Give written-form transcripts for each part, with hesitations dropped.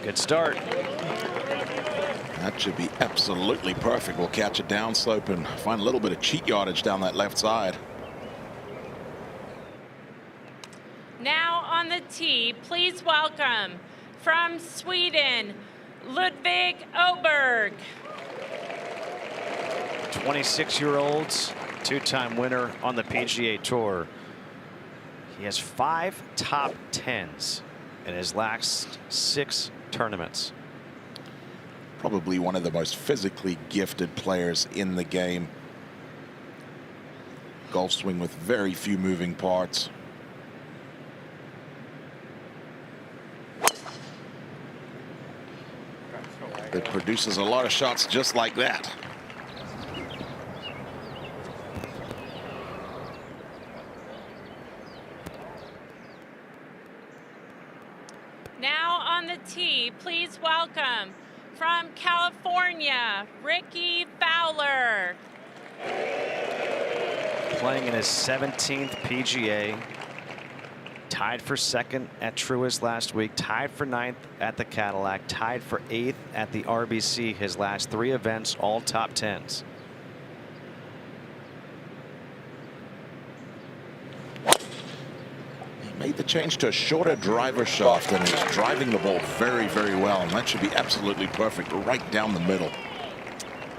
Good start. That should be absolutely perfect. We'll catch a downslope and find a little bit of cheat yardage down that left side. Now on the tee, please welcome from Sweden, Ludvig Åberg. 26-year-old, two-time winner on the PGA Tour. He has 5 top 10s in his last 6 tournaments. Probably one of the most physically gifted players in the game. Golf swing with very few moving parts. That produces a lot of shots just like that. Now on the tee, please welcome from California, Rickie Fowler. Playing in his 17th PGA. Tied for 2nd at Truist last week. Tied for 9th at the Cadillac. Tied for 8th at the RBC. His last 3 events, all top 10s. Made the change to a shorter driver shaft and is driving the ball very, very well. And that should be absolutely perfect right down the middle.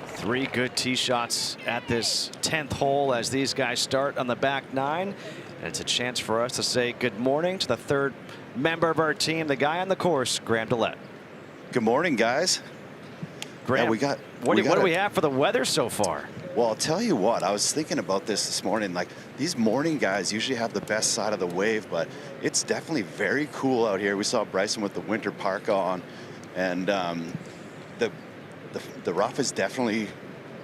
3 good tee shots at this 10th hole as these guys start on the back 9. And it's a chance for us to say good morning to the 3rd member of our team, the guy on the course, Graham Dillette. Good morning, guys. Graham, yeah, what do we have for the weather so far? Well, I'll tell you what, I was thinking about this morning. Like, these morning guys usually have the best side of the wave, but it's definitely very cool out here. We saw Bryson with the winter parka on, and the rough is definitely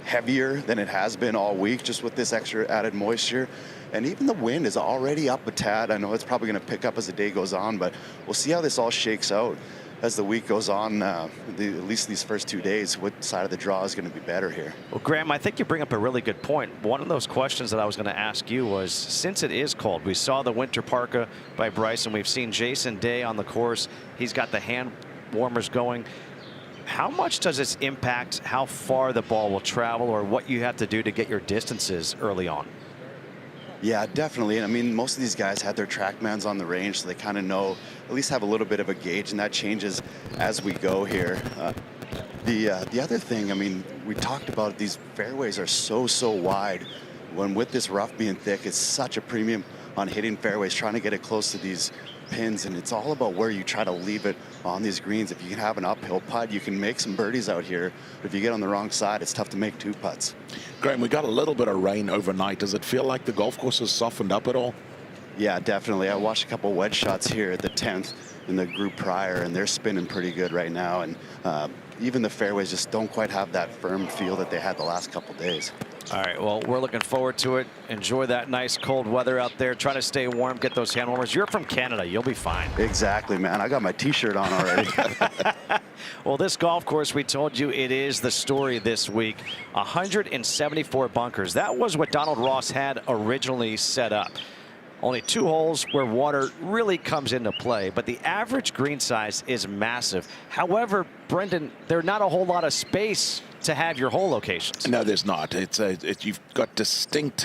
heavier than it has been all week, just with this extra added moisture. And even the wind is already up a tad. I know it's probably going to pick up as the day goes on, but we'll see how this all shakes out as the week goes on. At least these first 2 days, what side of the draw is going to be better here? Well, Graham, I think you bring up a really good point. One of those questions that I was going to ask you was, since it is cold, we saw the winter parka by Bryson. We've seen Jason Day on the course. He's got the hand warmers going. How much does this impact how far the ball will travel or what you have to do to get your distances early on? Yeah, definitely. I mean, most of these guys had their TrackMans on the range, so they kind of know, at least have a little bit of a gauge, and that changes as we go here. The other thing, I mean, we talked about these fairways are so wide. When with this rough being thick, it's such a premium on hitting fairways, trying to get it close to these pins, and it's all about where you try to leave it on these greens. If you can have an uphill putt, you can make some birdies out here. But if you get on the wrong side, it's tough to make 2 putts. Graham, we got a little bit of rain overnight. Does it feel like the golf course has softened up at all? Yeah, definitely. I watched a couple wedge shots here at the 10th in the group prior, and they're spinning pretty good right now. And even the fairways just don't quite have that firm feel that they had the last couple days. All right, well, we're looking forward to it. Enjoy that nice cold weather out there. Try to stay warm, get those hand warmers. You're from Canada. You'll be fine. Exactly, man. I got my T-shirt on already. Well, this golf course, we told you it is the story this week. 174 bunkers. That was what Donald Ross had originally set up. Only 2 holes where water really comes into play, but the average green size is massive. However, Brendan, there's not a whole lot of space to have your hole locations. No, there's not. You've got distinct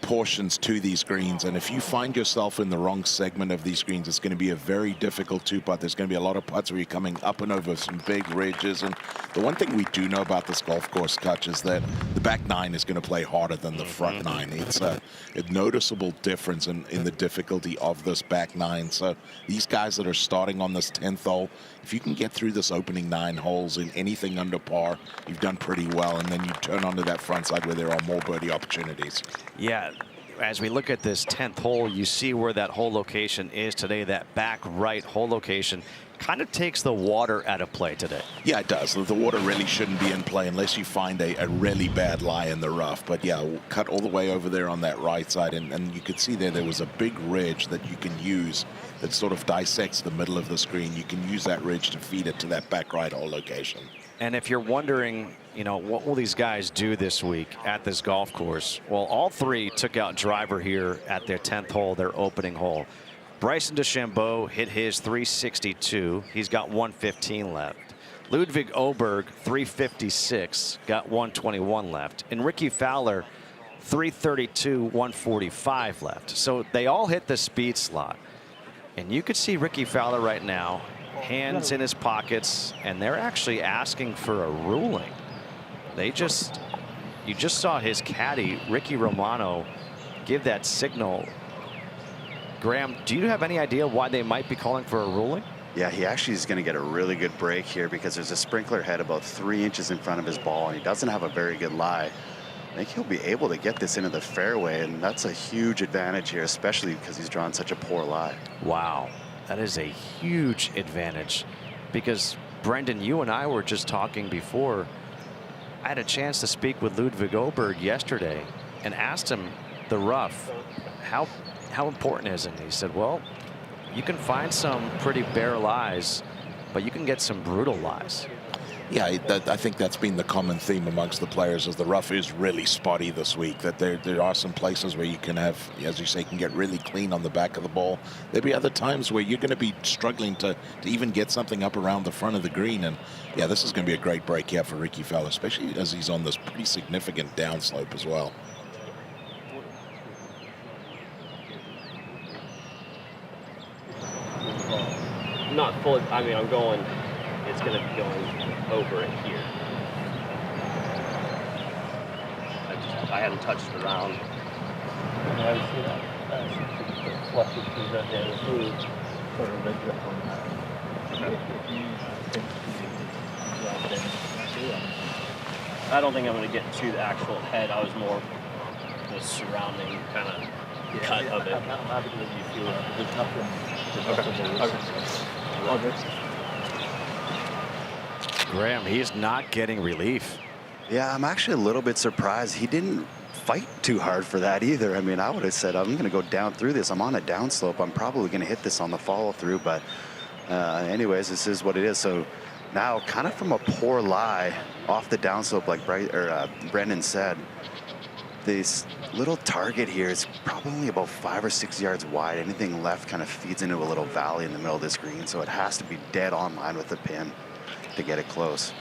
portions to these greens, and if you find yourself in the wrong segment of these greens, it's going to be a very difficult 2-putt. There's going to be a lot of putts where you're coming up and over some big ridges, and the one thing we do know about this golf course, Kutch, is that the back 9 is going to play harder than the front 9. It's a noticeable difference in the difficulty of this back 9. So these guys that are starting on this 10th hole, if you can get through this opening 9 holes in anything under par, you've done pretty well, and then you turn onto that front side where there are more birdie opportunities. Yeah, as we look at this 10th hole, you see where that hole location is today. That back right hole location kind of takes the water out of play today. Yeah, it does. The water really shouldn't be in play unless you find a really bad lie in the rough. But yeah, cut all the way over there on that right side, and you could see there was a big ridge that you can use that sort of dissects the middle of the screen. You can use that ridge to feed it to that back right hole location. And if you're wondering, you know, what will these guys do this week at this golf course? Well, all 3 took out driver here at their 10th hole, their opening hole. Bryson DeChambeau hit his 362. He's got 115 left. Ludvig Åberg 356, got 121 left. And Rickie Fowler 332, 145 left. So they all hit the speed slot. And you could see Rickie Fowler right now, hands in his pockets, and they're actually asking for a ruling. You just saw his caddy, Ricky Romano, give that signal. Graham, do you have any idea why they might be calling for a ruling? Yeah, he actually is going to get a really good break here because there's a sprinkler head about 3 inches in front of his ball, and he doesn't have a very good lie. I think he'll be able to get this into the fairway, and that's a huge advantage here, especially because he's drawn such a poor lie. Wow, that is a huge advantage because, Brendan, you and I were just talking before. I had a chance to speak with Ludvig Åberg yesterday and asked him the rough, how important is it? And he said, well, you can find some pretty bare lies, but you can get some brutal lies. Yeah, I think that's been the common theme amongst the players, is the rough is really spotty this week. That there are some places where you can have, as you say, can get really clean on the back of the ball. There'll be other times where you're going to be struggling to even get something up around the front of the green. And yeah, this is going to be a great break here for Rickie Fowler, especially as he's on this pretty significant downslope as well. Not fully. I mean, I'm going. It's going to be going over it here. I hadn't touched it around. I see that. Flush it through that there. Sort of red grip on that. I don't think I'm going to get to the actual head. I was more the surrounding kind of cut of it. I'm happy to let you feel that. There's nothing. Graham, he's not getting relief. Yeah, I'm actually a little bit surprised. He didn't fight too hard for that either. I mean, I would have said, I'm going to go down through this. I'm on a downslope. I'm probably going to hit this on the follow through. But anyways, this is what it is. So now, kind of from a poor lie off the downslope, like Brendan said, this little target here is probably about 5 or 6 yards wide. Anything left kind of feeds into a little valley in the middle of this green, so it has to be dead on line with the pin to get it close.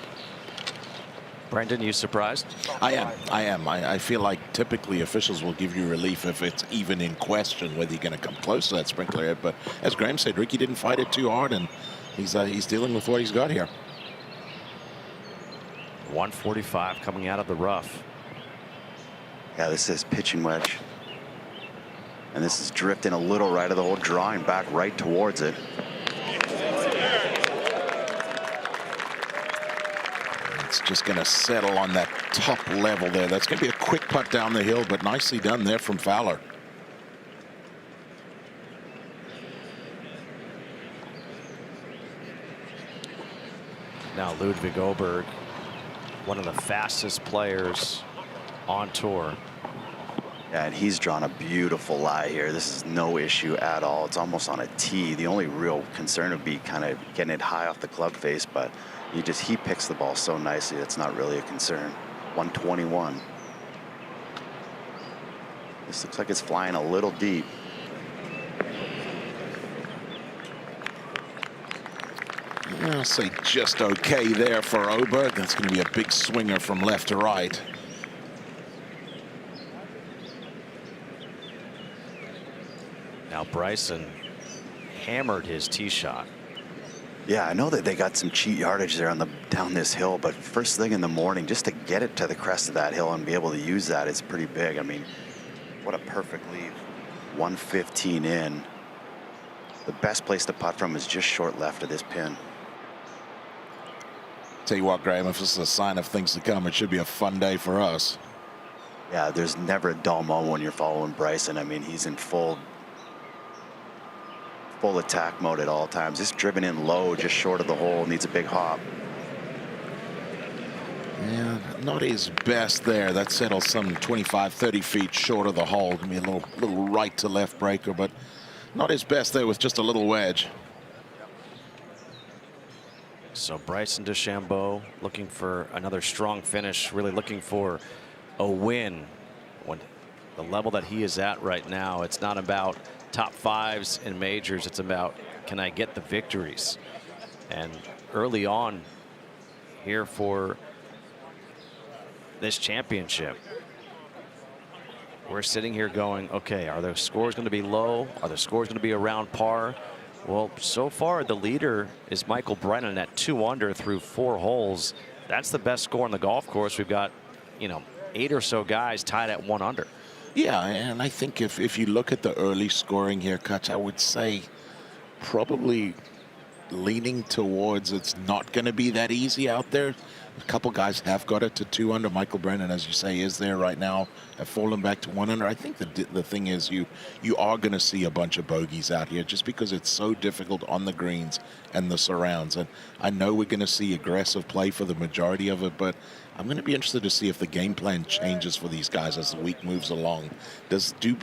Brendan, you surprised? I am. I feel like typically officials will give you relief if it's even in question whether you're going to come close to that sprinkler head. But as Graham said, Rickie didn't fight it too hard, and he's dealing with what he's got here. 145 coming out of the rough. Yeah, this is pitching wedge. And this is drifting a little right of the hole, drawing back right towards it. It's just going to settle on that top level there. That's going to be a quick putt down the hill, but nicely done there from Fowler. Now Ludvig Åberg, one of the fastest players on tour. Yeah, and he's drawn a beautiful lie here. This is no issue at all. It's almost on a tee. The only real concern would be kind of getting it high off the club face, but he picks the ball so nicely, that's not really a concern. 121. This looks like it's flying a little deep. I'll say just okay there for Åberg. That's going to be a big swinger from left to right. Now Bryson hammered his tee shot. Yeah, I know that they got some cheat yardage there down this hill, but first thing in the morning, just to get it to the crest of that hill and be able to use that is pretty big. I mean, what a perfect leave. 115 in. The best place to putt from is just short left of this pin. Tell you what, Graham, if this is a sign of things to come, it should be a fun day for us. Yeah, there's never a dull moment when you're following Bryson. I mean, he's in full attack mode at all times. Just driven in low, just short of the hole, needs a big hop. Yeah, not his best there. That settles some 25, 30 feet short of the hole. Gonna be a little right to left breaker, but not his best there with just a little wedge. So Bryson DeChambeau looking for another strong finish, really looking for a win. When the level that he is at right now, it's not about top fives in majors. It's about, can I get the victories? And early on here for this championship, we're sitting here going, okay, are the scores going to be low? Are the scores going to be around par? Well, so far the leader is Michael Brennan at 2 under through 4 holes. That's the best score on the golf course. We've got, you know, 8 or so guys tied at 1 under. Yeah, and I think if you look at the early scoring here, Kutch, I would say probably leaning towards it's not going to be that easy out there. A couple guys have got it to 2 under. Michael Brennan, as you say, is there right now, have fallen back to 1 under. I think the thing is you are going to see a bunch of bogeys out here just because it's so difficult on the greens and the surrounds. And I know we're going to see aggressive play for the majority of it, but I'm going to be interested to see if the game plan changes for these guys as the week moves along. Do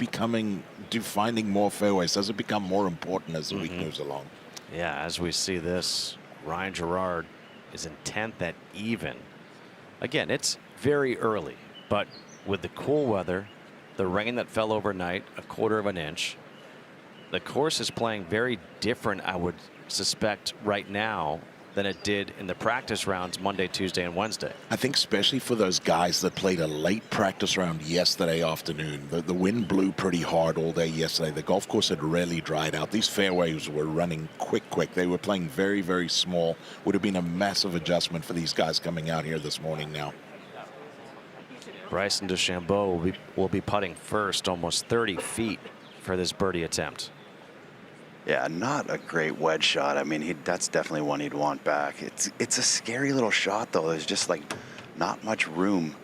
finding more fairways, does it become more important as the week moves along? Yeah, as we see this, Ryan Gerard is in 10th at even. Again, it's very early, but with the cool weather, the rain that fell overnight, 1/4 of an inch, the course is playing very different, I would suspect, right now than it did in the practice rounds Monday, Tuesday, and Wednesday. I think especially for those guys that played a late practice round yesterday afternoon, the wind blew pretty hard all day yesterday. The golf course had really dried out. These fairways were running quick. They were playing very, very small. Would have been a massive adjustment for these guys coming out here this morning now. Bryson DeChambeau will be putting first, almost 30 feet for this birdie attempt. Yeah, not a great wedge shot. I mean, that's definitely one he'd want back. It's a scary little shot, though. There's just like not much room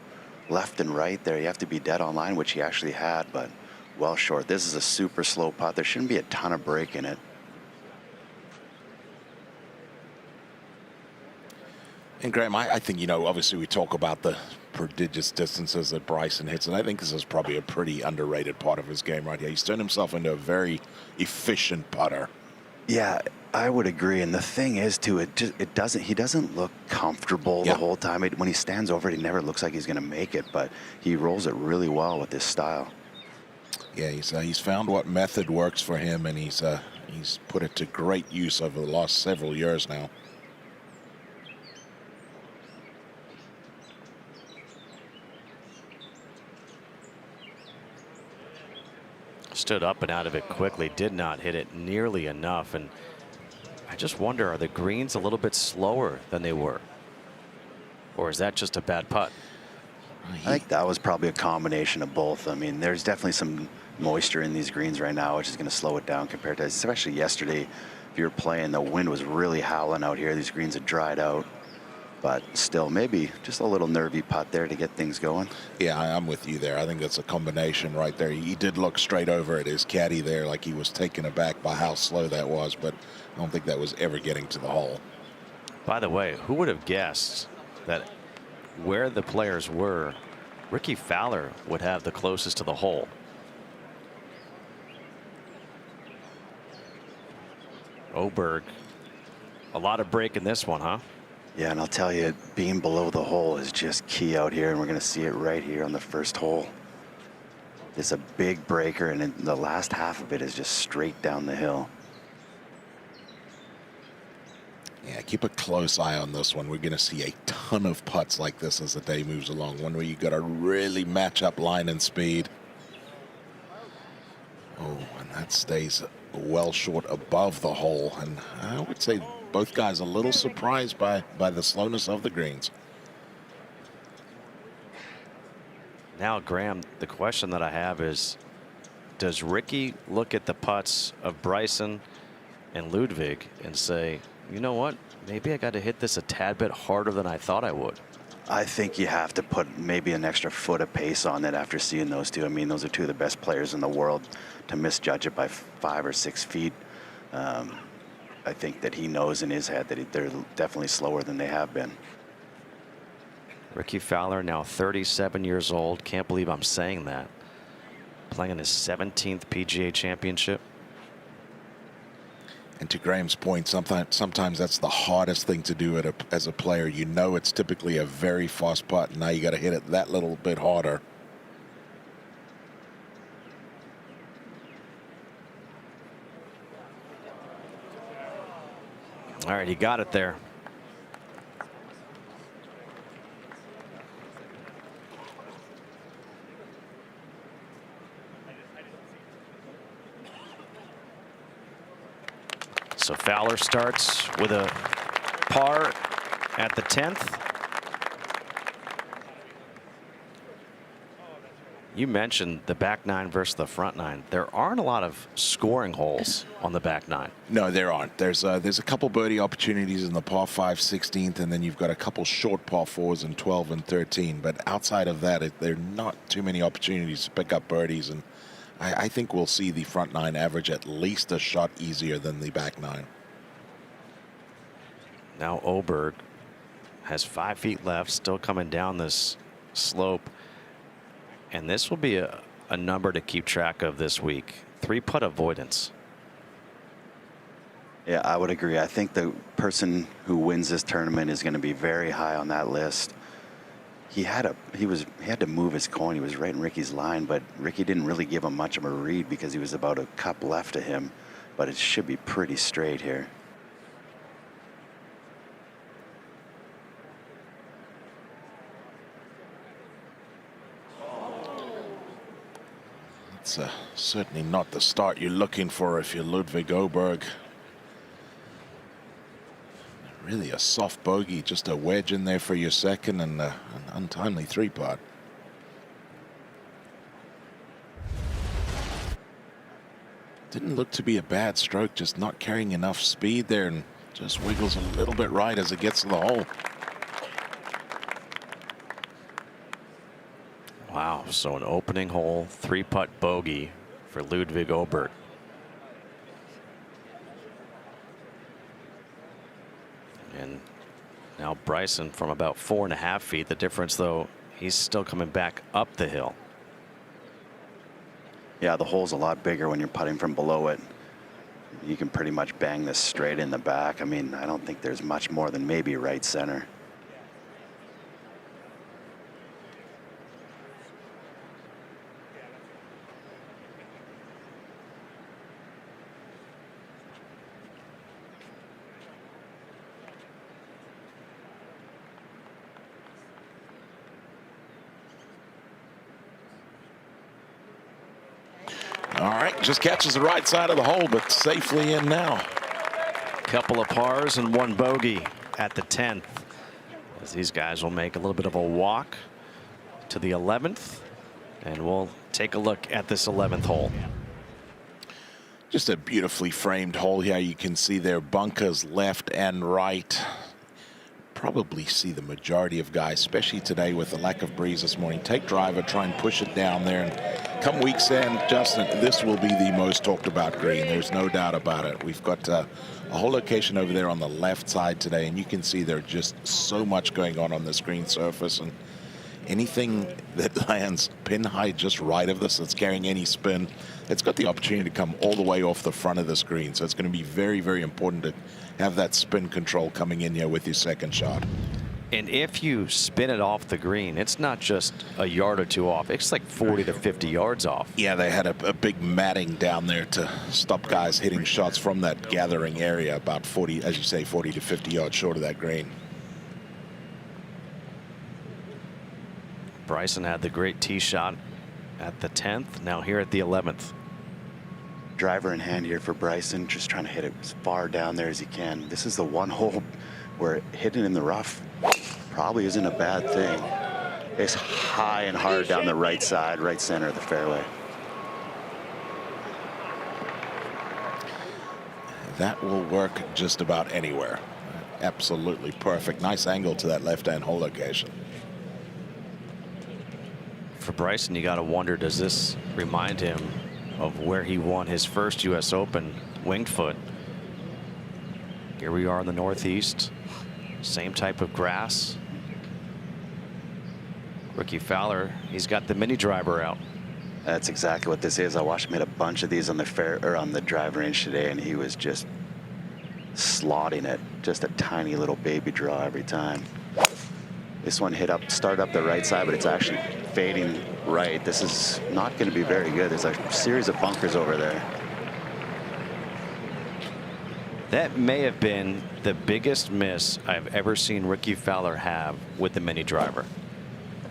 left and right there. You have to be dead on line, which he actually had, but well short. This is a super slow putt. There shouldn't be a ton of break in it. And Graham, I think, you know, obviously we talk about the prodigious distances that Bryson hits, and I think this is probably a pretty underrated part of his game right here. He's turned himself into a very efficient putter. Yeah, I would agree. And the thing is, too, he doesn't look comfortable the whole time. When he stands over it, he never looks like he's going to make it, but he rolls it really well with this style. Yeah, he's found what method works for him, and he's put it to great use over the last several years now. Stood up and out of it quickly, did not hit it nearly enough, and I just wonder, are the greens a little bit slower than they were, or is that just a bad putt? I think that was probably a combination of both. I mean, there's definitely some moisture in these greens right now, which is going to slow it down compared to, especially yesterday. If you were playing, the wind was really howling out here. These greens had dried out. But still, maybe just a little nervy putt there to get things going. Yeah, I'm with you there. I think that's a combination right there. He did look straight over at his caddy there like he was taken aback by how slow that was, but I don't think that was ever getting to the hole. By the way, who would have guessed that where the players were, Rickie Fowler would have the closest to the hole? Åberg, a lot of break in this one, huh? Yeah, and I'll tell you, being below the hole is just key out here, and we're going to see it right here on the first hole. It's a big breaker, and the last half of it is just straight down the hill. Yeah, keep a close eye on this one. We're going to see a ton of putts like this as the day moves along. One where you got to really match up line and speed. Oh, and that stays well short above the hole, and I would say both guys a little surprised by the slowness of the greens. Now, Graham, the question that I have is, does Rickie look at the putts of Bryson and Ludvig and say, you know what, maybe I got to hit this a tad bit harder than I thought I would? I think you have to put maybe an extra foot of pace on it after seeing those two. I mean, those are two of the best players in the world. To misjudge it by 5 or 6 feet, I think that he knows in his head that they're definitely slower than they have been. Rickie Fowler, now 37 years old. Can't believe I'm saying that. Playing in his 17th PGA Championship. And to Graham's point, sometimes that's the hardest thing to do as a player. You know it's typically a very fast putt, and now you got to hit it that little bit harder. All right, he got it there. So Fowler starts with a par at the 10th. You mentioned the back nine versus the front nine. There aren't a lot of scoring holes on the back nine. No, there aren't. There's a couple birdie opportunities in the par 5, 16th, and then you've got a couple short par 4s in 12 and 13. But outside of that, there are not too many opportunities to pick up birdies. And I think we'll see the front nine average at least a shot easier than the back nine. Now Åberg has 5 feet left, still coming down this slope. And this will be a number to keep track of this week. 3-putt avoidance. Yeah, I would agree. I think the person who wins this tournament is going to be very high on that list. He had to move his coin. He was right in Rickie's line, but Rickie didn't really give him much of a read because he was about a cup left of him. But it should be pretty straight here. It's certainly not the start you're looking for if you're Ludvig Åberg. Really a soft bogey, just a wedge in there for your second, and an untimely 3-putt. Didn't look to be a bad stroke, just not carrying enough speed there, and just wiggles a little bit right as it gets to the hole. Wow, so an opening hole 3-putt bogey for Ludvig Åberg. And now Bryson from about 4.5 feet. The difference, though, he's still coming back up the hill. Yeah, the hole's a lot bigger when you're putting from below it. You can pretty much bang this straight in the back. I mean, I don't think there's much more than maybe right center. All right, just catches the right side of the hole, but safely in now. Couple of pars and 1 bogey at the 10th. As these guys will make a little bit of a walk to the 11th. And we'll take a look at this 11th hole. Just a beautifully framed hole here. You can see their bunkers left and right. Probably see the majority of guys, especially today with the lack of breeze this morning, take driver, try and push it down there. And come week's end, Justin, this will be the most talked about green. There's no doubt about it. We've got a whole location over there on the left side today, and you can see there's just so much going on this green surface. And anything that lands pin high just right of this that's carrying any spin, it's got the opportunity to come all the way off the front of the screen. So it's going to be very, very important to have that spin control coming in here with your second shot. And if you spin it off the green, it's not just a yard or 2 off. It's like 40 to 50 yards off. Yeah, they had a big matting down there to stop guys hitting shots from that gathering area, about 40, as you say, 40 to 50 yards short of that green. Bryson had the great tee shot at the 10th. Now here at the 11th. Driver in hand here for Bryson, just trying to hit it as far down there as he can. This is the one hole where hitting in the rough probably isn't a bad thing. It's high and hard down the right side, right center of the fairway. That will work just about anywhere. Absolutely perfect. Nice angle to that left-hand hole location. For Bryson, you got to wonder, does this remind him of where he won his first U.S. Open, Winged Foot? Here we are in the Northeast. Same type of grass. Rickie Fowler, he's got the mini driver out. That's exactly what this is. I watched him hit a bunch of these on the drive range today, and he was just slotting it. Just a tiny little baby draw every time. This one started up the right side, but it's actually fading right. This is not going to be very good. There's a series of bunkers over there. That may have been the biggest miss I've ever seen Rickie Fowler have with the mini driver.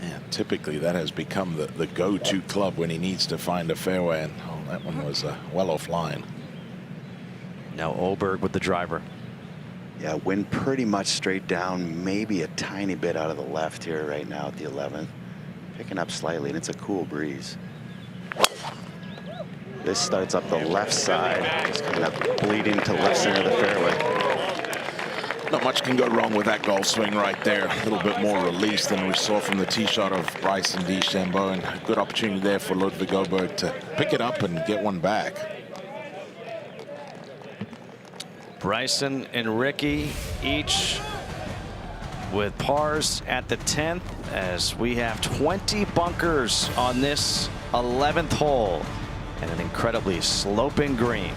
And typically that has become the go-to club when he needs to find a fairway, and that one was well offline. Now Åberg with the driver. Yeah, wind pretty much straight down, maybe a tiny bit out of the left here right now at the 11th. Picking up slightly, and it's a cool breeze. This starts up the left side, just kind of bleeding to left center of the fairway. Not much can go wrong with that golf swing right there. A little bit more release than we saw from the tee shot of Bryson DeChambeau, and a good opportunity there for Ludvig Åberg to pick it up and get one back. Bryson and Rickie each with pars at the 10th, as we have 20 bunkers on this 11th hole and an incredibly sloping green.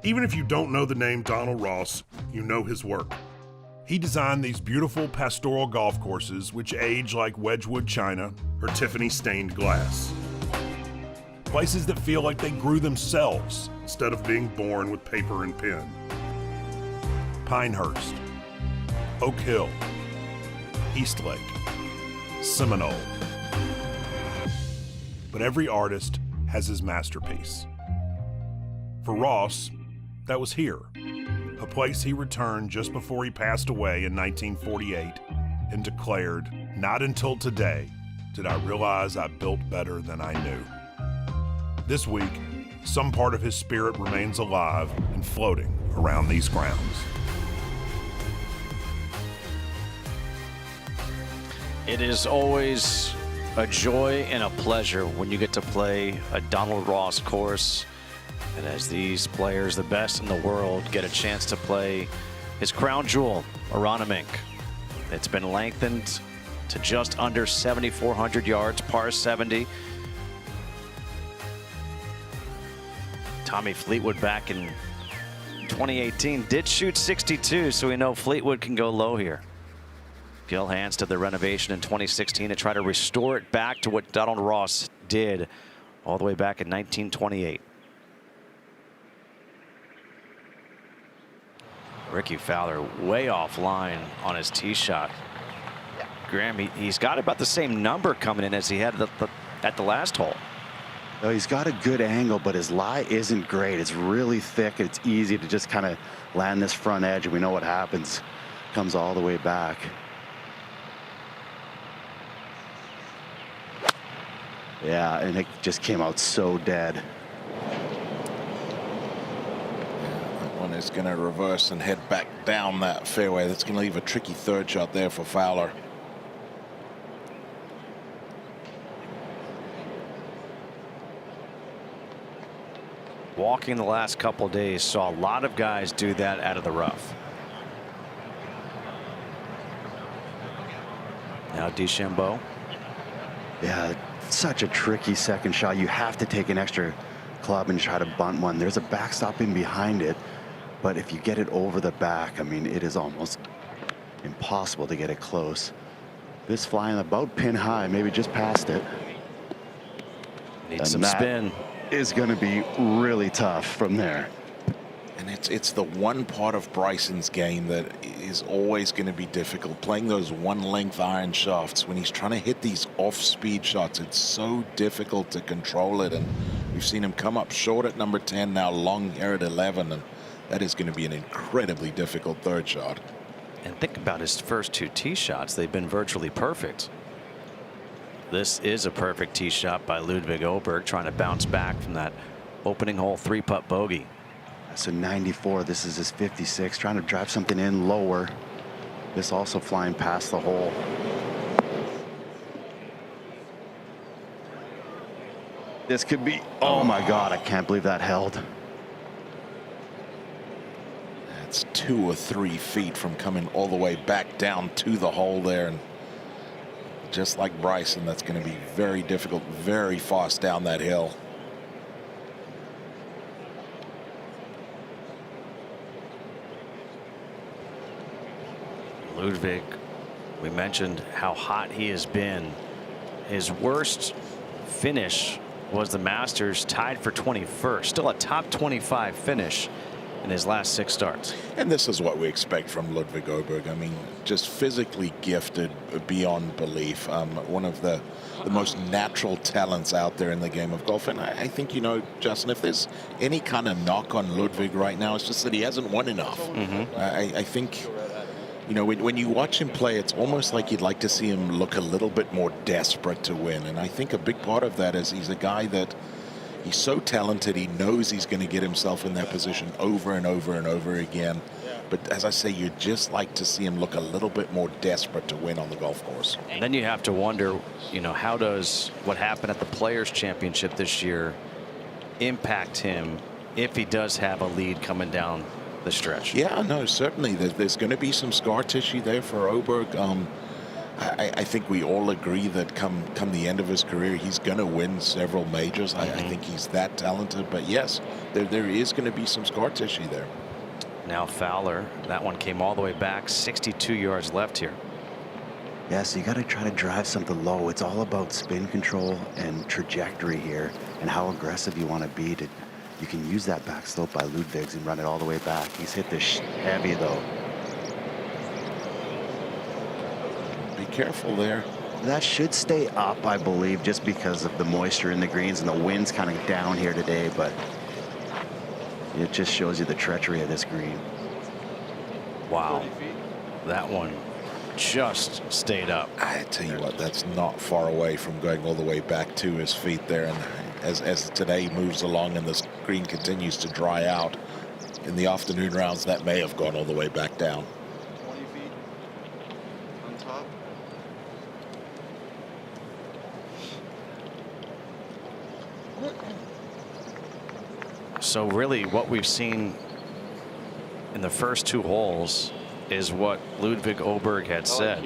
Even if you don't know the name Donald Ross, you know his work. He designed these beautiful pastoral golf courses which age like Wedgwood china or Tiffany-stained glass. Places that feel like they grew themselves instead of being born with paper and pen. Pinehurst, Oak Hill, Eastlake, Seminole. But every artist has his masterpiece. For Ross, that was here, a place he returned just before he passed away in 1948 and declared, "Not until today did I realize I built better than I knew." This week, some part of his spirit remains alive and floating around these grounds. It is always a joy and a pleasure when you get to play a Donald Ross course. And as these players, the best in the world, get a chance to play his crown jewel, Aronimink. It's been lengthened to just under 7,400 yards, par 70. Tommy Fleetwood back in 2018 did shoot 62, so we know Fleetwood can go low here. Gil Hands did the renovation in 2016 to try to restore it back to what Donald Ross did all the way back in 1928. Rickie Fowler way offline on his tee shot. Graham, he's got about the same number coming in as he had at the last hole. No, he's got a good angle, but his lie isn't great. It's really thick. It's easy to just kind of land this front edge, and we know what happens. Comes all the way back. Yeah, and it just came out so dead. Is going to reverse and head back down that fairway. That's going to leave a tricky third shot there for Fowler. Walking the last couple of days, saw a lot of guys do that out of the rough. Now DeChambeau. Yeah, such a tricky second shot. You have to take an extra club and try to bunt one. There's a backstop in behind it, but if you get it over the back, I mean, it is almost impossible to get it close. This flying about pin high, maybe just past it. Needs some spin. Is going to be really tough from there. And it's the one part of Bryson's game that is always going to be difficult. Playing those one-length iron shafts, when he's trying to hit these off-speed shots, it's so difficult to control it. And we've seen him come up short at number 10, now long here at 11, and that is going to be an incredibly difficult third shot. And think about his first 2 tee shots. They've been virtually perfect. This is a perfect tee shot by Ludvig Åberg, trying to bounce back from that opening hole 3-putt bogey. So 94, this is his 56, trying to drive something in lower. This also flying past the hole. This could be, oh my God, I can't believe that held. That's 2 or 3 feet from coming all the way back down to the hole there. And just like Bryson, that's going to be very difficult, very fast down that hill. Ludvig, we mentioned how hot he has been. His worst finish was the Masters, tied for 21st. Still a top 25 finish in his last 6 starts. And this is what we expect from Ludvig Åberg. I mean, just physically gifted beyond belief. One of the most natural talents out there in the game of golf. And I think, you know, Justin, if there's any kind of knock on Ludvig right now, it's just that he hasn't won enough. I think, you know, when you watch him play, it's almost like you'd like to see him look a little bit more desperate to win. And I think a big part of that is he's a guy that he's so talented. He knows he's going to get himself in that position over and over and over again. But as I say, you'd just like to see him look a little bit more desperate to win on the golf course. And then you have to wonder, you know, how does what happened at the Players Championship this year impact him if he does have a lead coming down the stretch? Yeah, no, certainly. There's going to be some scar tissue there for Åberg. I think we all agree that come the end of his career, he's going to win several majors. I think he's that talented. But yes, there is going to be some scar tissue there. Now Fowler, that one came all the way back, 62 yards left here. Yeah, so you got to try to drive something low. It's all about spin control and trajectory here, and how aggressive you want to be. You can use that back slope by Ludvig's and run it all the way back. He's hit this heavy though. Be careful there. That should stay up, I believe, just because of the moisture in the greens, and the wind's kind of down here today, but it just shows you the treachery of this green. Wow. That one just stayed up. I tell you what, that's not far away from going all the way back to his feet there. And as today moves along and this green continues to dry out in the afternoon rounds, that may have gone all the way back down. 20 feet on top. So really what we've seen in the first 2 holes is what Ludvig Åberg had said.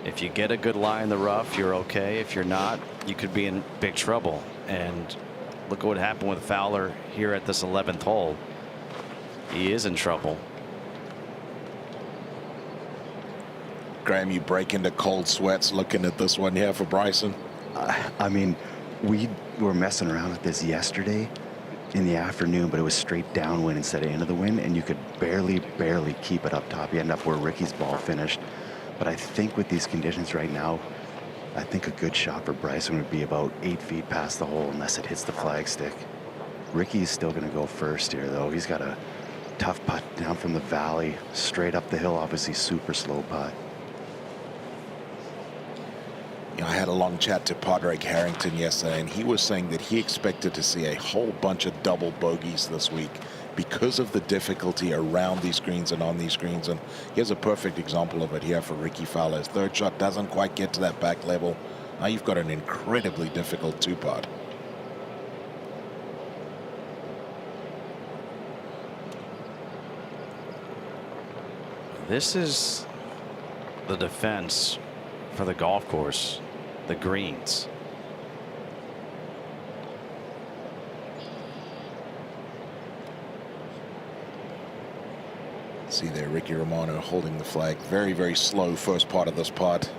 If you get a good lie in the rough, you're okay. If you're not, you could be in big trouble. And look at what happened with Fowler here at this 11th hole. He is in trouble. Graham, you break into cold sweats looking at this one here for Bryson. I mean, we were messing around with this yesterday in the afternoon, but it was straight downwind instead of into the wind, and you could barely keep it up top. You end up where Rickie's ball finished. But I think with these conditions right now, I think a good shot for Bryson would be about 8 feet past the hole unless it hits the flagstick. Rickie's still going to go first here, though. He's got a tough putt down from the valley, straight up the hill, obviously super slow putt. You know, I had a long chat to Padraig Harrington yesterday, and he was saying that he expected to see a whole bunch of double bogeys this week because of the difficulty around these greens and on these greens. And here's a perfect example of it here for Rickie Fowler. His third shot doesn't quite get to that back level. Now you've got an incredibly difficult 2-putt. This is the defense for the golf course, the greens. See there, Rickie Romano holding the flag. Very, very slow first part of this putt.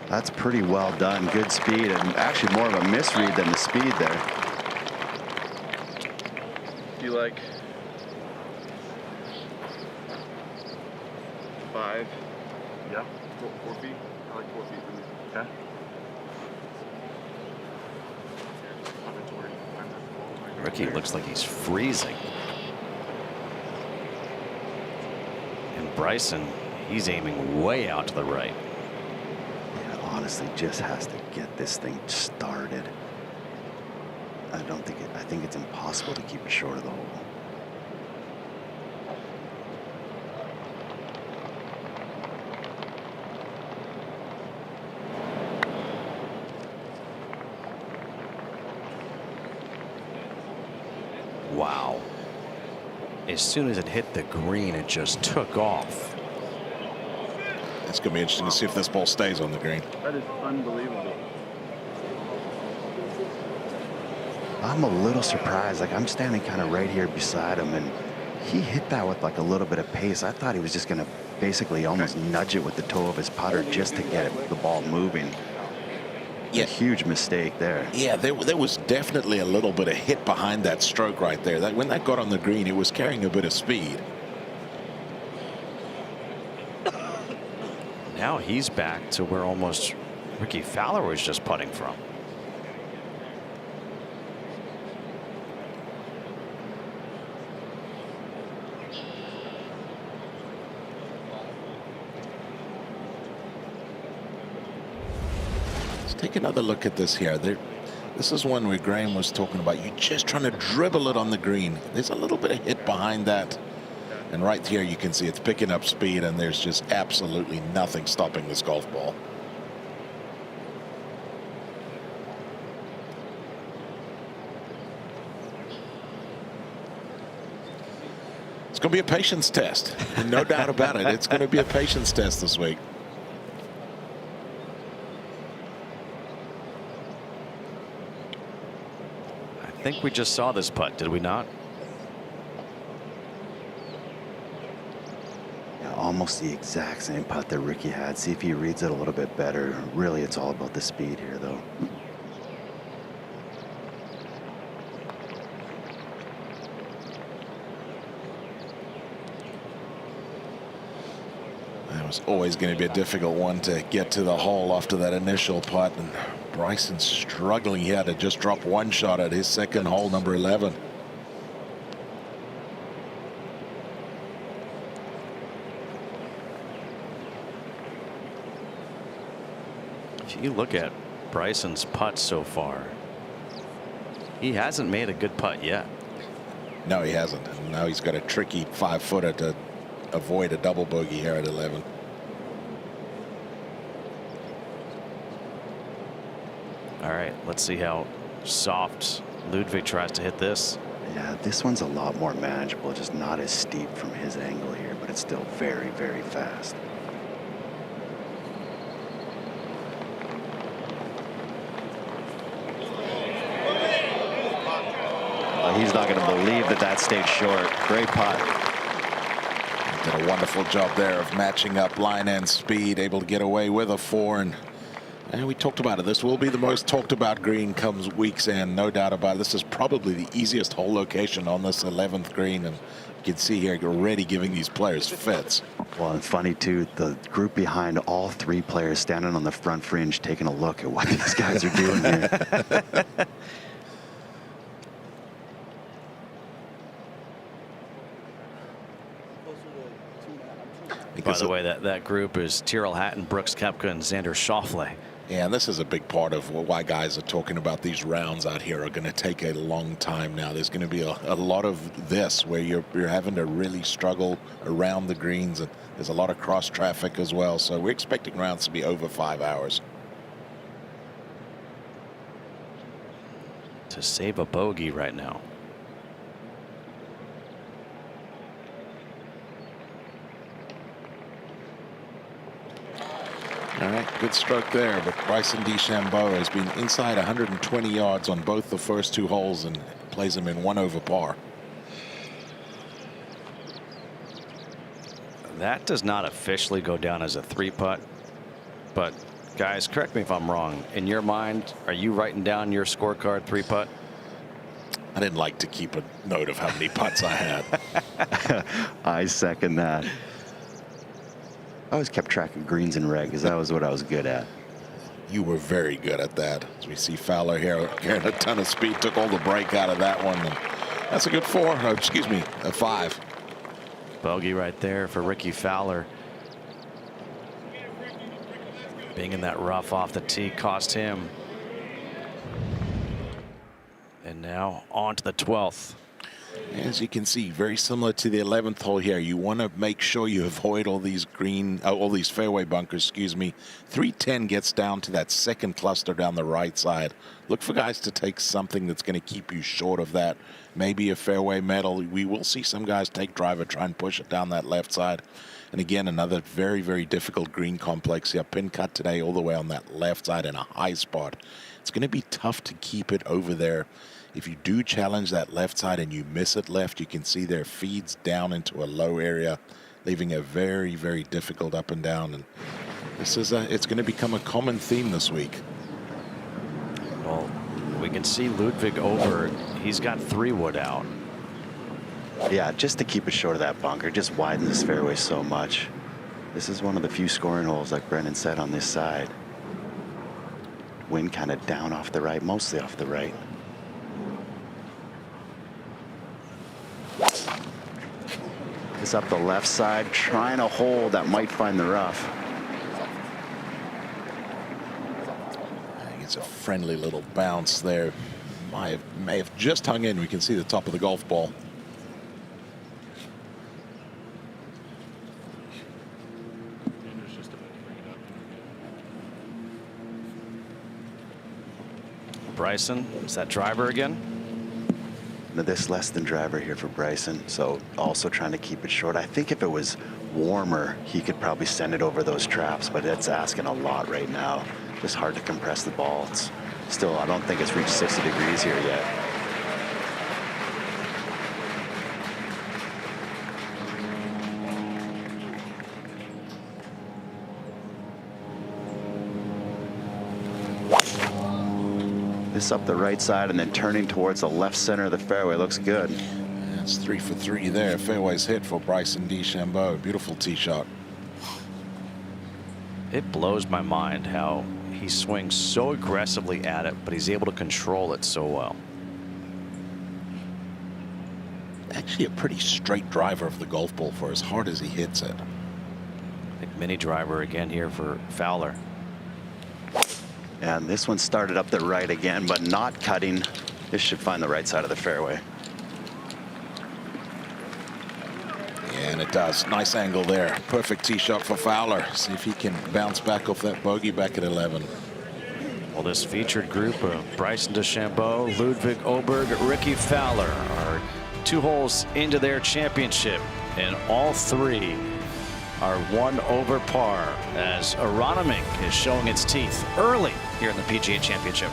That's pretty well done. Good speed, and actually more of a misread than the speed there. Do you like 5? Yeah. 4 feet? I like 4 feet. Okay. Rickie looks like he's freezing. And Bryson, he's aiming way out to the right. Yeah, honestly, just has to get this thing started. I think it's impossible to keep it short of the hole. Wow. As soon as it hit the green, it just took off. It's going to be interesting to see if this ball stays on the green. That is unbelievable. I'm a little surprised. Like, I'm standing kind of right here beside him, and he hit that with like a little bit of pace. I thought he was just going to basically almost nudge it with the toe of his putter just to get the ball moving. Yeah. A huge mistake there. Yeah, there was definitely a little bit of hit behind that stroke right there. When that got on the green, it was carrying a bit of speed. Now he's back to where almost Rickie Fowler was just putting from. Take another look at this here. This is one where Graham was talking about. You're just trying to dribble it on the green. There's a little bit of hit behind that. And right here you can see it's picking up speed, and there's just absolutely nothing stopping this golf ball. It's going to be a patience test. No doubt about it. It's going to be a patience test this week. I think we just saw this putt, did we not? Yeah, almost the exact same putt that Rickie had. See if he reads it a little bit better. Really, it's all about the speed here, though. That was always going to be a difficult one to get to the hole after that initial putt, and Bryson's struggling here to just drop one shot at his second hole, number 11. If you look at Bryson's putts so far, he hasn't made a good putt yet. No, he hasn't. And now he's got a tricky 5-footer to avoid a double bogey here at 11. All right, let's see how soft Ludvig tries to hit this. Yeah, this one's a lot more manageable, just not as steep from his angle here, but it's still very, very fast. He's not going to believe that stayed short. Great putt. Did a wonderful job there of matching up line and speed, able to get away with a 4. And we talked about it. This will be the most talked about green comes week's end, no doubt about it. This is probably the easiest hole location on this 11th green, and you can see here already giving these players fits. Well, and funny too, the group behind all 3 players standing on the front fringe taking a look at what these guys are doing here. By the way, that group is Tyrrell Hatton, Brooks Koepka, and Xander Schauffele. Yeah, and this is a big part of why guys are talking about these rounds out here are going to take a long time now. There's going to be a lot of this where you're having to really struggle around the greens, and there's a lot of cross traffic as well. So we're expecting rounds to be over 5 hours. To save a bogey right now. All right, good stroke there, but Bryson DeChambeau has been inside 120 yards on both the first 2 holes and plays them in 1 over par. That does not officially go down as a 3-putt, but guys, correct me if I'm wrong. In your mind, are you writing down your scorecard 3-putt? I didn't like to keep a note of how many putts I had. I second that. I always kept track of greens and red because that was what I was good at. You were very good at that. As we see Fowler here carrying a ton of speed, took all the break out of that one. And that's a good 4. Oh, excuse me, a 5. Bogey right there for Rickie Fowler. Being in that rough off the tee cost him. And now on to the 12th. As you can see, very similar to the 11th hole here. You want to make sure you avoid all these all these fairway bunkers, excuse me. 310 gets down to that second cluster down the right side. Look for guys to take something that's going to keep you short of that. Maybe a fairway metal. We will see some guys take driver, try and push it down that left side. And again, another very, very difficult green complex here. Pin cut today all the way on that left side in a high spot. It's going to be tough to keep it over there. If you do challenge that left side and you miss it left, you can see there feeds down into a low area, leaving a very, very difficult up and down. And this is it's going to become a common theme this week. Well, we can see Ludvig Åberg. He's got 3-wood out. Yeah, just to keep it short of that bunker, just widen this fairway so much. This is one of the few scoring holes, like Brendan said, on this side. Wind kind of down off the right, mostly off the right. This up the left side, trying to hold that might find the rough. It's a friendly little bounce there. May have just hung in. We can see the top of the golf ball. Bryson, is that driver again? Now this less than driver here for Bryson, so also trying to keep it short. I think if it was warmer, he could probably send it over those traps, but it's asking a lot right now. Just hard to compress the ball. It's still, I don't think it's reached 60 degrees here yet. This up the right side and then turning towards the left center of the fairway looks good. That's 3 for 3 there. Fairway's hit for Bryson DeChambeau. Beautiful tee shot. It blows my mind how he swings so aggressively at it, but he's able to control it so well. Actually a pretty straight driver of the golf ball for as hard as he hits it. I think mini driver again here for Fowler. And this one started up the right again, but not cutting. This should find the right side of the fairway. And it does. Nice angle there. Perfect tee shot for Fowler. See if he can bounce back off that bogey back at 11. Well, this featured group of Bryson DeChambeau, Ludvig Åberg, Rickie Fowler are 2 holes into their championship, and all 3 are 1 over par as Aronimink is showing its teeth early here in the PGA Championship.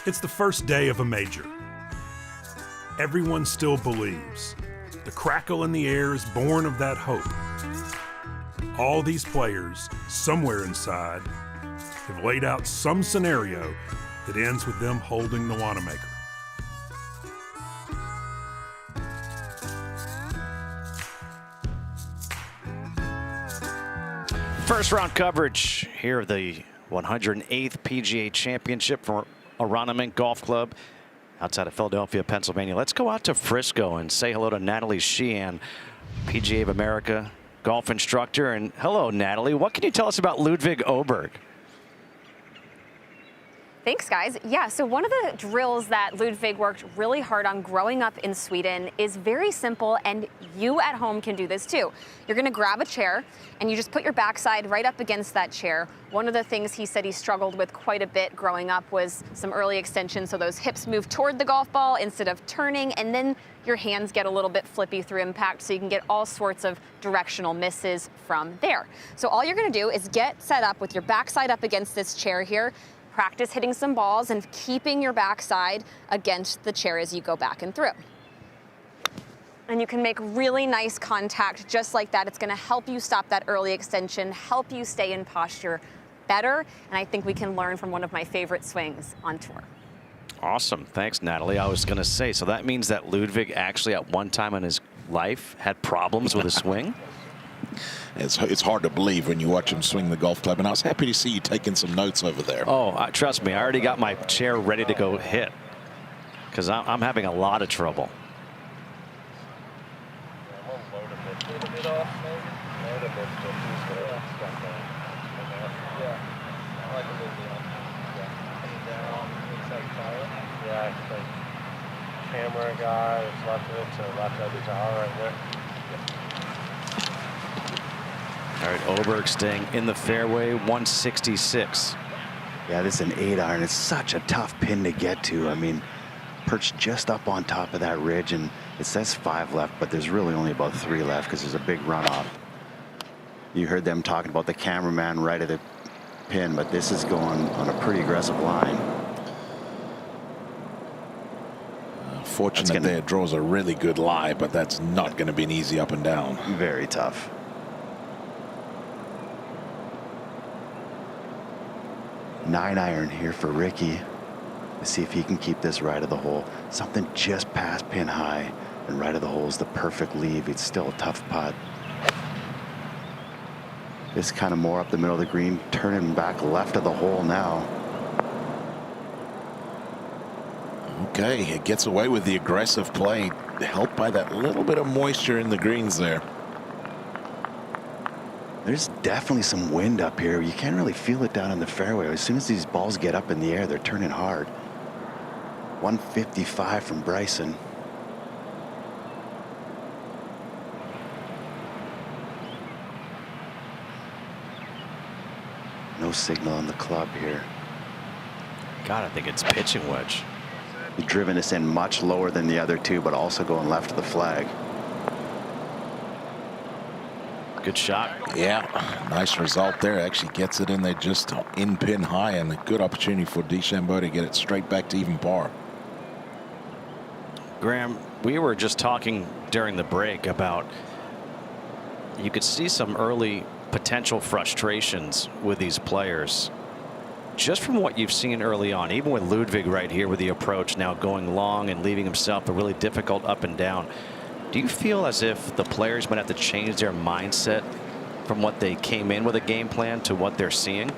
It's the first day of a major. Everyone still believes. The crackle in the air is born of that hope. All these players, somewhere inside, have laid out some scenario that ends with them holding the Wanamaker. First round coverage here of the 108th PGA Championship for Aronimink Golf Club outside of Philadelphia, Pennsylvania. Let's go out to Frisco and say hello to Natalie Sheehan, PGA of America golf instructor. And hello, Natalie. What can you tell us about Ludvig Åberg? Thanks, guys. Yeah, so one of the drills that Ludvig worked really hard on growing up in Sweden is very simple, and you at home can do this too. You're going to grab a chair, and you just put your backside right up against that chair. One of the things he said he struggled with quite a bit growing up was some early extension, so those hips move toward the golf ball instead of turning, and then your hands get a little bit flippy through impact, so you can get all sorts of directional misses from there. So all you're going to do is get set up with your backside up against this chair here. Practice hitting some balls and keeping your backside against the chair as you go back and through. And you can make really nice contact just like that. It's going to help you stop that early extension, help you stay in posture better, and I think we can learn from one of my favorite swings on tour. Awesome. Thanks, Natalie. I was going to say, so that means that Ludvig actually at one time in his life had problems with his swing? It's hard to believe when you watch him swing the golf club, and I was happy to see you taking some notes over there. Oh, trust me, I already got my chair ready to go hit because I'm having a lot of trouble. Camera guy, it's left of it to left of the tower right there. All right, Åberg staying in the fairway, 166. Yeah, this is an 8-iron. It's such a tough pin to get to. I mean, perched just up on top of that ridge, and it says 5 left, but there's really only about 3 left because there's a big runoff. You heard them talking about the cameraman right at the pin, but this is going on a pretty aggressive line. Fortunate there, draws a really good lie, but that's not going to be an easy up and down. Very tough. 9-iron here for Rickie. Let's see if he can keep this right of the hole. Something just past pin high, and right of the hole is the perfect leave. It's still a tough putt. This kind of more up the middle of the green, turning back left of the hole now. Okay, it gets away with the aggressive play, helped by that little bit of moisture in the greens there. There's definitely some wind up here. You can't really feel it down in the fairway. As soon as these balls get up in the air, they're turning hard. 155 from Bryson. No signal on the club here. God, I think it's pitching wedge. He's driven this in much lower than the other two, but also going left of the flag. Good shot. Yeah, nice result there. Actually gets it in there just in pin high, and a good opportunity for DeChambeau to get it straight back to even par. Graham, we were just talking during the break about you could see some early potential frustrations with these players. Just from what you've seen early on, even with Ludvig right here with the approach now going long and leaving himself a really difficult up and down. Do you feel as if the players might have to change their mindset from what they came in with a game plan to what they're seeing?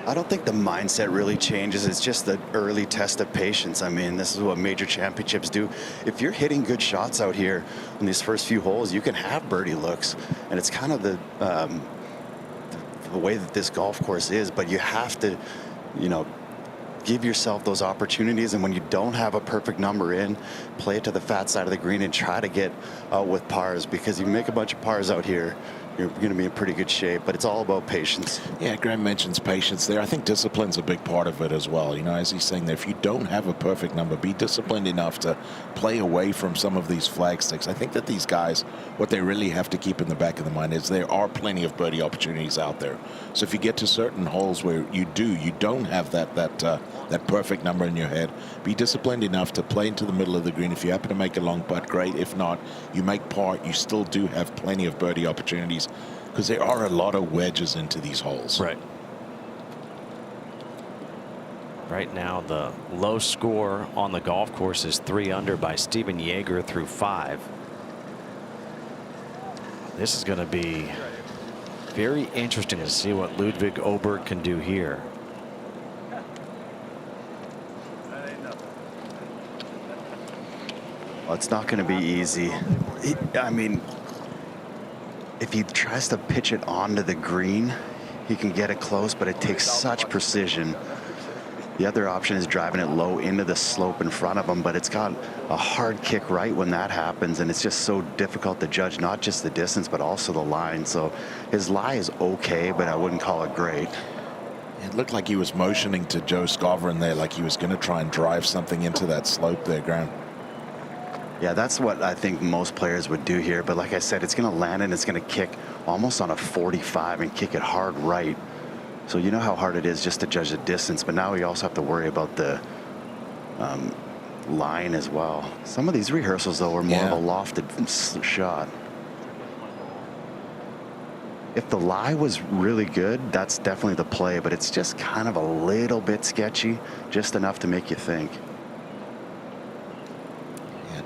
I don't think the mindset really changes. It's just the early test of patience. I mean, this is what major championships do. If you're hitting good shots out here in these first few holes, you can have birdie looks. And it's kind of the way that this golf course is, but you have to, you know, give yourself those opportunities, and when you don't have a perfect number in, play it to the fat side of the green and try to get out with pars, because you make a bunch of pars out here, you're going to be in pretty good shape, but it's all about patience. Yeah, Graham mentions patience there. I think discipline's a big part of it as well. You know, as he's saying there, if you don't have a perfect number, be disciplined enough to play away from some of these flag sticks. I think that these guys, what they really have to keep in the back of the mind is there are plenty of birdie opportunities out there. So if you get to certain holes where you don't have that perfect number in your head, be disciplined enough to play into the middle of the green. If you happen to make a long putt, great. If not, you make par. You still do have plenty of birdie opportunities, because there are a lot of wedges into these holes. Right. Right now, the low score on the golf course is 3 under by Stephen Jaeger through 5. This is going to be very interesting to see what Ludvig Åberg can do here. Well, it's not going to be easy. I mean, if he tries to pitch it onto the green, he can get it close, but it takes such precision. The other option is driving it low into the slope in front of him, but it's got a hard kick right when that happens, and it's just so difficult to judge not just the distance, but also the line. So his lie is okay, but I wouldn't call it great. It looked like he was motioning to Joe Skovron there, like he was going to try and drive something into that slope there, Graham. Yeah, that's what I think most players would do here. But like I said, it's going to land and it's going to kick almost on a 45 and kick it hard right. So you know how hard it is just to judge the distance. But now you also have to worry about the line as well. Some of these rehearsals, though, are more of a lofted shot. If the lie was really good, that's definitely the play. But it's just kind of a little bit sketchy, just enough to make you think.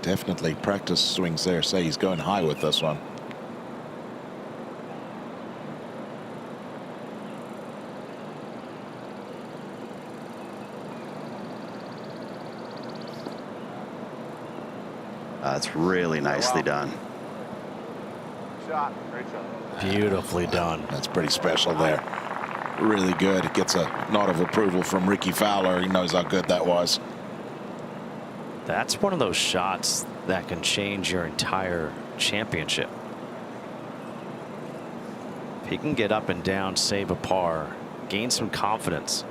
Definitely practice swings there. Say he's going high with this one. That's really nicely done. Shot. Great shot. Beautifully done. That's pretty special there. Really good. It gets a nod of approval from Rickie Fowler. He knows how good that was. That's one of those shots that can change your entire championship. If he can get up and down, save a par, gain some confidence.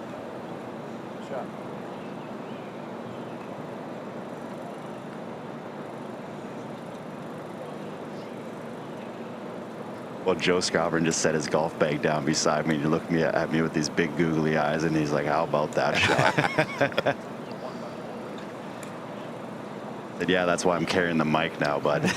Well, Joe Skovron just set his golf bag down beside me. He looked at me with these big googly eyes, and he's like, how about that shot? Said, yeah, that's why I'm carrying the mic now, bud.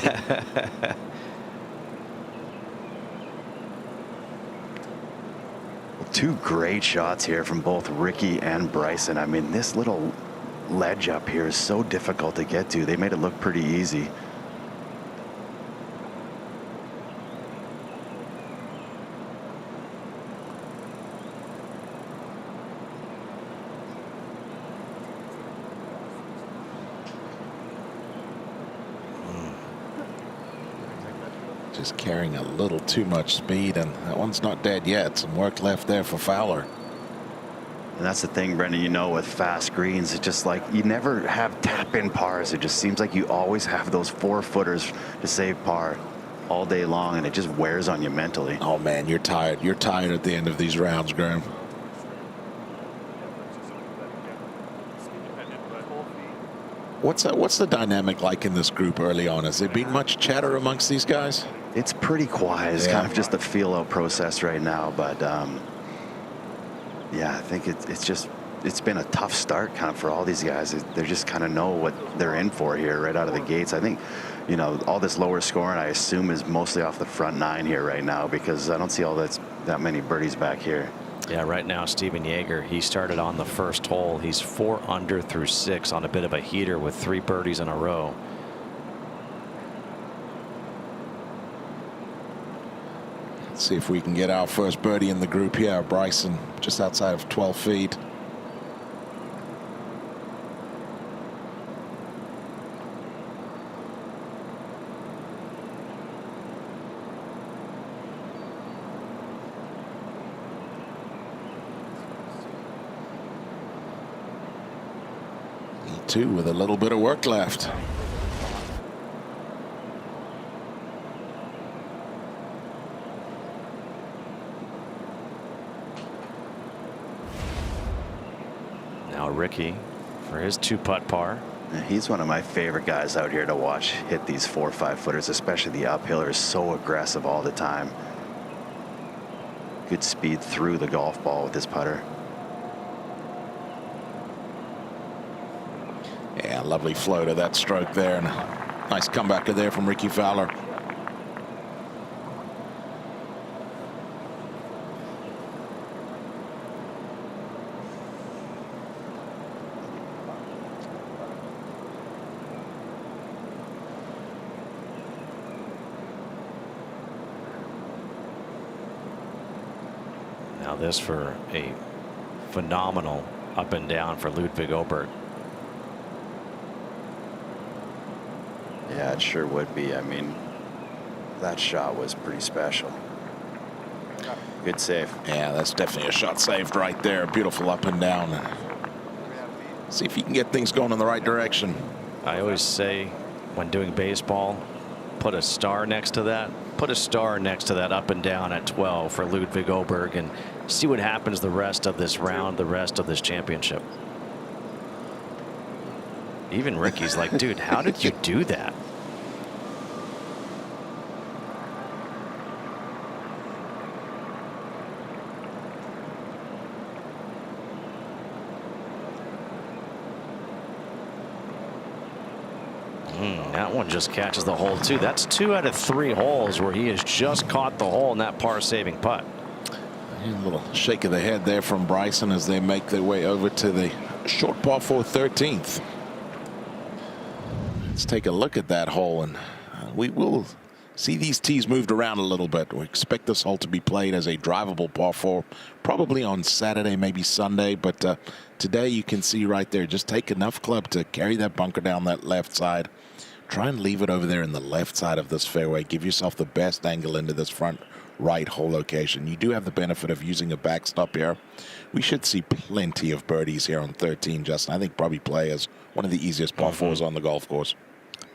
Two great shots here from both Rickie and Bryson. I mean, this little ledge up here is so difficult to get to. They made it look pretty easy. Just carrying a little too much speed, and that one's not dead yet. Some work left there for Fowler. And that's the thing, Brendan, you know, with fast greens, it's just like you never have tap-in pars. It just seems like you always have those 4-footers to save par all day long, and it just wears on you mentally. Oh, man, you're tired. You're tired at the end of these rounds, Graham. What's the dynamic like in this group early on? Has there been much chatter amongst these guys? It's pretty quiet. It's kind of just a feel-out process right now. But, yeah, I think it's been a tough start kind of for all these guys. They just kind of know what they're in for here right out of the gates. I think, you know, all this lower scoring, I assume, is mostly off the front 9 here right now, because I don't see that many birdies back here. Yeah, right now, Stephen Jaeger, he started on the first hole. He's 4 under through 6 on a bit of a heater with 3 birdies in a row. Let's see if we can get our first birdie in the group here. Bryson just outside of 12 feet. Two with a little bit of work left. Rickie for his 2-putt par. He's one of my favorite guys out here to watch hit these 4 or 5 footers, especially the uphillers. So aggressive all the time. Good speed through the golf ball with this putter. Yeah, lovely flow to that stroke there, and a nice comebacker there from Rickie Fowler. Now this for a phenomenal up and down for Ludvig Åberg. Yeah, it sure would be. I mean, that shot was pretty special. Good save. Yeah, that's definitely a shot saved right there. Beautiful up and down. See if you can get things going in the right direction. I always say when doing baseball, put a star next to that. Put a star next to that up and down at 12 for Ludvig Åberg and see what happens the rest of this round, the rest of this championship. Even Rickie's like, dude, how did you do that? That one just catches the hole too. That's 2 out of 3 holes where he has just caught the hole in that par-saving putt. A little shake of the head there from Bryson as they make their way over to the short par 4 13th. Let's take a look at that hole, and we will see these tees moved around a little bit. We expect this hole to be played as a drivable par 4, probably on Saturday, maybe Sunday, but today you can see right there, just take enough club to carry that bunker down that left side. Try and leave it over there in the left side of this fairway. Give yourself the best angle into this front right hole location. You do have the benefit of using a backstop here. We should see plenty of birdies here on 13, Justin. I think probably play as one of the easiest par 4s on the golf course.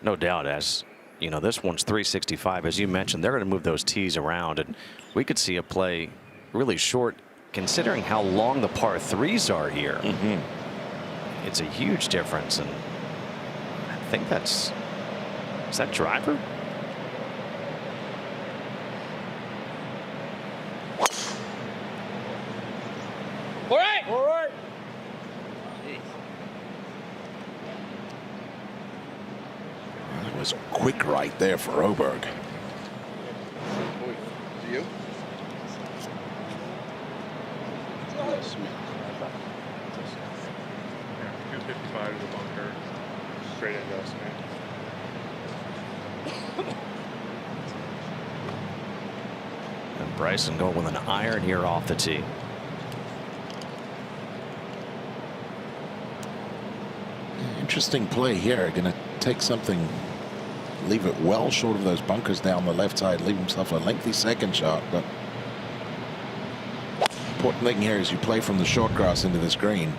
No doubt. As you know, this one's 365. As you mentioned, they're going to move those tees around, and we could see a play really short considering how long the par 3s are here. It's a huge difference, and I think that's, is that driver? All right. All right. It was quick right there for Åberg. You? Yeah, 255 to the bunker, straight into us, man. And Bryson going with an iron here off the tee. Interesting play here. Going to take something, leave it well short of those bunkers down the left side, leave himself a lengthy second shot. But important thing here is you play from the short grass into this green.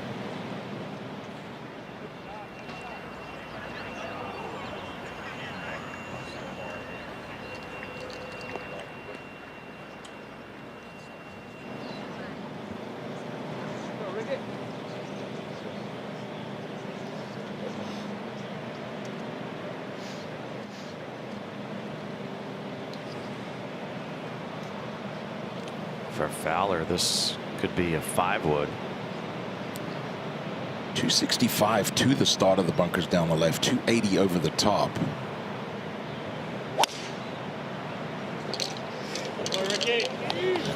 For Fowler, this could be a 5-wood. 265 to the start of the bunkers down the left, 280 over the top.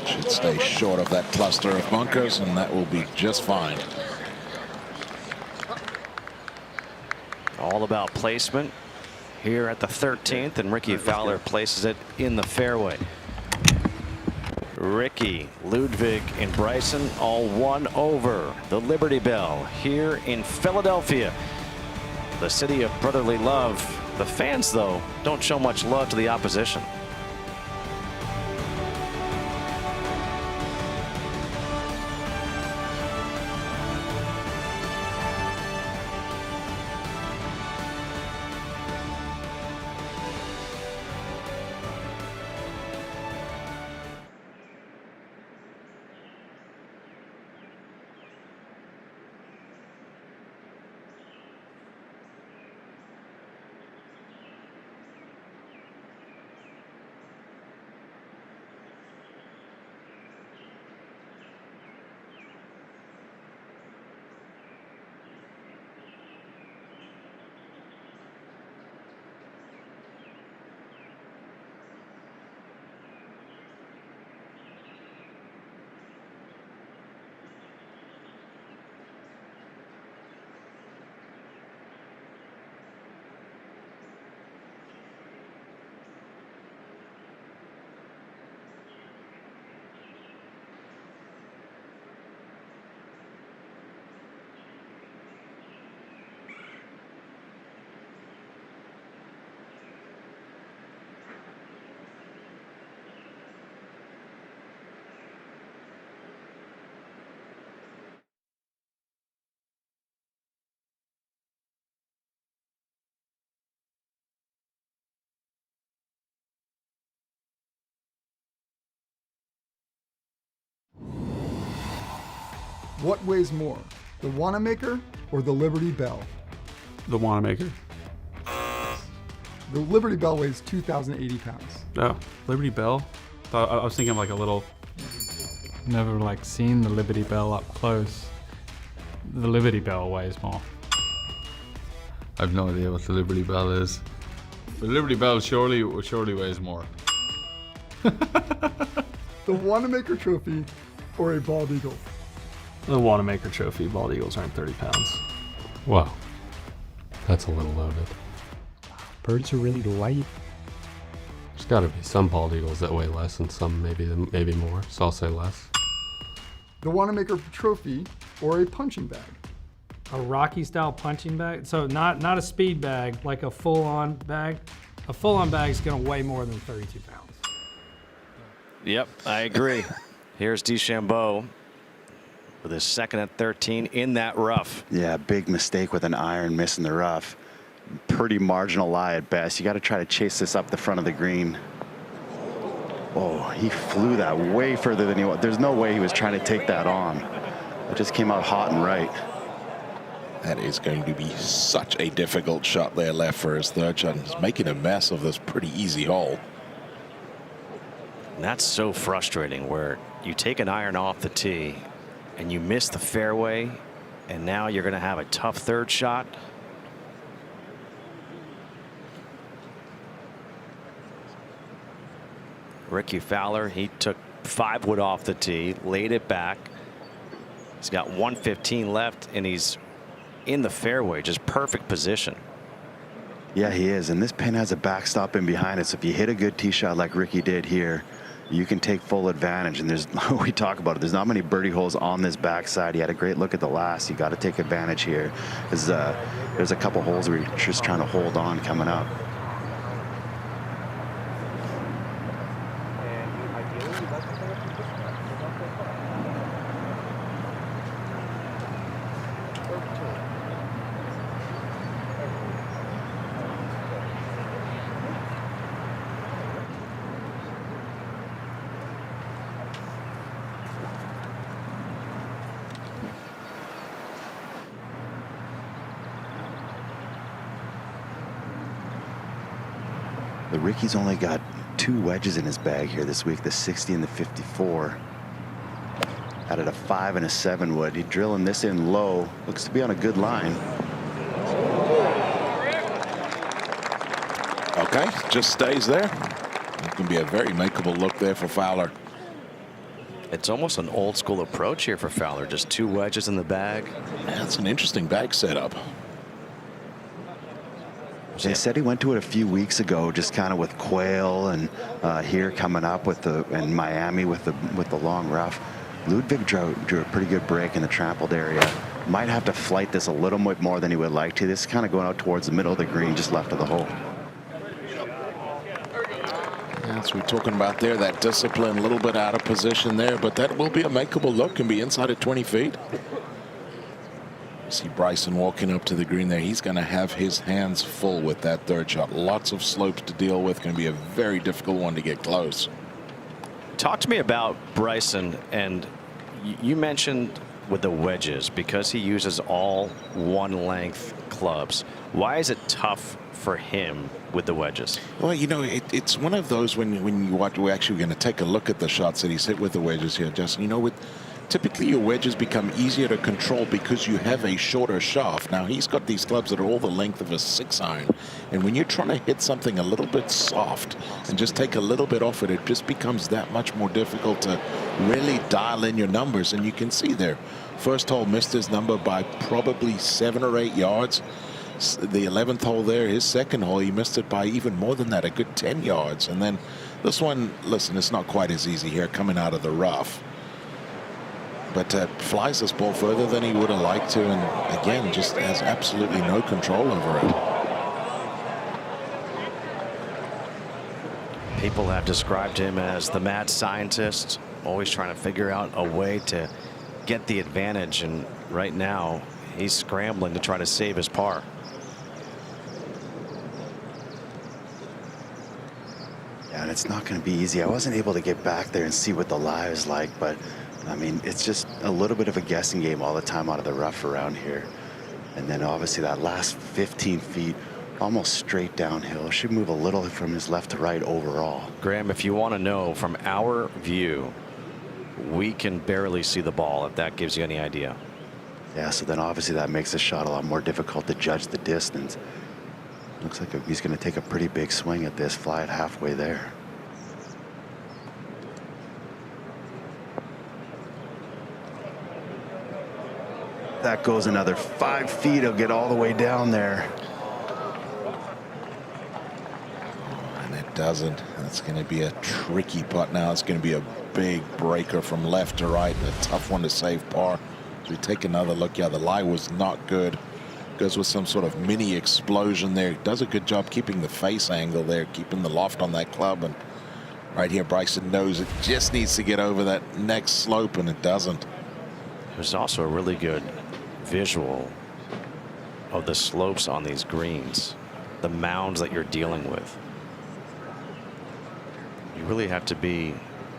Should stay short of that cluster of bunkers, and that will be just fine. All about placement here at the 13th, and Rickie Fowler places it in the fairway. Rickie, Ludvig, and Bryson all won over the Liberty Bell here in Philadelphia, the city of brotherly love. The fans, though, don't show much love to the opposition. What weighs more, the Wanamaker or the Liberty Bell? The Wanamaker. The Liberty Bell weighs 2,080 pounds. Oh, Liberty Bell? I was thinking like a little... Never like seen the Liberty Bell up close. The Liberty Bell weighs more. I've no idea what the Liberty Bell is. The Liberty Bell surely weighs more. The Wanamaker Trophy or a bald eagle? The Wanamaker Trophy. Bald eagles aren't 30 pounds. Whoa, that's a little loaded. Birds are really light. There's got to be some bald eagles that weigh less and some maybe more, so I'll say less. The Wanamaker Trophy or a punching bag? A Rocky style punching bag? So not a speed bag, like a full-on bag. A full-on bag is going to weigh more than 32 pounds. Yep, I agree. Here's DeChambeau with his second at 13 in that rough. Yeah, big mistake with an iron missing the rough. Pretty marginal lie at best. You got to try to chase this up the front of the green. Oh, he flew that way further than he was. There's no way he was trying to take that on. It just came out hot and right. That is going to be such a difficult shot there left for his third shot. He's making a mess of this pretty easy hole. And that's so frustrating where you take an iron off the tee and you miss the fairway, and now you're going to have a tough third shot. Rickie Fowler, he took 5 wood off the tee, laid it back. He's got 115 left, and he's in the fairway, just perfect position. Yeah, he is, and this pin has a backstop in behind it, so if you hit a good tee shot like Rickie did here, you can take full advantage. And there's, we talk about it, there's not many birdie holes on this backside. He had a great look at the last. You got to take advantage here. There's a couple holes where you're just trying to hold on coming up. The Rickie's only got 2 wedges in his bag here this week, the 60 and the 54. Added a 5 and a 7 wood. He's drilling this in low. Looks to be on a good line. Okay, just stays there. It can be a very makeable look there for Fowler. It's almost an old school approach here for Fowler. Just 2 wedges in the bag. That's an interesting bag setup. They said he went to it a few weeks ago, just kind of with Quail and here coming up with and Miami with the long rough. Ludvig drew a pretty good break in the trampled area. Might have to flight this a little bit more than he would like to. This is kind of going out towards the middle of the green, just left of the hole. That's what we're talking about there, that discipline, a little bit out of position there, but that will be a makeable look, can be inside at 20 feet. See Bryson walking up to the green there. He's going to have his hands full with that third shot. Lots of slopes to deal with. Going to be a very difficult one to get close. Talk to me about Bryson, and you mentioned with the wedges, because he uses all 1 length clubs. Why is it tough for him with the wedges? Well, you know, it's one of those when you watch, we're actually going to take a look at the shots that he's hit with the wedges here, Justin. You know, typically your wedges become easier to control because you have a shorter shaft. Now he's got these clubs that are all the length of a 6-iron, and when you're trying to hit something a little bit soft and just take a little bit off it, just becomes that much more difficult to really dial in your numbers. And you can see there, first hole missed his number by probably 7 or 8 yards. The 11th hole there, his second hole, he missed it by even more than that, a good 10 yards. And then this one, listen, it's not quite as easy here coming out of the rough. But flies this ball further than he would have liked to, and again, just has absolutely no control over it. People have described him as the mad scientist, always trying to figure out a way to get the advantage, and right now he's scrambling to try to save his par. Yeah, and it's not going to be easy. I wasn't able to get back there and see what the lie is like, but I mean, it's just a little bit of a guessing game all the time out of the rough around here. And then obviously that last 15 feet, almost straight downhill. Should move a little from his left to right overall. Graham, if you want to know from our view, we can barely see the ball, if that gives you any idea. Yeah, so then obviously that makes the shot a lot more difficult to judge the distance. Looks like he's going to take a pretty big swing at this, fly it halfway there. That goes another 5 feet. He'll get all the way down there. And it doesn't. That's going to be a tricky putt now. It's going to be a big breaker from left to right, and a tough one to save par. So we take another look. Yeah, the lie was not good. Goes with some sort of mini explosion there. Does a good job keeping the face angle there, keeping the loft on that club. And right here, Bryson knows it just needs to get over that next slope, and it doesn't. There's also a really good visual of the slopes on these greens, the mounds that you're dealing with. You really have to be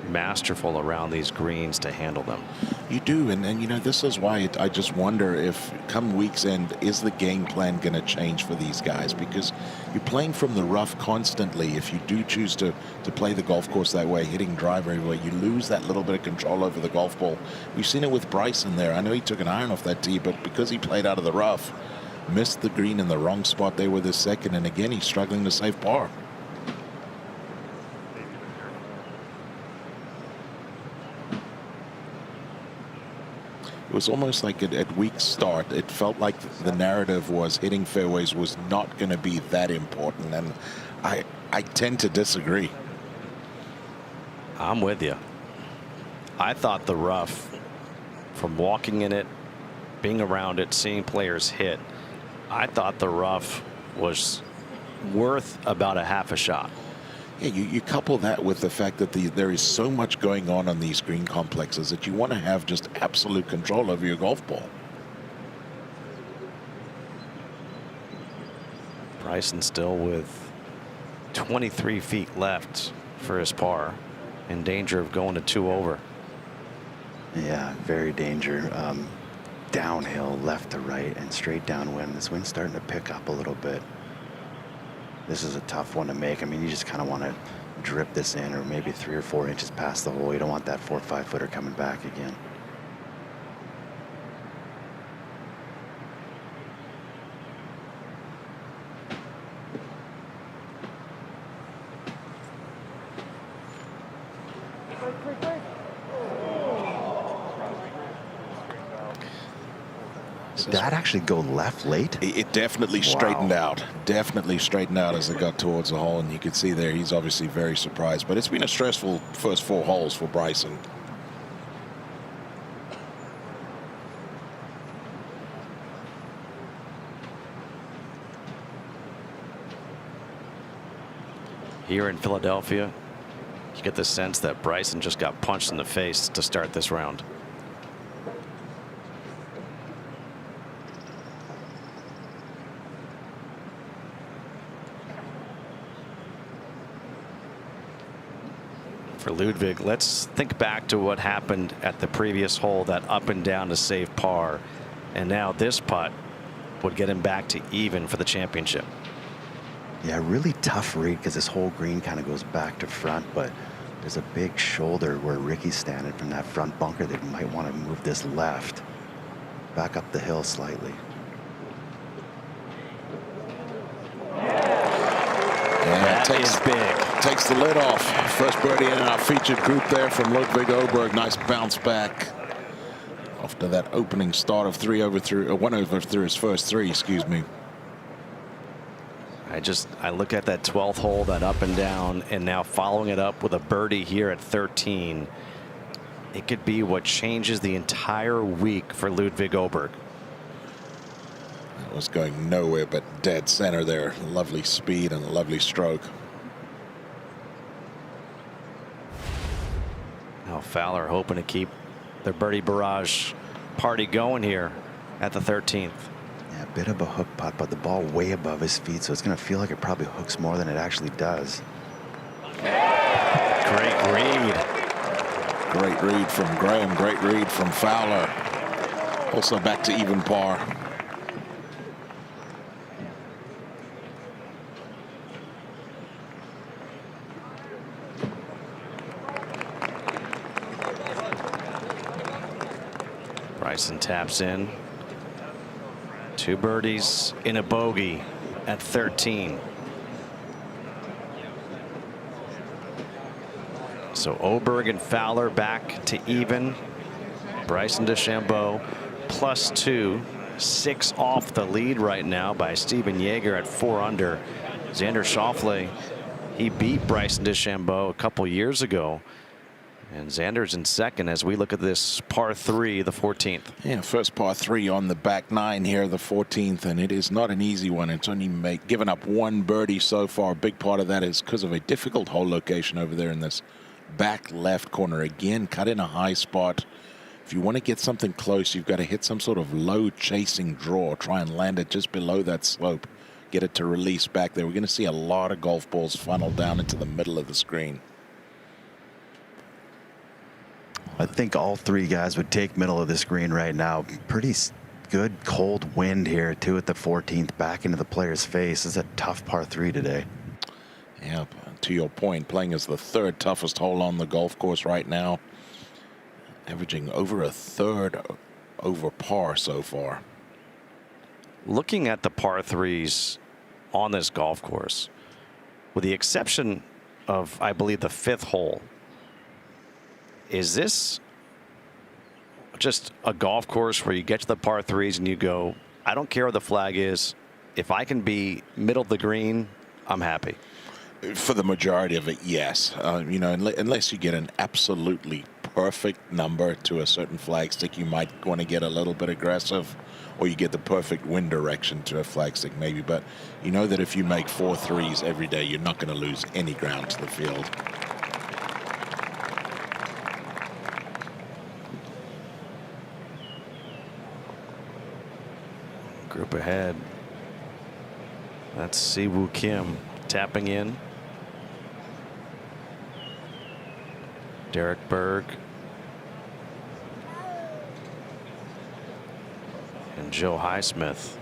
masterful around these greens to handle them. You do, and you know, this is why I just wonder if come week's end, is the game plan going to change for these guys? Because you're playing from the rough constantly. If you do choose to play the golf course that way, hitting driver everywhere, you lose that little bit of control over the golf ball. We've seen it with Bryson there. I know he took an iron off that tee, but because he played out of the rough, missed the green in the wrong spot there with his second, and again he's struggling to save par. It was almost like at week's start, it felt like the narrative was hitting fairways was not going to be that important, and I tend to disagree. I'm with you. I thought the rough, from walking in it, being around it, seeing players hit, I thought the rough was worth about a half a shot. Yeah, you couple that with the fact that there is so much going on these green complexes that you want to have just absolute control over your golf ball. Bryson still with 23 feet left for his par, in danger of going to 2 over. Yeah, very danger. Downhill, left to right, and straight downwind. This wind's starting to pick up a little bit. This is a tough one to make. I mean, you just kind of want to drip this in, or maybe 3 or 4 inches past the hole. You don't want that 4 or 5 footer coming back again. Did that actually go left late? It definitely straightened out. Definitely straightened out as it got towards the hole, and you can see there he's obviously very surprised. But it's been a stressful first 4 holes for Bryson. Here in Philadelphia, you get the sense that Bryson just got punched in the face to start this round. For Ludvig, let's think back to what happened at the previous hole, that up and down to save par, and now this putt would get him back to even for the championship. Yeah, really tough read because this whole green kind of goes back to front, but there's a big shoulder where Rickie's standing from that front bunker that might want to move this left back up the hill slightly. Yeah, takes the lid off. First birdie in our featured group there from Ludvig Åberg. Nice bounce back after that opening start of 1 over through his first 3, excuse me. I look at that 12th hole, that up and down, and now following it up with a birdie here at 13. It could be what changes the entire week for Ludvig Åberg. It was going nowhere but dead center there. Lovely speed and a lovely stroke. Now Fowler hoping to keep the birdie barrage party going here at the 13th. Yeah, a bit of a hook putt, but the ball way above his feet, so it's going to feel like it probably hooks more than it actually does. Great read. Great read from Graham, great read from Fowler. Also back to even par. Bryson taps in. 2 birdies in a bogey at 13. So Åberg and Fowler back to even. Bryson DeChambeau +2, 6 off the lead right now by Stephen Jaeger at 4 under. Xander Schauffele, he beat Bryson DeChambeau a couple years ago. And Xander's in second as we look at this par 3, the 14th. Yeah, first par 3 on the back 9 here, the 14th, and it is not an easy one. It's only given up 1 birdie so far. A big part of that is because of a difficult hole location over there in this back left corner. Again, cut in a high spot. If you want to get something close, you've got to hit some sort of low chasing draw. Try and land it just below that slope. Get it to release back there. We're going to see a lot of golf balls funnel down into the middle of the screen. I think all 3 guys would take middle of the screen right now. Pretty good cold wind here too at the 14th, back into the player's face. This is a tough par 3 today. Yeah, to your point, playing as the 3rd toughest hole on the golf course right now, averaging over a 1/3 over par so far. Looking at the par 3s on this golf course, with the exception of, I believe, the 5th hole, is this just a golf course where you get to the par 3s and you go, I don't care what the flag is. If I can be middle of the green, I'm happy? For the majority of it, yes. You know, unless you get an absolutely perfect number to a certain flag stick, you might want to get a little bit aggressive, or you get the perfect wind direction to a flag stick maybe. But you know that if you make 4 3s every day, you're not going to lose any ground to the field. Group ahead. That's Siwoo Kim tapping in. Derek Berg and Joe Highsmith.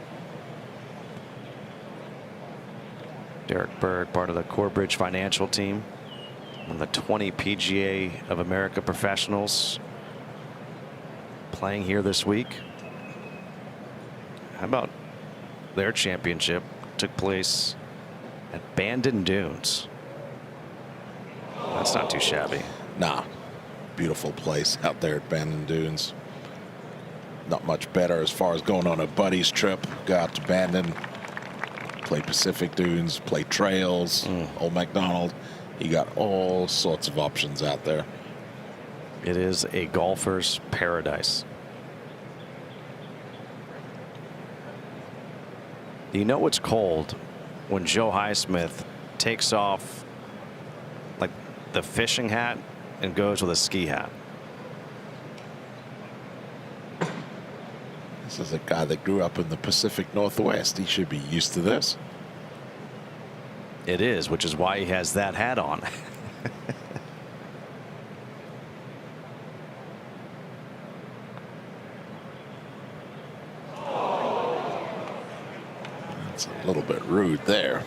Derek Berg, part of the Corebridge Financial team, on the 20 PGA of America Professionals, playing here this week. How about their championship took place at Bandon Dunes? That's not too shabby. Nah, beautiful place out there at Bandon Dunes. Not much better as far as going on a buddy's trip. Go out to Bandon, play Pacific Dunes, play trails, Old MacDonald. You got all sorts of options out there. It is a golfer's paradise. You know it's cold when Joe Highsmith takes off like the fishing hat and goes with a ski hat. This is a guy that grew up in the Pacific Northwest. He should be used to this. It is, which is why he has that hat on. It's a little bit rude there.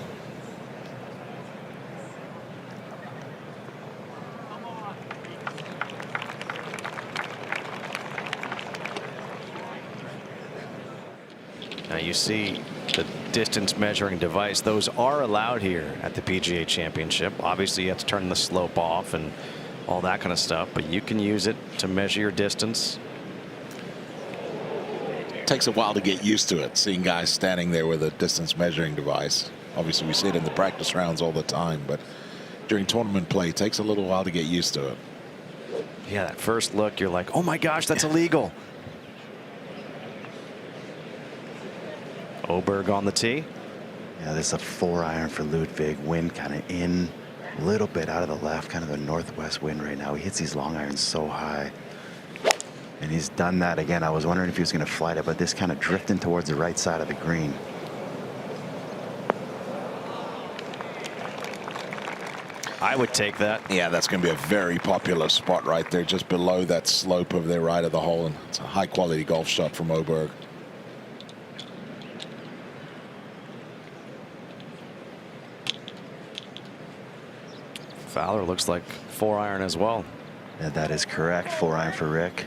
Now you see the distance measuring device. Those are allowed here at the PGA Championship. Obviously you have to turn the slope off and all that kind of stuff, but you can use it to measure your distance. Takes a while to get used to it, seeing guys standing there with a distance measuring device. Obviously we see it in the practice rounds all the time, but during tournament play it takes a little while to get used to it. Yeah, that first look you're like, oh my gosh, that's illegal. Åberg on the tee. Yeah, this is a 4-iron for Ludvig. Wind kind of in, a little bit out of the left, kind of a northwest wind right now. He hits these long irons so high. And he's done that again. I was wondering if he was going to flight it, but this kind of drifting towards the right side of the green. I would take that. Yeah, that's going to be a very popular spot right there, just below that slope of their right of the hole. And it's a high-quality golf shot from Åberg. Fowler looks like 4-iron as well. Yeah, that is correct. 4-iron for Rick.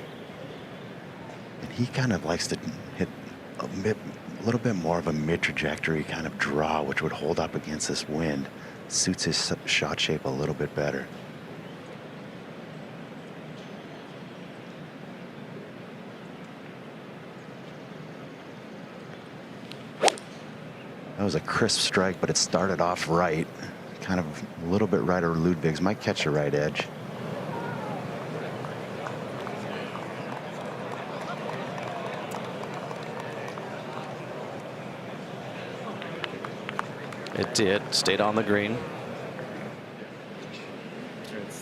And he kind of likes to hit a little bit more of a mid-trajectory kind of draw, which would hold up against this wind. Suits his shot shape a little bit better. That was a crisp strike, but it started off right. Kind of a little bit right over Ludvig's. Might catch a right edge. It did. Stayed on the green.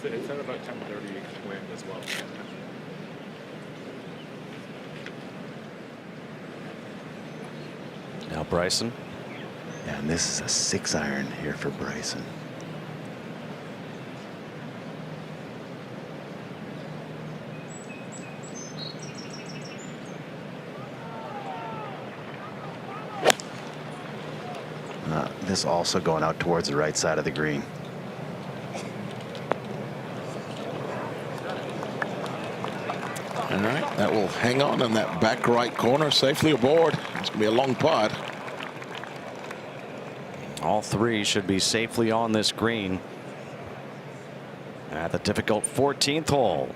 It's at about 10:30 wind as well. Now Bryson. Yeah, and this is a 6-iron here for Bryson. This also going out towards the right side of the green. All right, that will hang on in that back right corner, safely aboard. It's going to be a long putt. All three should be safely on this green at the difficult 14th hole.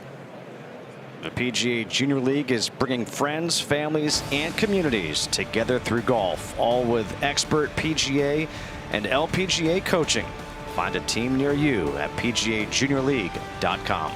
The PGA Junior League is bringing friends, families, and communities together through golf, all with expert PGA and LPGA coaching. Find a team near you at PGAJuniorLeague.com.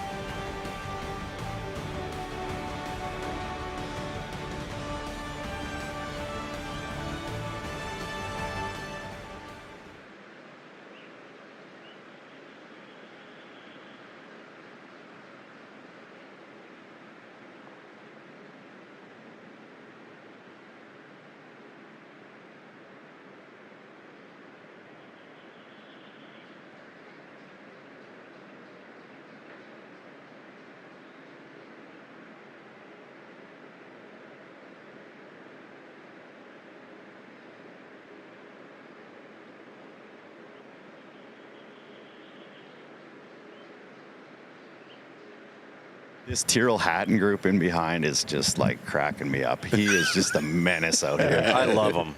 This Tyrrell Hatton group in behind is just like cracking me up. He is just a menace out here. I love him.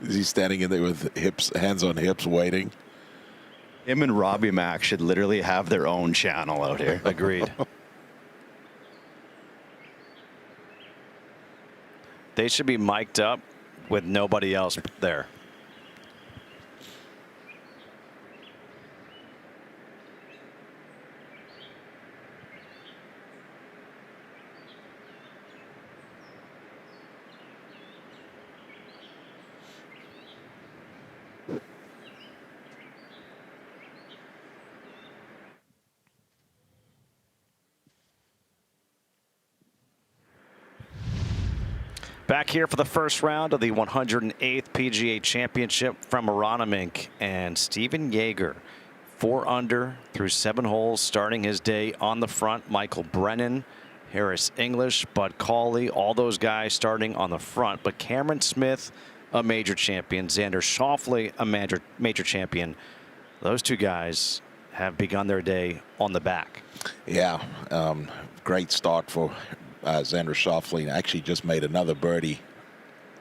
Is he standing in there with hands on hips waiting? Him and Robbie Mack should literally have their own channel out here. Agreed. They should be mic'd up with nobody else there. Back here for the first round of the 108th PGA Championship from Aronimink, and Stephen Jaeger, 4 under through 7 holes, starting his day on the front. Michael Brennan, Harris English, Bud Cauley, all those guys starting on the front. But Cameron Smith, a major champion, Xander Schauffele, a major champion. Those two guys have begun their day on the back. Yeah, great start for Xander Schauffele. Actually just made another birdie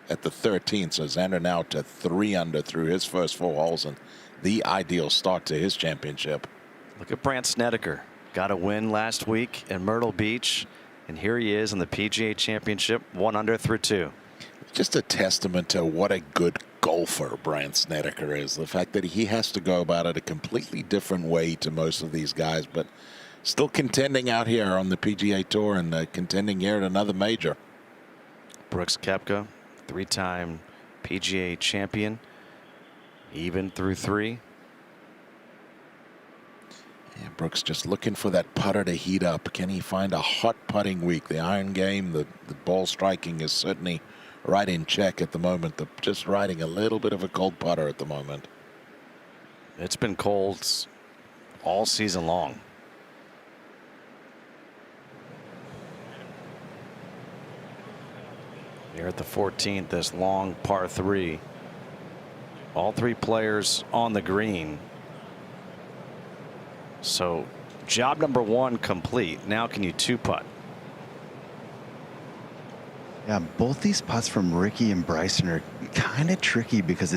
at the 13th. So Xander now to 3 under through his first 4 holes, and the ideal start to his championship. Look at Brandt Snedeker. Got a win last week in Myrtle Beach, and here he is in the PGA Championship, 1 under through 2. Just a testament to what a good golfer Brandt Snedeker is. The fact that he has to go about it a completely different way to most of these guys, but still contending out here on the PGA Tour and contending here at another major. Brooks Koepka, 3-time PGA champion, even through 3. Yeah, Brooks just looking for that putter to heat up. Can he find a hot putting week? The iron game, the ball striking is certainly right in check at the moment. Just riding a little bit of a cold putter at the moment. It's been cold all season long. Here at the 14th, this long par 3. All 3 players on the green. So job number 1 complete. Now can you 2-putt? Yeah, both these putts from Rickie and Bryson are kind of tricky because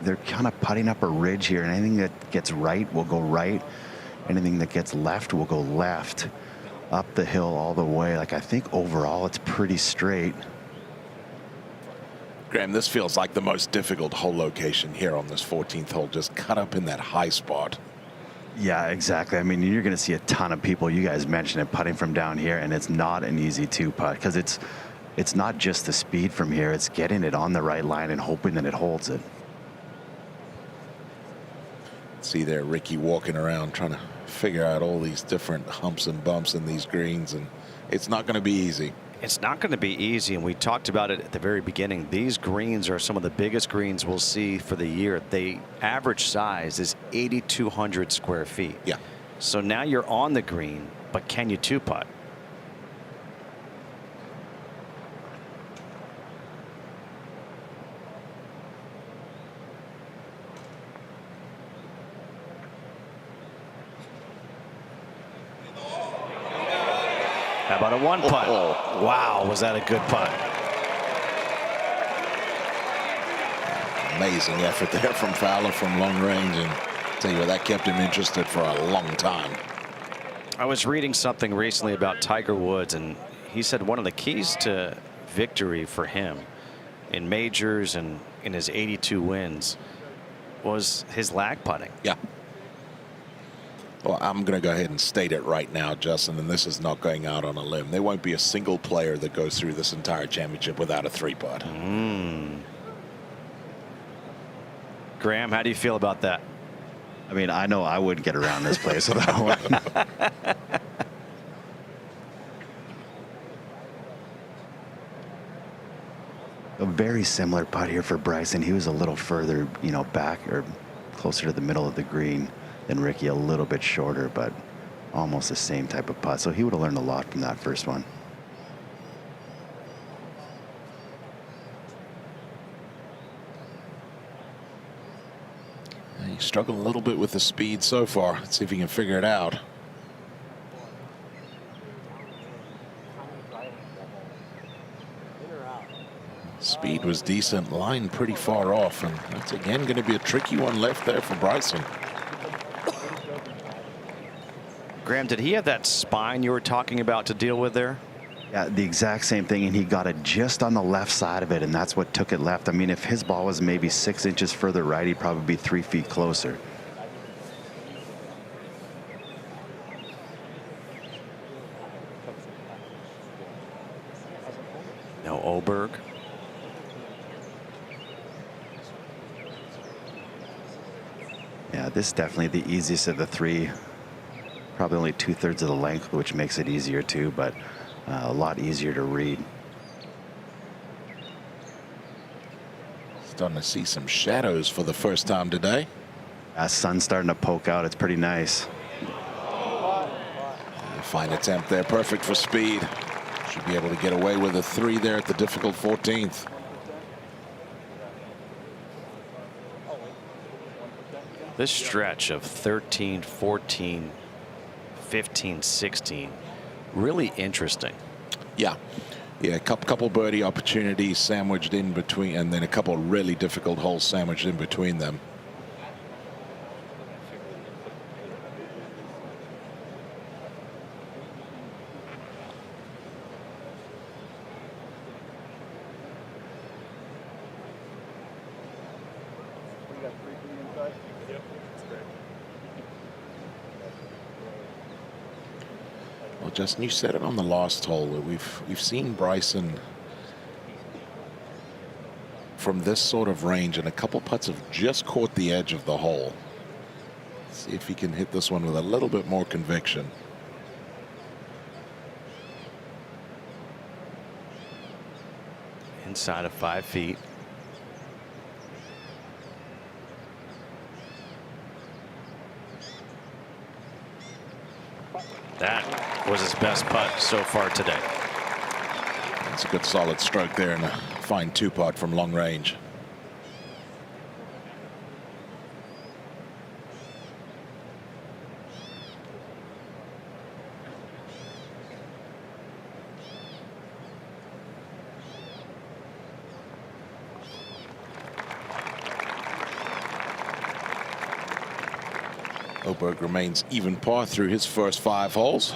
they're kind of putting up a ridge here, and anything that gets right will go right. Anything that gets left will go left. Up the hill all the way. Like, I think overall it's pretty straight. Graham, this feels like the most difficult hole location here on this 14th hole, just cut up in that high spot. Yeah, exactly. I mean, you're going to see a ton of people, you guys mentioned it, putting from down here, and it's not an easy 2-putt because it's not just the speed from here, it's getting it on the right line and hoping that it holds it. See there, Rickie walking around trying to figure out all these different humps and bumps in these greens, and it's not going to be easy. It's not going to be easy, and we talked about it at the very beginning. These greens are some of the biggest greens we'll see for the year. The average size is 8,200 square feet. Yeah. So now you're on the green, but can you 2-putt? How about a 1-putt? Oh. Wow, was that a good putt? Amazing effort there from Fowler from long range, and I'll tell you what, that kept him interested for a long time. I was reading something recently about Tiger Woods, and he said one of the keys to victory for him in majors and in his 82 wins was his lag putting. Yeah. Well, I'm going to go ahead and state it right now, Justin, and this is not going out on a limb. There won't be a single player that goes through this entire championship without a 3-putt. Graham, how do you feel about that? I mean, I know I wouldn't get around this place without one. A very similar putt here for Bryson. He was a little further, back or closer to the middle of the green than Rickie, a little bit shorter, but almost the same type of putt. So he would have learned a lot from that first one. He's struggling a little bit with the speed so far. Let's see if he can figure it out. Speed was decent, line pretty far off, and that's again going to be a tricky one left there for Bryson. Graham, did he have that spine you were talking about to deal with there? Yeah, the exact same thing, and he got it just on the left side of it, and that's what took it left. I mean, if his ball was maybe 6 inches further right, he'd probably be 3 feet closer. No Åberg. Yeah, this is definitely the easiest of the 3. Probably only 2/3 of the length, which makes it easier too, but a lot easier to read. Starting to see some shadows for the first time today. Sun's starting to poke out. It's pretty nice. Fine attempt there, perfect for speed. Should be able to get away with a 3 there at the difficult 14th. This stretch of 13, 14, 15, 16, really interesting. Yeah, a couple birdie opportunities sandwiched in between, and then a couple really difficult holes sandwiched in between them. Well, Justin, you said it on the last hole that we've seen Bryson from this sort of range, and a couple putts have just caught the edge of the hole. Let's see if he can hit this one with a little bit more conviction. Inside of 5 feet. That was his best putt so far today. It's a good solid stroke there and a fine 2-putt from long range. Åberg remains even par through his first 5 holes.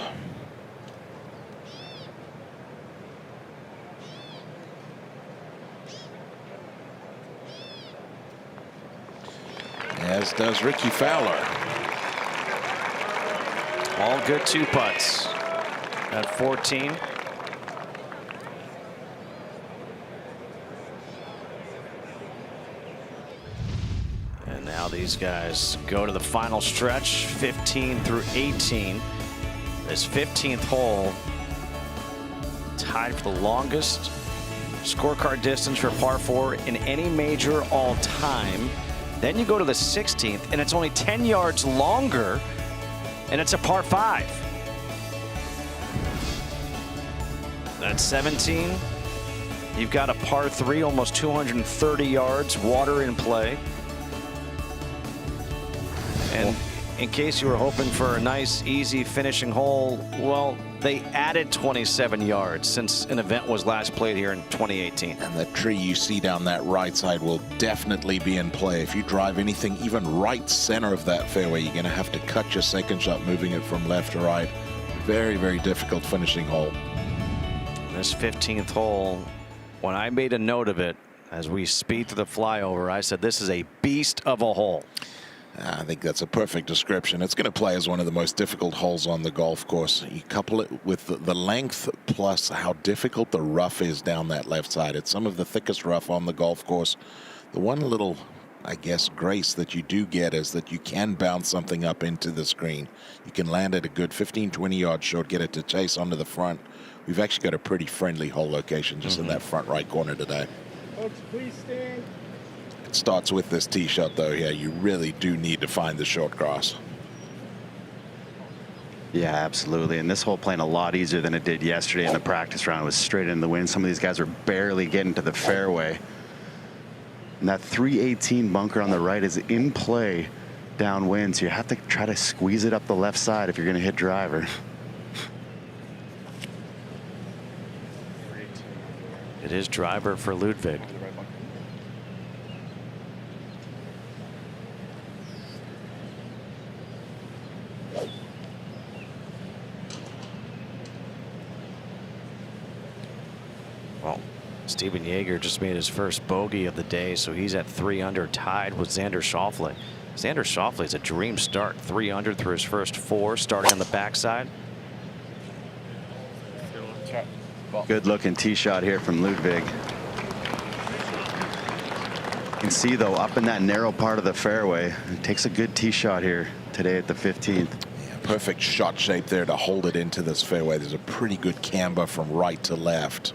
As does Rickie Fowler. All good 2 putts at 14. And now these guys go to the final stretch, 15 through 18. This 15th hole tied for the longest scorecard distance for par 4 in any major all time. Then you go to the 16th, and it's only 10 yards longer, and it's a par 5. At 17, you've got a par 3, almost 230 yards, water in play. And in case you were hoping for a nice, easy finishing hole, well, they added 27 yards since an event was last played here in 2018. And the tree you see down that right side will definitely be in play. If you drive anything even right center of that fairway, you're going to have to cut your second shot, moving it from left to right. Very, very difficult finishing hole. This 15th hole, when I made a note of it, as we speed through the flyover, I said this is a beast of a hole. I think that's a perfect description. It's going to play as one of the most difficult holes on the golf course. You couple it with the length plus how difficult the rough is down that left side. It's some of the thickest rough on the golf course. The one little, I guess, grace that you do get is that you can bounce something up into the screen. You can land it a good 15, 20 yards short, get it to chase onto the front. We've actually got a pretty friendly hole location just in that front right corner today. Folks, please stand. It starts with this tee shot, though. Yeah, you really do need to find the short cross. Yeah, absolutely. And this hole playing a lot easier than it did yesterday in the practice round. It was straight in the wind. Some of these guys are barely getting to the fairway. And that 318 bunker on the right is in play downwind, so you have to try to squeeze it up the left side if you're going to hit driver. It is driver for Ludvig. Well, Stephen Jaeger just made his first bogey of the day, so he's at 3 under, tied with Xander Schauffele. Xander Schauffele is a dream start, 3 under through his first 4, starting on the backside. Good looking tee shot here from Ludvig. You can see, though, up in that narrow part of the fairway, it takes a good tee shot here today at the 15th. Yeah, perfect shot shape there to hold it into this fairway. There's a pretty good camber from right to left.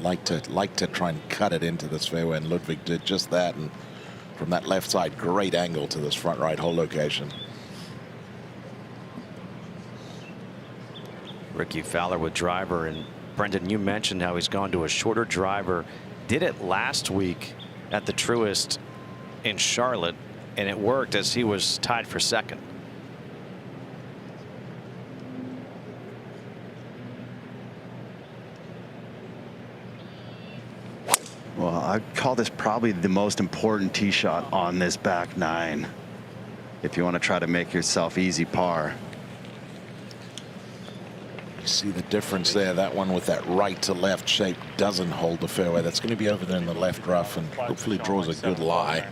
Like to try and cut it into this fairway, and Ludvig did just that. And from that left side, great angle to this front right hole location. Rickie Fowler with driver, and Brendan, you mentioned how he's gone to a shorter driver. Did it last week at the Truist in Charlotte, and it worked as he was tied for second. Well, I'd call this probably the most important tee shot on this back 9 if you want to try to make yourself easy par. You see the difference there. That one with that right to left shape doesn't hold the fairway. That's going to be over there in the left rough and hopefully draws a good lie.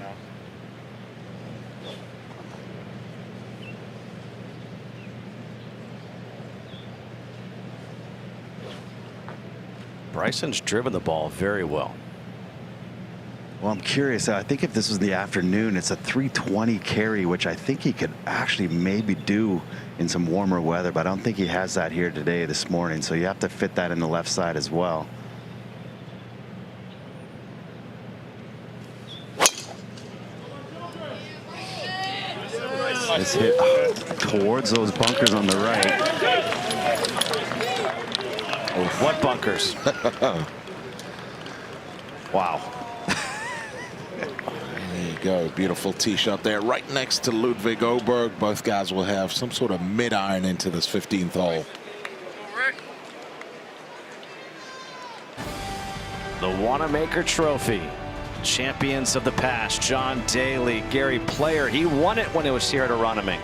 Bryson's driven the ball very well. Well, I'm curious. I think if this was the afternoon, it's a 320 carry, which I think he could actually maybe do in some warmer weather, but I don't think he has that here today, this morning. So you have to fit that in the left side as well. This hit towards those bunkers on the right. What bunkers? Wow. There you go. Beautiful tee shot there, right next to Ludvig Åberg. Both guys will have some sort of mid-iron into this 15th hole. The Wanamaker Trophy. Champions of the past, John Daly, Gary Player. He won it when it was here at Aronimink.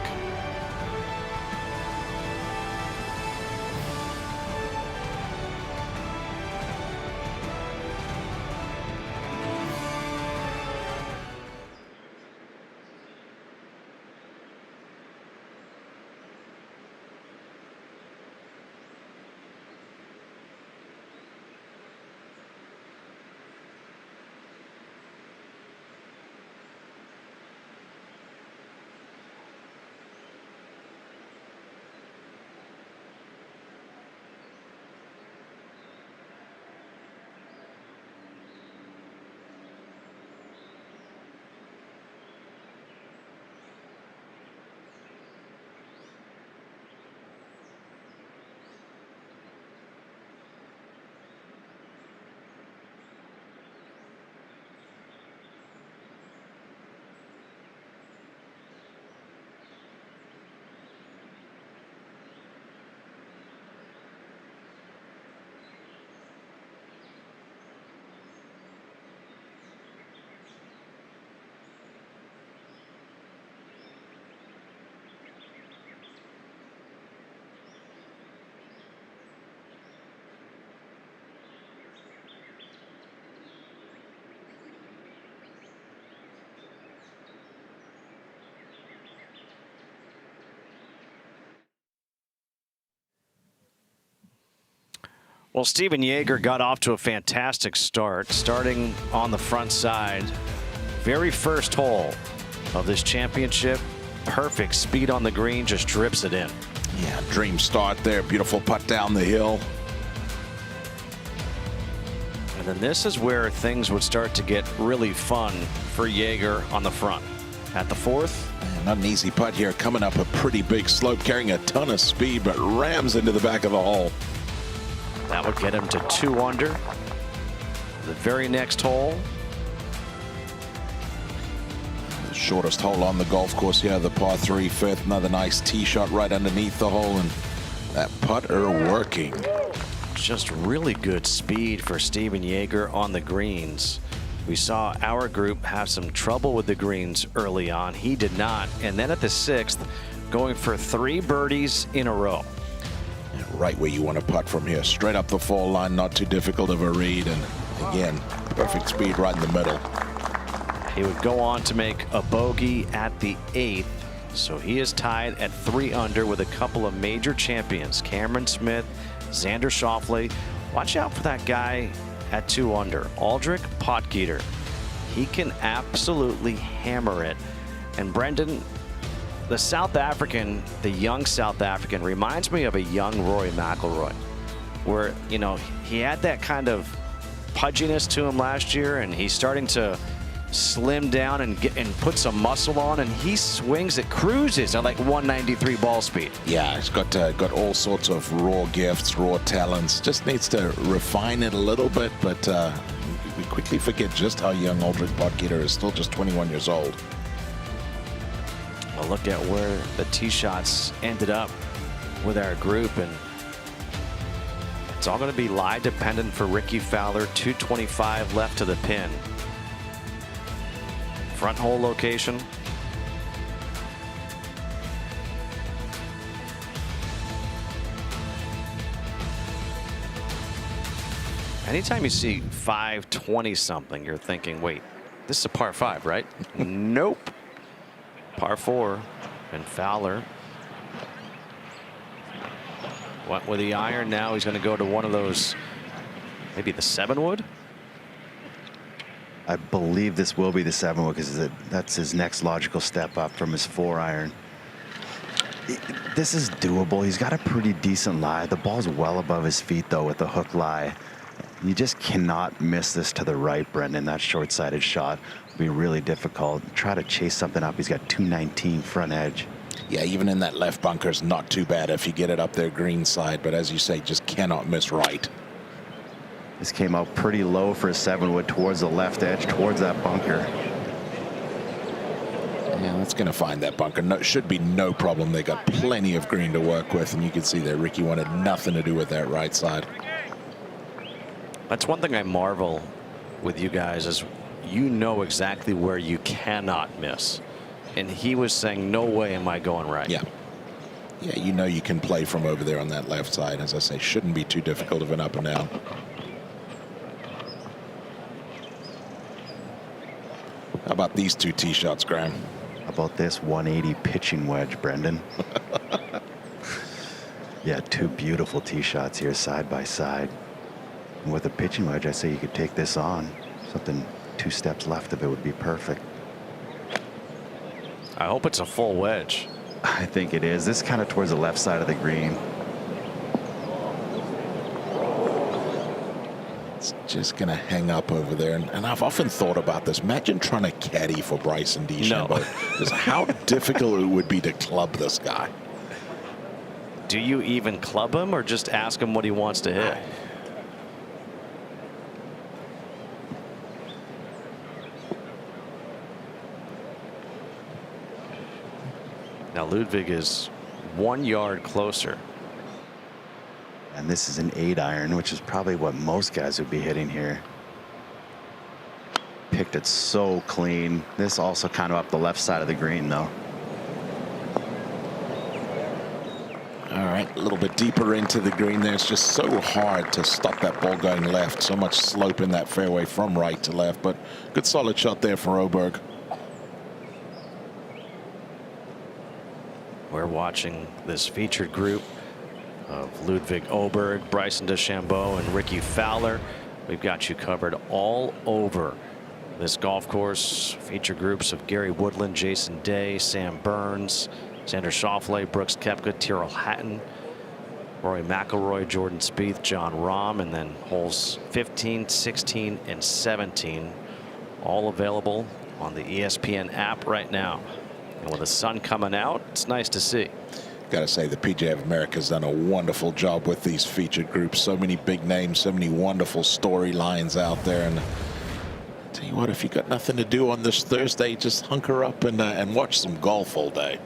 Well, Stephen Jaeger got off to a fantastic start, starting on the front side. Very first hole of this championship. Perfect speed on the green, just drips it in. Yeah, dream start there. Beautiful putt down the hill. And then this is where things would start to get really fun for Jaeger on the front. At the fourth. Not an easy putt here. Coming up a pretty big slope, carrying a ton of speed, but rams into the back of the hole. That would get him to 2 under. The very next hole. The shortest hole on the golf course here, the par 3 fifth. Another nice tee shot right underneath the hole, and that putter working. Just really good speed for Stephen Jaeger on the greens. We saw our group have some trouble with the greens early on. He did not. And then at the 6th, going for 3 birdies in a row. Right where you want to putt from here. Straight up the fall line, not too difficult of a read. And again, perfect speed right in the middle. He would go on to make a bogey at the 8th. So he is tied at 3 under with a couple of major champions. Cameron Smith, Xander Schauffele. Watch out for that guy at 2 under. Aldrich Potgieter. He can absolutely hammer it. And Brendan, the South African, the young South African, reminds me of a young Rory McIlroy, where, you know, he had that kind of pudginess to him last year, and he's starting to slim down and put some muscle on, and he swings at cruises at like 193 ball speed. Yeah, he's got all sorts of raw gifts, raw talents. Just needs to refine it a little bit, but we quickly forget just how young Aldrich Potgieter is. Still just 21 years old. A look at where the tee shots ended up with our group, and it's all going to be lie dependent for Rickie Fowler. 225 left to the pin. Front hole location. Anytime you see 520 something, you're thinking, wait, this is a par 5, right? Nope. Par 4, and Fowler went with the iron. Now he's going to go to one of those, maybe the 7 wood. I believe this will be the 7 wood because that's his next logical step up from his 4 iron. This is doable. He's got a pretty decent lie. The ball's well above his feet though with the hook lie. You just cannot miss this to the right, Brendan. That short-sided shot will be really difficult. Try to chase something up. He's got 219 front edge. Yeah, even in that left bunker is not too bad if you get it up there green side, but as you say, just cannot miss right. This came out pretty low for a 7-wood towards the left edge, towards that bunker. Yeah, that's going to find that bunker. No, should be no problem. They got plenty of green to work with, and you can see that Rickie wanted nothing to do with that right side. That's one thing I marvel with you guys is you know exactly where you cannot miss. And he was saying, no way am I going right. Yeah. Yeah, you know you can play from over there on that left side. As I say, shouldn't be too difficult of an up and down. How about these two tee shots, Graham? How about this 180 pitching wedge, Brendan? Yeah, two beautiful tee shots here side by side. And with a pitching wedge, I say you could take this on. Something 2 steps left of it would be perfect. I hope it's a full wedge. I think it is. This is kind of towards the left side of the green. It's just going to hang up over there. And I've often thought about this. Imagine trying to caddy for Bryson DeChambeau. No. Just how difficult it would be to club this guy. Do you even club him or just ask him what he wants to hit? Now Ludvig is 1 yard closer. And this is an 8-iron, which is probably what most guys would be hitting here. Picked it so clean. This also kind of up the left side of the green, though. All right, a little bit deeper into the green there. It's just so hard to stop that ball going left. So much slope in that fairway from right to left. But good solid shot there for Åberg. We're watching this featured group of Ludvig Åberg, Bryson DeChambeau, and Rickie Fowler. We've got you covered all over this golf course. Feature groups of Gary Woodland, Jason Day, Sam Burns, Xander Schauffele, Brooks Koepka, Tyrrell Hatton, Rory McIlroy, Jordan Spieth, John Rahm, and then holes 15, 16, and 17 all available on the ESPN app right now. And with the sun coming out, it's nice to see. Got to say, the PGA of America has done a wonderful job with these featured groups. So many big names, so many wonderful storylines out there. And tell you what, if you got nothing to do on this Thursday, just hunker up and watch some golf all day.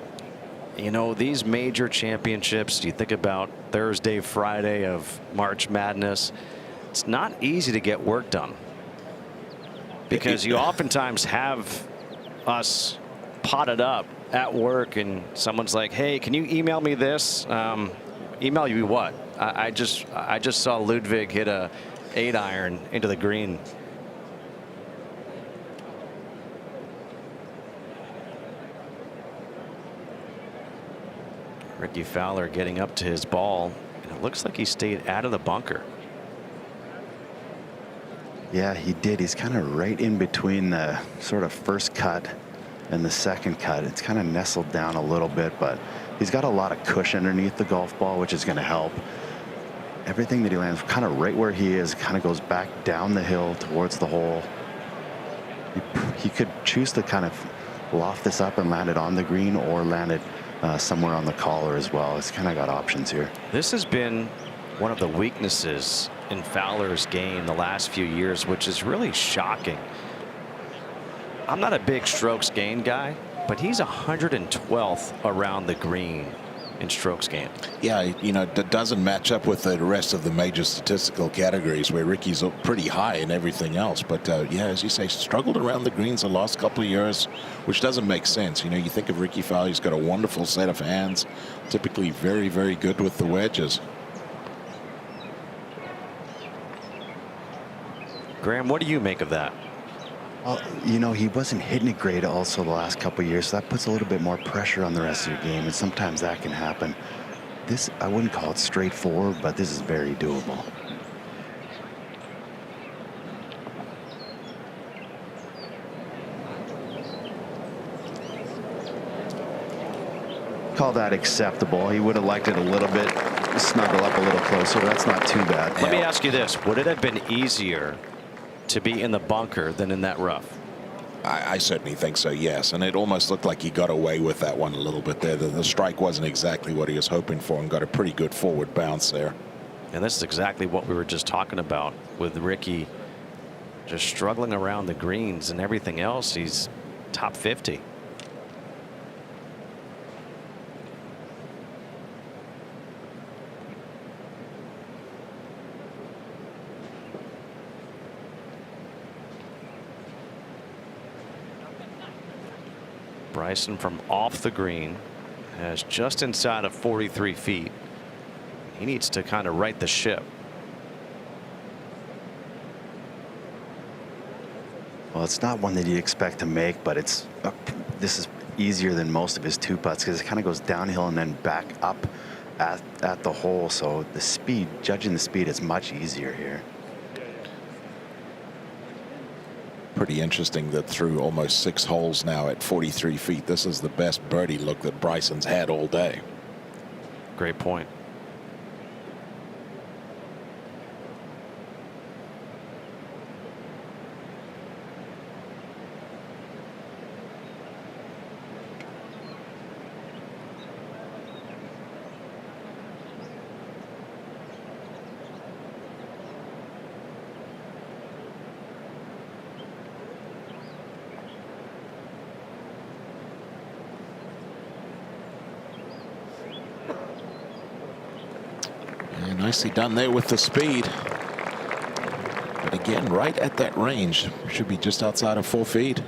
You know, these major championships, you think about Thursday, Friday of March Madness, it's not easy to get work done. Because you oftentimes have us potted up at work and someone's like, hey, can you email me this? Email you what? I just saw Ludvig hit a 8-iron into the green. Rickie Fowler getting up to his ball, and it looks like he stayed out of the bunker. Yeah, he did. He's kind of right in between the sort of first cut and the second cut. It's kind of nestled down a little bit, but he's got a lot of cushion underneath the golf ball, which is going to help. Everything that he lands kind of right where he is kind of goes back down the hill towards the hole. He could choose to kind of loft this up and land it on the green or land it somewhere on the collar as well. It's kind of got options here. This has been one of the weaknesses in Fowler's game the last few years, which is really shocking. I'm not a big strokes gained guy, but he's 112th around the green in strokes gained. Yeah, you know, that doesn't match up with the rest of the major statistical categories where Rickie's pretty high in everything else. But yeah, as you say, struggled around the greens the last couple of years, which doesn't make sense. You know, you think of Rickie Fowler, he's got a wonderful set of hands, typically very, very good with the wedges. Graham, what do you make of that? Well, you know, he wasn't hitting it great also the last couple of years, so that puts a little bit more pressure on the rest of your game, and sometimes that can happen. This, I wouldn't call it straightforward, but this is very doable. Call that acceptable. He would have liked it a little bit, snuggle up a little closer. That's not too bad. Let me ask you this. Would it have been easier to be in the bunker than in that rough? I certainly think so, yes. And it almost looked like he got away with that one a little bit there. The strike wasn't exactly what he was hoping for and got a pretty good forward bounce there. And this is exactly what we were just talking about with Rickie just struggling around the greens and everything else. He's top 50. Bryson from off the green has just inside of 43 feet. He needs to kind of right the ship. Well, it's not one that you expect to make, but this is easier than most of his 2 putts because it kind of goes downhill and then back up at the hole. So the speed, judging the speed, is much easier here. Pretty interesting that through almost 6 holes now at 43 feet, this is the best birdie look that Bryson's had all day. Great point. Nicely done there with the speed. But again, right at that range. Should be just outside of 4 feet. Do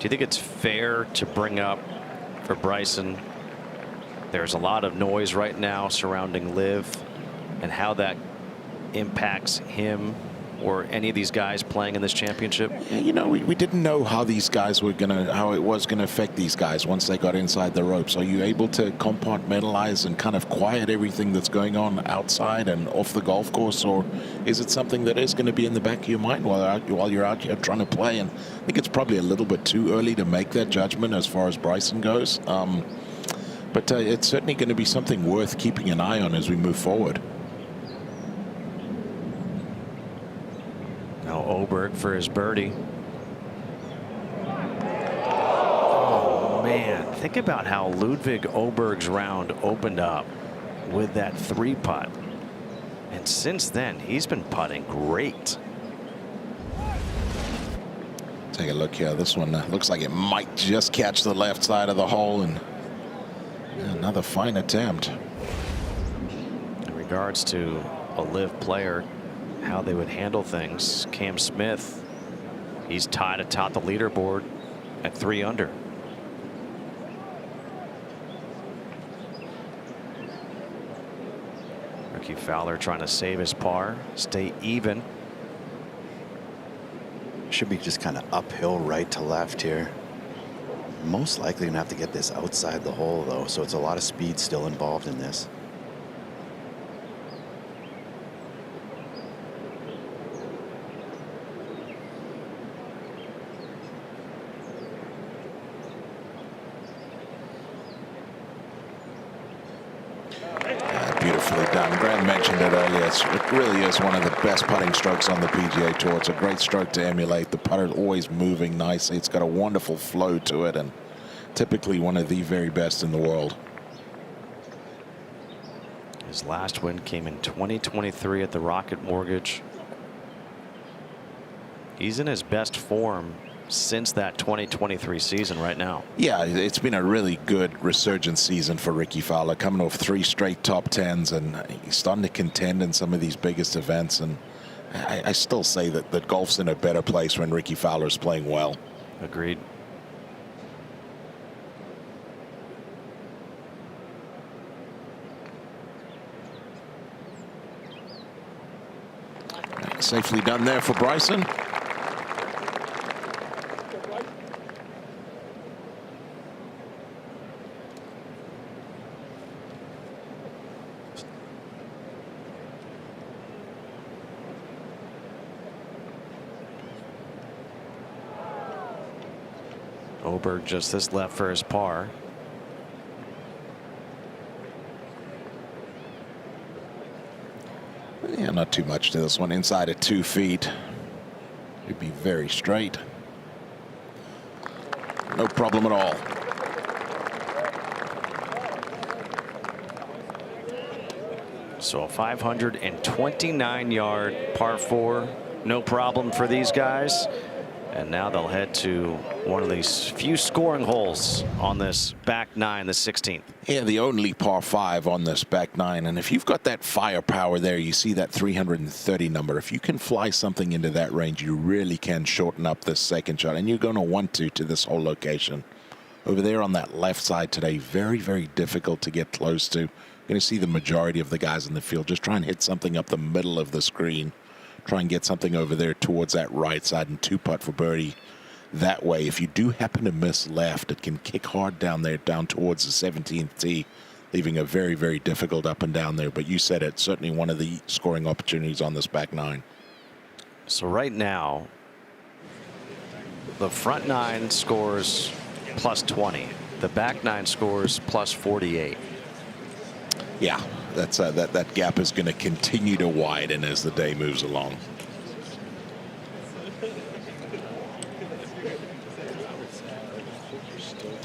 you think it's fair to bring up for Bryson? There's a lot of noise right now surrounding Liv and how that impacts him or any of these guys playing in this championship. Yeah, you know, we didn't know how these guys were how it was gonna affect these guys once they got inside the ropes. Are you able to compartmentalize and kind of quiet everything that's going on outside and off the golf course, or is it something that is going to be in the back of your mind while you're out here trying to play? And I think it's probably a little bit too early to make that judgment as far as Bryson goes. But it's certainly going to be something worth keeping an eye on as we move forward. Now Åberg for his birdie. Oh man, think about how Ludvig Åberg's round opened up with that 3-putt, and since then he's been putting great. Take a look here. This one looks like it might just catch the left side of the hole, and another fine attempt. In regards to a live player, how they would handle things, Cam Smith, he's tied atop the leaderboard at 3 under. Rickie Fowler trying to save his par, stay even. Should be just kind of uphill right to left here. Most likely gonna have to get this outside the hole though, so it's a lot of speed still involved in this. Beautifully done. Graham mentioned it earlier. It really is one of the best putting strokes on the PGA Tour. It's a great stroke to emulate. The putter is always moving nicely. It's got a wonderful flow to it, and typically one of the very best in the world. His last win came in 2023 at the Rocket Mortgage. He's in his best form since that 2023 season right now. Yeah, it's been a really good resurgence season for Rickie Fowler, coming off 3 straight top 10s, and he's starting to contend in some of these biggest events. And I still say that golf's in a better place when Rickie Fowler's playing well. Agreed. Safely done there for Bryson. Åberg just this left for his par. Yeah, not too much to this one. Inside at 2 feet. It'd be very straight. No problem at all. So a 529-yard par 4, no problem for these guys. And now they'll head to one of these few scoring holes on this back 9, the 16th. Yeah, the only par 5 on this back 9. And if you've got that firepower there, you see that 330 number. If you can fly something into that range, you really can shorten up this second shot. And you're going to want to this whole location. Over there on that left side today, very, very difficult to get close to. Going to see the majority of the guys in the field just try and hit something up the middle of the screen. Try and get something over there towards that right side and 2-putt for birdie. That way, if you do happen to miss left, it can kick hard down there, down towards the 17th tee, leaving a very, very difficult up and down there. But you said it, certainly one of the scoring opportunities on this back 9. So right now, the front 9 scores plus 20. The back 9 scores plus 48. Yeah, that's that gap is going to continue to widen as the day moves along.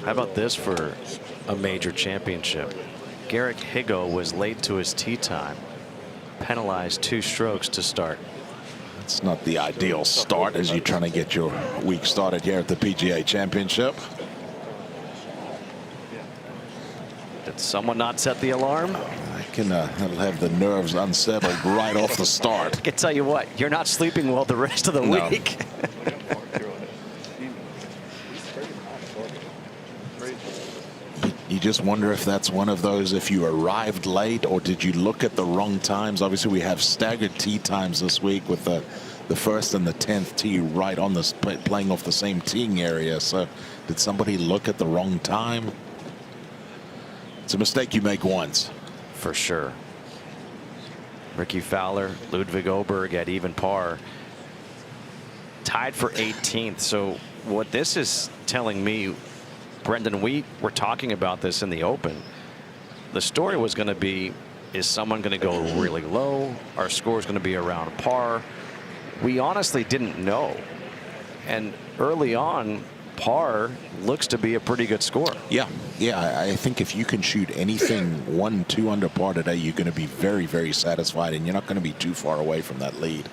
How about this for a major championship? Garrick Higgo was late to his tee time, penalized 2 strokes to start. It's not the ideal start as you're trying to get your week started here at the PGA Championship. Did someone not set the alarm? That'll have the nerves unsettled right off the start. I can tell you what, you're not sleeping well the rest of the week. You just wonder if that's one of those, if you arrived late or did you look at the wrong times. Obviously, we have staggered tee times this week with the 1st and the 10th tee right on this, playing off the same teeing area. So did somebody look at the wrong time? It's a mistake you make once. For sure. Rickie Fowler, Ludvig Åberg at even par, tied for 18th. So what this is telling me, Brendan, we were talking about this in the Open. The story was going to be, is someone going to go really low? Our score is going to be around par. We honestly didn't know. And early on, par looks to be a pretty good score. Yeah, I think if you can shoot anything 1-2 under par today, you're going to be very, very satisfied, and you're not going to be too far away from that lead.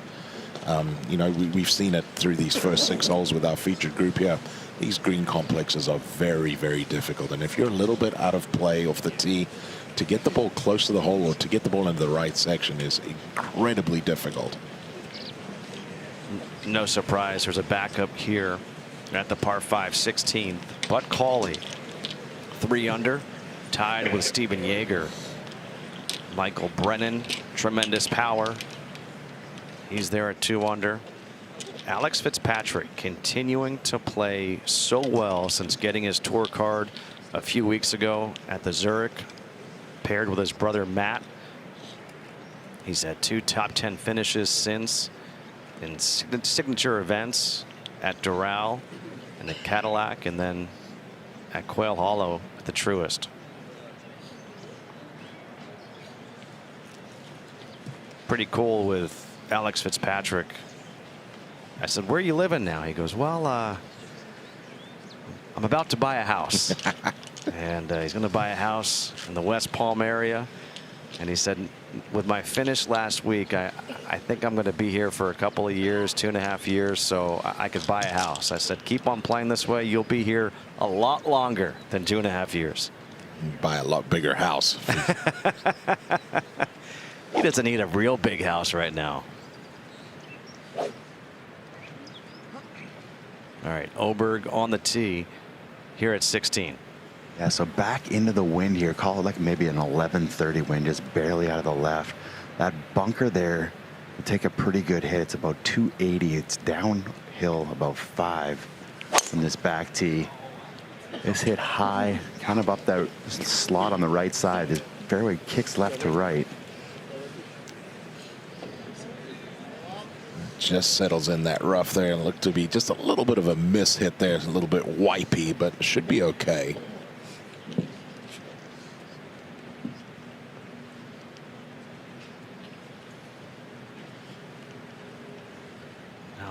You know, we've seen it through these first 6 holes with our featured group here. These green complexes are very, very difficult, and if you're a little bit out of play off the tee, to get the ball close to the hole or to get the ball into the right section is incredibly difficult. No surprise, there's a backup here at the par 5 16th. Bud Cauley 3 under, tied with Stephen Jaeger. Michael Brennan, tremendous power. He's there at 2 under. Alex Fitzpatrick continuing to play so well since getting his tour card a few weeks ago at the Zurich, paired with his brother Matt. He's had 2 top 10 finishes since in signature events at Doral and at Cadillac, and then at Quail Hollow at the Truist. Pretty cool with Alex Fitzpatrick. I said, where are you living now? He goes, well, I'm about to buy a house. And he's going to buy a house in the West Palm area. And he said, with my finish last week, I think I'm going to be here for a couple of years, 2.5 years, so I could buy a house. I said, keep on playing this way. You'll be here a lot longer than 2.5 years. Buy a lot bigger house. He doesn't need a real big house right now. All right, Åberg on the tee here at 16. Yeah, so back into the wind here. Call it like maybe an 1130 wind, just barely out of the left. That bunker there will take a pretty good hit. It's about 280. It's downhill about 5 from this back tee. It's hit high, kind of up that slot on the right side. This fairway kicks left to right. Just settles in that rough there and looked to be just a little bit of a miss hit there. It's a little bit wipey, but should be okay.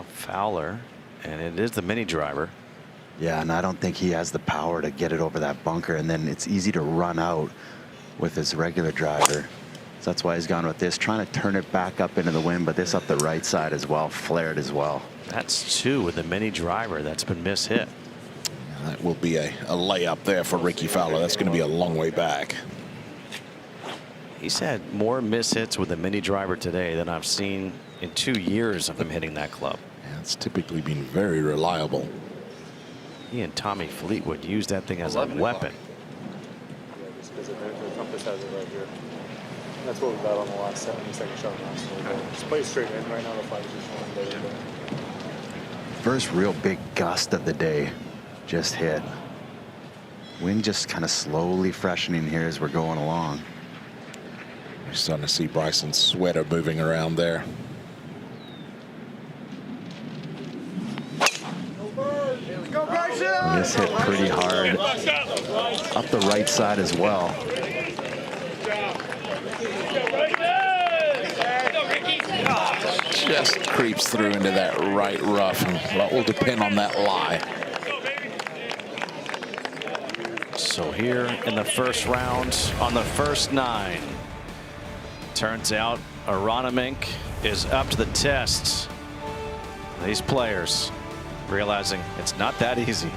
Fowler, and it is the mini driver. Yeah, and I don't think he has the power to get it over that bunker, and then it's easy to run out with his regular driver. So that's why he's gone with this, trying to turn it back up into the wind, but this up the right side as well, flared as well. That's 2 with the mini driver that's been mishit. That will be a layup there for Rickie Fowler. That's going to be a long way back. He's had more mishits with the mini driver today than I've seen in 2 years of him hitting that club. Yeah, it's typically been very reliable. He and Tommy Fleetwood used that thing as a weapon. Yeah, just because the compass has it right here. And that's what we got on the last set, the second shot last one. Just play straight in right now. The flag is just showing better. First real big gust of the day just hit. Wind just kind of slowly freshening here as we're going along. You're starting to see Bryson's sweater moving around there. And this hit pretty hard up the right side as well. Just creeps through into that right rough, and that will depend on that lie. So here in the first round, on the first 9, turns out Aronimink is up to the test. These players realizing it's not that easy.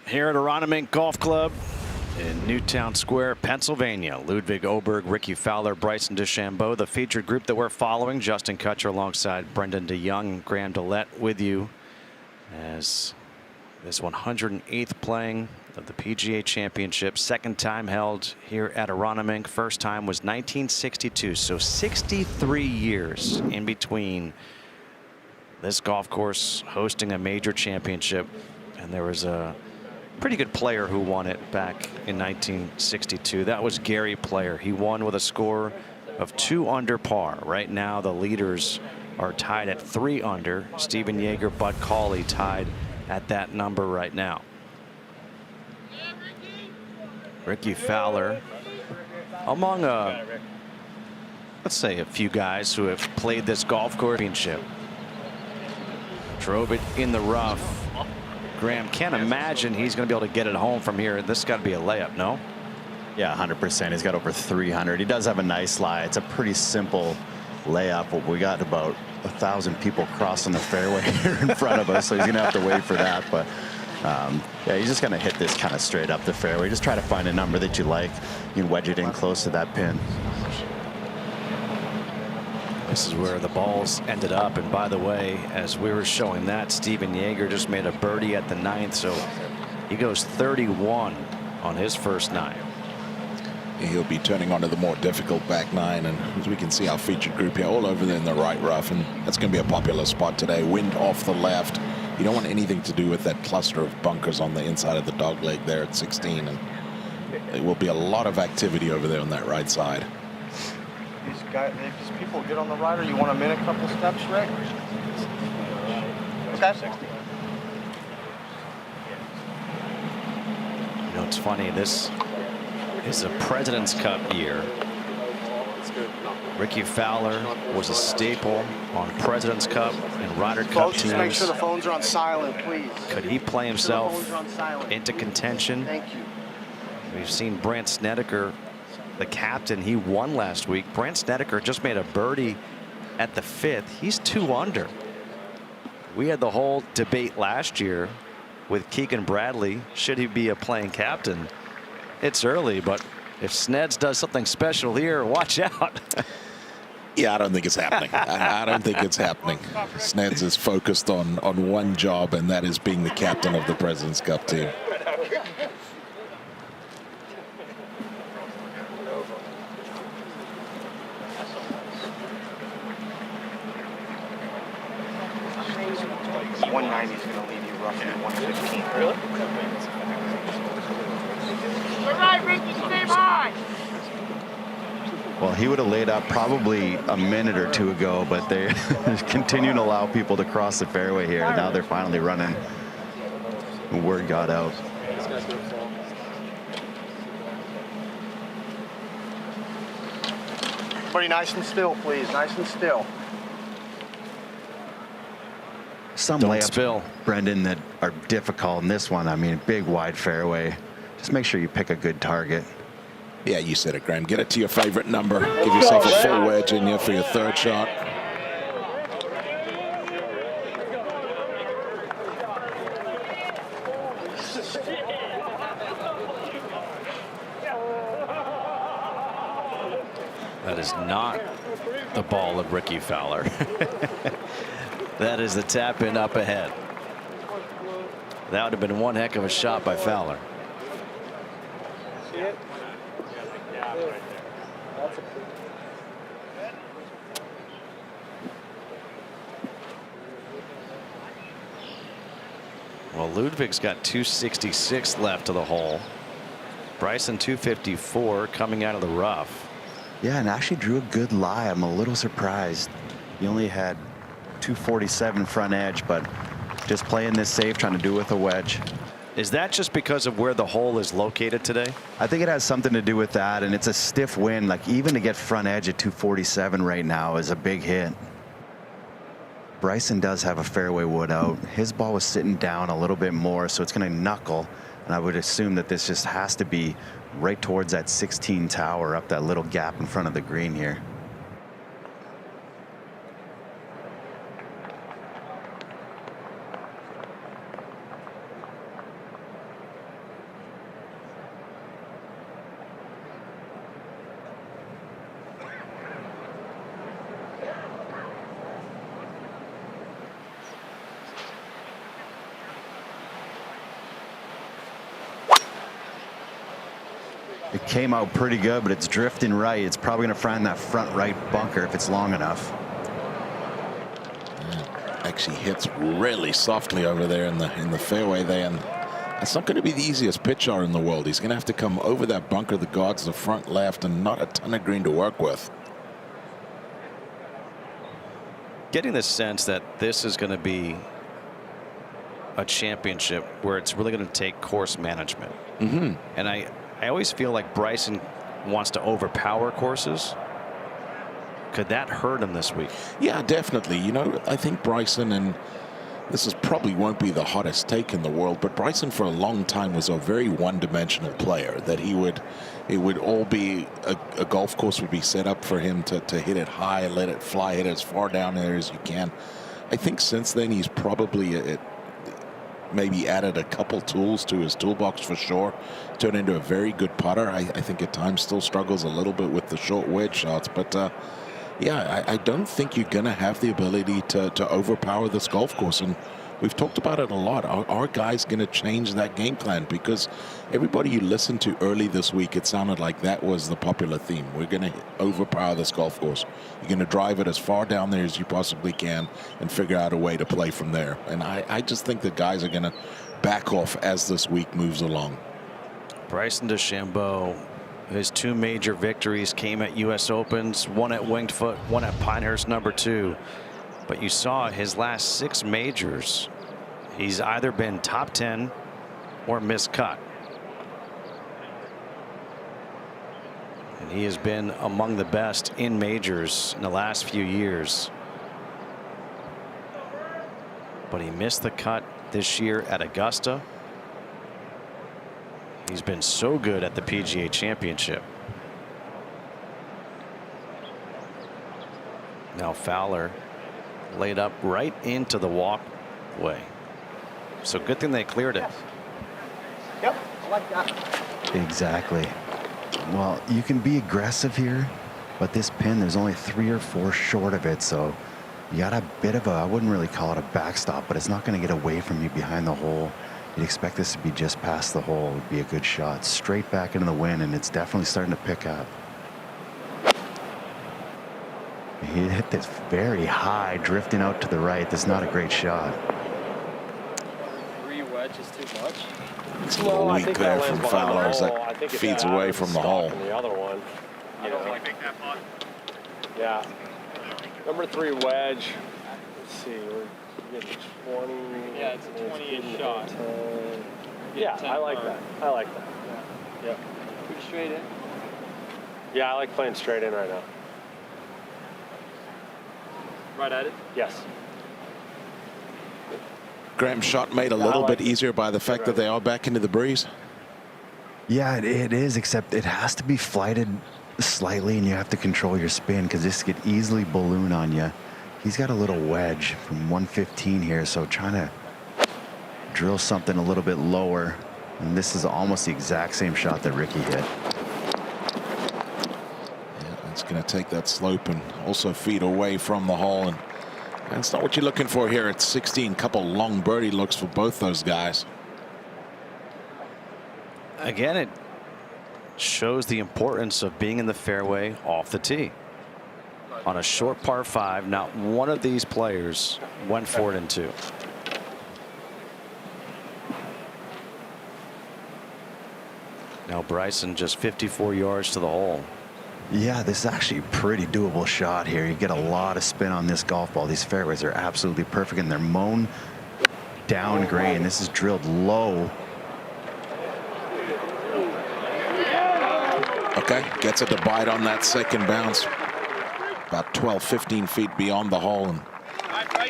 Here at Aronimink Golf Club in Newtown Square, Pennsylvania. Ludvig, Åberg, Rickie Fowler, Bryson DeChambeau, the featured group that we're following. Justin Kutcher alongside Brendan DeYoung, Graham Dillette with you as this 108th playing of the PGA Championship. Second time held here at Aronimink. First time was 1962. So 63 years in between this golf course hosting a major championship. And there was a pretty good player who won it back in 1962. That was Gary Player. He won with a score of 2 under par. Right now the leaders are tied at 3 under. Stephen Yeager, Bud Cauley tied at that number right now. Rickie Fowler among let's say a few guys who have played this golf course championship. Drove it in the rough. Graham, can't imagine he's going to be able to get it home from here. This has got to be a layup, no? Yeah, 100%. He's got over 300. He does have a nice lie. It's a pretty simple layup. We got about 1,000 people crossing the fairway here in front of us, so he's going to have to wait for that. But yeah, he's just going to hit this kind of straight up the fairway. Just try to find a number that you like. You can wedge it in close to that pin. This is where the balls ended up. And by the way, as we were showing that, Stephen Yeager just made a birdie at the 9th. So he goes 31 on his first 9. He'll be turning onto the more difficult back 9. And as we can see our featured group here all over there in the right rough. And that's going to be a popular spot today. Wind off the left. You don't want anything to do with that cluster of bunkers on the inside of the dog leg there at 16. And there will be a lot of activity over there on that right side. If people get on the rider, you want a minute, couple steps, Rick? Okay. You know, it's funny. This is a President's Cup year. Rickie Fowler was a staple on President's Cup and Ryder Cup Folks, teams. just make sure the phones are on silent, please. Could he play himself into contention? Thank you. We've seen Brandt Snedeker, the captain. He won last week. Brandt Snedeker just made a birdie at the 5th. He's 2 under. We had the whole debate last year with Keegan Bradley. Should he be a playing captain? It's early, but if Sneds does something special here, watch out. Yeah, I don't think it's happening. I don't think it's happening. Sneds is focused on one job, and that is being the captain of the President's Cup team. .190 is going to leave you roughly 115. Really? All right, Rickie, stay high. Well, he would have laid up probably a minute or two ago, but they're continuing to allow people to cross the fairway here. Now they're finally running. Word got out. Everybody nice and still, please. Nice and still. Some Don't layups, spill. Brendan, that are difficult. In this one, I mean, big wide fairway. Just make sure you pick a good target. Yeah, you said it, Graham. Get it to your favorite number. Give yourself a full wedge in here for your 3rd shot. That is not the ball of Rickie Fowler. That is the tap in up ahead. That would have been one heck of a shot by Fowler. See it? Well, Ludvig's got 266 left to the hole. Bryson 254 coming out of the rough. Yeah, and actually drew a good lie. I'm a little surprised. He only had 247 front edge, but just playing this safe, trying to do it with a wedge. Is that just because of where the hole is located today? I think it has something to do with that, and it's a stiff wind. Like, even to get front edge at 247 right now is a big hit. Bryson does have a fairway wood out. His ball was sitting down a little bit more, so it's going to knuckle, and I would assume that this just has to be right towards that 16 tower, up that little gap in front of the green here. It came out pretty good, but it's drifting right. It's probably going to find that front right bunker if it's long enough. Actually hits really softly over there in the fairway there, and that's not going to be the easiest pitch shot in the world. He's going to have to come over that bunker that guards the front left, and not a ton of green to work with. Getting the sense that this is going to be a championship where it's really going to take course management. And I always feel like Bryson wants to overpower courses. Could that hurt him this week? Yeah, definitely. You know, I think Bryson, and this is probably won't be the hottest take in the world, but Bryson for a long time was a very one-dimensional player. That it would all be a golf course would be set up for him to hit it high, let it fly, hit it as far down there as you can. I think since then he's probably maybe added a couple tools to his toolbox for sure. Turned into a very good putter. I think at times still struggles a little bit with the short wedge shots, but yeah, I don't think you're going to have the ability to overpower this golf course. And we've talked about it a lot. Our guy's going to change that game plan, because everybody you listened to early this week, it sounded like that was the popular theme. We're going to overpower this golf course. You're going to drive it as far down there as you possibly can and figure out a way to play from there. And I just think the guys are going to back off as this week moves along. Bryson DeChambeau His 2 major victories came at U.S. Opens, one at Winged Foot, one at Pinehurst #2. But you saw his last 6 majors, he's either been top 10 or miscut. And he has been among the best in majors in the last few years. But he missed the cut this year at Augusta. He's been so good at the PGA Championship. Now Fowler laid up right into the walkway. So good thing they cleared it. Yep, I like that. Exactly. Well, you can be aggressive here, but this pin, there's only 3 or 4 short of it, so you got a bit of a, I wouldn't really call it a backstop, but it's not going to get away from you behind the hole. You'd expect this to be just past the hole. It would be a good shot. Straight back into the wind, and it's definitely starting to pick up. He hit this very high, drifting out to the right. That's not a great shot. 3 wedge is too much. It's a little weak there from Fowler as that feeds away from the hole. The other one. I don't like that putt. Yeah. Number 3 wedge. Let's see. We're getting 20. Yeah, it's a 20-ish shot. Yeah, I like that. I like that. Yeah. Pretty straight in. Yeah, I like playing straight in right now. Right at it? Yes. Graham's shot made a little bit easier by the fact that they are back into the breeze. Yeah, it is, except it has to be flighted slightly, and you have to control your spin because this could easily balloon on you. He's got a little wedge from 115 here, so trying to drill something a little bit lower. And this is almost the exact same shot that Rickie hit. Yeah, it's going to take that slope and also feed away from the hole. And that's not what you're looking for here at 16. Couple long birdie looks for both those guys. Again, it shows the importance of being in the fairway off the tee. On a short par 5, not one of these players went for it in 2. Now Bryson just 54 yards to the hole. Yeah, this is actually a pretty doable shot here. You get a lot of spin on this golf ball. These fairways are absolutely perfect, and they're mown down grain. This is drilled low. Okay, gets it to bite on that second bounce. About 12, 15 feet beyond the hole. And I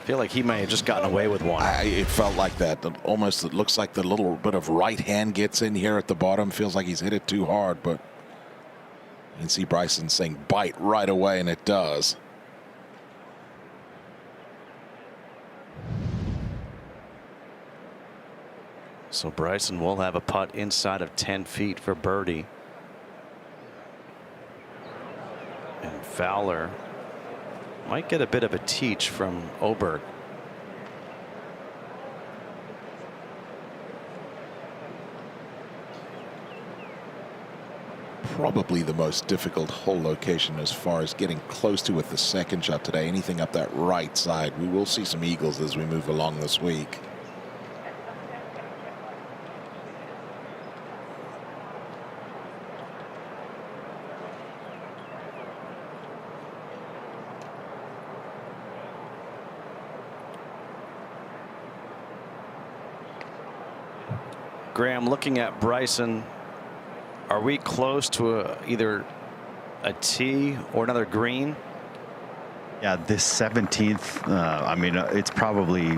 feel like he may have just gotten away with one. It felt like that. Almost, it looks like the little bit of right hand gets in here at the bottom. Feels like he's hit it too hard, but you can see Bryson saying bite right away, and it does. So Bryson will have a putt inside of 10 feet for birdie. And Fowler might get a bit of a teach from Åberg. Probably the most difficult hole location as far as getting close to with the second shot today. Anything up that right side. We will see some eagles as we move along this week. Graham, looking at Bryson, are we close to either a tee or another green? Yeah, this 17th, I mean, it's probably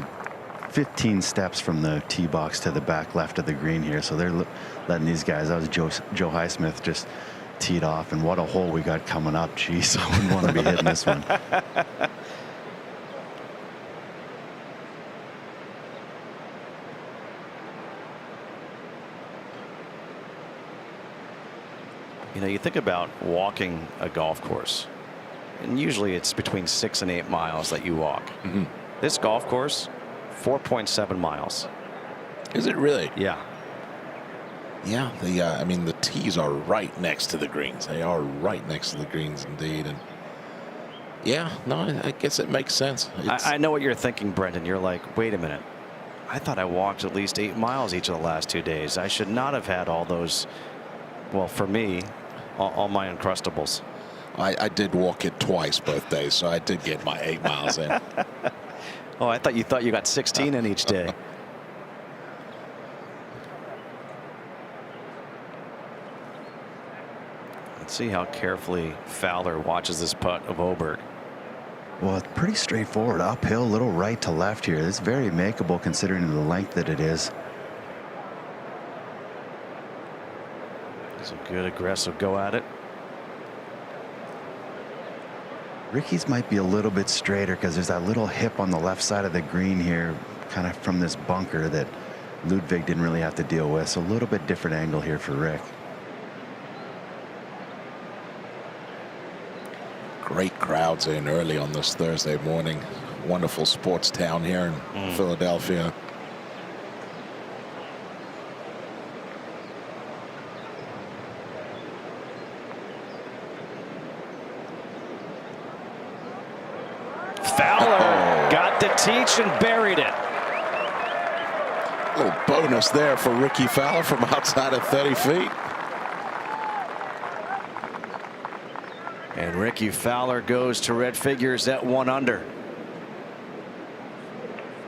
15 steps from the tee box to the back left of the green here. So they're letting these guys, that was Joe Highsmith, just teed off. And what a hole we got coming up. Jeez, I wouldn't want to be hitting this one. You know, you think about walking a golf course, and usually it's between 6 and 8 miles that you walk. Mm-hmm. This golf course, 4.7 miles. Is it really? Yeah. Yeah, I mean, the tees are right next to the greens. They are right next to the greens indeed. And yeah, no, I guess it makes sense. I know what you're thinking, Brendan. You're like, wait a minute. I thought I walked at least 8 miles each of the last 2 days. I should not have had all those Well, for me, all my Uncrustables. I did walk it twice both days, so I did get my 8 miles in. Oh, I thought you got 16 in each day. Let's see how carefully Fowler watches this putt of Åberg. Well, it's pretty straightforward. Uphill, a little right to left here. It's very makeable considering the length that it is. It's a good aggressive go at it. Rickie's might be a little bit straighter because there's that little hip on the left side of the green here, kind of from this bunker that Ludvig didn't really have to deal with. So a little bit different angle here for Rick. Great crowds in early on this Thursday morning. Wonderful sports town here in Philadelphia. Fowler got the teach and buried it. Little bonus there for Rickie Fowler from outside of 30 feet. And Rickie Fowler goes to red figures at 1 under.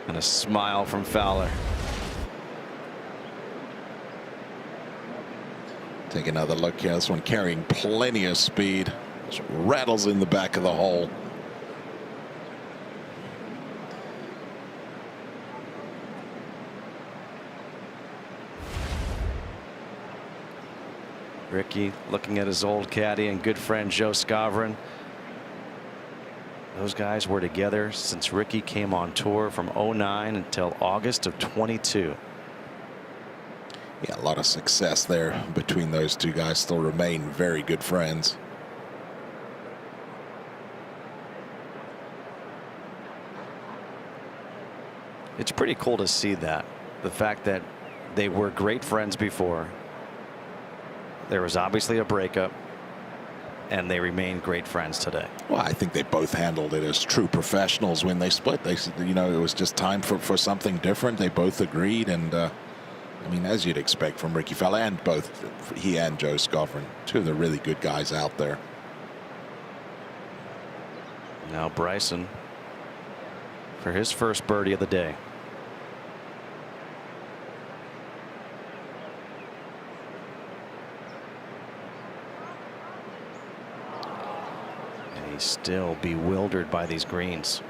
And a smile from Fowler. Take another look here. This one carrying plenty of speed. Just rattles in the back of the hole. Rickie looking at his old caddy and good friend Joe Scavron. Those guys were together since Rickie came on tour from '09 until August of '22. Yeah, a lot of success there between those two guys. Still remain very good friends. It's pretty cool to see that. The fact that they were great friends before. There was obviously a breakup, and they remain great friends today. Well, I think they both handled it as true professionals when they split. They said, you know, it was just time for something different. They both agreed, and I mean, as you'd expect from Rickie Fowler, and both he and Joe Scavron, two of the really good guys out there. Now Bryson for his first birdie of the day. He's still bewildered by these greens.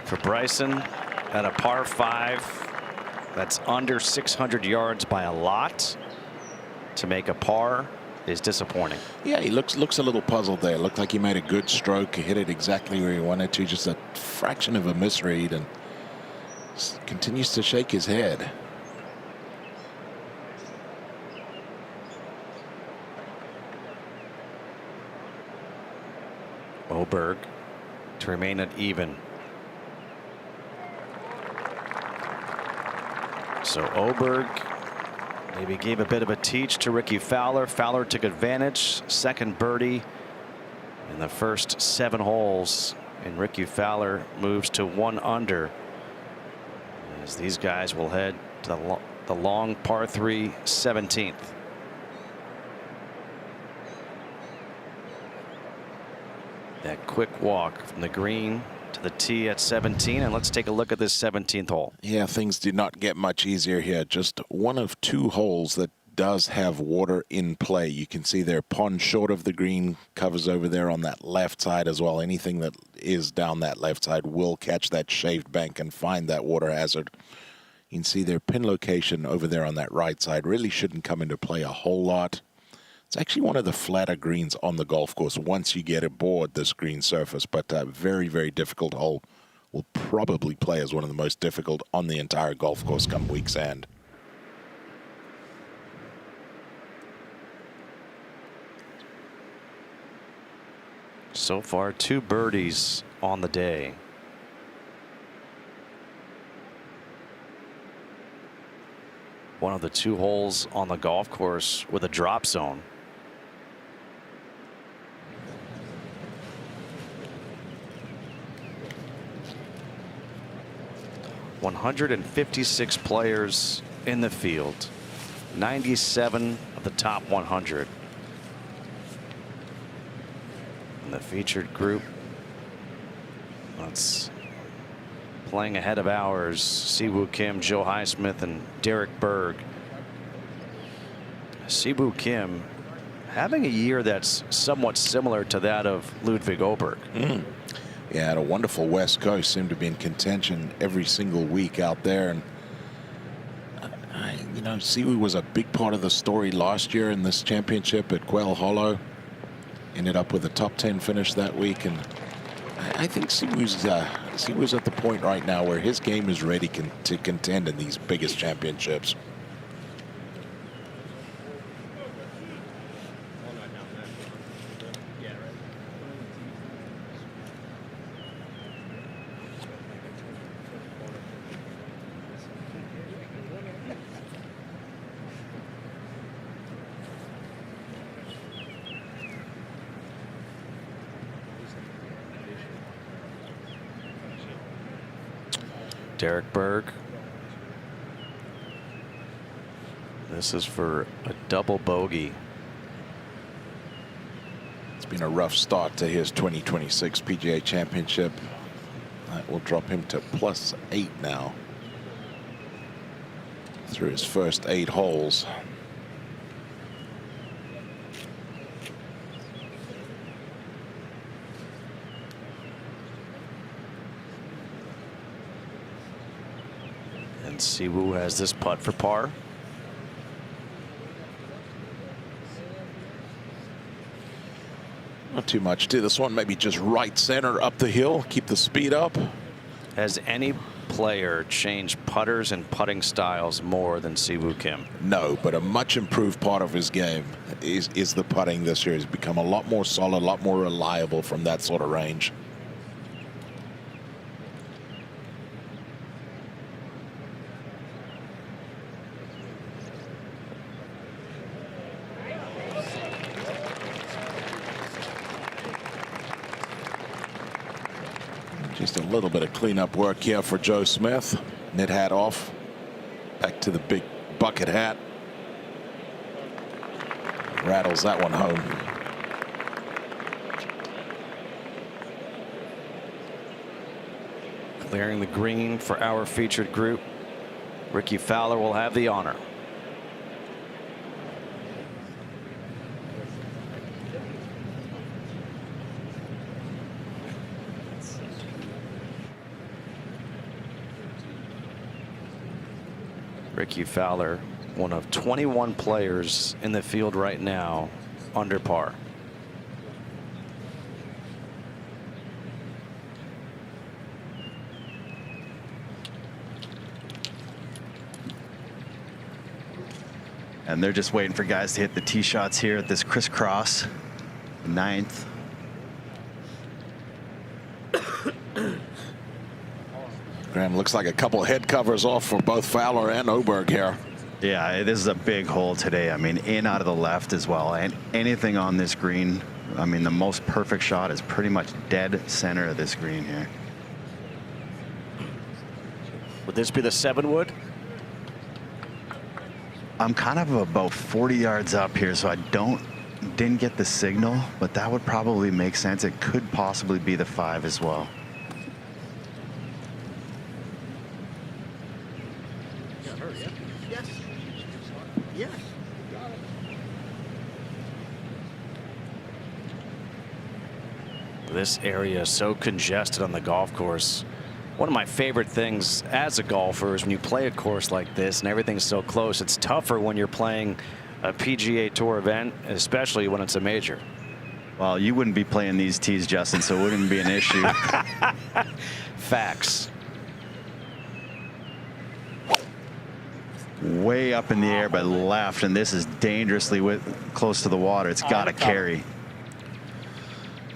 For Bryson at a par 5. That's under 600 yards by a lot. To make a par is disappointing. Yeah, he looks a little puzzled there. Looked like he made a good stroke. He hit it exactly where he wanted to. Just a fraction of a misread, and continues to shake his head. Åberg to remain at even. So Åberg maybe gave a bit of a teach to Rickie Fowler. Fowler took advantage. Second birdie in the first 7 holes. And Rickie Fowler moves to 1 under. As these guys will head to the long par 3 17th. That quick walk from the green to the tee at 17, and let's take a look at this 17th hole. Yeah, things did not get much easier here. Just one of 2 holes that does have water in play. You can see their pond short of the green covers over there on that left side as well. Anything that is down that left side will catch that shaved bank and find that water hazard. You can see their pin location over there on that right side really shouldn't come into play a whole lot. It's actually one of the flatter greens on the golf course once you get aboard this green surface, but a very, very difficult hole. Will probably play as one of the most difficult on the entire golf course come week's end. So far, 2 birdies on the day One of the 2 holes on the golf course with a drop zone. "156 players in the field, 97 of the top 100. In the featured group, that's playing ahead of ours: Siwoo Kim, Joe Highsmith, and Derek Berg. Siwoo Kim having a year that's somewhat similar to that of Ludvig Åberg. Yeah, had a wonderful West Coast. Seemed to be in contention every single week out there. And you know, Siwoo was a big part of the story last year in this championship at Quail Hollow. Ended up with a top 10 finish that week, and I think Siwoo's at the point right now where his game is ready to contend in these biggest championships. Derek Berg. This is for a double bogey. It's been a rough start to his 2026 PGA Championship. That will drop him to +8 now through his first 8 holes. And Siwoo has this putt for par. Not too much to this one. Maybe just right center up the hill. Keep the speed up. Has any player changed putters and putting styles more than Siwoo Kim? No, but a much improved part of his game is the putting this year. He's become a lot more solid, a lot more reliable from that sort of range. Just a little bit of cleanup work here for Joe Smith. Knit hat off. Back to the big bucket hat. Rattles that one home. Clearing the green for our featured group. Rickie Fowler will have the honor. Rickie Fowler, one of 21 players in the field right now under par. And they're just waiting for guys to hit the tee shots here at this crisscross, 9th. Graham, looks like a couple head covers off for both Fowler and Åberg here. Yeah, this is a big hole today. I mean, in out of the left as well. And anything on this green, I mean, the most perfect shot is pretty much dead center of this green here. Would this be the 7-wood? I'm kind of about 40 yards up here, so I didn't get the signal, but that would probably make sense. It could possibly be the 5 as well. This area is so congested on the golf course. One of my favorite things as a golfer is when you play a course like this and everything's so close. It's tougher when you're playing a PGA Tour event, especially when it's a major. Well, you wouldn't be playing these tees, Justin, so it wouldn't be an issue. Facts. Way up in the air but left, and this is dangerously close to the water. It's got to carry.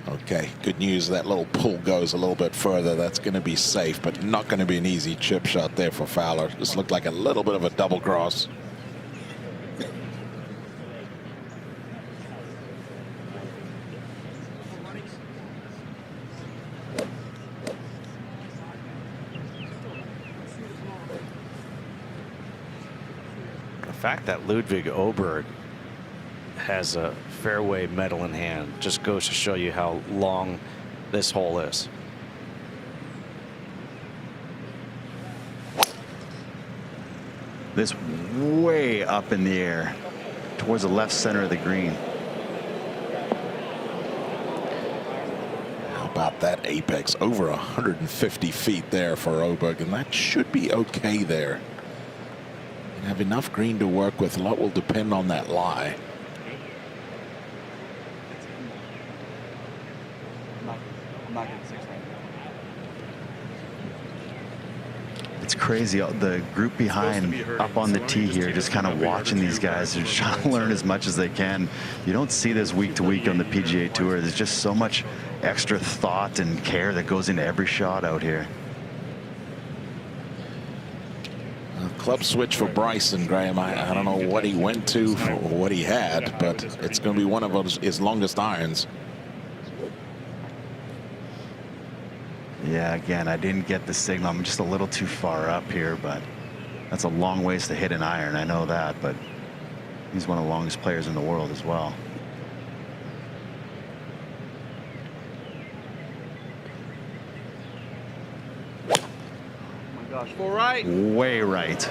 Okay, good news. That little pull goes a little bit further. That's going to be safe, but not going to be an easy chip shot there for Fowler. This looked like a little bit of a double cross. fact that Ludvig Åberg has a fairway medal in hand just goes to show you how long this hole is. This way up in the air towards the left center of the green. How about that apex? Over 150 feet there for Åberg, and that should be okay there. You have enough green to work with. A lot will depend on that lie. It's crazy. The group behind up on the tee here just kind of watching these guys. They're just trying to learn as much as they can. You don't see this week to week on the PGA Tour. There's just so much extra thought and care that goes into every shot out here. Club switch for Bryson, Graham. I don't know what he went to or what he had, but it's going to be one of his longest irons. Yeah, again, I didn't get the signal. I'm just a little too far up here, but that's a long ways to hit an iron. I know that, but he's one of the longest players in the world as well. Oh my gosh, full right. Way right.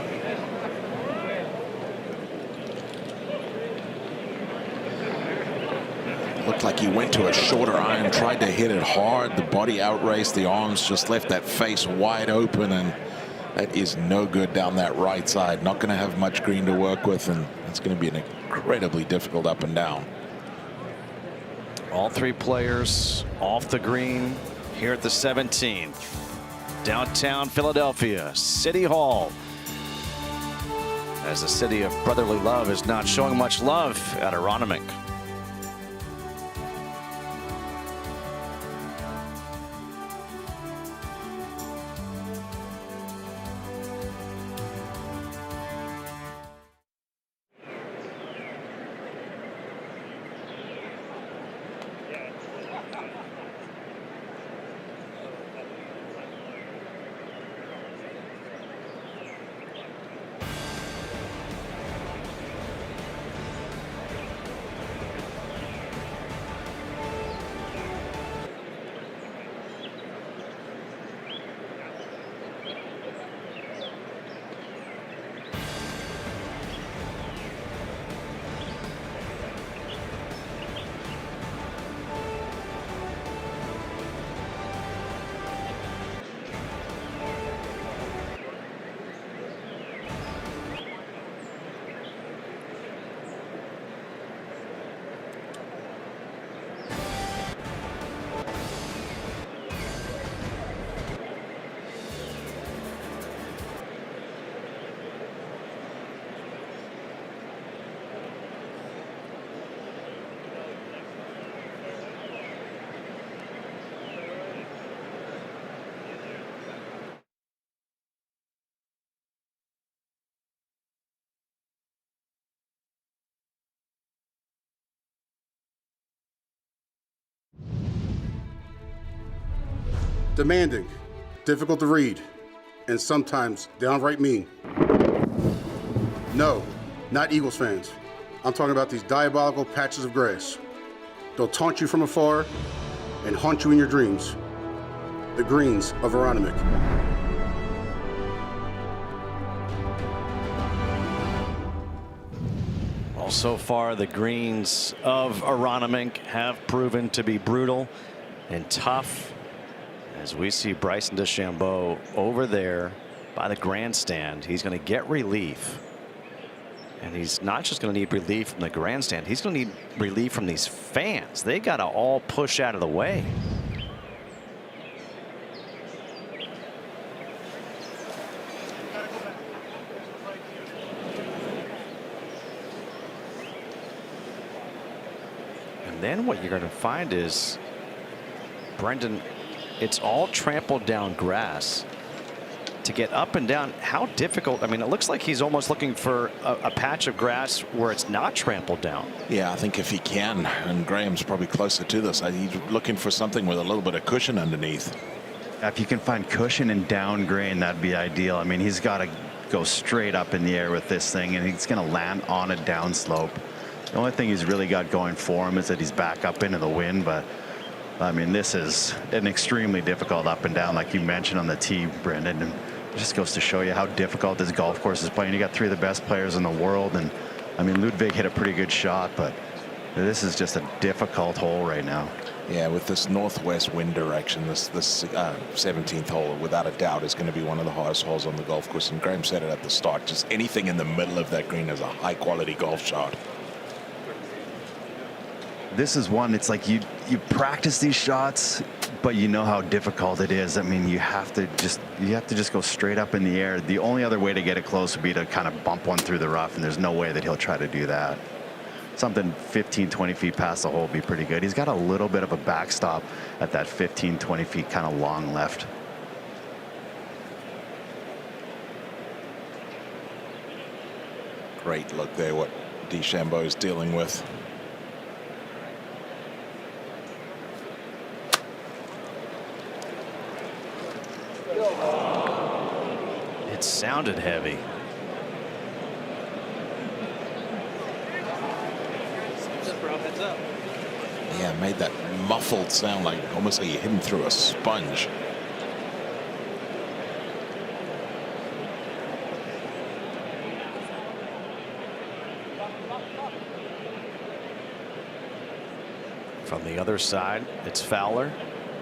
Looked like he went to a shorter iron, tried to hit it hard. The body outraced, the arms just left that face wide open, and that is no good down that right side. Not going to have much green to work with, and it's going to be an incredibly difficult up and down. All three players off the green here at the 17th. Downtown Philadelphia, City Hall. As the city of brotherly love is not showing much love at Aronimink. Demanding, difficult to read, and sometimes downright mean. No, not Eagles fans. I'm talking about these diabolical patches of grass. They'll taunt you from afar and haunt you in your dreams. The greens of Aronimink. Well, so far the greens of Aronimink have proven to be brutal and tough, as we see Bryson DeChambeau over there by the grandstand. He's going to get relief, and he's not just going to need relief from the grandstand, he's going to need relief from these fans. They got to all push out of the way. And then what you're going to find is, Brendan, it's all trampled down grass. To get up and down, how difficult. I mean, it looks like he's almost looking for a patch of grass where it's not trampled down. Yeah, I think if he can, and Graham's probably closer to this, he's looking for something with a little bit of cushion underneath. If you can find cushion and down grain, that'd be ideal. I mean, he's got a go straight up in the air with this thing, and he's going to land on a downslope. The only thing he's really got going for him is that he's back up into the wind, but I mean, this is an extremely difficult up and down, like you mentioned on the tee, Brendan. And it just goes to show you how difficult this golf course is playing. You got 3 of the best players in the world, and I mean, Ludvig hit a pretty good shot, but this is just a difficult hole right now. Yeah, with this northwest wind direction, this 17th hole, without a doubt, is going to be one of the hardest holes on the golf course. And Graham said it at the start, just anything in the middle of that green is a high-quality golf shot. This is one, it's like you practice these shots, but you know how difficult it is. I mean, you have to just go straight up in the air. The only other way to get it close would be to kind of bump one through the rough, and there's no way that he'll try to do that. Something 15, 20 feet past the hole would be pretty good. He's got a little bit of a backstop at that 15, 20 feet kind of long left. Great look there, what DeChambeau is dealing with. It sounded heavy. Yeah, made that muffled sound, like almost like you hit him through a sponge. From the other side, it's Fowler.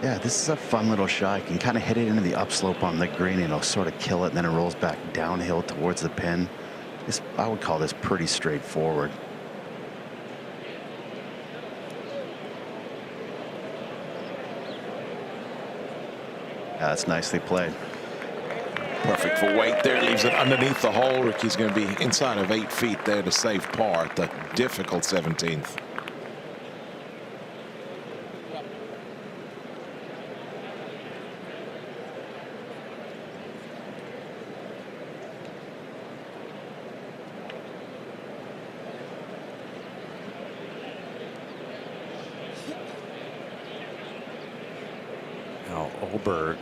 Yeah, this is a fun little shot. You can kind of hit it into the upslope on the green, and it'll sort of kill it, and then it rolls back downhill towards the pin. I would call this pretty straightforward. Yeah, that's nicely played. Perfect for weight there. Leaves it underneath the hole. Rickie's going to be inside of 8 feet there to save par at the difficult 17th. Now Åberg.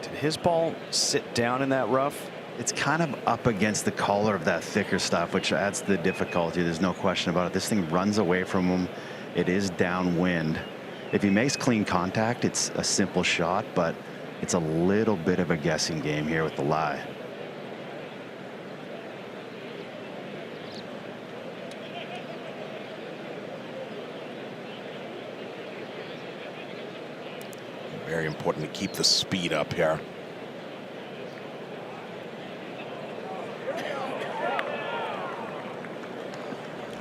Did his ball sit down in that rough? It's kind of up against the collar of that thicker stuff, which adds to the difficulty. There's no question about it. This thing runs away from him. It is downwind. If he makes clean contact, it's a simple shot, but it's a little bit of a guessing game here with the lie. Very important to keep the speed up here.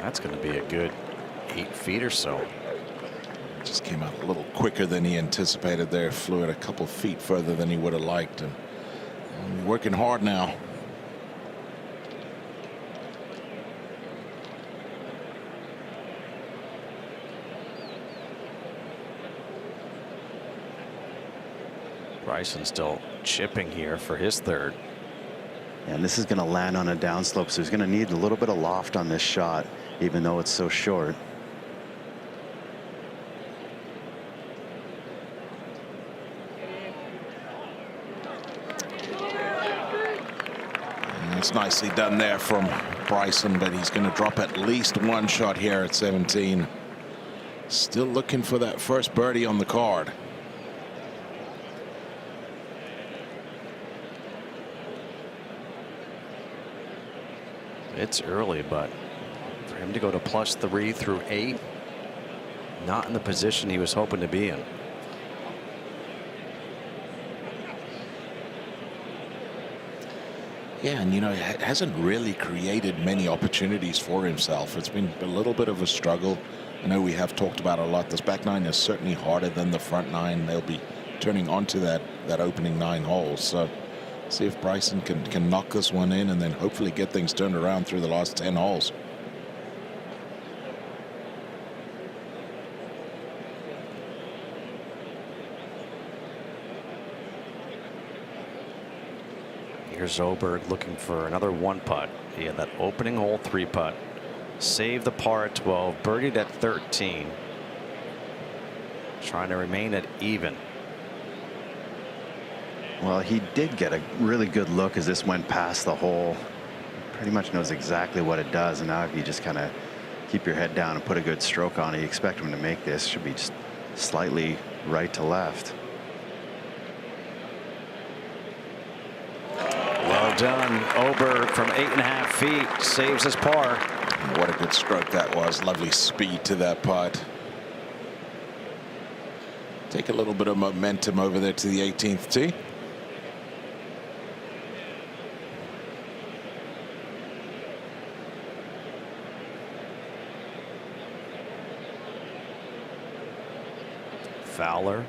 That's going to be a good 8 feet or so. Just came out a little quicker than he anticipated there. Flew it a couple feet further than he would have liked. And working hard now. Bryson still chipping here for his third. And this is going to land on a downslope, so he's going to need a little bit of loft on this shot, even though it's so short. And it's nicely done there from Bryson, but he's going to drop at least one shot here at 17. Still looking for that first birdie on the card. It's early, but for him to go to +3 through 8, not in the position he was hoping to be in. Yeah, and you know, he hasn't really created many opportunities for himself. It's been a little bit of a struggle. I know we have talked about a lot. This back nine is certainly harder than the front nine. They'll be turning onto that opening 9 holes. So see if Bryson can knock this one in and then hopefully get things turned around through the last 10 holes. Here's Åberg looking for another 1 putt. He had that opening hole 3 putt. Saved the par at 12, birdied at 13. Trying to remain at even. Well, he did get a really good look as this went past the hole. Pretty much knows exactly what it does, and now if you just kind of keep your head down and put a good stroke on it, you expect him to make this. Should be just slightly right to left. Well done. Åberg from 8.5 feet saves his par. What a good stroke that was. Lovely speed to that putt. Take a little bit of momentum over there to the 18th tee. Fowler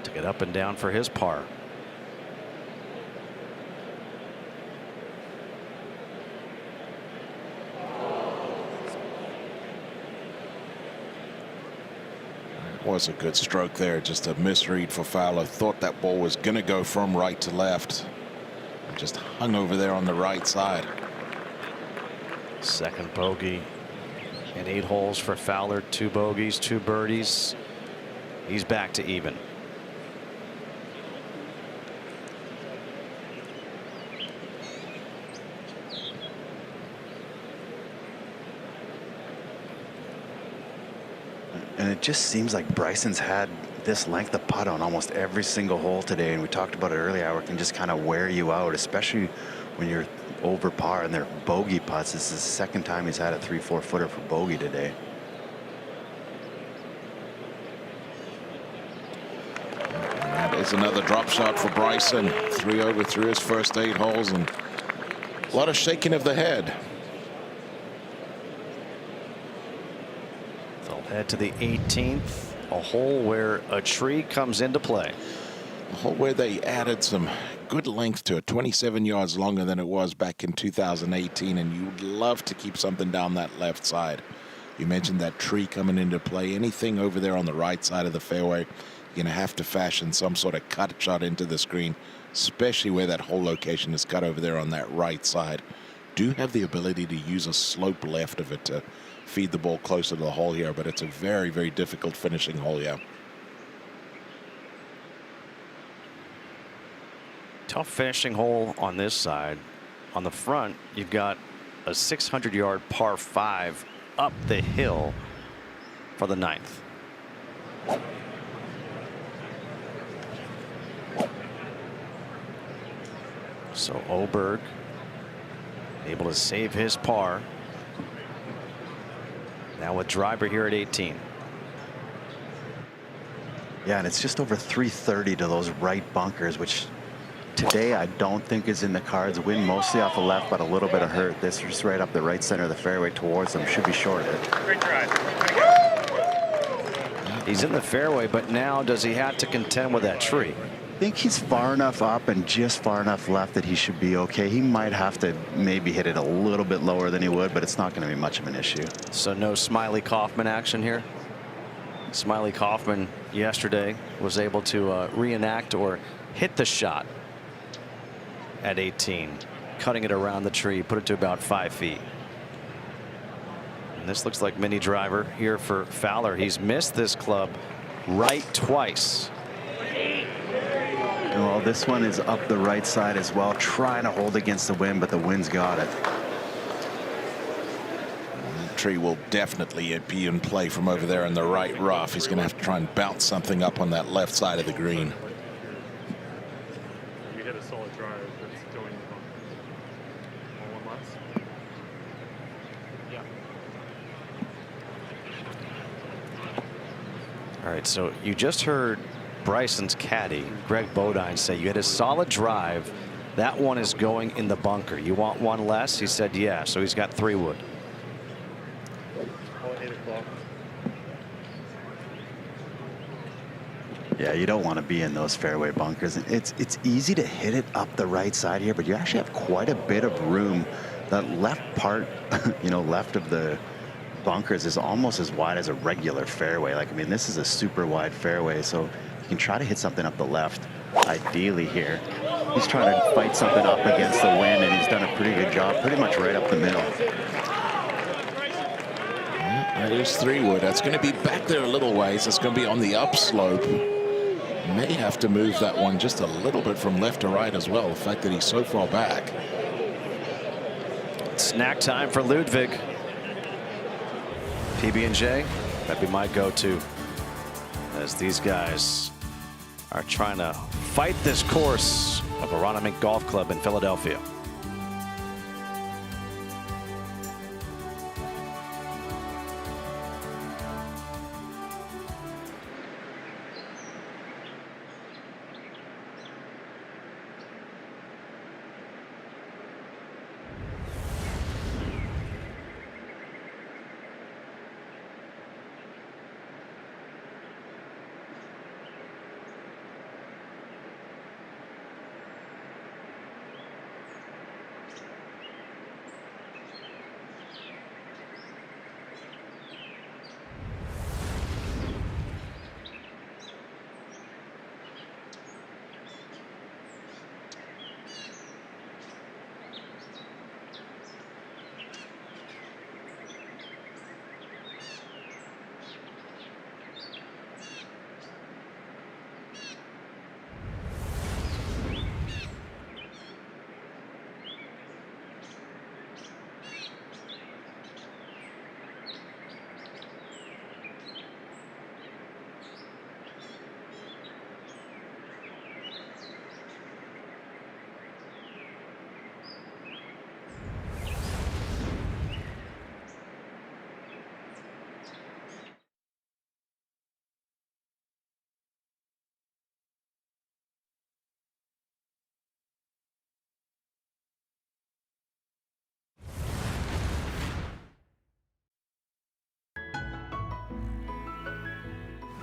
to get up and down for his par. Was a good stroke there. Just a misread for Fowler. Thought that ball was going to go from right to left. Just hung over there on the right side. Second bogey in 8 holes for Fowler. 2 bogeys, 2 birdies. He's back to even. And it just seems like Bryson's had this length of putt on almost every single hole today, and we talked about it earlier how it can just kind of wear you out, especially when you're over par and they're bogey putts. This is the second time he's had a 3-4 footer for bogey today. And that is another drop shot for Bryson. 3 over through his first 8 holes, and a lot of shaking of the head. They'll head to the 18th, a hole where a tree comes into play. A hole where they added some good length to it, 27 yards longer than it was back in 2018, and you would love to keep something down that left side. You mentioned that tree coming into play. Anything over there on the right side of the fairway, you're going to have to fashion some sort of cut shot into the screen, especially where that hole location is cut over there on that right side. Do have the ability to use a slope left of it to feed the ball closer to the hole here, but it's a very, very difficult finishing hole here. Tough finishing hole on this side. On the front, you've got a 600-yard par 5 up the hill for the 9th. So Åberg able to save his par. Now with driver here at 18. Yeah, and it's just over 330 to those right bunkers, which today I don't think is in the cards. Wind mostly off the left, but a little bit of hurt. This just right up the right center of the fairway towards them. Should be short of it. Great drive. He's in the fairway, but now does he have to contend with that tree? I think he's far enough up and just far enough left that he should be okay. He might have to maybe hit it a little bit lower than he would, but it's not going to be much of an issue. So no Smiley Kaufman action here. Smiley Kaufman yesterday was able to reenact or hit the shot at 18, cutting it around the tree, put it to about 5 feet. And this looks like mini driver here for Fowler. He's missed this club right twice. Well, this one is up the right side as well, trying to hold against the wind, but the wind's got it. The tree will definitely be in play from over there in the right rough. He's going to have to try and bounce something up on that left side of the green. You hit a solid drive that's going on one less. Yeah. All right, so you just heard Bryson's caddy, Greg Bodine, say you had a solid drive. That one is going in the bunker. You want one less? He said, yeah. So he's got 3 wood. Yeah, you don't want to be in those fairway bunkers. It's easy to hit it up the right side here, but you actually have quite a bit of room. That left part, you know, left of the bunkers is almost as wide as a regular fairway. Like, I mean, this is a super wide fairway, so you can try to hit something up the left, ideally here. He's trying to fight something up against the wind, and he's done a pretty good job, pretty much right up the middle. That is 3 wood. That's going to be back there a little ways. It's going to be on the upslope. may have to move that one just a little bit from left to right as well. The fact that he's so far back. Snack time for Ludvig. PB&J, that'd be my go-to, as these guys are trying to fight this course of Aronimink Golf Club in Philadelphia.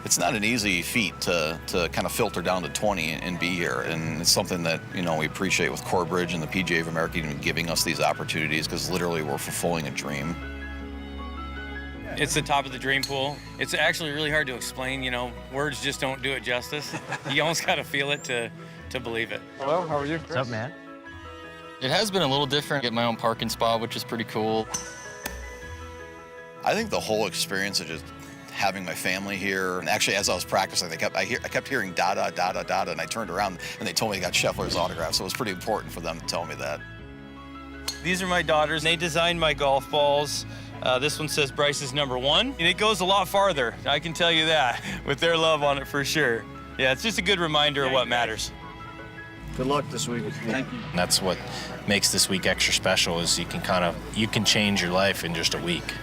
It's not an easy feat to kind of filter down to 20 and be here, and it's something that, you know, we appreciate with Corebridge and the PGA of America even giving us these opportunities, because literally we're fulfilling a dream. It's the top of the dream pool. It's actually really hard to explain, you know, words just don't do it justice. You almost got to feel it to believe it. Hello, how are you? What's up, man? It has been a little different. Get my own parking spot, which is pretty cool. I think the whole experience of just having my family here, and actually as I was practicing, I kept hearing da da da da da, and I turned around and they told me I got Scheffler's autograph, so it was pretty important for them to tell me that. These are my daughters. They designed my golf balls. This one says Bryce is #1, and it goes a lot farther, I can tell you that, with their love on it for sure. Yeah, it's just a good reminder of what matters. Good luck this week. Thank you. That's what makes this week extra special, is you can change your life in just a week.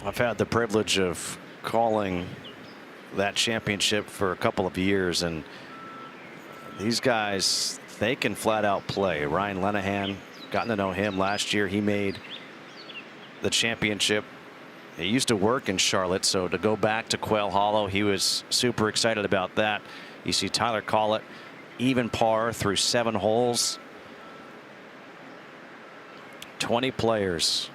I've had the privilege of calling that championship for a couple of years, and these guys, they can flat out play. Ryan Lenahan, gotten to know him last year. He made the championship. He used to work in Charlotte, so to go back to Quail Hollow, he was super excited about that. You see Tyler Collett, even par through 7 holes. 20 players.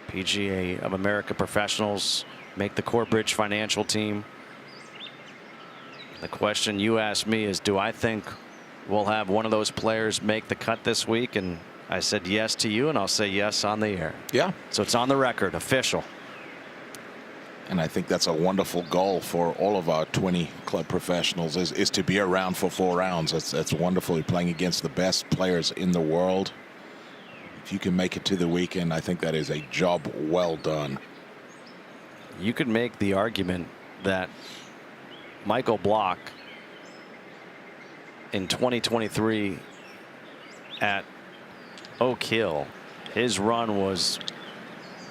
PGA of America Professionals make the Corebridge financial team. The question you asked me is, do I think we'll have one of those players make the cut this week? And I said yes to you, and I'll say yes on the air. Yeah. So it's on the record, official. And I think that's a wonderful goal for all of our 20 club professionals, is to be around for 4 rounds. That's wonderful. You're playing against the best players in the world. If you can make it to the weekend, I think that is a job well done. You could make the argument that Michael Block in 2023 at Oak Hill, his run was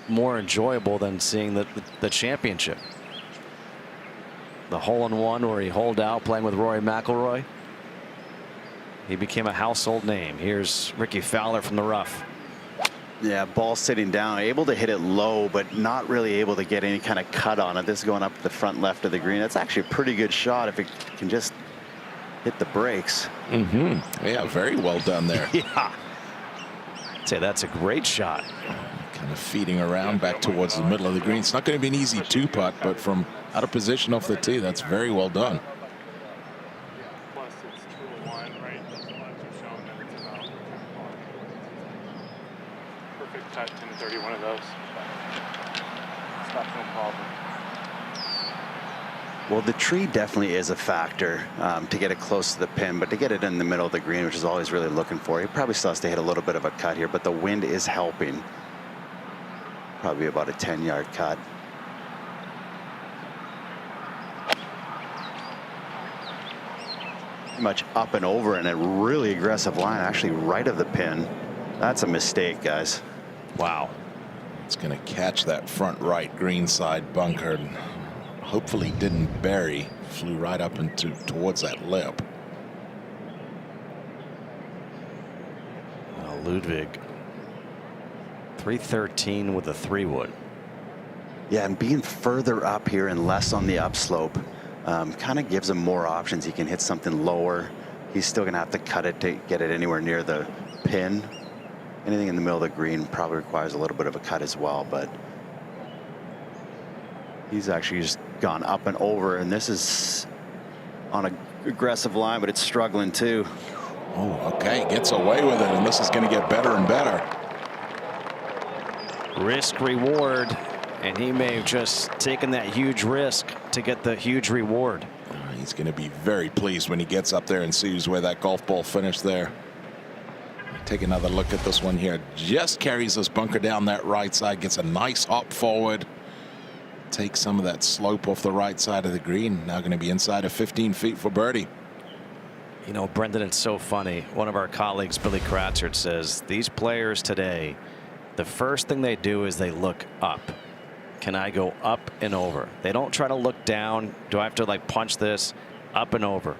more enjoyable than seeing the championship. The hole-in-one where he holed out playing with Rory McIlroy. He became a household name. Here's Rickie Fowler from the rough. Yeah, ball sitting down, able to hit it low, but not really able to get any kind of cut on it. This is going up the front left of the green. That's actually a pretty good shot if it can just hit the brakes. Yeah, very well done there. Yeah. I'd say that's a great shot. Kind of feeding around back towards the middle of the green. It's not going to be an easy 2-putt, but from out of position off the tee, that's very well done. you one of those. That's no problem. Well, the tree definitely is a factor to get it close to the pin, but to get it in the middle of the green, which is all he's really looking for. He probably still has to hit a little bit of a cut here, but the wind is helping. Probably about a 10-yard cut. Much up and over, and a really aggressive line, actually right of the pin. That's a mistake, guys. Wow. It's going to catch that front right green side bunker. And hopefully didn't bury. Flew right up into towards that lip. Well, Ludvig, 313 with a 3-wood. Yeah, and being further up here and less on the upslope kind of gives him more options. He can hit something lower. He's still going to have to cut it to get it anywhere near the pin. Anything in the middle of the green probably requires a little bit of a cut as well, but he's actually just gone up and over, and this is on an aggressive line, but it's struggling too. Oh, okay, gets away with it, and this is going to get better and better. Risk reward, and he may have just taken that huge risk to get the huge reward. He's going to be very pleased when he gets up there and sees where that golf ball finished there. Take another look at this one here. Just carries this bunker down that right side, gets a nice hop forward. Takes some of that slope off the right side of the green. Now going to be inside of 15 feet for birdie. You know, Brendan, it's so funny. One of our colleagues, Billy Kratzert, says these players today, the first thing they do is they look up. Can I go up and over? They don't try to look down. Do I have to like punch this? Up and over.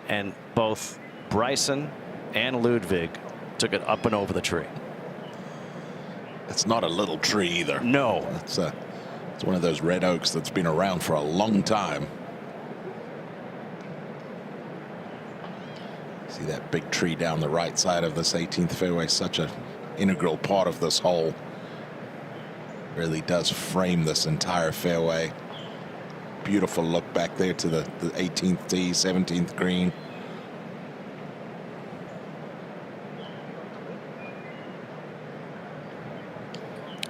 And both Bryson and Ludvig took it up and over the tree. It's not a little tree either. No. It's one of those red oaks that's been around for a long time. See that big tree down the right side of this 18th fairway, such an integral part of this hole. Really does frame this entire fairway. Beautiful look back there to the 18th tee, 17th green.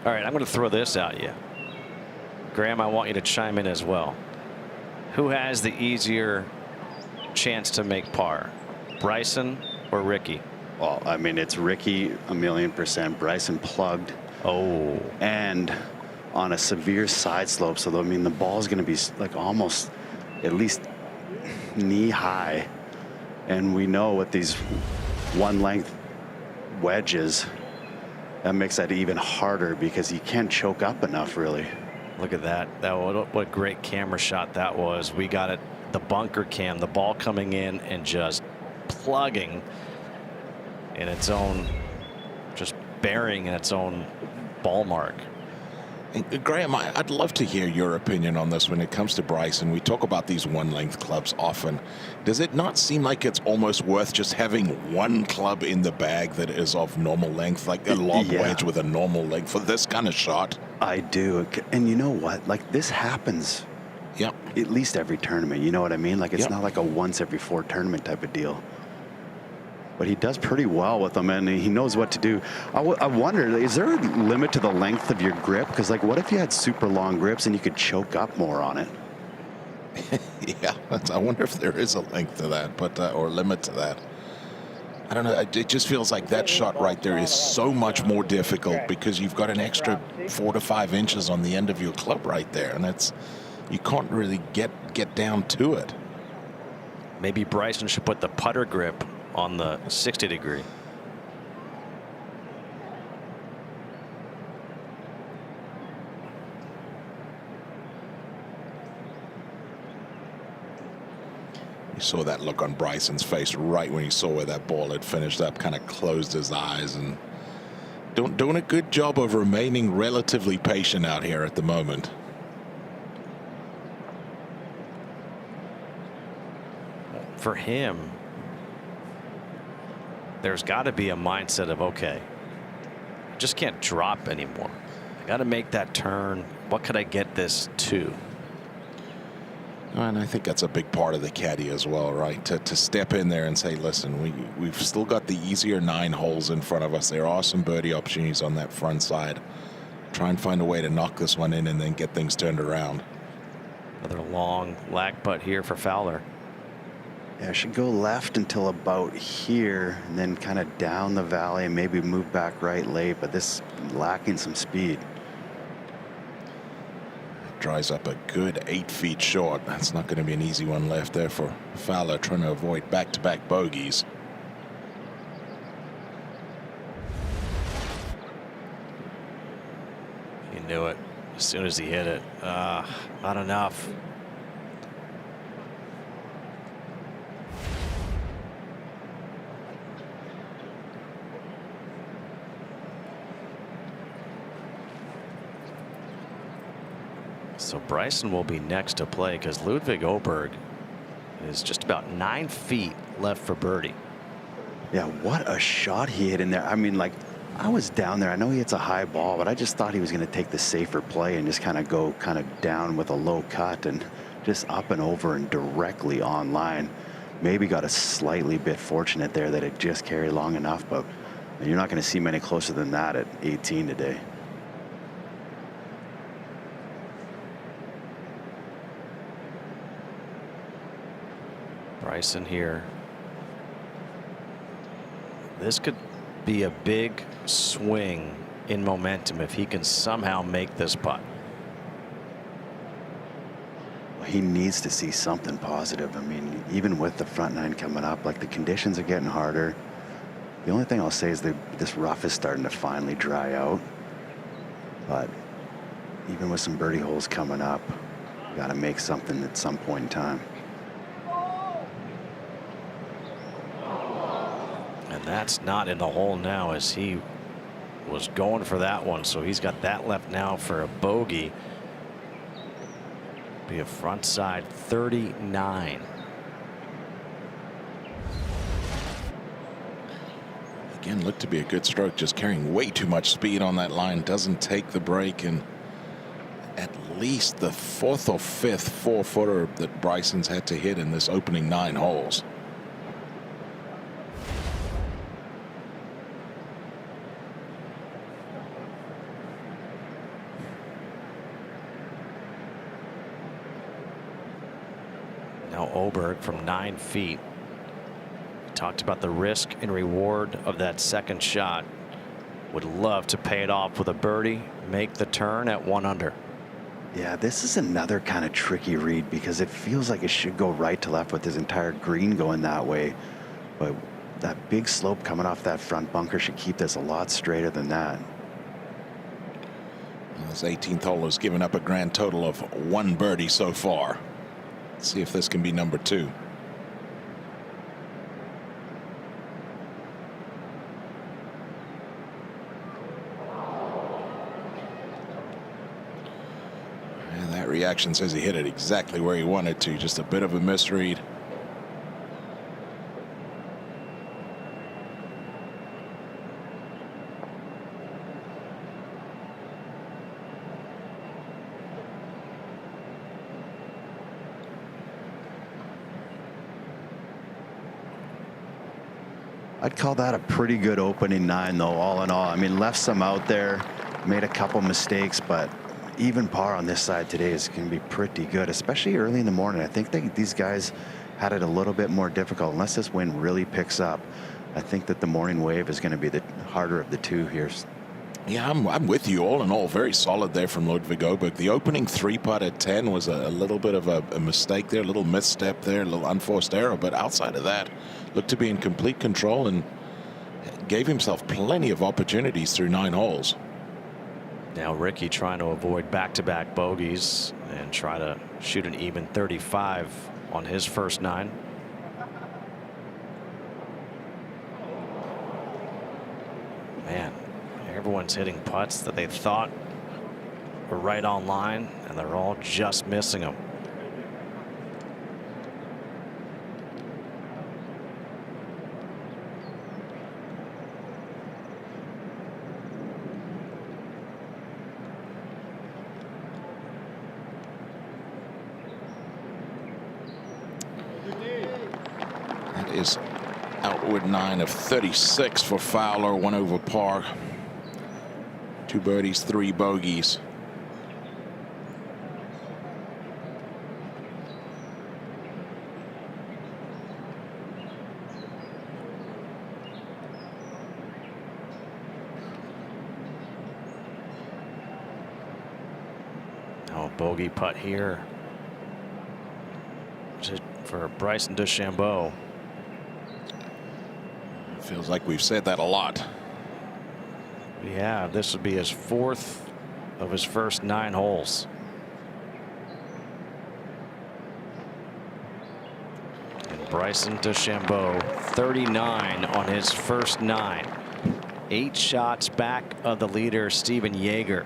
All right, I'm going to throw this at you. Graham, I want you to chime in as well. Who has the easier chance to make par? Bryson or Rickie? Well, I mean, it's Rickie 1,000,000%. Bryson plugged. Oh. And on a severe side slope. So, I mean, the ball is going to be like almost at least knee high. And we know with these one length wedges, that makes that even harder because he can't choke up enough, really. Look at that. What a great camera shot that was. We got it, the bunker cam, the ball coming in and just plugging in its own, just burying in its own ball mark. And Graham, I'd love to hear your opinion on this when it comes to Bryson. We talk about these one-length clubs often. Does it not seem like it's almost worth just having one club in the bag that is of normal length, like a long wedge with a normal length for this kind of shot? I do. And you know what? Like, this happens at least every tournament. You know what I mean? Like, it's not like a once every 4 tournament type of deal. But he does pretty well with them, and he knows what to do. I wonder, is there a limit to the length of your grip? Because, like, what if you had super long grips and you could choke up more on it? Yeah, I wonder if there is a length to that, but or limit to that. I don't know. It just feels like that shot right there is so much more difficult because you've got an extra 4 to 5 inches on the end of your club right there, and you can't really get down to it. Maybe Bryson should put the putter grip on the 60 degree. You saw that look on Bryson's face right when he saw where that ball had finished up, kind of closed his eyes, and doing a good job of remaining relatively patient out here at the moment. For him, there's got to be a mindset of, okay, I just can't drop anymore. I got to make that turn. What could I get this to? And I think that's a big part of the caddy as well, right? To step in there and say, listen, we've still got the easier 9 holes in front of us. There are some birdie opportunities on that front side. try and find a way to knock this one in and then get things turned around. Another long lag putt here for Fowler. Yeah, should go left until about here and then kind of down the valley and maybe move back right late, but this lacking some speed. Dries up a good 8 feet short. That's not going to be an easy one left there for Fowler, trying to avoid back-to-back bogeys. He knew it as soon as he hit it. Not enough. So Bryson will be next to play because Ludvig Åberg is just about 9 feet left for birdie. Yeah, what a shot he hit in there. I mean, like, I was down there. I know he hits a high ball, but I just thought he was going to take the safer play and just kind of go kind of down with a low cut and just up and over and directly on line. Maybe got a slightly bit fortunate there that it just carried long enough, but you're not going to see many closer than that at 18 today. Bryson here. This could be a big swing in momentum if he can somehow make this putt. He needs to see something positive. I mean, even with the front nine coming up, like, the conditions are getting harder. The only thing I'll say is that this rough is starting to finally dry out. But even with some birdie holes coming up, you got to make something at some point in time. And that's not in the hole now, as he was going for that one. So he's got that left now for a bogey. Be a front side 39. Again, looked to be a good stroke, just carrying way too much speed on that line. Doesn't take the break, and at least the 4th or 5th 4-footer that Bryson's had to hit in this opening 9 holes. Now Åberg from 9 feet. Talked about the risk and reward of that second shot. Would love to pay it off with a birdie, make the turn at 1 under. Yeah, this is another kind of tricky read because it feels like it should go right to left with this entire green going that way. But that big slope coming off that front bunker should keep this a lot straighter than that. Well, this 18th hole has given up a grand total of 1 birdie so far. Let's see if this can be number 2. And that reaction says he hit it exactly where he wanted to. Just a bit of a misread. I'd call that a pretty good opening 9, though, all in all. I mean, left some out there, made a couple mistakes, but even par on this side today is going to be pretty good, especially early in the morning. I think these guys had it a little bit more difficult. Unless this wind really picks up, I think that the morning wave is going to be the harder of the two here. Yeah, I'm with you. All in all, very solid there from Ludvig Åberg. The opening 3-putt at 10 was a little bit of a mistake there, a little misstep there, a little unforced error. But outside of that, looked to be in complete control and gave himself plenty of opportunities through 9 holes. Now Rickie trying to avoid back-to-back bogeys and try to shoot an even 35 on his first 9. Man, everyone's hitting putts that they thought were right on line, and they're all just missing them. That is outward 9 of 36 for Fowler, 1 over par. 2 birdies, 3 bogeys. Oh, bogey putt here for Bryson DeChambeau. Feels like we've said that a lot. Yeah, this would be his 4th of his first 9 holes. And Bryson DeChambeau, 39 on his first 9. 8 shots back of the leader, Stephen Jaeger.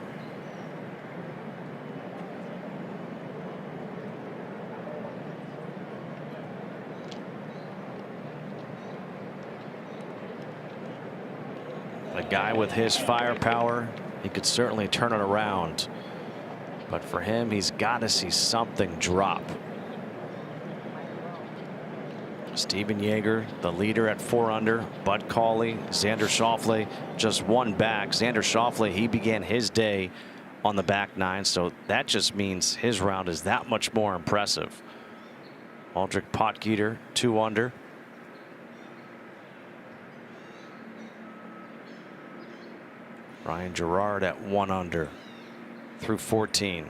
A guy with his firepower, he could certainly turn it around. But for him, he's got to see something drop. Stephen Jaeger, the leader at 4 under. Bud Cauley, Xander Schauffele, just 1 back. Xander Schauffele, he began his day on the back 9, so that just means his round is that much more impressive. Aldrich Potgieter, 2 under. Ryan Gerard at 1 under through 14.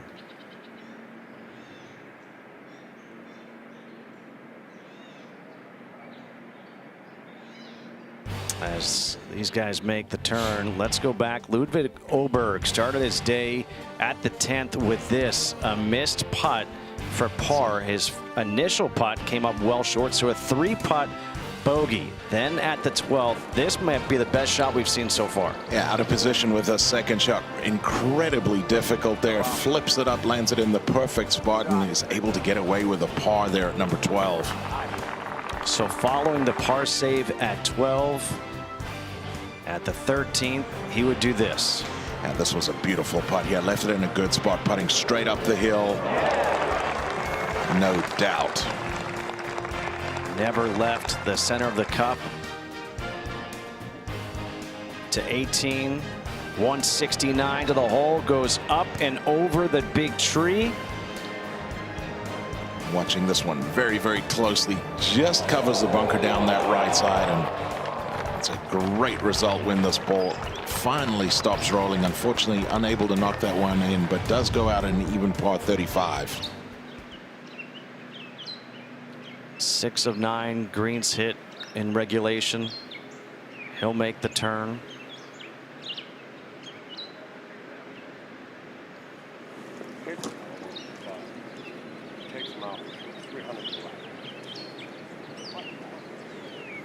As these guys make the turn, let's go back. Ludvig Åberg started his day at the 10th with this, a missed putt for par. His initial putt came up well short, so a 3-putt bogey. Then at the 12th, this might be the best shot we've seen so far. Yeah, out of position with a second shot. Incredibly difficult there. Flips it up, lands it in the perfect spot, and is able to get away with a par there at number 12. So following the par save at 12, at the 13th, he would do this. And this was a beautiful putt. He had left it in a good spot, putting straight up the hill. No doubt. Never left the center of the cup. To 18, 169 to the hole, goes up and over the big tree. Watching this one very, very closely. Just covers the bunker down that right side, and it's a great result when this ball finally stops rolling. Unfortunately, unable to knock that one in, but does go out an even par 35. 6 of 9 greens hit in regulation. He'll make the turn.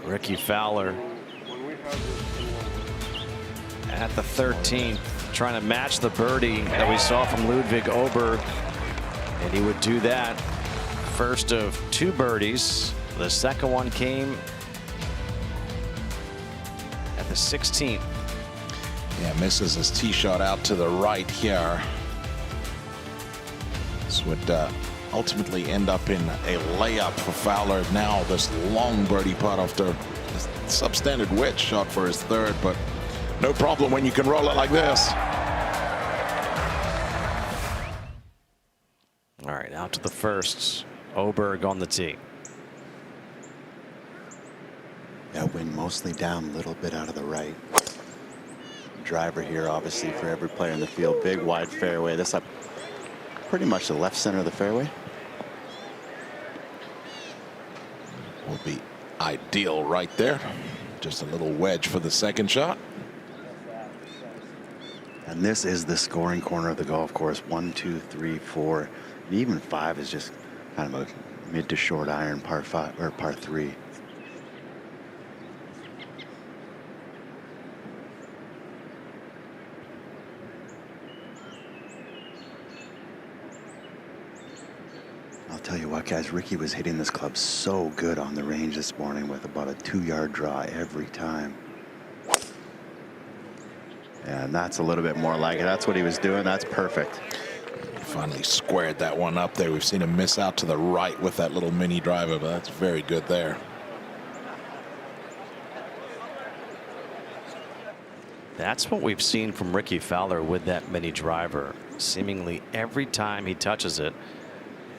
Rickie Fowler at the 13th, trying to match the birdie that we saw from Ludvig Åberg, and he would do that. First of 2 birdies. The second one came at the 16th. Yeah, misses his tee shot out to the right here. This would ultimately end up in a layup for Fowler. Now this long birdie putt after a substandard wedge shot for his 3rd, but no problem when you can roll it like this. All right, out to the first. Åberg on the tee. Yeah, wind mostly down, a little bit out of the right. Driver here, obviously, for every player in the field. Big, wide fairway. This up pretty much the left center of the fairway. Will be ideal right there. Just a little wedge for the second shot. And this is the scoring corner of the golf course. 1, 2, 3, 4, and even 5 is just kind of a mid to short iron par 5 or par 3. I'll tell you what, guys, Rickie was hitting this club so good on the range this morning with about a 2-yard draw every time. And that's a little bit more like it. That's what he was doing. That's perfect. Finally squared that one up there. We've seen him miss out to the right with that little mini driver, but that's very good there. That's what we've seen from Rickie Fowler with that mini driver, seemingly every time he touches it.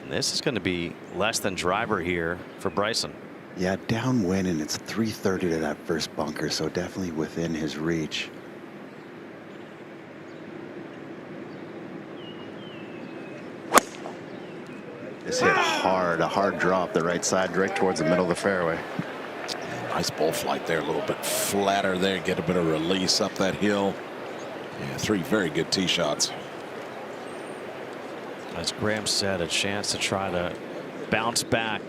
And this is going to be less than driver here for Bryson. Yeah, downwind, and it's 330 to that first bunker, so definitely within his reach. This hit hard, a hard drop the right side, right towards the middle of the fairway. Nice ball flight there, a little bit flatter there, get a bit of release up that hill. Yeah, 3 very good tee shots. As Graham said, a chance to try to bounce back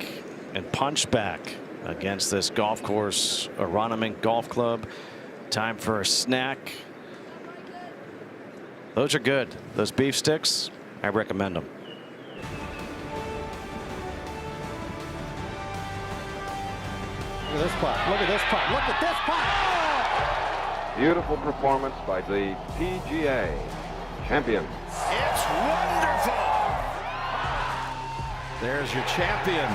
and punch back against this golf course. Aronimink Golf Club. Time for a snack. Those are good. Those beef sticks, I recommend them. Look at this putt. Look at this putt. Look at this putt. Beautiful performance by the PGA champion. It's wonderful. There's your champion.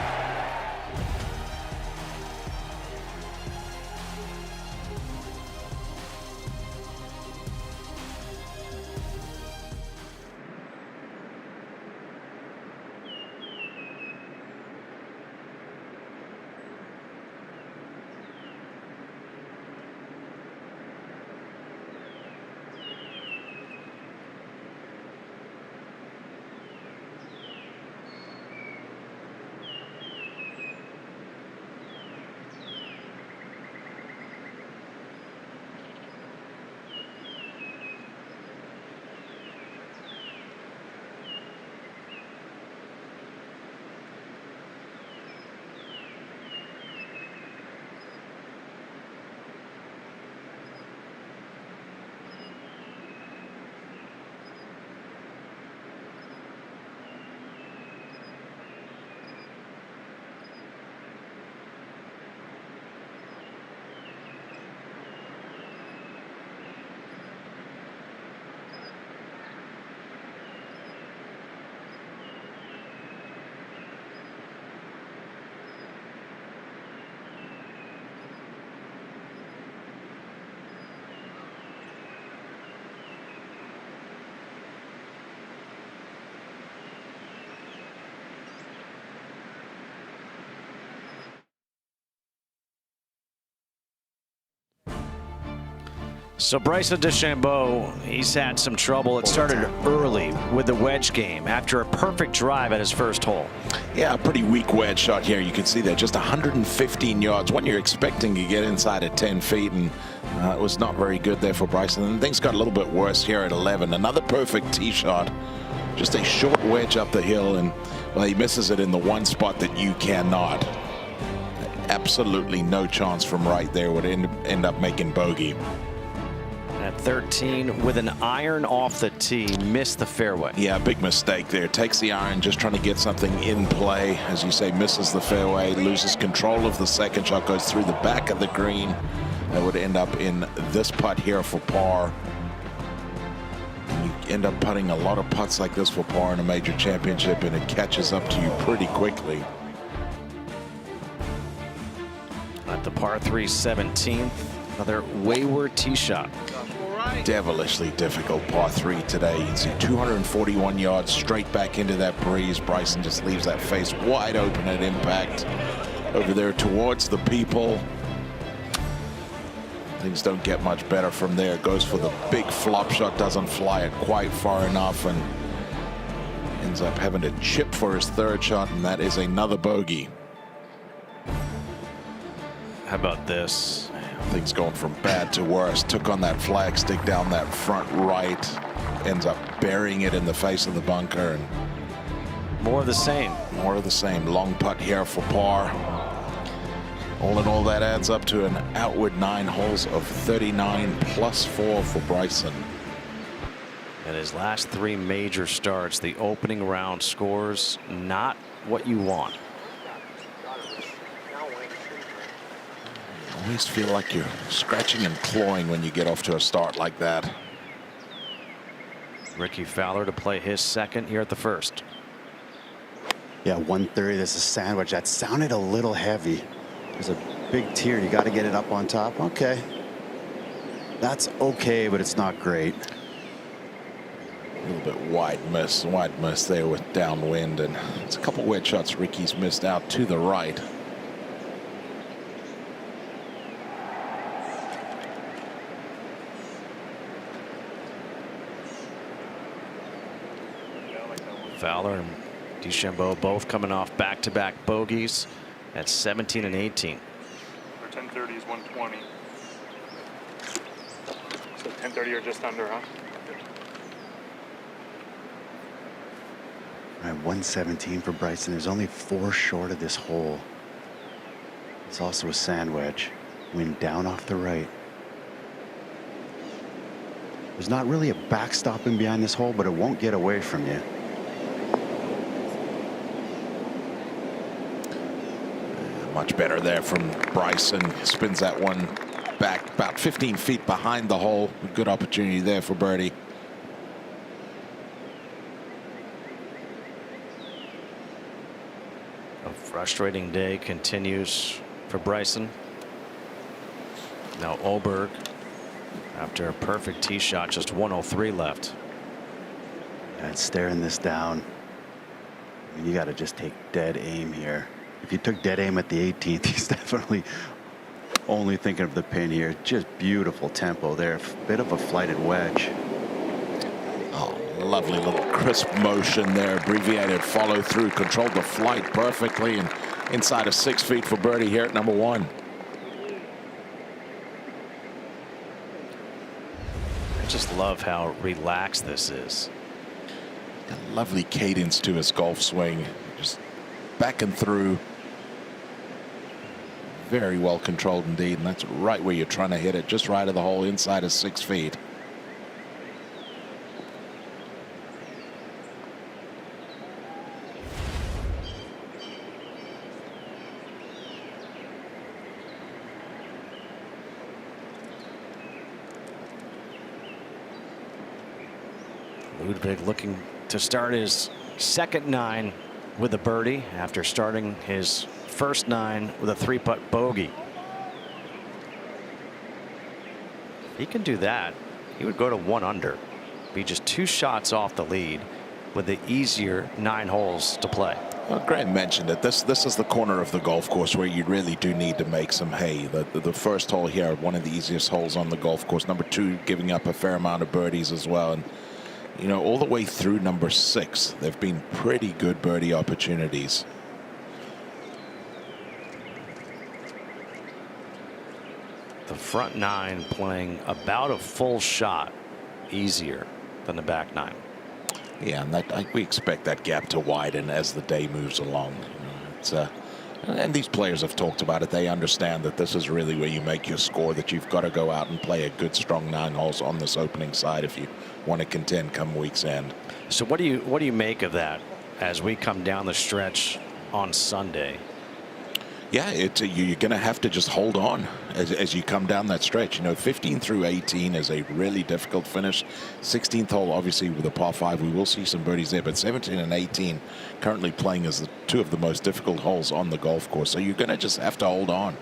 So Bryson DeChambeau, he's had some trouble. It started early with the wedge game after a perfect drive at his first hole. Yeah, a pretty weak wedge shot here. You can see that just 115 yards when you're expecting to get inside at 10 feet, and it was not very good there for Bryson. And things got a little bit worse here at 11. Another perfect tee shot, just a short wedge up the hill, and well, he misses it in the one spot that you cannot. Absolutely no chance from right there. Would end up making bogey. At 13 with an iron off the tee, missed the fairway. Yeah, big mistake there. Takes the iron, just trying to get something in play. As you say, misses the fairway, loses control of the second shot, goes through the back of the green. That would end up in this putt here for par. You end up putting a lot of putts like this for par in a major championship, and it catches up to you pretty quickly. At the par 3 17th, another wayward tee shot. Devilishly difficult par 3 today. You can see 241 yards straight back into that breeze. Bryson just leaves that face wide open at impact over there towards the people. Things don't get much better from there. Goes for the big flop shot, doesn't fly it quite far enough, and ends up having to chip for his third shot, and that is another bogey. How about this? Things going from bad to worse. Took on that flag stick down that front right. Ends up burying it in the face of the bunker. And more of the same. More of the same. Long putt here for par. All in all, that adds up to an outward 9 holes of 39 plus 4 for Bryson. In his last 3 major starts, the opening round scores not what you want. Always feel like you're scratching and clawing when you get off to a start like that. Rickie Fowler to play his second here at the first. Yeah, 130. This is a sandwich. That sounded a little heavy. There's a big tier. You got to get it up on top. Okay. That's okay, but it's not great. A little bit wide miss there with downwind, and it's a couple wedge shots Rickie's missed out to the right. Fowler and DeChambeau both coming off back-to-back bogeys at 17 and 18. Or 1030 is 120. So 1030 or just under, huh? All right, 117 for Bryson. There's only 4 short of this hole. It's also a sand wedge. Wind down off the right. There's not really a backstop in behind this hole, but it won't get away from you. Much better there from Bryson. Spins that one back about 15 feet behind the hole. A good opportunity there for birdie. A frustrating day continues for Bryson. Now Åberg, after a perfect tee shot, just 103 left. And staring this down. I mean, you got to just take dead aim here. If you took dead aim at the 18th, he's definitely only thinking of the pin here. Just beautiful tempo there. Bit of a flighted wedge. Oh, lovely little crisp motion there. Abbreviated follow through. Controlled the flight perfectly, and inside of 6 feet for birdie here at number 1. I just love how relaxed this is. A lovely cadence to his golf swing. Just back and through. Very well controlled indeed, and that's right where you're trying to hit it, just right of the hole inside of 6 feet. Ludvig looking to start his second 9 with a birdie after starting his first 9 with a 3-putt bogey. If he can do that, he would go to 1 under. Be just 2 shots off the lead with the easier 9 holes to play. Well, Graham mentioned it. This is the corner of the golf course where you really do need to make some hay. The first hole here, one of the easiest holes on the golf course. Number 2, giving up a fair amount of birdies as well. And you know, all the way through number 6, they've been pretty good birdie opportunities. The front 9 playing about a full shot easier than the back 9. Yeah, and we expect that gap to widen as the day moves along. It's and these players have talked about it. They understand that this is really where you make your score, that you've got to go out and play a good strong 9 holes on this opening side if you want to contend come week's end. So what do you make of that as we come down the stretch on Sunday? Yeah, you're going to have to just hold on as you come down that stretch. You know, 15 through 18 is a really difficult finish. 16th hole, obviously, with a par 5, we will see some birdies there. But 17 and 18 currently playing as the 2 of the most difficult holes on the golf course. So you're going to just have to hold on.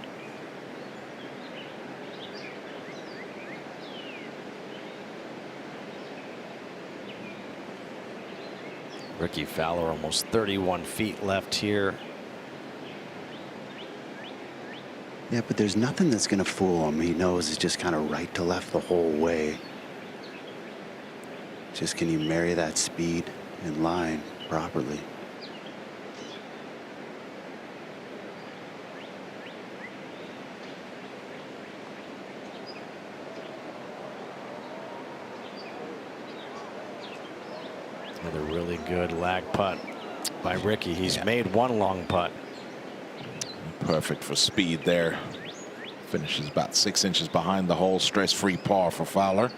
Rickie Fowler almost 31 feet left here. Yeah, but there's nothing that's going to fool him. He knows it's just kind of right to left the whole way. Just can you marry that speed in line properly? Another really good lag putt by Rickie. He's made 1 long putt. Perfect for speed there. Finishes about 6 inches behind the hole. Stress-free par for Fowler.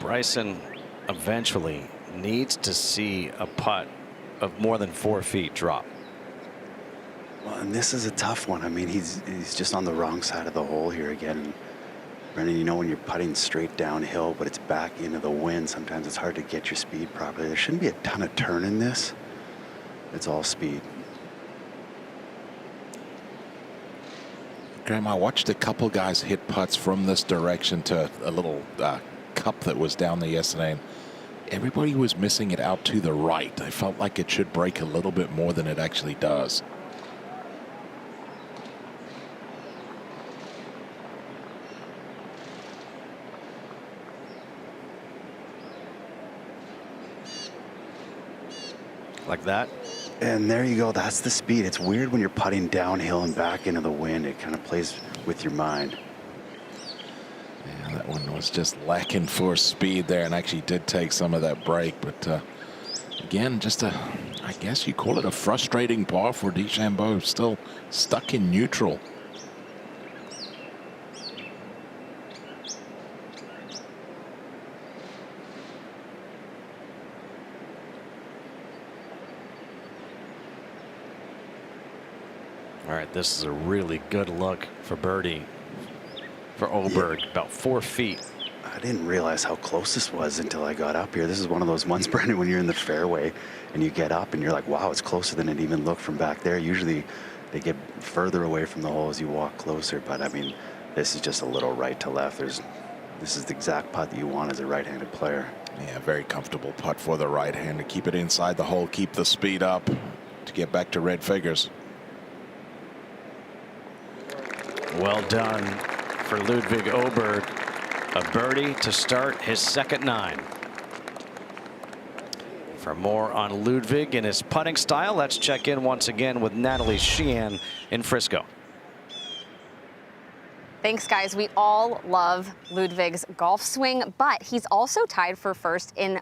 Bryson eventually needs to see a putt of more than 4 feet drop. Well, and this is a tough one. I mean, he's just on the wrong side of the hole here again. Brendan, you know when you're putting straight downhill, but it's back into the wind, sometimes it's hard to get your speed properly. There shouldn't be a ton of turn in this. It's all speed. Graham, I watched a couple guys hit putts from this direction to a little cup that was down there yesterday, and everybody was missing it out to the right. I felt like it should break a little bit more than it actually does. Like that. And there you go. That's the speed. It's weird when you're putting downhill and back into the wind. It kind of plays with your mind. Yeah, that one was just lacking for speed there, and actually did take some of that break. But again, just I guess you call it a frustrating par for DeChambeau. Still stuck in neutral. All right, this is a really good look for birdie for Åberg, about 4 feet. I didn't realize how close this was until I got up here. This is one of those ones, Brendan, when you're in the fairway and you get up and you're like, wow, it's closer than it even looked from back there. Usually they get further away from the hole as you walk closer, but I mean, this is just a little right to left. This is the exact putt that you want as a right-handed player. Yeah, very comfortable putt for the right-hander. Keep it inside the hole, keep the speed up to get back to red figures. Well done for Ludvig Åberg. A birdie to start his second 9. For more on Ludvig and his putting style, let's check in once again with Natalie Sheehan in Frisco. Thanks, guys. We all love Ludvig's golf swing, but he's also tied for first in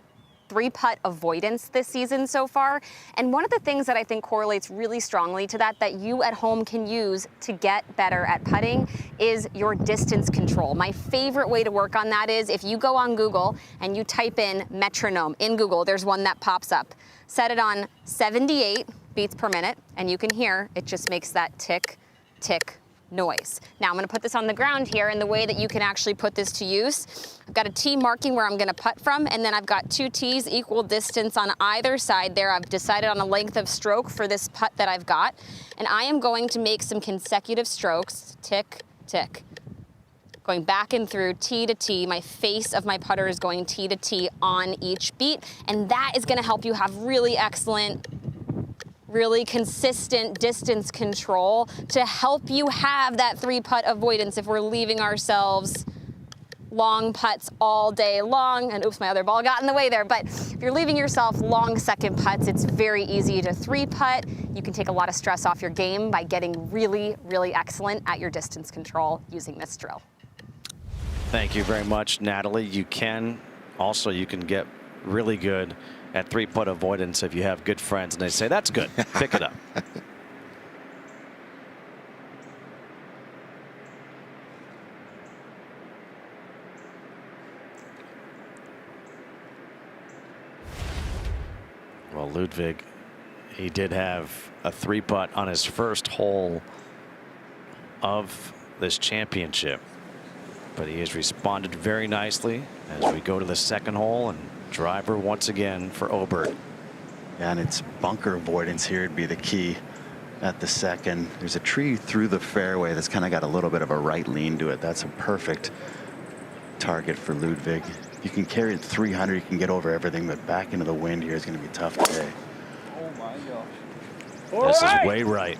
3-putt avoidance this season so far. And one of the things that I think correlates really strongly to that you at home can use to get better at putting is your distance control. My favorite way to work on that is if you go on Google and you type in metronome in Google, there's one that pops up. Set it on 78 beats per minute, and you can hear it just makes that tick, tick noise. Now I'm going to put this on the ground here, and the way that you can actually put this to use, I've got a tee marking where I'm going to putt from, and then I've got 2 tees equal distance on either side there. I've decided on a length of stroke for this putt that I've got, and I am going to make some consecutive strokes, tick, tick, going back and through tee to tee. My face of my putter is going tee to tee on each beat, and that is going to help you have really excellent, really consistent distance control to help you have that 3-putt avoidance if we're leaving ourselves long putts all day long. And oops, my other ball got in the way there. But if you're leaving yourself long second putts, it's very easy to 3-putt. You can take a lot of stress off your game by getting really, really excellent at your distance control using this drill. Thank you very much, Natalie. You can get really good at 3-putt avoidance if you have good friends and they say, that's good, pick it up. Well, Ludvig, he did have a 3-putt on his first hole of this championship, but he has responded very nicely as we go to the second hole, and driver once again for Åberg. Yeah, and it's bunker avoidance here would be the key at the second. There's a tree through the fairway that's kind of got a little bit of a right lean to it. That's a perfect target for Ludvig. You can carry it 300, you can get over everything, but back into the wind here is going to be tough today. Oh my gosh. This is way right.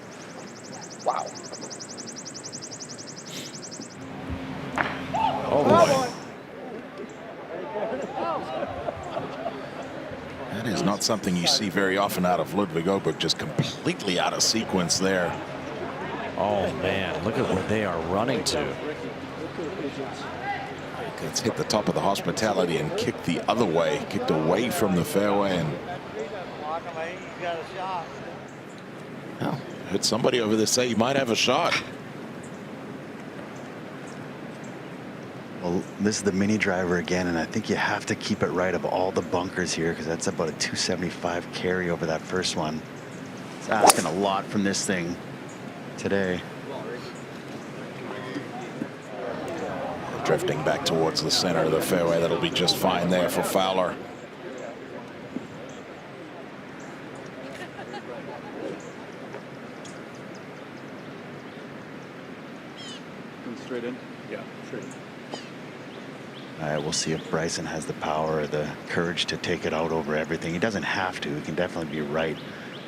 Wow. Oh boy. That is not something you see very often out of Ludvig Åberg, just completely out of sequence there. Oh man, look at where they are running to. It's hit the top of the hospitality and kicked the other way, kicked away from the fairway, and well, heard somebody over there say he might have a shot. Well, this is the mini driver again, and I think you have to keep it right of all the bunkers here because that's about a 275 carry over that first one. It's asking a lot from this thing today. Drifting back towards the center of the fairway. That'll be just fine there for Fowler. Straight in? Yeah, straight in. All right, we'll see if Bryson has the power or the courage to take it out over everything. He doesn't have to. He can definitely be right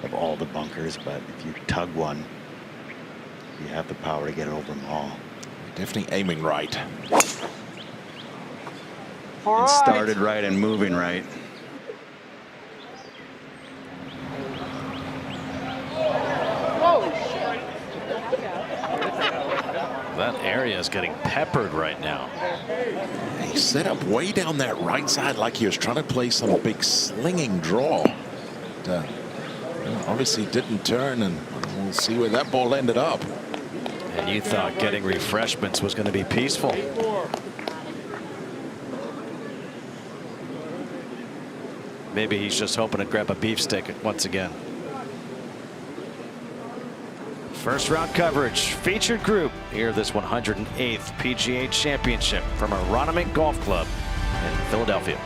of all the bunkers, but if you tug one, you have the power to get it over them all. Definitely aiming right. And started right and moving right. That area is getting peppered right now. He set up way down that right side like he was trying to play some big slinging draw. Obviously didn't turn, and we'll see where that ball ended up. And you thought getting refreshments was going to be peaceful. Maybe he's just hoping to grab a beefsteak once again. First round coverage, featured group here, this 108th PGA Championship from Aronimink Golf Club in Philadelphia.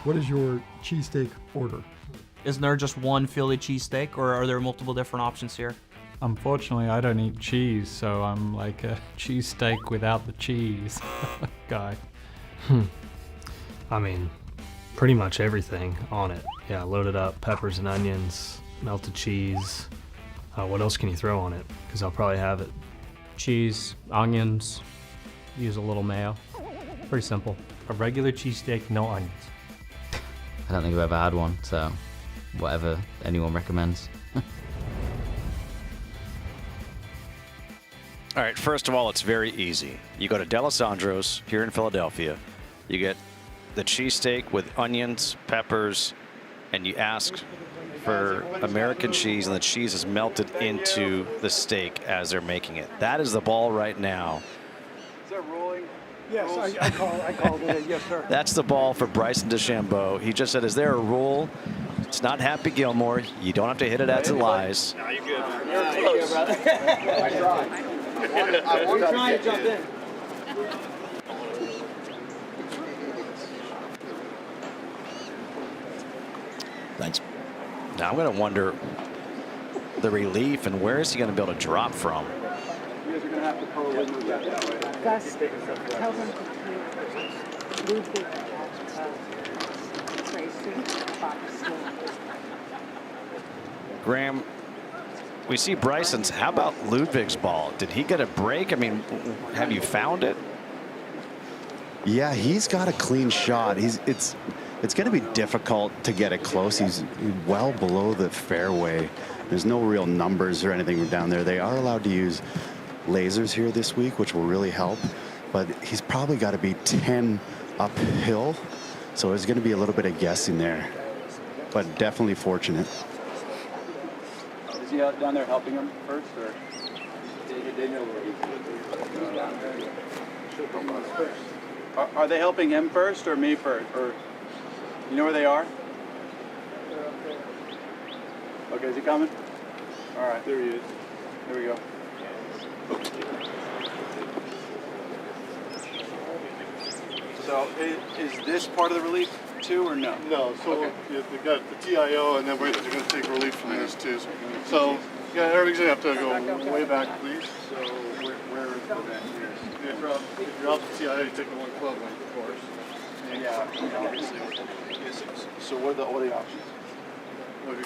What is your cheesesteak order? Isn't there just one Philly cheesesteak, or are there multiple different options here? Unfortunately, I don't eat cheese, so I'm like a cheesesteak without the cheese guy. I mean, pretty much everything on it. Yeah, loaded up peppers and onions, melted cheese. What else can you throw on it? Because I'll probably have it. Cheese, onions, use a little mayo. Pretty simple. A regular cheesesteak, no onions. I don't think I've ever had one, so whatever anyone recommends. All right, first of all, it's very easy. You go to D'Alessandro's here in Philadelphia. You get the cheesesteak with onions, peppers, and you ask for American cheese, and the cheese is melted into the steak as they're making it. That is the ball right now. Is that rolling? Yes, I called it. Yes, sir. That's the ball for Bryson DeChambeau. He just said, is there a rule? It's not Happy Gilmore. You don't have to hit it as it lies. No, you're good. You're close. I tried. I was trying to jump in. Thanks. Now I'm going to wonder the relief and where is he going to be able to drop from? You guys are going to have to probably move that way. Gus, tell them to take Ludwig Graham, we see Bryson's. How about Ludwig's ball? Did he get a break? I mean, have you found it? Yeah, he's got a clean shot. It's it's going to be difficult to get it close. He's well below the fairway. There's no real numbers or anything down there. They are allowed to use lasers here this week, which will really help. But he's probably got to be 10 uphill. So there's going to be a little bit of guessing there. But definitely fortunate. Is he out down there helping him first, or they know where he's Are they helping him first or me first? Or you know where they are? Okay, is he coming? All right, there he is. Here we go. So is this part of the relief too, or no? No, so they got the TIO, and then we're going to take relief from this too. So yeah, everything's going to have to go way back, please. So where is the back here? If you're out the TIO, you take the one club length, of course. Yeah, obviously. So what are the options? Well, you're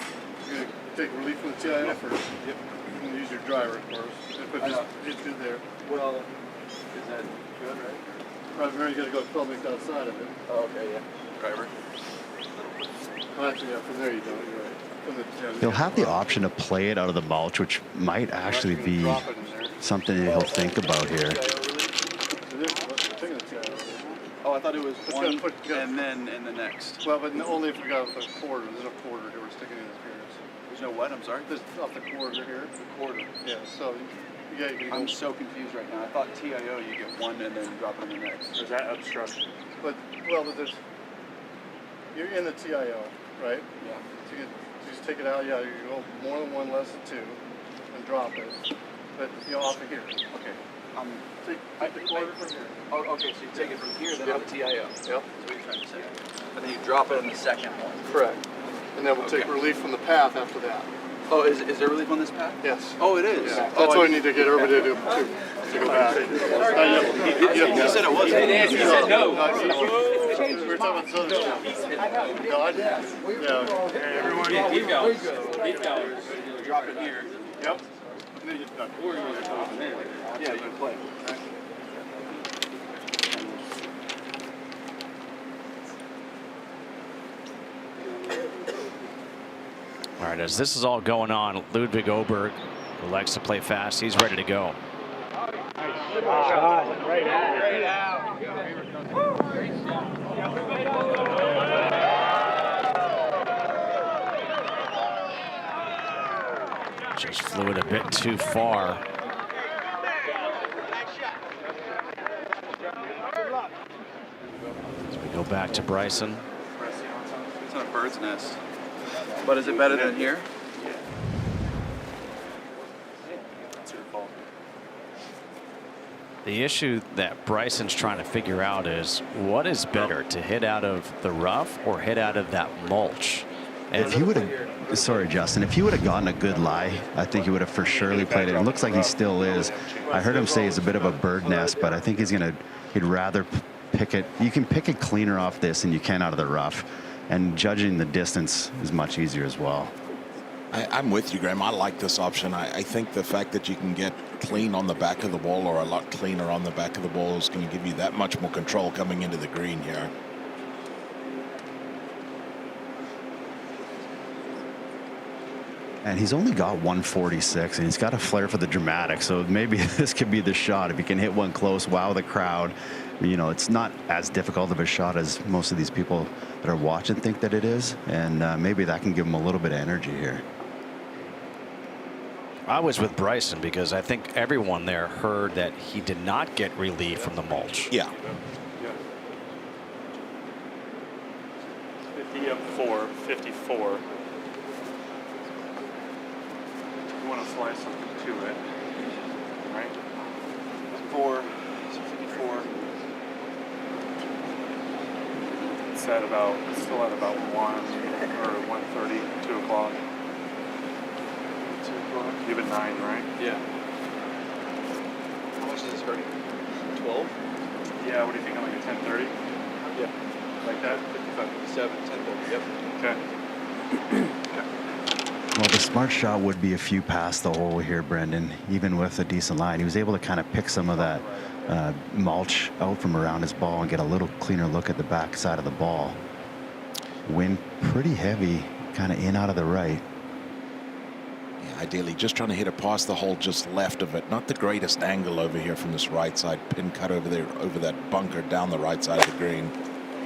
going to take relief from the TIO first. Yep. You're going to use your driver, of course. But just hit through there. Well, is that good, right? Right, you got to go 12 lengths outside of it. Oh, okay, yeah. Driver. Well, actually, yeah, from there you don't. You're right. From the, He'll have the option to play it out of the mulch, which might actually be something that he'll think about here. Oh, I thought it was one and then the next. Well, but only if we got a quarter. There's a quarter here we're sticking in his fingers. There's no what? I'm sorry? There's off the quarter here. The quarter. Yeah, so yeah, you can I'm so confused right now. I thought TIO you get one and then drop it in the next. Is that obstruction? But well, there's you're in the TIO, right? Yeah. So you just take it out. Yeah, you go more than one, less than two, and drop it. But off of here. Okay. Take the quarter from here. Oh, okay. So you take it from here, then on the TIO. Yep. That's what you're trying to say. And then you drop it in the second one. Correct. And then we'll take relief from the path after that. Oh, is there relief on this path? Yes. Oh, it is. Yeah. That's what I need to get everybody to do to go back. He said it wasn't. He said no. We're talking about God? Yeah. Everyone, keep going. Keep going. Drop it here. Yep. And then you just or you want to drop it there. Yeah, you can play. All right, as this is all going on, Ludvig Åberg, who likes to play fast, he's ready to go. Right out. Just flew it a bit too far. As we go back to Bryson. It's on a bird's nest. But is it better than here? It's your fault. The issue that Bryson's trying to figure out is what is better, to hit out of the rough or hit out of that mulch? And if he would have, sorry, Justin, if he would have gotten a good lie, I think he would have for surely played it. It looks like he still is. I heard him say it's a bit of a bird nest, but I think he'd rather pick it. You can pick it cleaner off this than you can out of the rough. And judging the distance is much easier as well. I'm with you, Graham. I like this option. I think the fact that you can get clean on the back of the ball or a lot cleaner on the back of the ball is going to give you that much more control coming into the green here. And he's only got 146, and he's got a flair for the dramatic. So maybe this could be the shot. If he can hit one close, wow the crowd. You know, it's not as difficult of a shot as most of these people that are watching think that it is. And maybe that can give him a little bit of energy here. I was with Bryson because I think everyone there heard that he did not get relief from the mulch. Yeah. 50 up 4, 54. You want to slice something to it, right? 4, 54. It's at still at about 1 or 1:30, 2 o'clock. 2 o'clock. You have a 9, right? Yeah. How much is this hurting? 12? Yeah, what do you think, like a 10:30? Yeah. Like that? 55, 57, 10:30, yep. Okay. Well, the smart shot would be a few past the hole here, Brendan, even with a decent line. He was able to kind of pick some of that mulch out from around his ball and get a little cleaner look at the back side of the ball. Wind pretty heavy, kind of in out of the right. Yeah, ideally, just trying to hit it past the hole just left of it. Not the greatest angle over here from this right side. Pin cut over there, over that bunker down the right side of the green.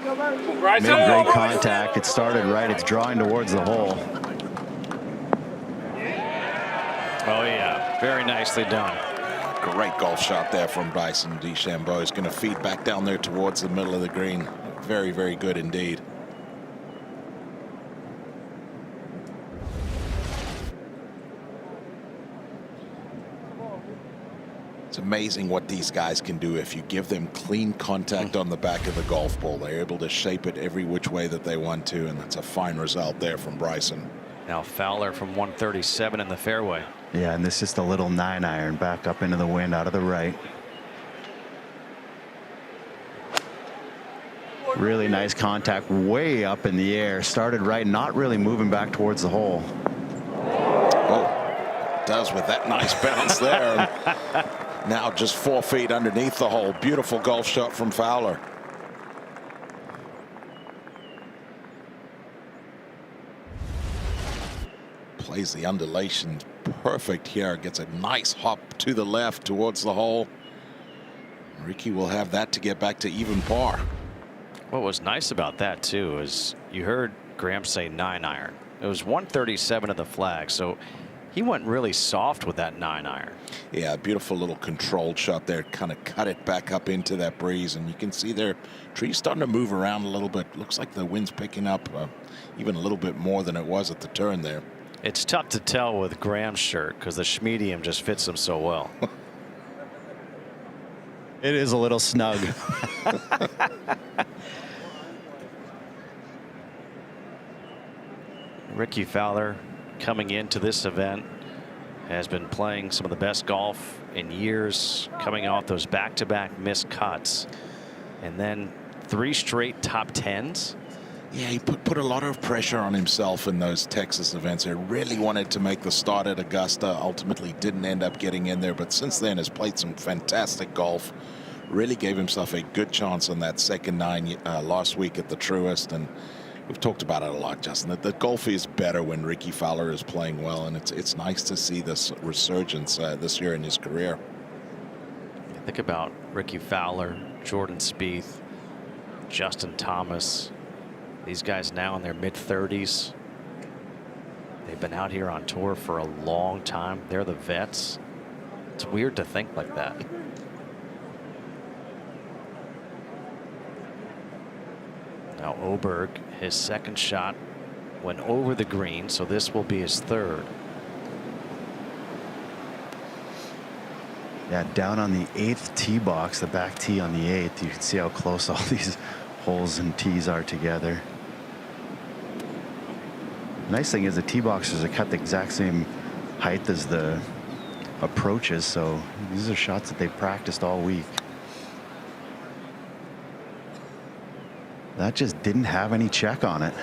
Made great contact. It started right. It's drawing towards the hole. Oh, yeah. Very nicely done. Great golf shot there from Bryson DeChambeau. He's going to feed back down there towards the middle of the green. Very, very good indeed. It's amazing what these guys can do if you give them clean contact on the back of the golf ball. They're able to shape it every which way that they want to, and that's a fine result there from Bryson. Now Fowler from 137 in the fairway. Yeah, and this is just a little 9-iron back up into the wind out of the right. Really nice contact way up in the air. Started right, not really moving back towards the hole. Oh, does with that nice bounce there. Now just 4 feet underneath the hole. Beautiful golf shot from Fowler. Plays the undulation perfect here. Gets a nice hop to the left towards the hole. Rickie will have that to get back to even par. What was nice about that too is you heard Graham say 9-iron. It was 137 of the flag, so he went really soft with that 9-iron. Yeah, beautiful little controlled shot there. Kind of cut it back up into that breeze, and you can see their tree's starting to move around a little bit. Looks like the wind's picking up even a little bit more than it was at the turn there. It's tough to tell with Graham's shirt because the schmedium just fits him so well. It is a little snug. Rickie Fowler, coming into this event, has been playing some of the best golf in years, coming off those back-to-back missed cuts, and then 3 straight top 10s. Yeah, he put a lot of pressure on himself in those Texas events. He really wanted to make the start at Augusta. Ultimately didn't end up getting in there, but since then has played some fantastic golf. Really gave himself a good chance on that second 9 last week at the Truist, and we've talked about it a lot, Justin. That the golf is better when Rickie Fowler is playing well, and it's nice to see this resurgence this year in his career. Think about Rickie Fowler, Jordan Spieth, Justin Thomas. These guys now in their mid-30s. They've been out here on tour for a long time. They're the vets. It's weird to think like that. Now Åberg, his second shot went over the green, so this will be his third. Yeah, down on the 8th tee box, the back tee on the 8th. You can see how close all these holes and tees are together. Nice thing is the tee boxes are cut the exact same height as the approaches, so these are shots that they've practiced all week. That just didn't have any check on it.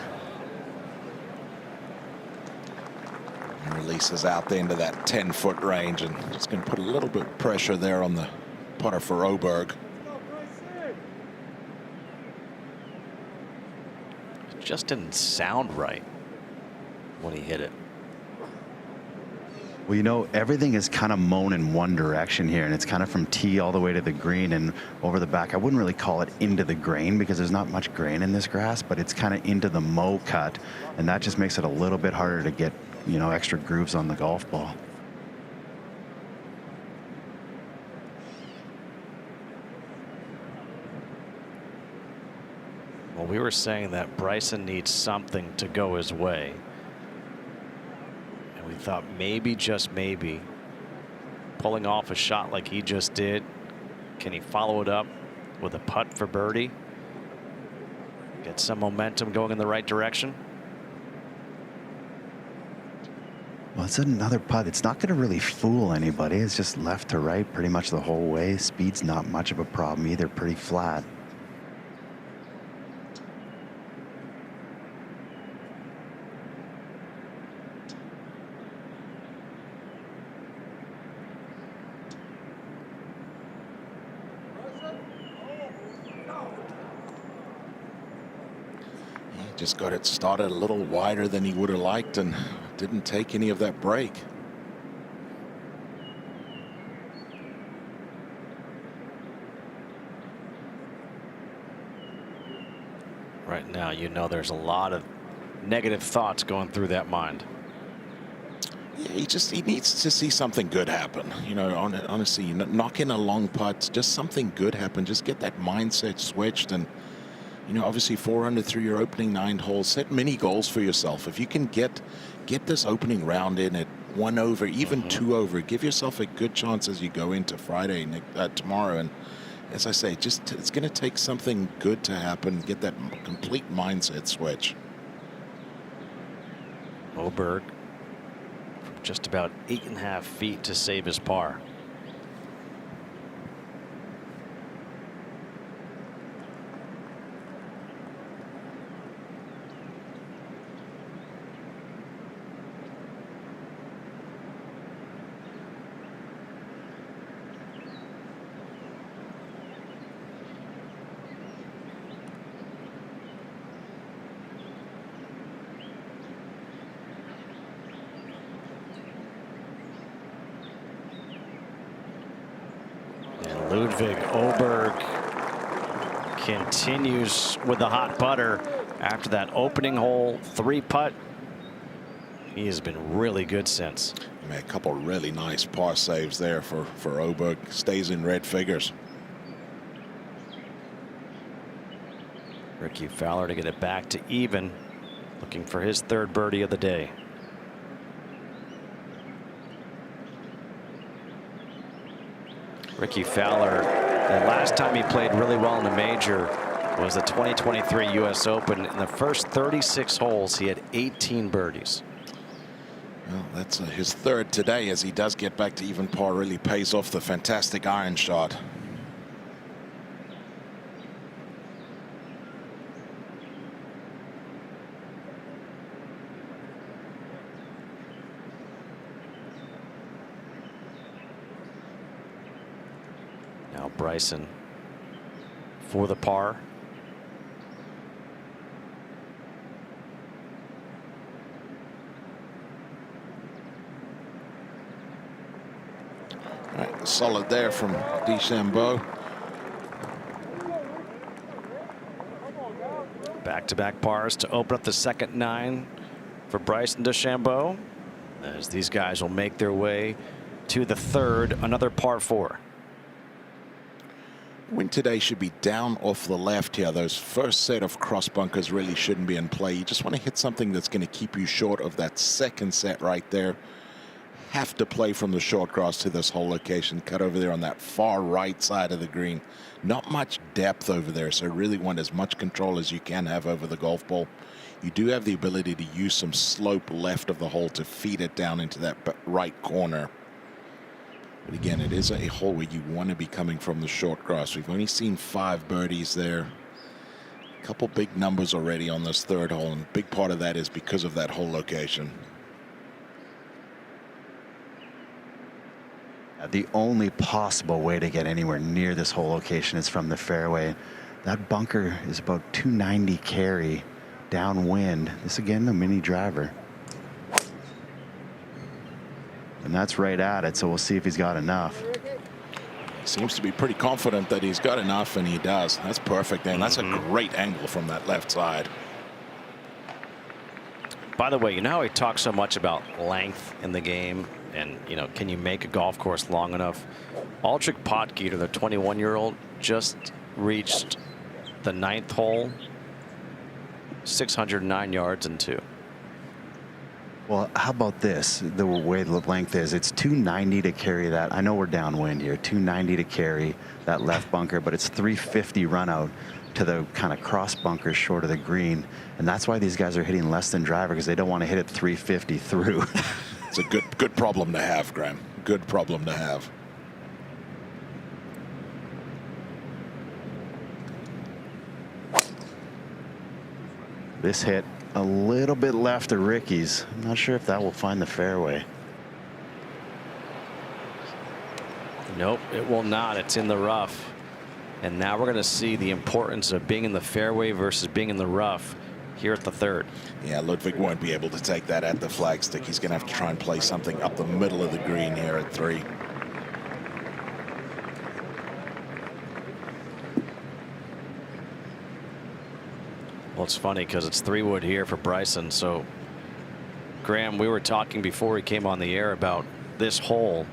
And releases out there into that 10-foot range, and just going to put a little bit of pressure there on the putter for Åberg. It just didn't sound right when he hit it. Well, you know, everything is kind of mown in one direction here, and it's kind of from tee all the way to the green and over the back. I wouldn't really call it into the grain because there's not much grain in this grass, but it's kind of into the mow cut, and that just makes it a little bit harder to get, you know, extra grooves on the golf ball. Well, we were saying that Bryson needs something to go his way. And we thought maybe, just maybe, pulling off a shot like he just did, can he follow it up with a putt for birdie? Get some momentum going in the right direction? Well, it's another putt. It's not going to really fool anybody. It's just left to right pretty much the whole way. Speed's not much of a problem either, pretty flat. just got it started a little wider than he would have liked and didn't take any of that break. Right now, you know, there's a lot of negative thoughts going through that mind. Yeah, he needs to see something good happen. You know, honestly, knock in a long putt, just something good happen. Just get that mindset switched, and you know, obviously 4 under through your opening 9 holes. Set mini goals for yourself. If you can get this opening round in at 1 over, even 2 over, give yourself a good chance as you go into Friday tomorrow. And as I say, it's going to take something good to happen. Get that complete mindset switch. Åberg just about 8.5 feet to save his par. Ludvig Åberg continues with the hot putter after that opening hole 3 putt. He has been really good since. I mean, a couple really nice par saves there for Åberg. Stays in red figures. Rickie Fowler to get it back to even, looking for his 3rd birdie of the day. Rickie Fowler, the last time he played really well in the major was the 2023 U.S. Open. In the first 36 holes, he had 18 birdies. Well, that's his 3rd today, as he does get back to even par. Really pays off the fantastic iron shot. Now Bryson for the par. All right, solid there from DeChambeau. Back-to-back pars to open up the second 9 for Bryson DeChambeau, as these guys will make their way to the 3rd, another par 4. Win today should be down off the left here. Those first set of cross bunkers really shouldn't be in play. You just want to hit something that's going to keep you short of that second set right there. Have to play from the short grass to this hole location. Cut over there on that far right side of the green. Not much depth over there, so really want as much control as you can have over the golf ball. You do have the ability to use some slope left of the hole to feed it down into that right corner. But again, it is a hole where you want to be coming from the short grass. We've only seen 5 birdies there. A couple big numbers already on this 3rd hole, and a big part of that is because of that hole location. The only possible way to get anywhere near this hole location is from the fairway. That bunker is about 290 carry downwind. This again, the mini driver. And that's right at it, so we'll see if he's got enough. Seems to be pretty confident that he's got enough, and he does. That's perfect, and that's a great angle from that left side. By the way, you know how we talk so much about length in the game, and you know, can you make a golf course long enough? Aldrich Potgieter, the 21-year-old, just reached the 9th hole, 609 yards and 2. Well, how about this? The way the length is, it's 290 to carry that. I know we're downwind here, 290 to carry that left bunker, but it's 350 run out to the kind of cross bunker short of the green. And that's why these guys are hitting less than driver, because they don't want to hit it 350 through. It's a good problem to have, Graham. Good problem to have. This hit a little bit left of Rickie's. I'm not sure if that will find the fairway. Nope, it will not. It's in the rough. And now we're going to see the importance of being in the fairway versus being in the rough here at the third. Yeah, Ludvig won't be able to take that at the flagstick. He's going to have to try and play something up the middle of the green here at 3. Well, it's funny because it's 3-wood here for Bryson. So, Graham, we were talking before he came on the air about this hole.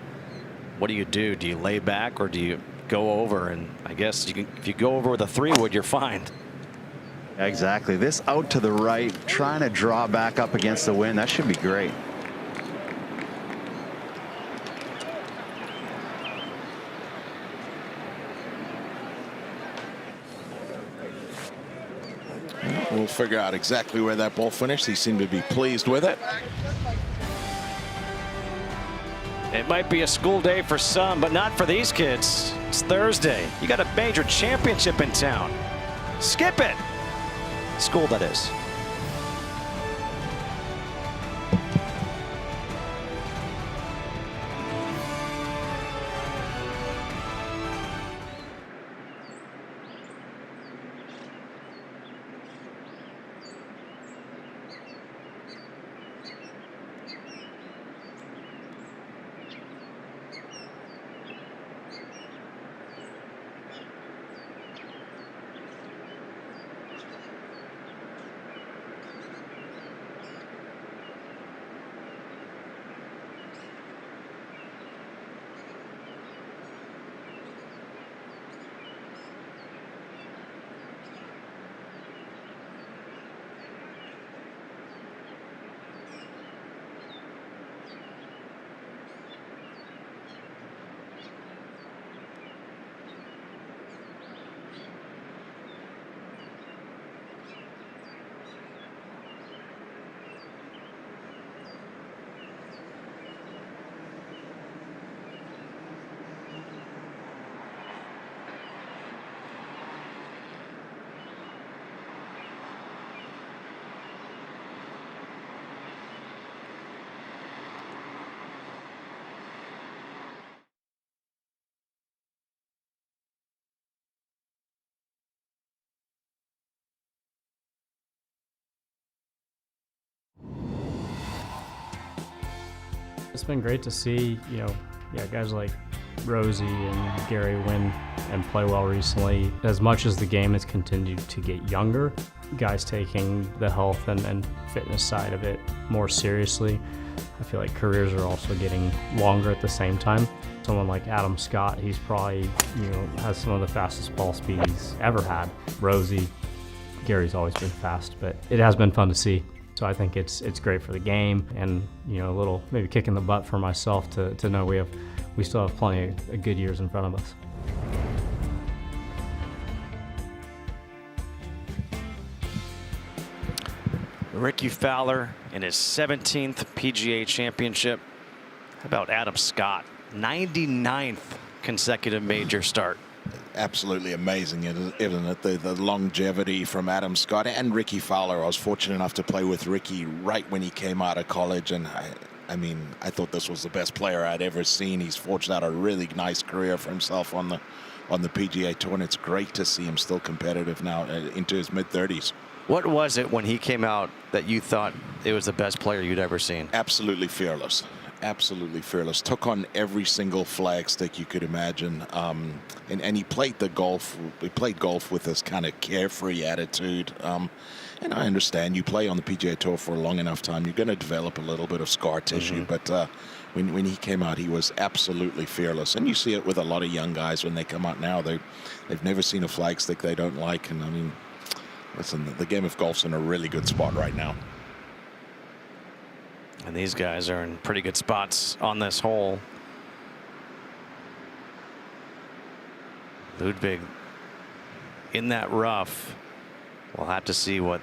What do? Do you lay back or do you go over? And I guess you can, if you go over with a 3-wood, you're fine. Exactly. This out to the right, trying to draw back up against the wind. That should be great. We'll figure out exactly where that ball finished. He seemed to be pleased with it. It might be a school day for some, but not for these kids. It's Thursday. You got a major championship in town. Skip it. School, that is. It's been great to see, guys like Rosie and Gary win and play well recently. As much as the game has continued to get younger, guys taking the health and fitness side of it more seriously. I feel like careers are also getting longer at the same time. Someone like Adam Scott, he's probably, has some of the fastest ball speed he's ever had. Rosie, Gary's always been fast, but it has been fun to see. So I think it's great for the game, and a little maybe kick in the butt for myself to know we still have plenty of good years in front of us. Rickie Fowler in his 17th PGA Championship. How about Adam Scott? 99th consecutive major start. Absolutely amazing, isn't it? The longevity from Adam Scott and Rickie Fowler. I was fortunate enough to play with Rickie right when he came out of college, and I thought this was the best player I'd ever seen. He's forged out a really nice career for himself on the PGA Tour, and it's great to see him still competitive now into his mid-30s. What was it when he came out that you thought it was the best player you'd ever seen? Absolutely fearless. Absolutely fearless. Took on every single flag stick you could imagine, and he played golf with this kind of carefree attitude. And I understand you play on the PGA Tour for a long enough time, you're going to develop a little bit of scar tissue. But when he came out, he was absolutely fearless, and you see it with a lot of young guys when they come out now. They've never seen a flag stick they don't like, and listen, the game of golf's in a really good spot right now. And these guys are in pretty good spots on this hole. Ludvig in that rough. We'll have to see what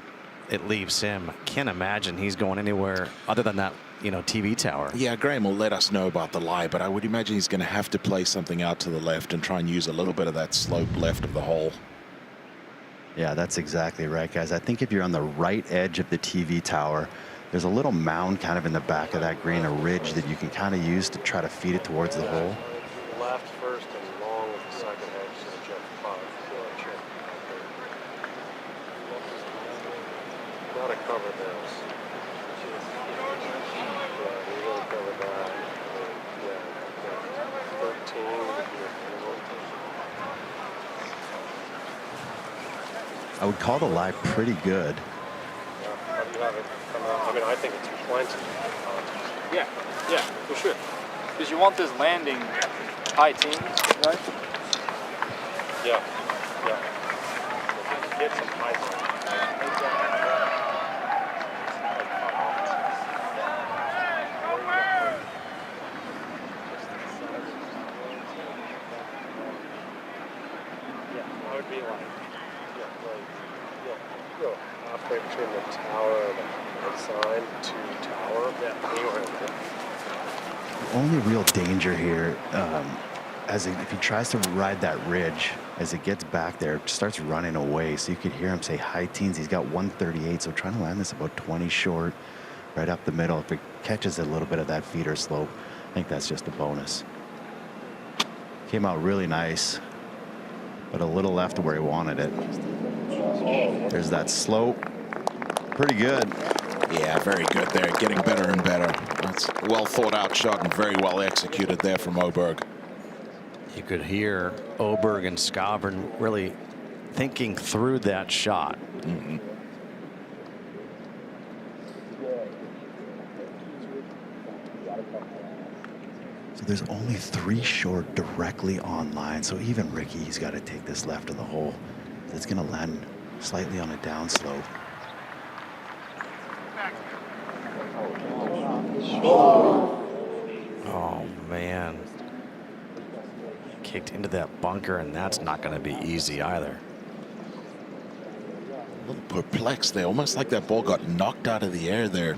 it leaves him. I can't imagine he's going anywhere other than that, TV tower. Yeah, Graham will let us know about the lie, but I would imagine he's going to have to play something out to the left and try and use a little bit of that slope left of the hole. Yeah, that's exactly right, guys. I think if you're on the right edge of the TV tower, there's a little mound kind of in the back of that green, a ridge that you can kind of use to try to feed it towards the hole. Left first and long with the second edge, so check 5. gotta cover this. Yeah, we gotta cover that. Yeah, 13. I would call the lie pretty good. How do you have it come out? I mean, I think it's plenty. Yeah, for sure. Because you want this landing high teens, right? Yeah. Get some high teens. I would be like, halfway between the tower and the sign to tower. Yeah, anywhere. The only real danger here, if he tries to ride that ridge, as it gets back there, it starts running away. So you could hear him say high teens. He's got 138, so trying to land this about 20 short, right up the middle. If it catches a little bit of that feeder slope, I think that's just a bonus. Came out really nice, but a little left of where he wanted it. There's that slope. Pretty good. Yeah, very good there. Getting better and better. That's a well thought out shot and very well executed there from Åberg. You could hear Åberg and Skavren really thinking through that shot. Mm-hmm. So there's only 3 short directly on line. So even Rickie, he's got to take this left of the hole. It's going to land slightly on a downslope. Oh, man. Kicked into that bunker, and that's not going to be easy either. A little perplexed there, almost like that ball got knocked out of the air there.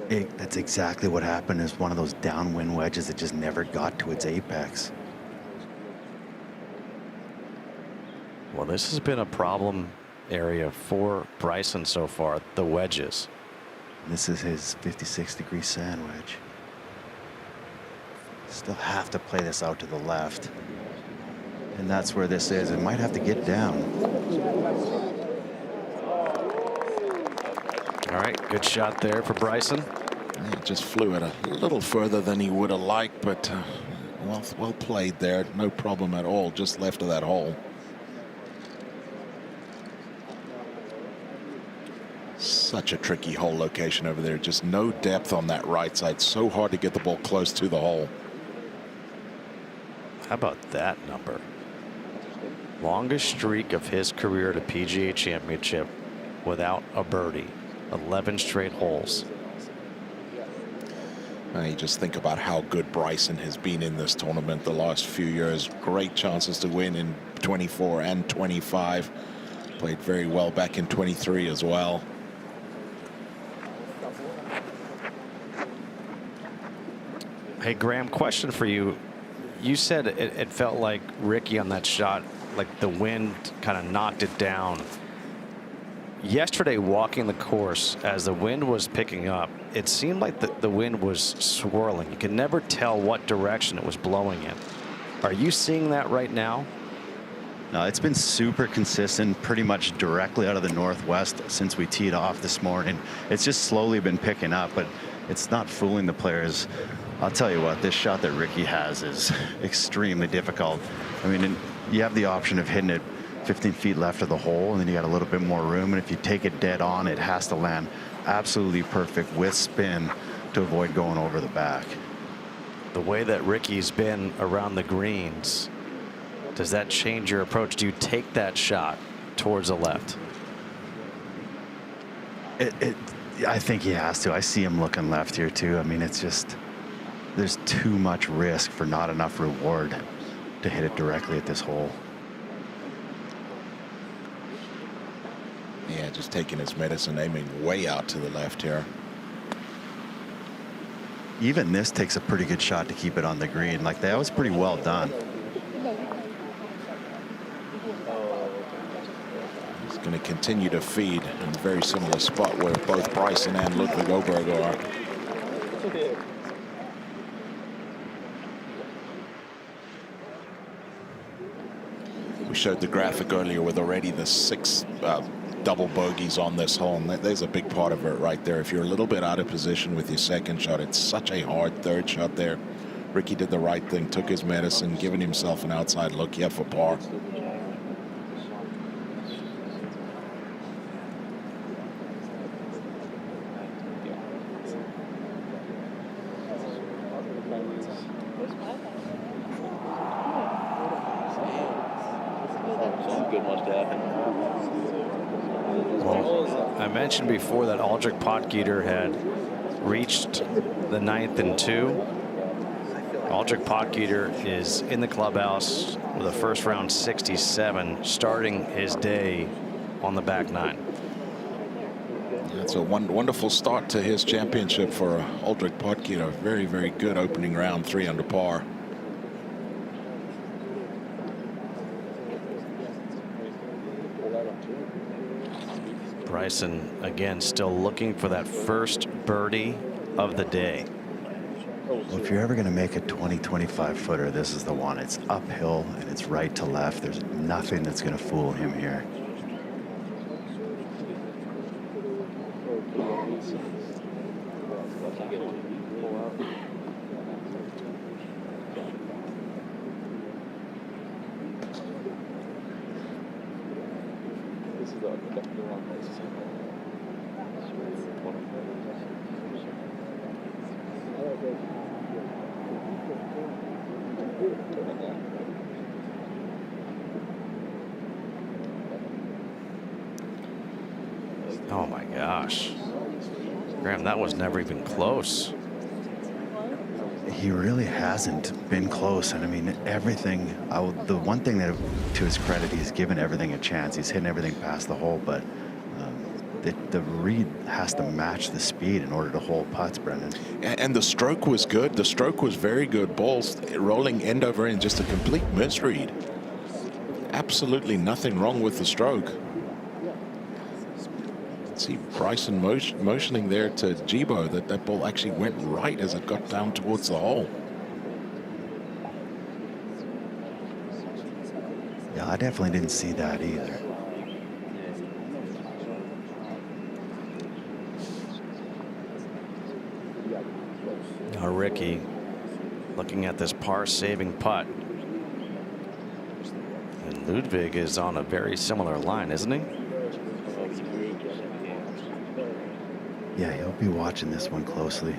That's exactly what happened. Is one of those downwind wedges that just never got to its apex. Well, this has been a problem area for Bryson so far, the wedges. This is his 56-degree sand wedge. Still have to play this out to the left. And that's where this is. It might have to get down. All right, good shot there for Bryson. It just flew it a little further than he would have liked, but well played there. No problem at all, just left of that hole. Such a tricky hole location over there. Just no depth on that right side. So hard to get the ball close to the hole. How about that number? Longest streak of his career at a PGA Championship without a birdie. 11 straight holes. You just think about how good Bryson has been in this tournament the last few years. Great chances to win in 24 and 25. Played very well back in 23 as well. Hey, Graham, question for you. You said it felt like Rickie on that shot, like the wind kind of knocked it down. Yesterday, walking the course, as the wind was picking up, it seemed like the wind was swirling. You could never tell what direction it was blowing in. Are you seeing that right now? No, it's been super consistent, pretty much directly out of the northwest since we teed off this morning. It's just slowly been picking up, but it's not fooling the players. I'll tell you what, this shot that Rickie has is extremely difficult. I mean, you have the option of hitting it 15 feet left of the hole, and then you got a little bit more room, and if you take it dead on, it has to land absolutely perfect with spin to avoid going over the back. The way that Rickie's been around the greens, does that change your approach? Do you take that shot towards the left? I think he has to. I see him looking left here too. I mean, it's just, there's too much risk for not enough reward to hit it directly at this hole. Yeah, just taking his medicine, aiming way out to the left here. Even this takes a pretty good shot to keep it on the green. Like, that was pretty well done. He's going to continue to feed in a very similar spot where both Bryson and Ludvig Åberg are. We showed the graphic earlier with already the 6 double bogeys on this hole, and there's a big part of it right there. If you're a little bit out of position with your second shot, it's such a hard third shot there. Rickie did the right thing, took his medicine, giving himself an outside look here for par. Well, I mentioned before that Aldrich Potgieter had reached the 9th and 2. Aldrich Potgieter is in the clubhouse with a first round 67, starting his day on the back 9. That's a wonderful start to his championship for Aldrich Potgieter. Very, very good opening round, 3 under par. Bryson again still looking for that first birdie of the day. Well, if you're ever going to make a 20-25 footer, this is the one. It's uphill and it's right to left. There's nothing that's going to fool him here. Oh my gosh. Graham, that was never even close. He really hasn't been close. And I mean, everything, the one thing that, to his credit, he's given everything a chance. He's hitting everything past the hole, but the read has to match the speed in order to hold putts, Brendan. And the stroke was good. The stroke was very good. Balls rolling end over end, just a complete misread. Absolutely nothing wrong with the stroke. See Bryson motioning there to DeChambeau that ball actually went right as it got down towards the hole. Yeah, I definitely didn't see that either. Now Rickie looking at this par-saving putt. And Ludvig is on a very similar line, isn't he? Yeah, he'll be watching this one closely.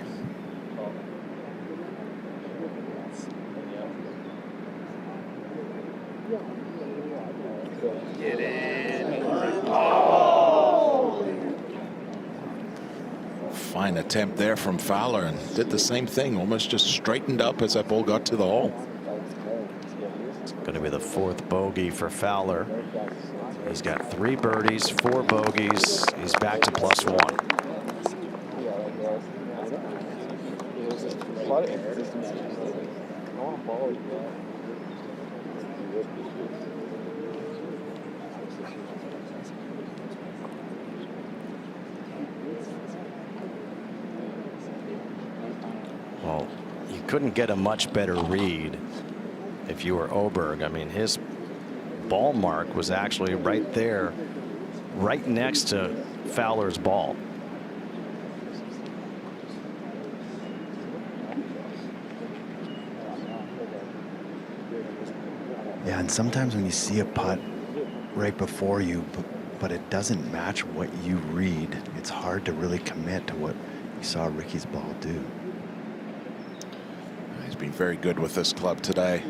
Get in. Fine attempt there from Fowler, and did the same thing, almost just straightened up as that ball got to the hole. It's going to be the 4th bogey for Fowler. He's got 3 birdies, 4 bogeys. He's back to +1. Well, you couldn't get a much better read if you were Åberg. I mean, his ball mark was actually right there, right next to Fowler's ball. Yeah, and sometimes when you see a putt right before you, but it doesn't match what you read, it's hard to really commit to what you saw Rickie's ball do. He's been very good with this club today.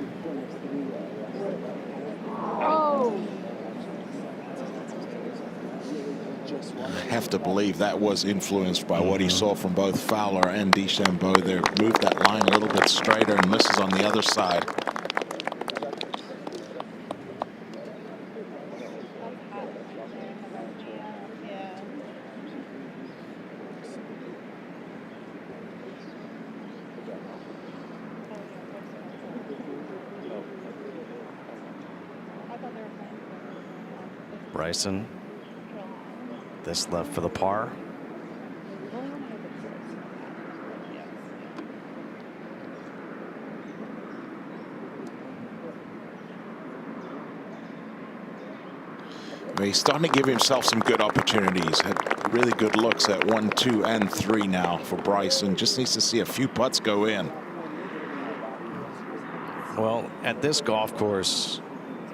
I have to believe that was influenced by what he saw from both Fowler and DeChambeau. They moved that line a little bit straighter and misses on the other side. Bryson, this left for the par. He's starting to give himself some good opportunities. Had really good looks at 1, 2, and 3 now for Bryson. Just needs to see a few putts go in. Well, at this golf course,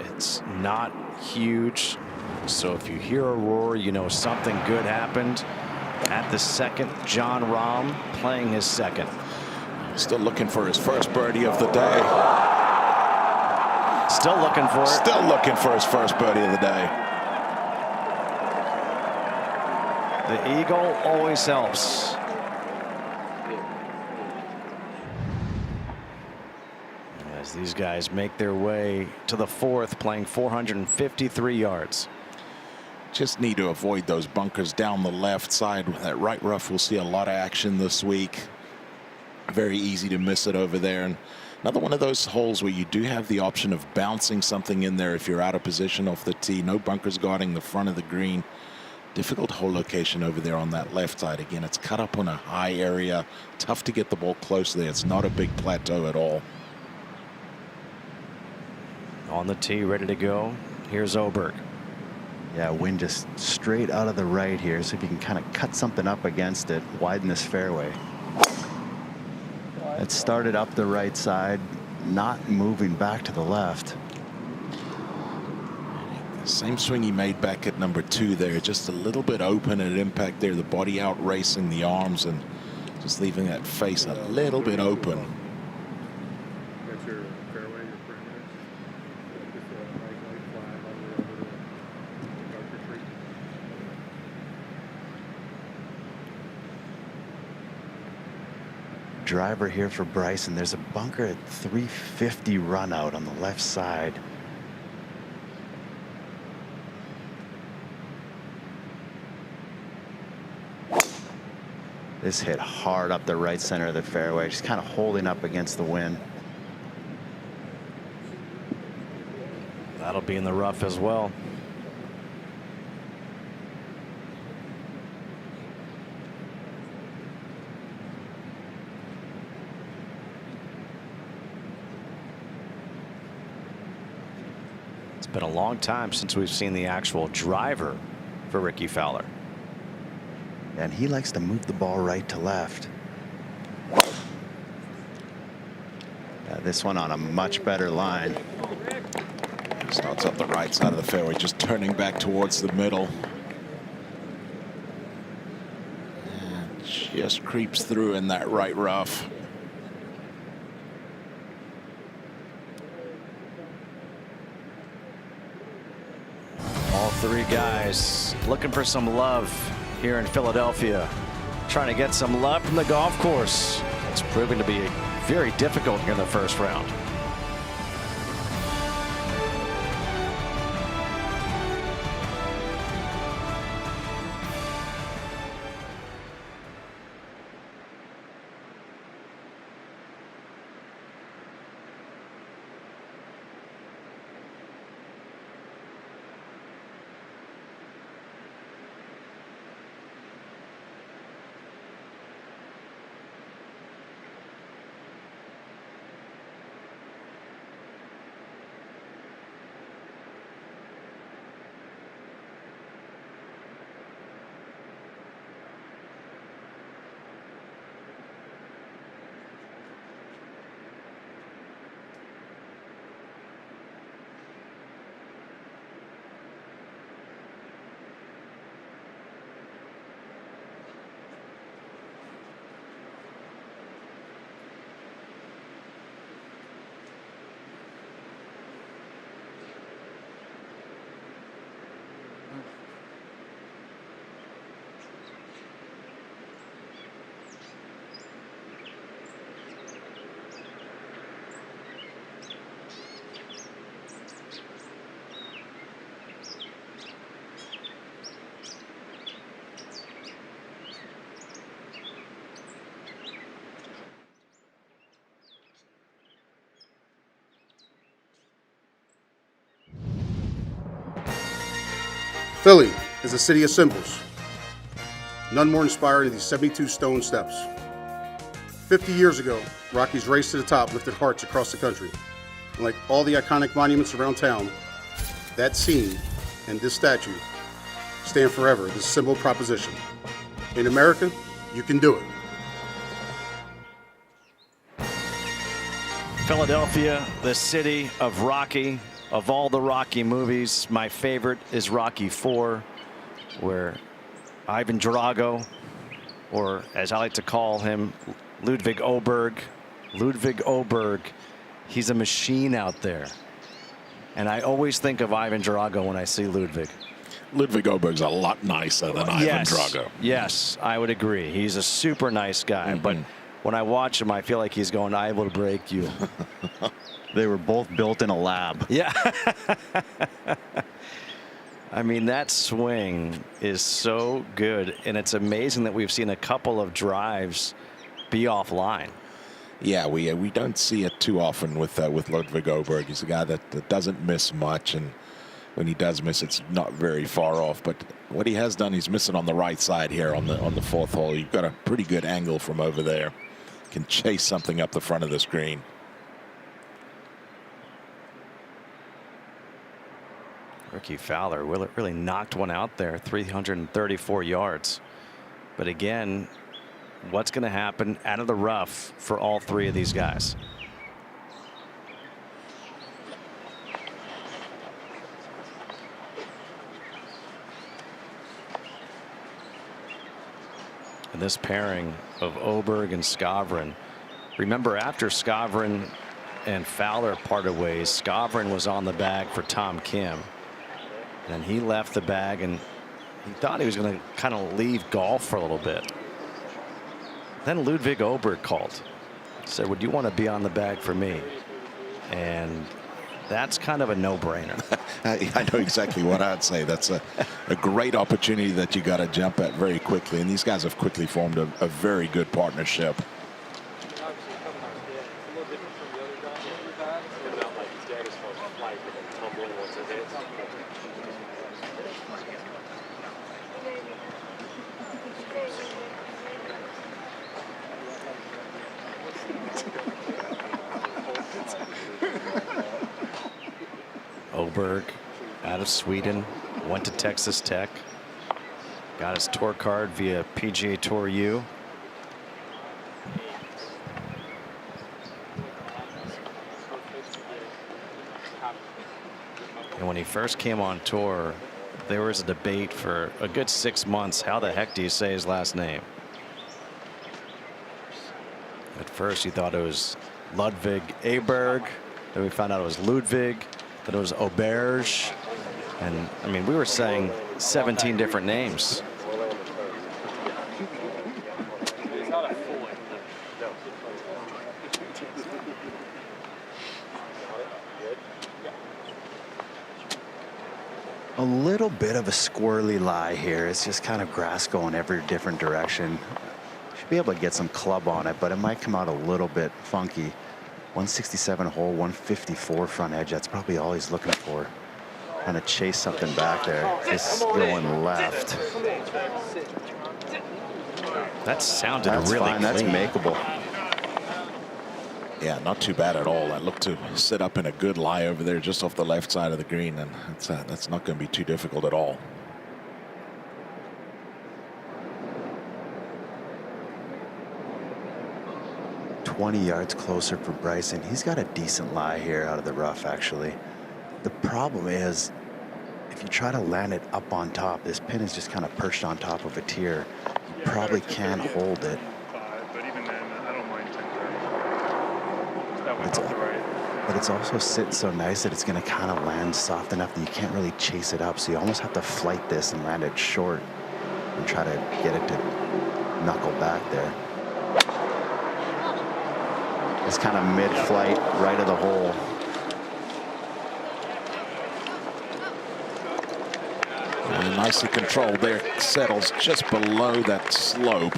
it's not huge. So if you hear a roar, you know something good happened. At the second, John Rahm playing his second. Still looking for his first birdie of the day. Still looking for it. Still looking for his first birdie of the day. The eagle always helps. As these guys make their way to the fourth, playing 453 yards. Just need to avoid those bunkers down the left side. That right rough, we'll see a lot of action this week. Very easy to miss it over there. And another one of those holes where you do have the option of bouncing something in there if you're out of position off the tee. No bunkers guarding the front of the green. Difficult hole location over there on that left side. Again, it's cut up on a high area. Tough to get the ball close there. It's not a big plateau at all. On the tee, ready to go. Here's Åberg. Yeah, wind just straight out of the right here. So if you can kind of cut something up against it, widen this fairway. It started up the right side, not moving back to the left. Same swing he made back at number 2 there. Just a little bit open at impact there. The body out racing the arms and just leaving that face a little bit open. That's your fairway, your parameters. Driver here for Bryson. There's a bunker at 350 run out on the left side. This hit hard up the right center of the fairway, just kind of holding up against the wind. That'll be in the rough as well. It's been a long time since we've seen the actual driver for Rickie Fowler. And he likes to move the ball right to left. This one on a much better line. Starts up the right side of the fairway, just turning back towards the middle. And just creeps through in that right rough. All 3 guys looking for some love here in Philadelphia, trying to get some love from the golf course. It's proving to be very difficult here in the first round. Philly is a city of symbols. None more inspiring than these 72 stone steps. 50 years ago, Rocky's Race to the Top lifted hearts across the country. And like all the iconic monuments around town, that scene and this statue stand forever. This simple proposition. In America, you can do it. Philadelphia, the city of Rocky. Of all the Rocky movies, my favorite is Rocky IV, where Ivan Drago, or as I like to call him, Ludvig Åberg, he's a machine out there. And I always think of Ivan Drago when I see Ludvig. Ludvig Åberg's a lot nicer than Ivan Drago. Yes, I would agree. He's a super nice guy, but when I watch him, I feel like he's going, I will break you. They were both built in a lab. Yeah. I mean, that swing is so good, and it's amazing that we've seen a couple of drives be offline. Yeah, we don't see it too often with Ludvig Åberg. He's a guy that doesn't miss much, and when he does miss, it's not very far off. But what he has done, he's missing on the right side here on the fourth hole. You've got a pretty good angle from over there. Can chase something up the front of the screen. Rickie Fowler really knocked one out there, 334 yards. But again, what's going to happen out of the rough for all three of these guys? And this pairing of Åberg and Skavron. Remember, after Skavron and Fowler parted ways, Skavron was on the bag for Tom Kim. And he left the bag, and he thought he was going to kind of leave golf for a little bit. Then Ludvig Åberg called. Said, would you want to be on the bag for me? And that's kind of a no-brainer. I know exactly what I'd say. That's a great opportunity that you got to jump at very quickly. And these guys have quickly formed a very good partnership. Åberg out of Sweden, went to Texas Tech, got his tour card via PGA Tour U. And when he first came on tour, there was a debate for a good 6 months. How the heck do you say his last name? At first you thought it was Ludvig Åberg, then we found out it was Ludvig, then it was Åberg, and I mean, we were saying 17 different names. A little bit of a squirrely lie here. It's just kind of grass going every different direction. Should be able to get some club on it, but it might come out a little bit funky. 167 hole, 154 front edge. That's probably all he's looking for. Trying to chase something back there. Just going left. That sounded That's really fine. That's clean. makeable. Yeah, not too bad at all. I looked to sit up in a good lie over there just off the left side of the green, and that's not going to be too difficult at all. $20 yards closer for Bryson. He's got a decent lie here out of the rough, actually. The problem is, if you try to land it up on top, this pin is just kind of perched on top of a tier. You probably can't hold it. But even then, I don't mind 10-30. But it's also sitting so nice that it's going to kind of land soft enough that you can't really chase it up. So you almost have to flight this and land it short and try to get it to knuckle back there. It's kind of mid-flight, right of the hole. And nicely controlled there. Settles just below that slope.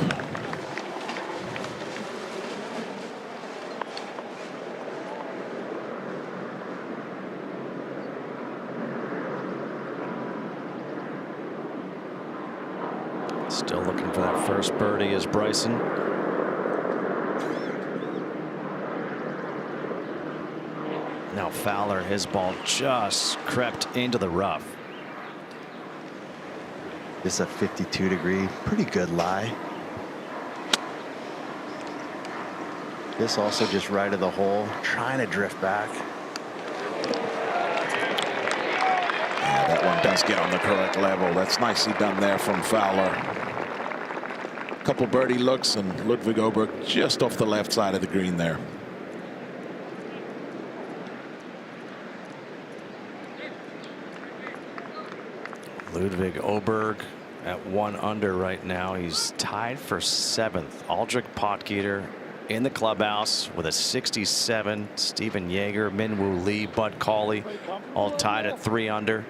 Still looking for that first birdie is Bryson. Now Fowler, his ball just crept into the rough. This is a 52 degree, pretty good lie. This also just right of the hole, trying to drift back. Yeah, that one does get on the correct level. That's nicely done there from Fowler. Couple birdie looks, and Ludvig Åberg just off the left side of the green there. Ludvig Åberg at 1 under right now. He's tied for 7th. Aldrich Potgieter in the clubhouse with a 67. Stephen Jaeger, Minwoo Lee, Bud Cauley all tied at 3 under.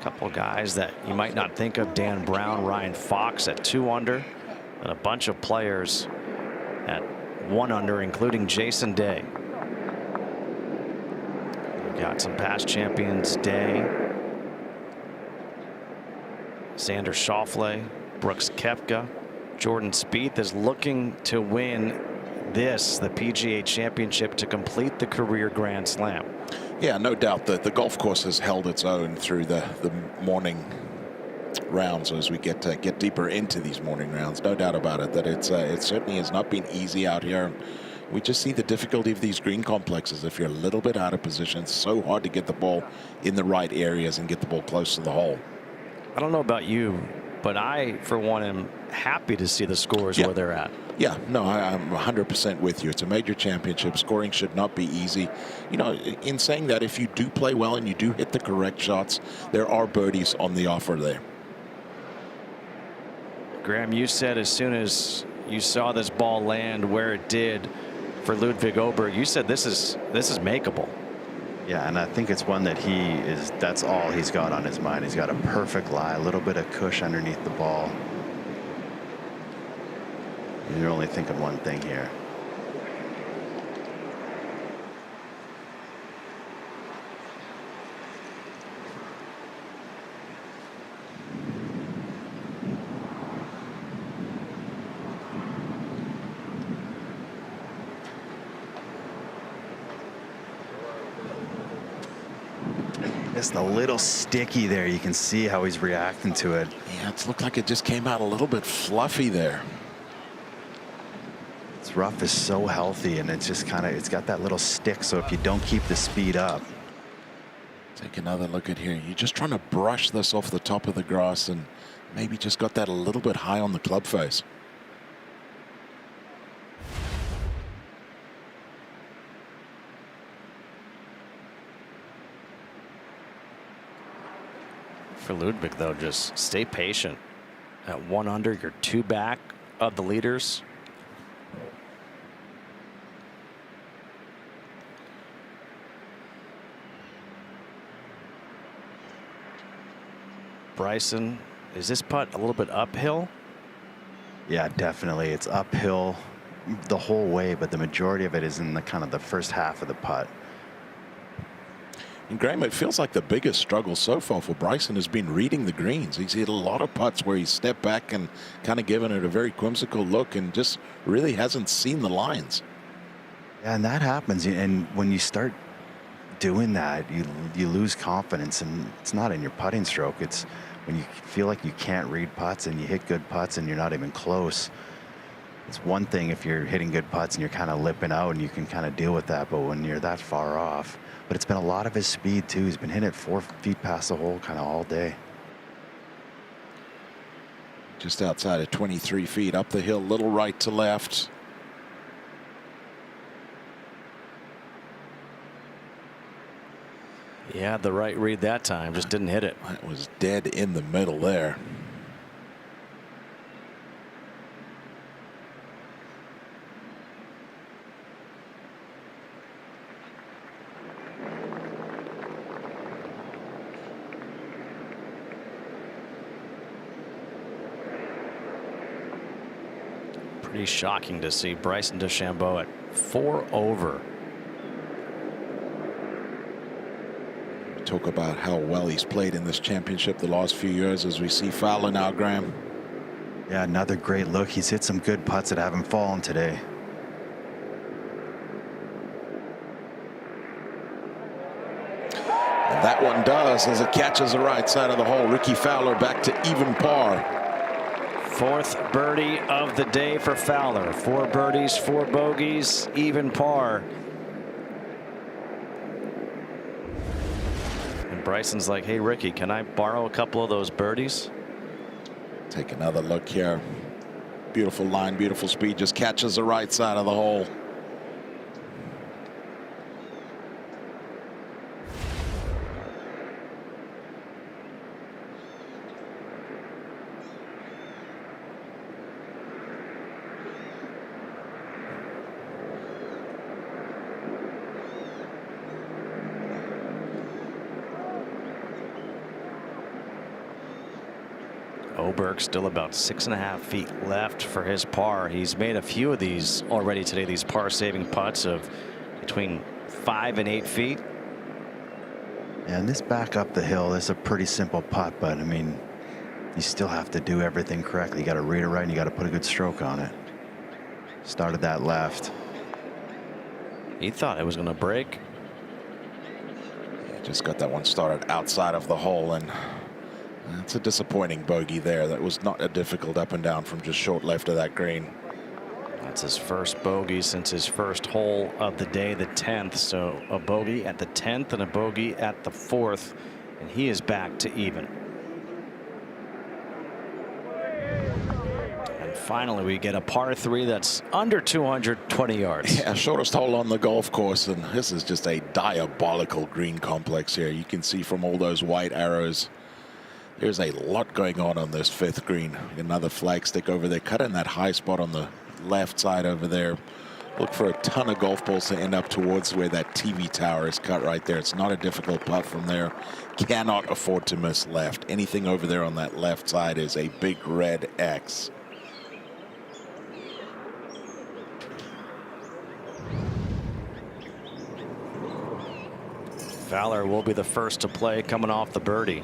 A couple guys that you might not think of: Dan Brown, Ryan Fox at 2 under, and a bunch of players at 1 under, including Jason Day. We've got some past champions: Day, Xander Schauffele, Brooks Koepka. Jordan Spieth is looking to win the PGA Championship, to complete the career Grand Slam. Yeah, no doubt that the golf course has held its own through the morning rounds as we get deeper into these morning rounds. No doubt about it that it certainly has not been easy out here. We just see the difficulty of these green complexes. If you're a little bit out of position, it's so hard to get the ball in the right areas and get the ball close to the hole. I don't know about you, but I, for one, am happy to see the scores where they're at. Yeah, no, I'm 100% with you. It's a major championship. Scoring should not be easy. You know, in saying that, if you do play well and you do hit the correct shots, there are birdies on the offer there. Graham, you said as soon as you saw this ball land where it did for Ludvig Åberg, you said this is makeable. Yeah, and I think it's one that that's all he's got on his mind. He's got a perfect lie, a little bit of cush underneath the ball. You're only thinking one thing here. Just a little sticky there. You can see how he's reacting to it. Yeah, it looked like it just came out a little bit fluffy there. This rough is so healthy, and it's just it's got that little stick, so if you don't keep the speed up. Take another look at here. You're just trying to brush this off the top of the grass, and maybe just got that a little bit high on the club face. For Ludvig, though, just stay patient. At 1 under, you're 2 back of the leaders. Bryson, is this putt a little bit uphill? Yeah, definitely. It's uphill the whole way, but the majority of it is in the the first half of the putt. And Graham, it feels like the biggest struggle so far for Bryson has been reading the greens. He's hit a lot of putts where he's stepped back and kind of given it a very whimsical look and just really hasn't seen the lines. Yeah, and that happens. And when you start doing that, you lose confidence, and it's not in your putting stroke. It's when you feel like you can't read putts and you hit good putts and you're not even close. It's one thing if you're hitting good putts and you're kind of lipping out and you can kind of deal with that, but when you're that far off. But it's been a lot of his speed too. He's been hitting it 4 feet past the hole kind of all day. Just outside of 23 feet up the hill, little right to left. Yeah, the right read that time, just didn't hit it. It was dead in the middle there. Pretty shocking to see Bryson DeChambeau at 4 over. Talk about how well he's played in this championship the last few years as we see Fowler now, Graham. Yeah, another great look. He's hit some good putts that haven't fallen today. And that one does as it catches the right side of the hole. Rickie Fowler back to even par. Fourth birdie of the day for Fowler. 4 birdies, 4 bogeys, even par. And Bryson's like, hey, Rickie, can I borrow a couple of those birdies? Take another look here. Beautiful line, beautiful speed. Just catches the right side of the hole. Åberg still about 6.5 feet left for his par. He's made a few of these already today, these par saving putts of between 5 and 8 feet. And this back up the hill, that's a pretty simple putt, but I mean, you still have to do everything correctly. You got to read it right and you got to put a good stroke on it. Started that left. He thought it was going to break. Just got that one started outside of the hole, and that's a disappointing bogey there. That was not a difficult up and down from just short left of that green. That's his first bogey since his first hole of the day, the 10th. So a bogey at the 10th and a bogey at the 4th, and he is back to even. And finally, we get a par 3 that's under 220 yards. Yeah, shortest hole on the golf course, and this is just a diabolical green complex here. You can see from all those white arrows, there's a lot going on this 5th green. Another flag stick over there. Cut in that high spot on the left side over there. Look for a ton of golf balls to end up towards where that TV tower is cut right there. It's not a difficult putt from there. Cannot afford to miss left. Anything over there on that left side is a big red X. Fowler will be the first to play coming off the birdie.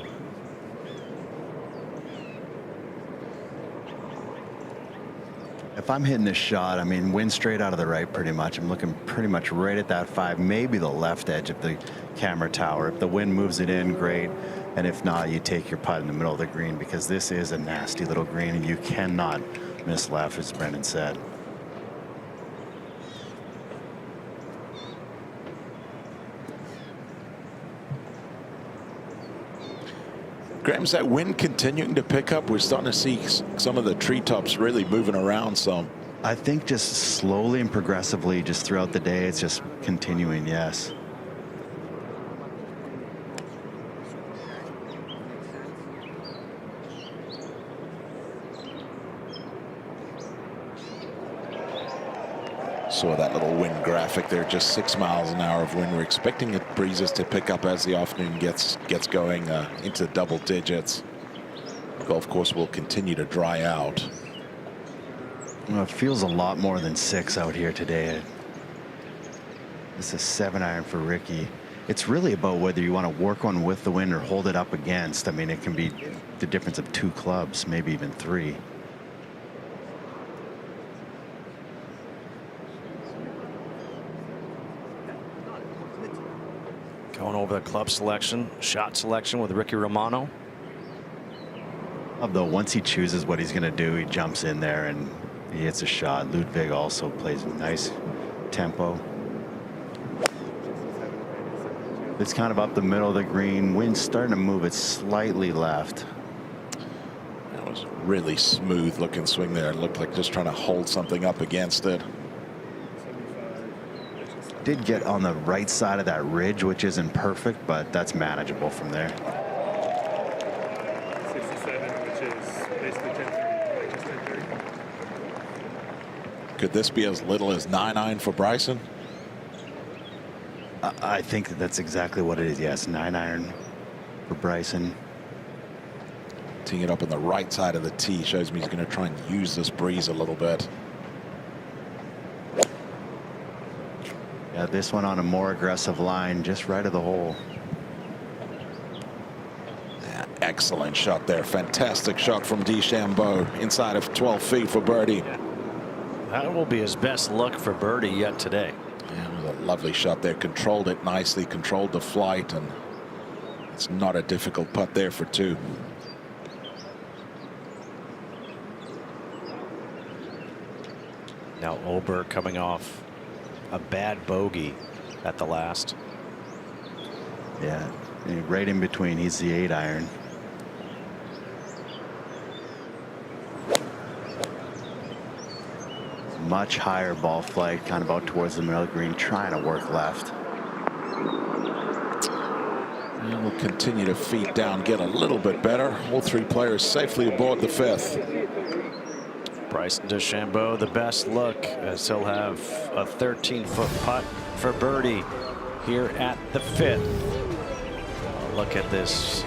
If I'm hitting this shot, I mean, wind straight out of the right pretty much. I'm looking pretty much right at that 5, maybe the left edge of the camera tower. If the wind moves it in, great. And if not, you take your putt in the middle of the green, because this is a nasty little green and you cannot miss left, as Brendan said. Graham, is that wind continuing to pick up? We're starting to see some of the treetops really moving around some. I think just slowly and progressively just throughout the day, it's just continuing, yes. Saw that little wind graphic there, just 6 miles an hour of wind. We're expecting the breezes to pick up as the afternoon gets going into double digits. The golf course will continue to dry out. Well, it feels a lot more than 6 out here today. This is 7-iron for Rickie. It's really about whether you want to work on with the wind or hold it up against. I mean, it can be the difference of 2 clubs, maybe even 3. Going over the club selection, shot selection with Rickie Romano. Although once he chooses what he's going to do, he jumps in there and he hits a shot. Ludvig also plays a nice tempo. It's kind of up the middle of the green. Wind's starting to move it slightly left. That was a really smooth looking swing there. It looked like just trying to hold something up against it. Did get on the right side of that ridge, which isn't perfect, but that's manageable from there. 67, which is basically 10-30, just 10-30. Could this be as little as 9-iron for Bryson? I think that's exactly what it is. Yes, 9-iron for Bryson. Teeing it up on the right side of the tee shows me he's going to try and use this breeze a little bit. Yeah, this one on a more aggressive line, just right of the hole. Yeah, excellent shot there. Fantastic shot from DeChambeau inside of 12 feet for birdie. That will be his best look for birdie yet today. Yeah, it was a lovely shot there. Controlled it nicely, controlled the flight, and It's not a difficult putt there for 2. Now Åberg coming off a bad bogey at the last. Yeah, right in between. He's the 8-iron. Much higher ball flight, kind of out towards the middle of the green, trying to work left. And we'll continue to feed down, get a little bit better. All 3 players safely aboard the 5th. Bryson DeChambeau, the best look, as he'll have a 13-foot putt for birdie here at the 5th. Look at this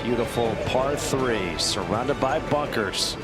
beautiful par 3 surrounded by bunkers.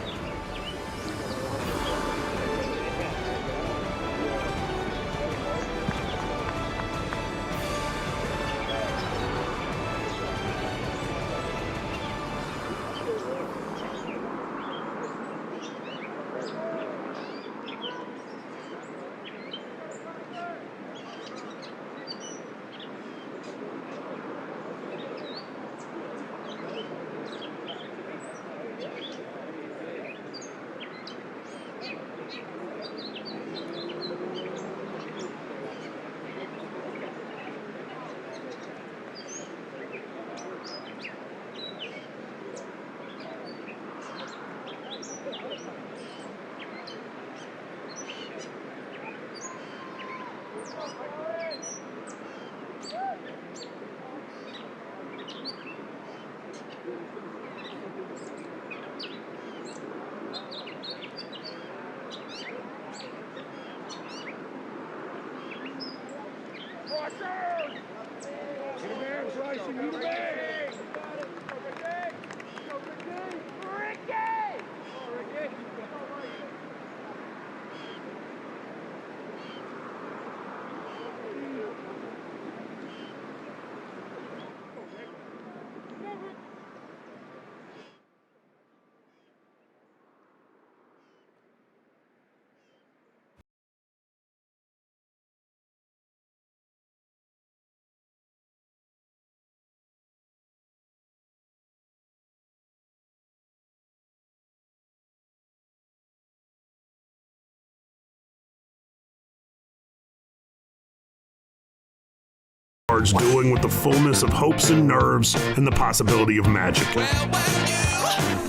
Doing with the fullness of hopes and nerves and the possibility of magic.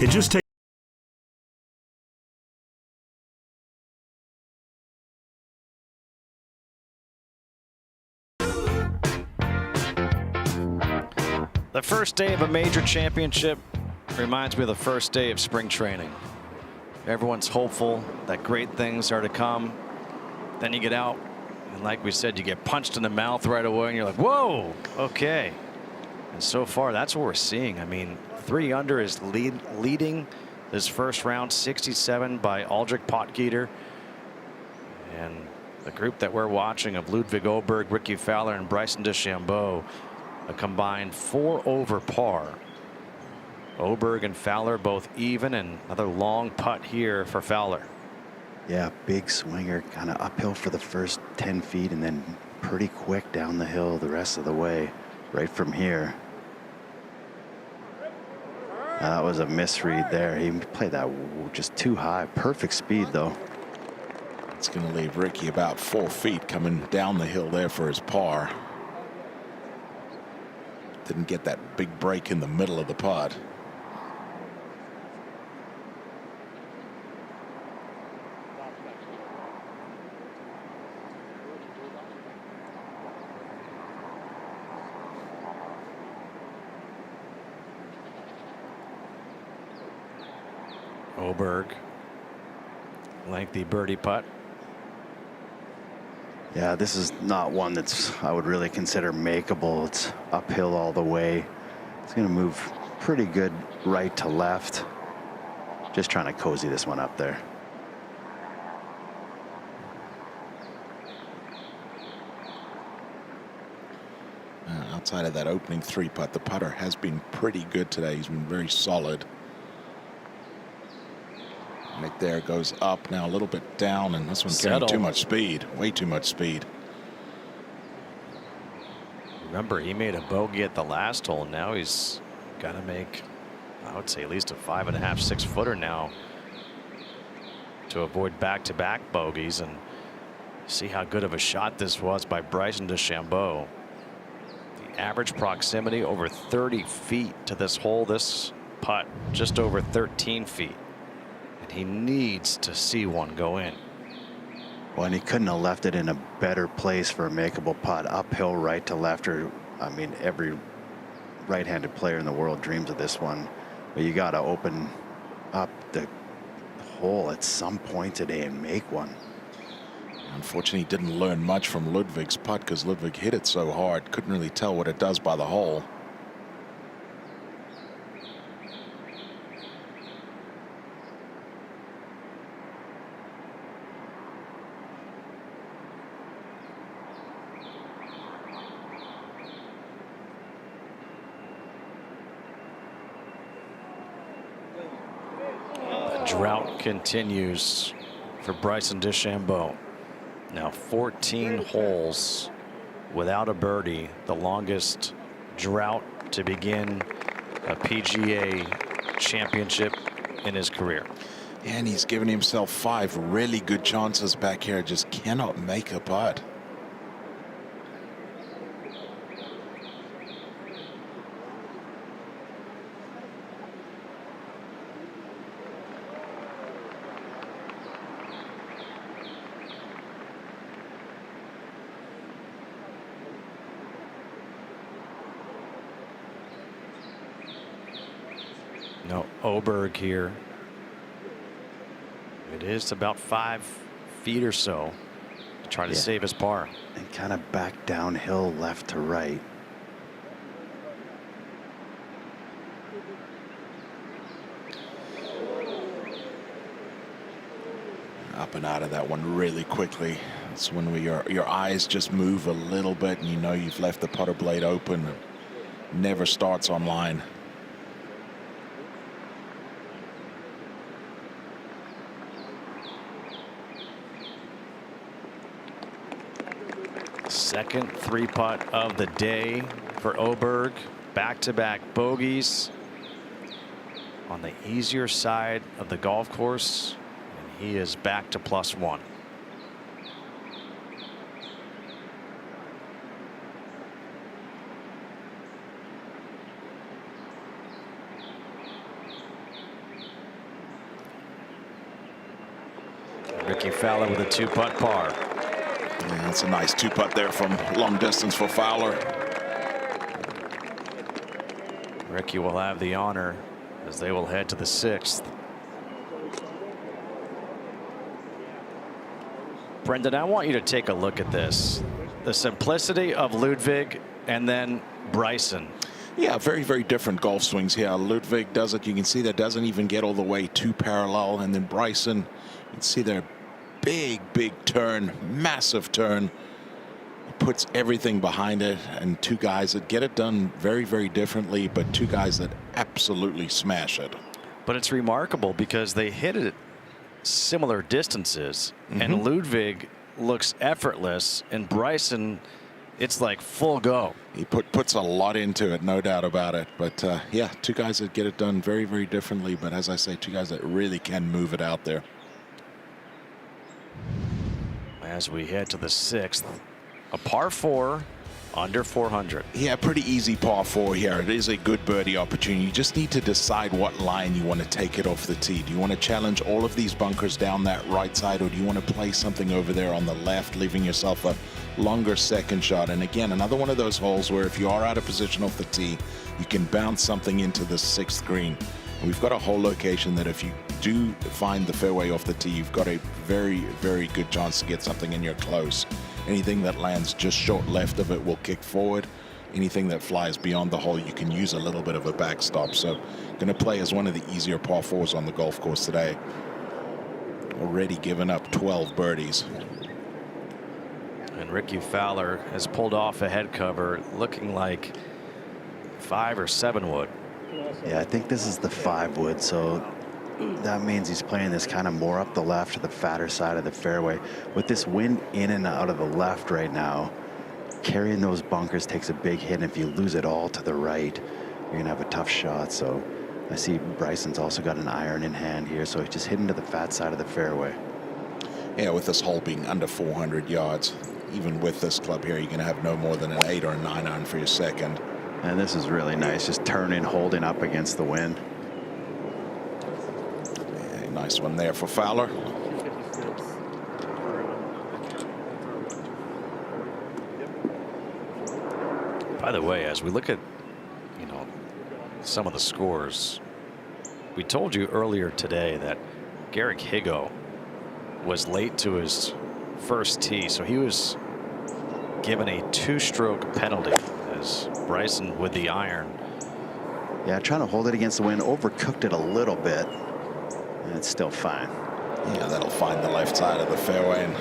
It just takes. The first day of a major championship reminds me of the first day of spring training. Everyone's hopeful that great things are to come. Then you get out, and like we said, you get punched in the mouth right away, and you're like, whoa, okay. And so far, that's what we're seeing. I mean, 3 under is leading this first round, 67 by Aldrich Potgieter. And the group that we're watching of Ludvig Åberg, Rickie Fowler, and Bryson DeChambeau, a combined 4 over par. Åberg and Fowler both even, and another long putt here for Fowler. Yeah, big swinger, kind of uphill for the first 10 feet and then pretty quick down the hill the rest of the way right from here. That was a misread there. He played that just too high. Perfect speed, though. It's going to leave Rickie about 4 feet coming down the hill there for his par. Didn't get that big break in the middle of the putt. Åberg, lengthy birdie putt. Yeah, this is not one that's I would really consider makeable. It's uphill all the way. It's going to move pretty good right to left. Just trying to cozy this one up there. Outside of that opening 3 putt, the putter has been pretty good today. He's been very solid. Right there, goes up now a little bit down, and this one's getting too much speed, way too much speed. Remember, he made a bogey at the last hole. Now he's got to make, I would say, at least a 5.5, 6 footer now to avoid back-to-back bogeys. And see how good of a shot this was by Bryson DeChambeau. The average proximity over 30 feet to this hole. This putt just over 13 feet. And he needs to see one go in. Well, and he couldn't have left it in a better place for a makeable putt. Uphill, right to left, or I mean, every right-handed player in the world dreams of this one. But you got to open up the hole at some point today and make one. Unfortunately, he didn't learn much from Ludvig's putt because Ludvig hit it so hard. Couldn't really tell what it does by the hole. Drought continues for Bryson DeChambeau. Now 14 holes without a birdie, the longest drought to begin a PGA Championship in his career. And he's given himself 5 really good chances back here, just cannot make a putt. No, Åberg here. It is about 5 feet or so to try to save his par. And kind of back downhill left to right. Up and out of that one really quickly. It's when your eyes just move a little bit and you know you've left the putter blade open. It never starts on line. Second 3-putt of the day for Åberg. Back-to-back bogeys on the easier side of the golf course. And he is back to +1. Rickie Fowler with a 2-putt par. Yeah, that's a nice 2-putt there from long distance for Fowler. Rickie will have the honor as they will head to the 6th. Brendan, I want you to take a look at this. The simplicity of Ludvig and then Bryson. Yeah, very, very different golf swings here. Ludvig does it. You can see that doesn't even get all the way to parallel. And then Bryson, you can see there. Big turn, massive turn, puts everything behind it, and 2 guys that get it done very, very differently, but 2 guys that absolutely smash it. But it's remarkable because they hit it similar distances, and Ludvig looks effortless, and Bryson, it's like full go. He puts a lot into it, no doubt about it. But yeah, 2 guys that get it done very, very differently, but as I say, 2 guys that really can move it out there. As we head to the 6th, a par 4 under 400. Yeah, pretty easy par 4 here. It is a good birdie opportunity. You just need to decide what line you want to take it off the tee. Do you want to challenge all of these bunkers down that right side, or do you want to play something over there on the left, leaving yourself a longer second shot? And again, another one of those holes where if you are out of position off the tee, you can bounce something into the 6th green. We've got a hole location that if you do find the fairway off the tee, you've got a very, very good chance to get something in your close. Anything that lands just short left of it will kick forward. Anything that flies beyond the hole, you can use a little bit of a backstop. So going to play as one of the easier par 4s on the golf course today. Already given up 12 birdies. And Rickie Fowler has pulled off a head cover looking like 5 or 7 wood. Yeah, I think this is the 5 wood, so that means he's playing this kind of more up the left to the fatter side of the fairway. With this wind in and out of the left right now, carrying those bunkers takes a big hit. And if you lose it all to the right, you're going to have a tough shot. So I see Bryson's also got an iron in hand here. So he's just hitting to the fat side of the fairway. Yeah, with this hole being under 400 yards, even with this club here, you're going to have no more than an 8 or a 9 iron for your second. And this is really nice, just turning, holding up against the wind. Yeah, nice one there for Fowler. By the way, as we look at, some of the scores, we told you earlier today that Garrick Higgo was late to his first tee, so he was given a 2-stroke penalty as Bryson with the iron. Yeah, trying to hold it against the wind, overcooked it a little bit, and it's still fine. Yeah, that'll find the left side of the fairway, and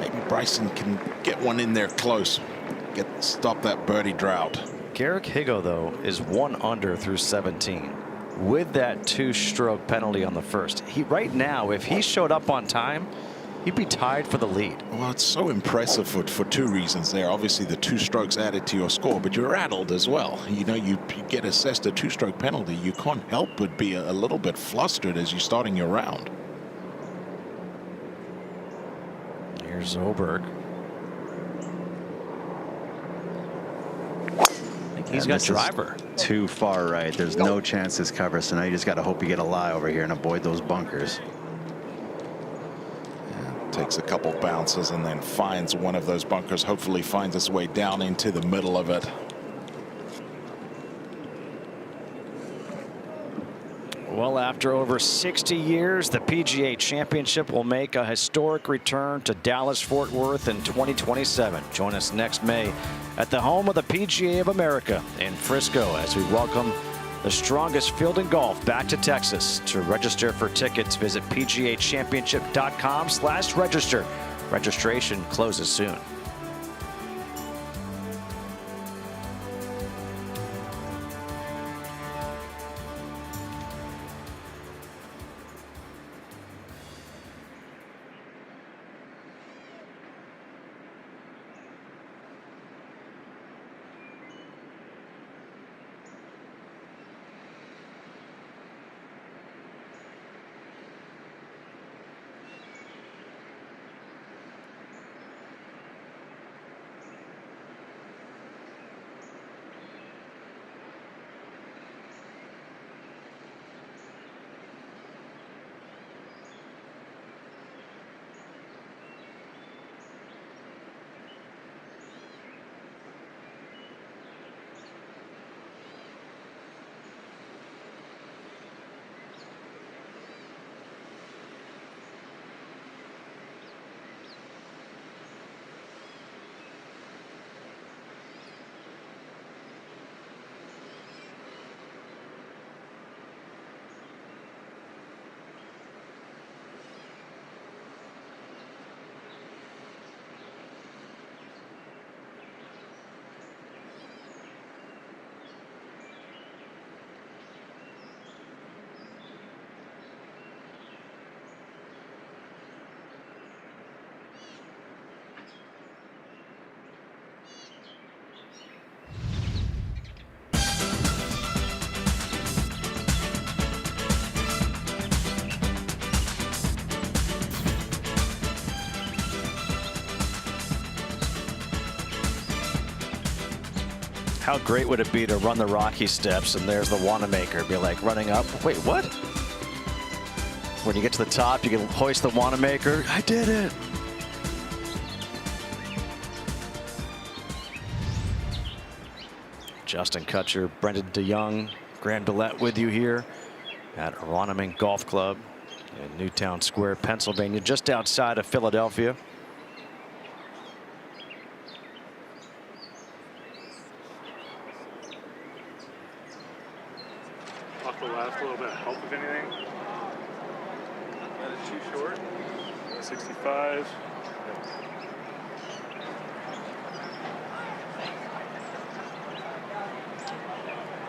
maybe Bryson can get one in there close. Stop that birdie drought. Garrick Higgo, though, is 1 under through 17 with that 2-stroke penalty on the first. Right now, if he showed up on time, he'd be tied for the lead. Well, it's so impressive for 2 reasons there. Obviously, the 2 strokes added to your score, but you're rattled as well. You get assessed a 2-stroke penalty. You can't help but be a little bit flustered as you're starting your round. Here's Åberg. He's got driver. Too far right. There's no chance this covers. So now you just got to hope you get a lie over here and avoid those bunkers. Yeah, takes a couple bounces and then finds one of those bunkers. Hopefully finds its way down into the middle of it. Well, after over 60 years, the PGA Championship will make a historic return to Dallas-Fort Worth in 2027. Join us next May at the home of the PGA of America in Frisco as we welcome the strongest field in golf back to Texas. To register for tickets, visit pgachampionship.com/register. Registration closes soon. How great would it be to run the Rocky steps and there's the Wanamaker? Be like running up. Wait, what? When you get to the top, you can hoist the Wanamaker. I did it. Justin Kutcher, Brendan DeYoung, Graham Dillette with you here at Aronimink Golf Club in Newtown Square, Pennsylvania, just outside of Philadelphia. Off the left, a little bit of help, if anything. That is too short. 65.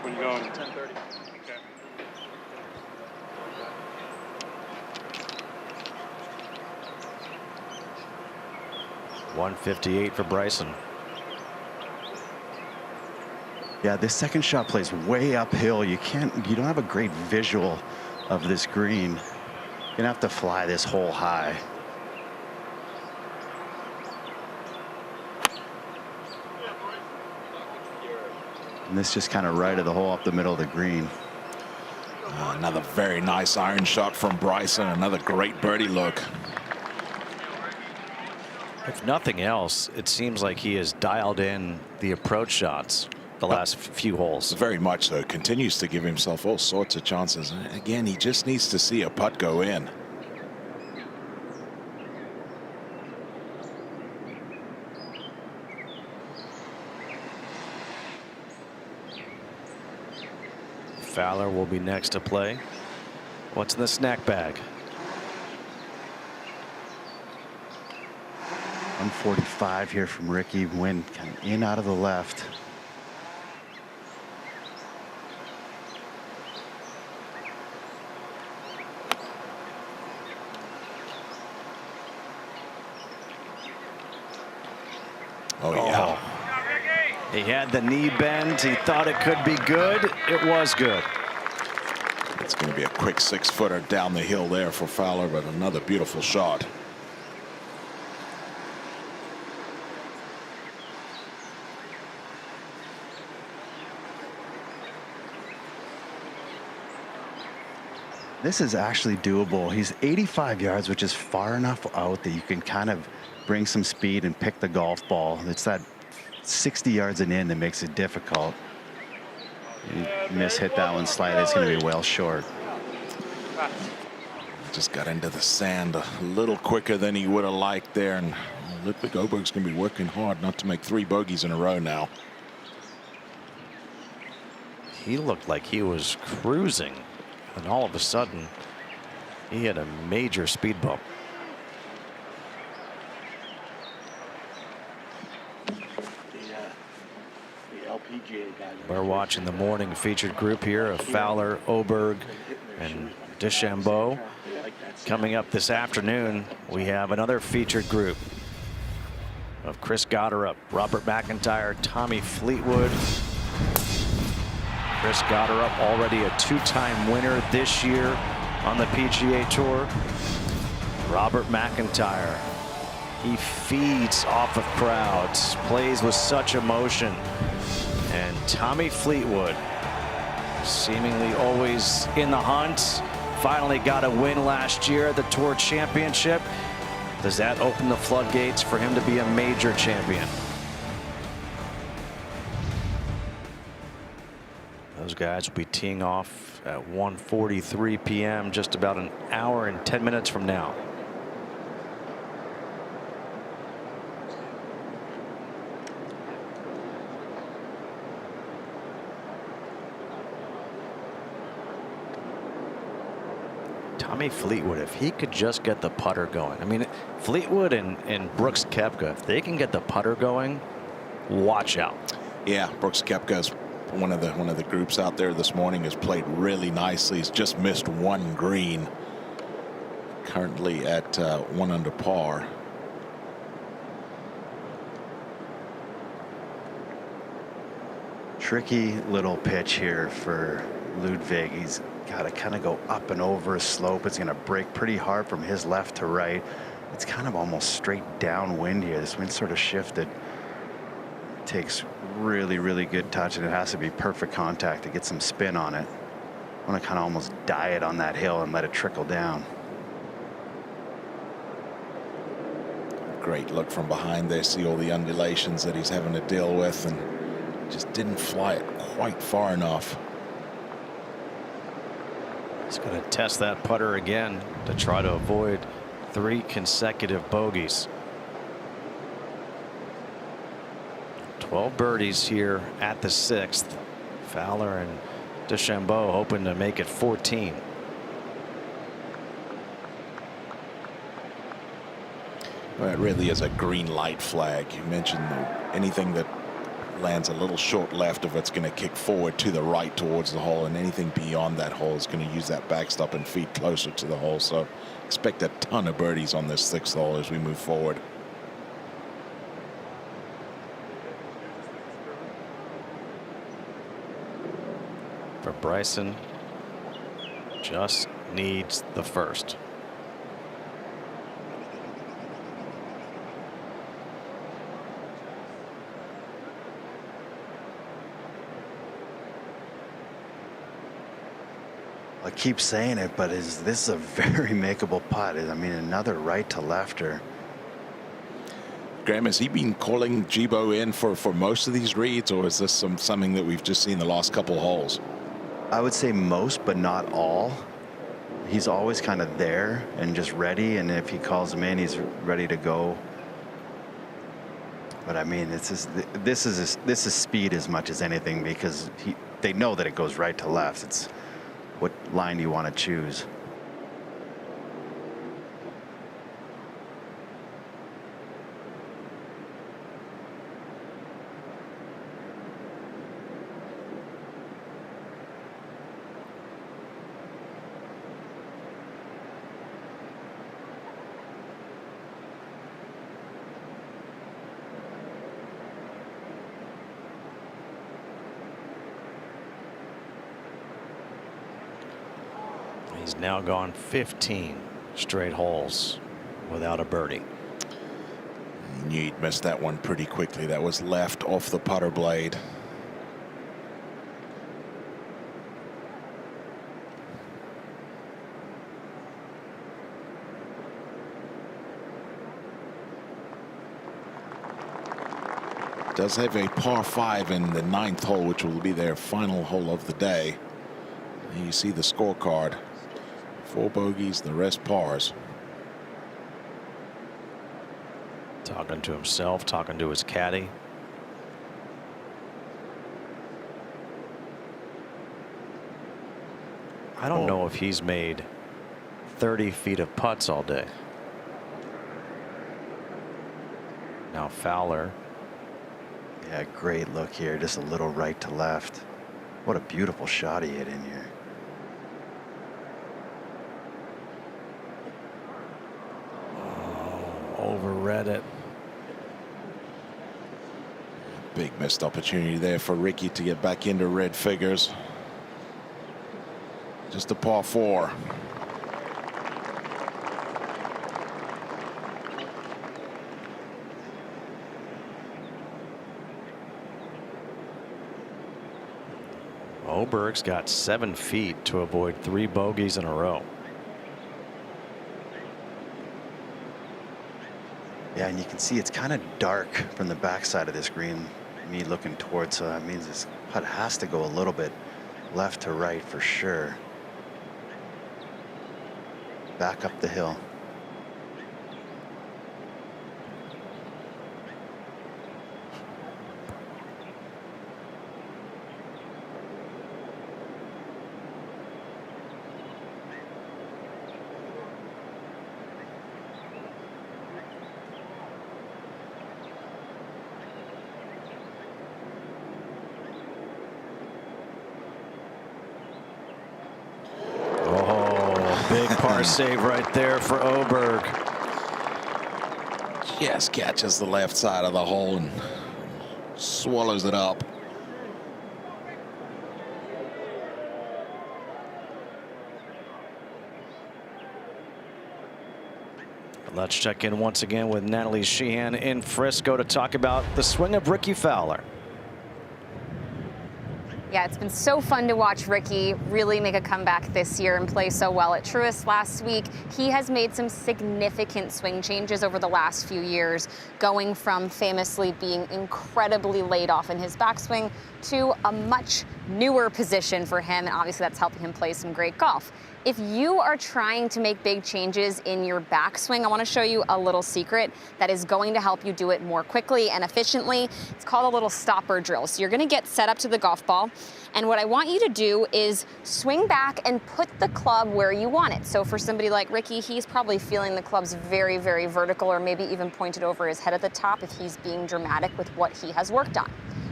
When you going? 10:30. Okay. .158 for Bryson. Yeah, this second shot plays way uphill. You don't have a great visual of this green. You're gonna have to fly this hole high. And this just kind of right of the hole up the middle of the green. Another very nice iron shot from Bryson. Another great birdie look. If nothing else, it seems like he has dialed in the approach shots the last few holes. Very much so. Continues to give himself all sorts of chances. Again, he just needs to see a putt go in. Fowler will be next to play. What's in the snack bag? 145 here from Rickie. Wind kind of in out of the left. Oh, yeah. He had the knee bend. He thought it could be good. It was good. It's going to be a quick 6-footer down the hill there for Fowler, but another beautiful shot. This is actually doable. He's 85 yards, which is far enough out that you can kind of bring some speed and pick the golf ball. It's that 60 yards and in that makes it difficult. You hit that one slightly, it's going to be well short. Just got into the sand a little quicker than he would have liked there, and Ludvig Åberg's going to be working hard not to make 3 bogeys in a row now. He looked like he was cruising, and all of a sudden he had a major speed bump. We're watching the morning featured group here of Fowler, Åberg, and DeChambeau. Coming up this afternoon, we have another featured group of Chris Gotterup, Robert McIntyre, Tommy Fleetwood. Chris Gotterup, already a 2-time winner this year on the PGA Tour. Robert McIntyre, he feeds off of crowds, plays with such emotion. And Tommy Fleetwood, seemingly always in the hunt, finally got a win last year at the Tour Championship. Does that open the floodgates for him to be a major champion? Those guys will be teeing off at 1:43 p.m., just about an hour and 10 minutes from now. Tommy Fleetwood, if he could just get the putter going. I mean, Fleetwood and Brooks Koepka, if they can get the putter going, watch out. Yeah, Brooks Koepka's one of the groups out there this morning, has played really nicely. He's just missed 1 green. Currently at 1 under par. Tricky little pitch here for Ludvig. He's got to kind of go up and over a slope. It's going to break pretty hard from his left to right. It's kind of almost straight downwind here. This wind sort of shifted. It takes really, really good touch, and it has to be perfect contact to get some spin on it. I want to kind of almost die it on that hill and let it trickle down. Great look from behind there. See all the undulations that he's having to deal with, and just didn't fly it quite far enough. He's going to test that putter again to try to avoid 3 consecutive bogeys. 12 birdies here at the 6th. Fowler and DeChambeau hoping to make it 14. Well, it really is a green light flag. You mentioned anything that lands a little short left of it's going to kick forward to the right towards the hole, and anything beyond that hole is going to use that backstop and feed closer to the hole. So expect a ton of birdies on this 6th hole as we move forward. for Bryson. Just needs the first. I keep saying it, but this is a very makeable putt. I mean, another right to lefter. Graham, has he been calling DeChambeau in for most of these reads, or is this something that we've just seen the last couple holes? I would say most, but not all. He's always kind of there and just ready, and if he calls him in, he's ready to go. But I mean, this is speed as much as anything, because they know that it goes right to left. It's what line do you want to choose? He's now gone 15 straight holes without a birdie. You knew he'd missed that one pretty quickly. That was left off the putter blade. Does have a par 5 in the 9th hole, which will be their final hole of the day. And you see the scorecard. 4 bogeys, the rest pars. Talking to himself, talking to his caddy. I don't know if he's made 30 feet of putts all day. Now Fowler. Yeah, great look here. Just a little right to left. What a beautiful shot he hit in here. Overread it. Big missed opportunity there for Rickie to get back into red figures. Just a par 4. Åberg's got 7 feet to avoid 3 bogeys in a row. Yeah, and you can see it's kind of dark from the backside of this green, me looking towards, so that means this putt has to go a little bit left to right for sure. Back up the hill. Big par save right there for Åberg. Just catches the left side of the hole and swallows it up. Let's check in once again with Natalie Sheehan in Frisco to talk about the swing of Rickie Fowler. Yeah, it's been so fun to watch Rickie really make a comeback this year and play so well at Truist last week. He has made some significant swing changes over the last few years, going from famously being incredibly laid off in his backswing to a much newer position for him, and obviously that's helping him play some great golf. If you are trying to make big changes in your backswing, I want to show you a little secret that is going to help you do it more quickly and efficiently. It's called a little stopper drill. So you're going to get set up to the golf ball, and what I want you to do is swing back and put the club where you want it. So for somebody like Rickie, he's probably feeling the club's very, very vertical, or maybe even pointed over his head at the top if he's being dramatic with what he has worked on.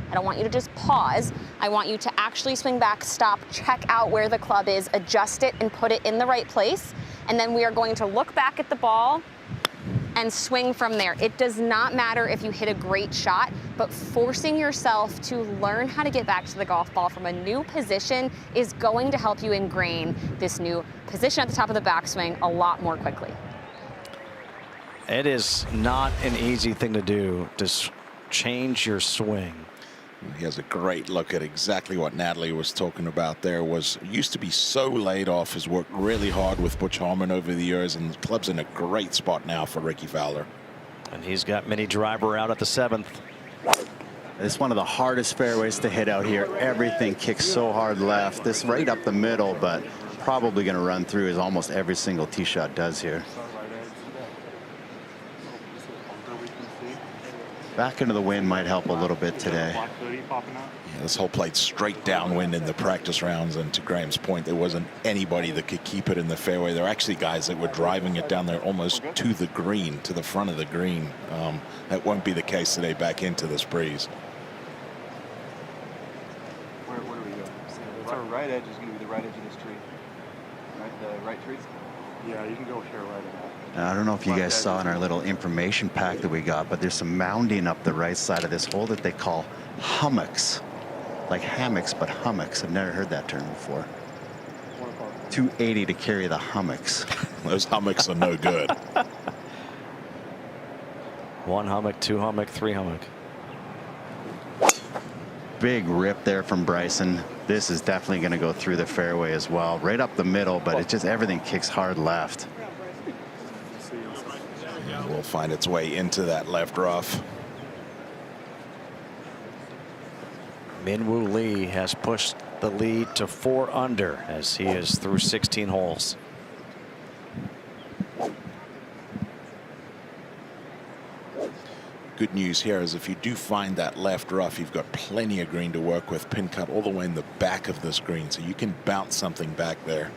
I don't want you to just pause. I want you to actually swing back, stop, check out where the club is, adjust it, and put it in the right place. And then we are going to look back at the ball and swing from there. It does not matter if you hit a great shot, but forcing yourself to learn how to get back to the golf ball from a new position is going to help you ingrain this new position at the top of the backswing a lot more quickly. It is not an easy thing to do, to change your swing. He has a great look at exactly what Natalie was talking about there. Used to be so laid off, has worked really hard with Butch Harmon over the years, and the club's in a great spot now for Rickie Fowler. And he's got mini driver out at the 7th. It's one of the hardest fairways to hit out here. Everything kicks so hard left. This right up the middle, but probably going to run through, as almost every single tee shot does here. Back into the wind might help a little bit today. Yeah, this hole played straight downwind in the practice rounds, and to Graham's point, there wasn't anybody that could keep it in the fairway. There were actually guys that were driving it down there almost to the green, to the front of the green. That won't be the case today back into this breeze. Where are we going? So our right edge is going to be the right edge of this tree. Right, the right tree? Yeah, you can go here right about. Now, I don't know if you guys saw in our little information pack that we got, but there's some mounding up the right side of this hole that they call hummocks. Like hammocks, but hummocks. I've never heard that term before. 280 to carry the hummocks. Those hummocks are no good. 1 hummock, 2 hummock, 3 hummock. Big rip there from Bryson. This is definitely going to go through the fairway as well. Right up the middle, but it just everything kicks hard left. Will find its way into that left rough. Minwoo Lee has pushed the lead to 4 under as he is through 16 holes. Good news here is if you do find that left rough, you've got plenty of green to work with. Pin cut all the way in the back of this green, so you can bounce something back there.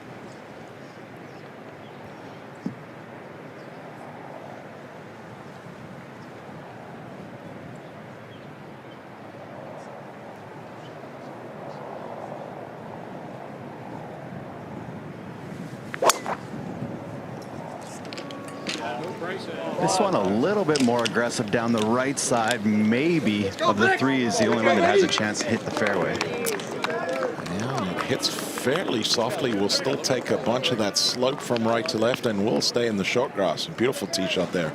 This one a little bit more aggressive down the right side. Maybe of the 3 is the only one that has a chance to hit the fairway. Yeah, it hits fairly softly. Will still take a bunch of that slope from right to left and will stay in the short grass. Beautiful tee shot there.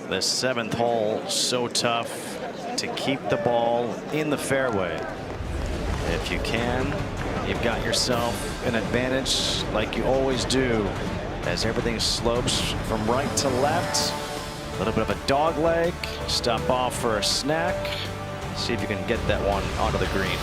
The 7th hole, so tough to keep the ball in the fairway. If you can, you've got yourself an advantage like you always do, as everything slopes from right to left. A little bit of a dog leg, stop off for a snack, see if you can get that one onto the green.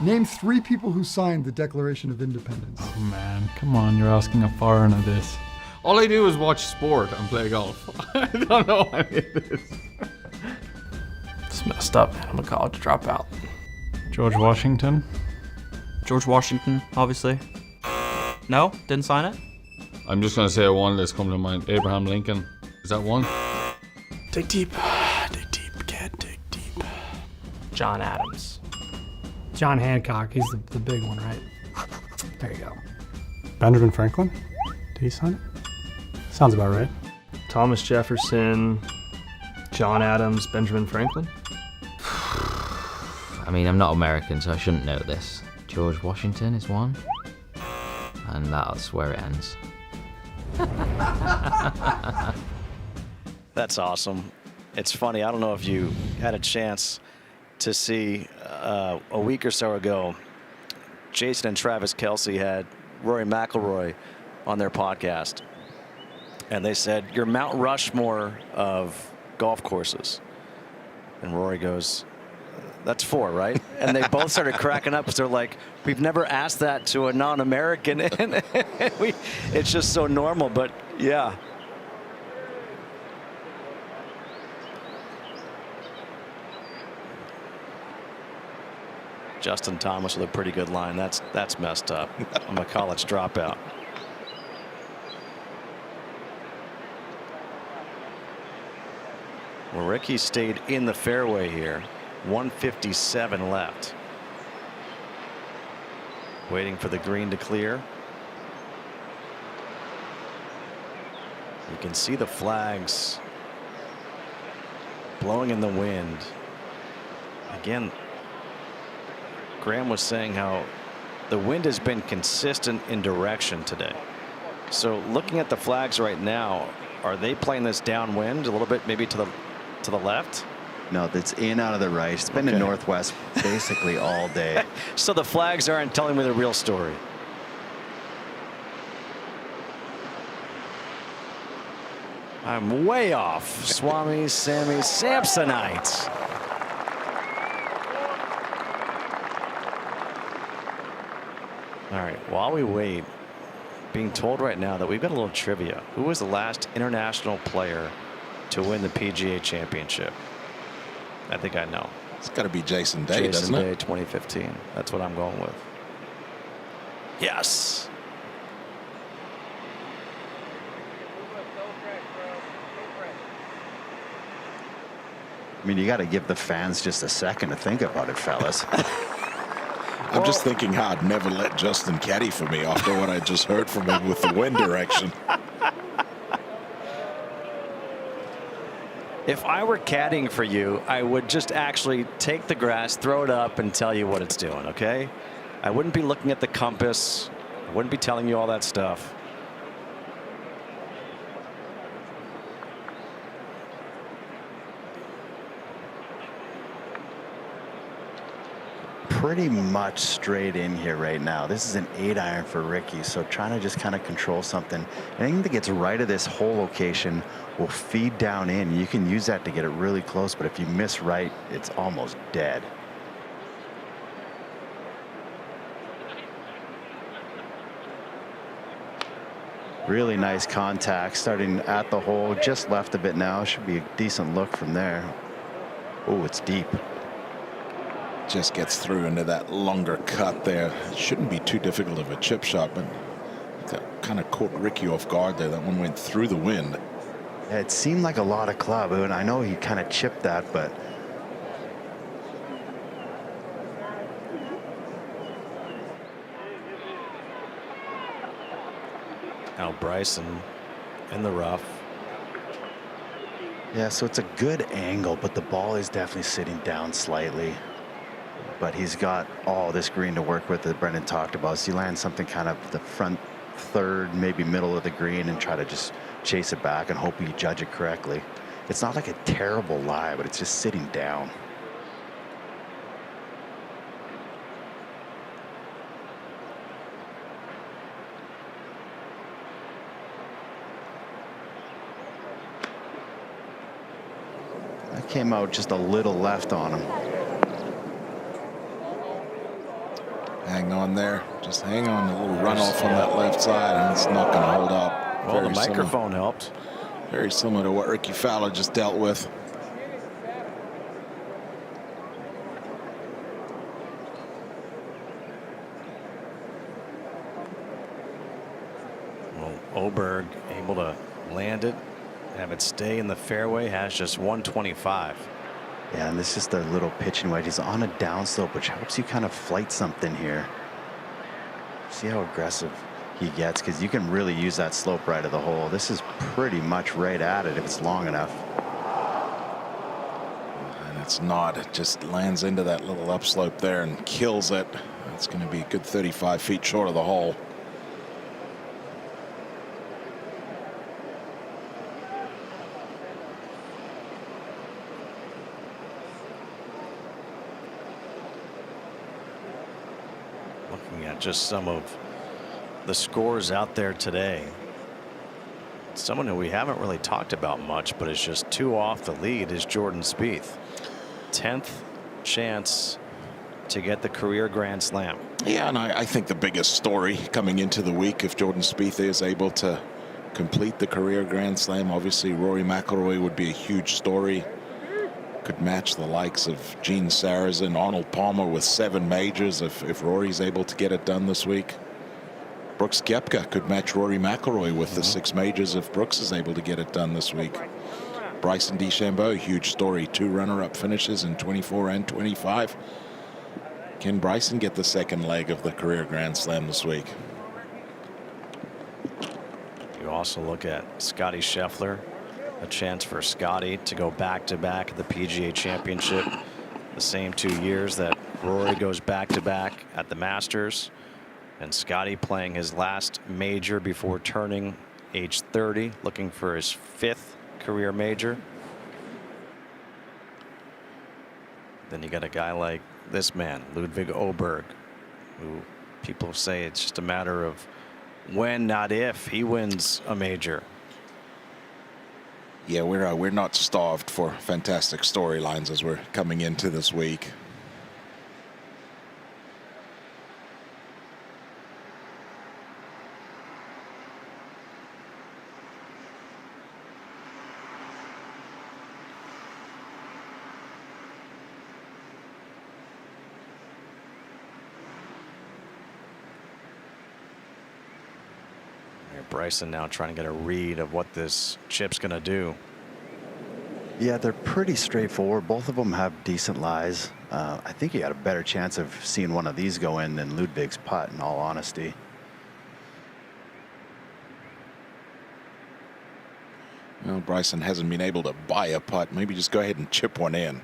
Name 3 people who signed the Declaration of Independence. Oh man, come on, you're asking a foreigner this. All I do is watch sport and play golf. I don't know any of this. It's messed up, man. I'm a college dropout. George Washington. George Washington, obviously. No? Didn't sign it? I'm just going to say one that's come to mind. Abraham Lincoln. Is that one? Dig deep. Dig deep. Can't dig deep. John Adams. John Hancock. He's the big one, right? There you go. Benjamin Franklin? Did he sign it? Sounds about right. Thomas Jefferson, John Adams, Benjamin Franklin. I mean, I'm not American, so I shouldn't know this. George Washington is one. And that's where it ends. That's awesome. It's funny. I don't know if you had a chance to see a week or so ago, Jason and Travis Kelce had Rory McIlroy on their podcast. And they said, "You're Mount Rushmore of golf courses." And Rory goes, "That's 4, right?" And they both started cracking up because they're like, "We've never asked that to a non-American." And it's just so normal, but yeah. Justin Thomas with a pretty good line. That's messed up. I'm a college dropout. Well, Rickie stayed in the fairway here. 157 left. Waiting for the green to clear. You can see the flags blowing in the wind. Again, Graham was saying how the wind has been consistent in direction today. So looking at the flags right now, are they playing this downwind a little bit, maybe to the left? No, that's in out of the right. It's been in northwest basically all day. So the flags aren't telling me the real story. I'm way off. Swami, Sammy, Samsonite. All right, while we wait, being told right now that we've got a little trivia. Who was the last international player to win the PGA Championship? I think I know. It's got to be Jason Day, Jason doesn't Day, it? 2015. That's what I'm going with. Yes. I mean, you got to give the fans just a second to think about it, fellas. I'm just thinking how I'd never let Justin caddy for me after what I just heard from him with the wind direction. If I were caddying for you, I would just actually take the grass, throw it up, and tell you what it's doing, okay? I wouldn't be looking at the compass. I wouldn't be telling you all that stuff. Pretty much straight in here right now. This is an 8-iron for Rickie, so trying to just kind of control something. Anything that gets right of this hole location will feed down in. You can use that to get it really close, but if you miss right, it's almost dead. Really nice contact starting at the hole, just left of it now. Should be a decent look from there. Oh, it's deep. Just gets through into that longer cut there. It shouldn't be too difficult of a chip shot, but that kind of caught Rickie off guard there. That one went through the wind. Yeah, it seemed like a lot of club, and I know he kind of chipped that, but Now Bryson in the rough. yeah, so it's a good angle, but the ball is definitely sitting down slightly. But he's got all this green to work with that Brendan talked about. So you land something kind of the front third, maybe middle of the green, and try to just chase it back and hope you judge it correctly. It's not like a terrible lie, but it's just sitting down. That came out just a little left on him. Hang on there. Just hang on. A little runoff on that left side, and it's not going to hold up. Well, the microphone helped. Very similar to what Rickie Fowler just dealt with. Åberg able to land it, have it stay in the fairway, has just 125. Yeah, and this is the little pitching wedge. He's on a downslope, which helps you kind of flight something here. See how aggressive he gets, because you can really use that slope right of the hole. This is pretty much right at it if it's long enough. And it's not. It just lands into that little upslope there and kills it. It's going to be a good 35 feet short of the hole. Looking at just some of the scores out there today. Someone who we haven't really talked about much, but is just 2 off the lead, is Jordan Spieth. 10th chance to get the career Grand Slam. Yeah, and I think the biggest story coming into the week, if Jordan Spieth is able to complete the career Grand Slam, obviously Rory McIlroy would be a huge story. Could match the likes of Gene Sarazen, Arnold Palmer with 7 majors if Rory's able to get it done this week. Brooks Koepka could match Rory McIlroy with the 6 majors if Brooks is able to get it done this week. Bryson DeChambeau, huge story, 2 runner-up finishes in 24 and 25. Can Bryson get the second leg of the career Grand Slam this week? You also look at Scotty Scheffler, a chance for Scotty to go back-to-back at the PGA Championship, the same 2 years that Rory goes back-to-back at the Masters, and Scotty playing his last major before turning age 30, looking for his 5th career major. Then you got a guy like this man, Ludvig Åberg, who people say it's just a matter of when, not if, he wins a major. Yeah, we're not starved for fantastic storylines as we're coming into this week. Bryson now trying to get a read of what this chip's going to do. Yeah, they're pretty straightforward. Both of them have decent lies. I think he had a better chance of seeing one of these go in than Ludvig's putt, in all honesty. Well, Bryson hasn't been able to buy a putt. Maybe just go ahead and chip one in.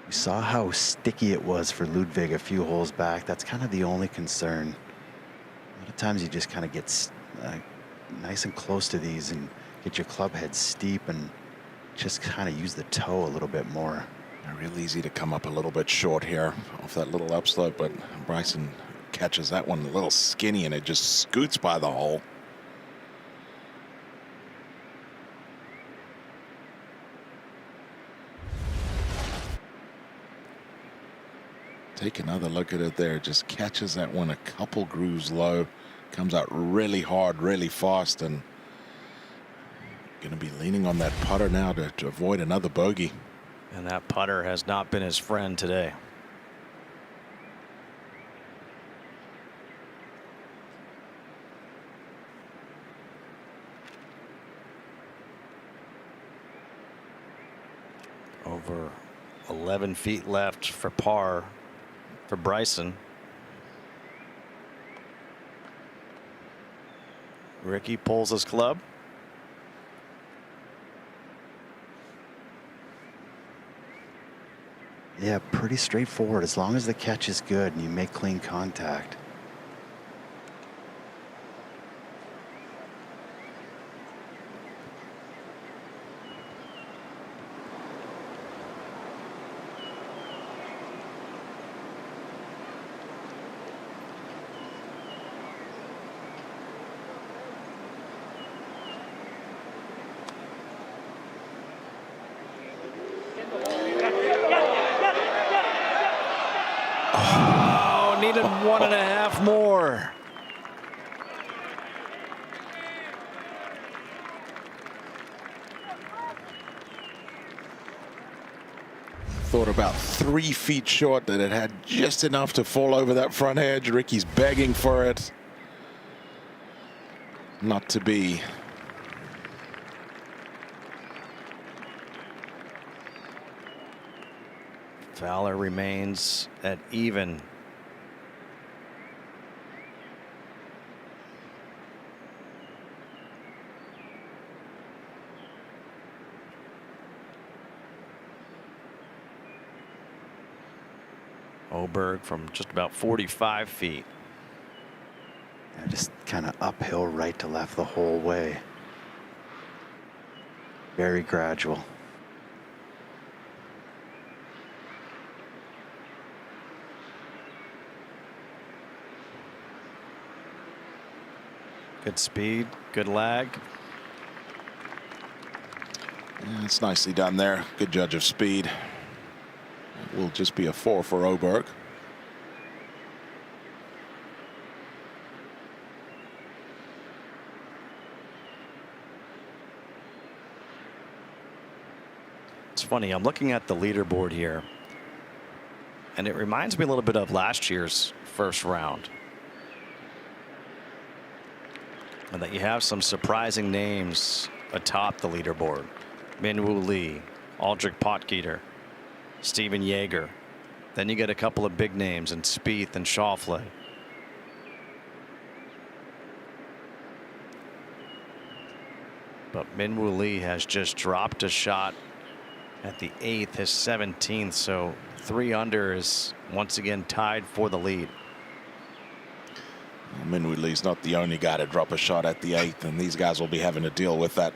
We saw how sticky it was for Ludvig a few holes back. That's kind of the only concern. A lot of times you just kind of get nice and close to these and get your club head steep and just kind of use the toe a little bit more. Real easy to come up a little bit short here off that little upslope, but Bryson catches that one a little skinny and it just scoots by the hole. Take another look at it there. Just catches that one a couple grooves low. Comes out really hard, really fast, and going to be leaning on that putter now to avoid another bogey. And that putter has not been his friend today. Over 11 feet left for par for Bryson. Rickie pulls his club. Yeah, pretty straightforward as long as the catch is good and you make clean contact. Needed 1.5 more. Thought about 3 feet short, that it had just enough to fall over that front edge. Rickie's begging for it. not to be. Fowler remains at even. Åberg from just about 45 feet. Yeah, just kind of uphill right to left the whole way. Very gradual. Good speed, good lag. Yeah, it's nicely done there. Good judge of speed. It will just be a 4 for Åberg. It's funny, I'm looking at the leaderboard here, and it reminds me a little bit of last year's first round. And that you have some surprising names atop the leaderboard. Min-Woo Lee, Aldrich Potgieter, Steven Jaeger. Then you get a couple of big names in Spieth and Schauffele. But Min-Woo Lee has just dropped a shot at the 8th, his 17th, so 3 under is once again tied for the lead. Min-Woo Lee's not the only guy to drop a shot at the 8th, and these guys will be having to deal with that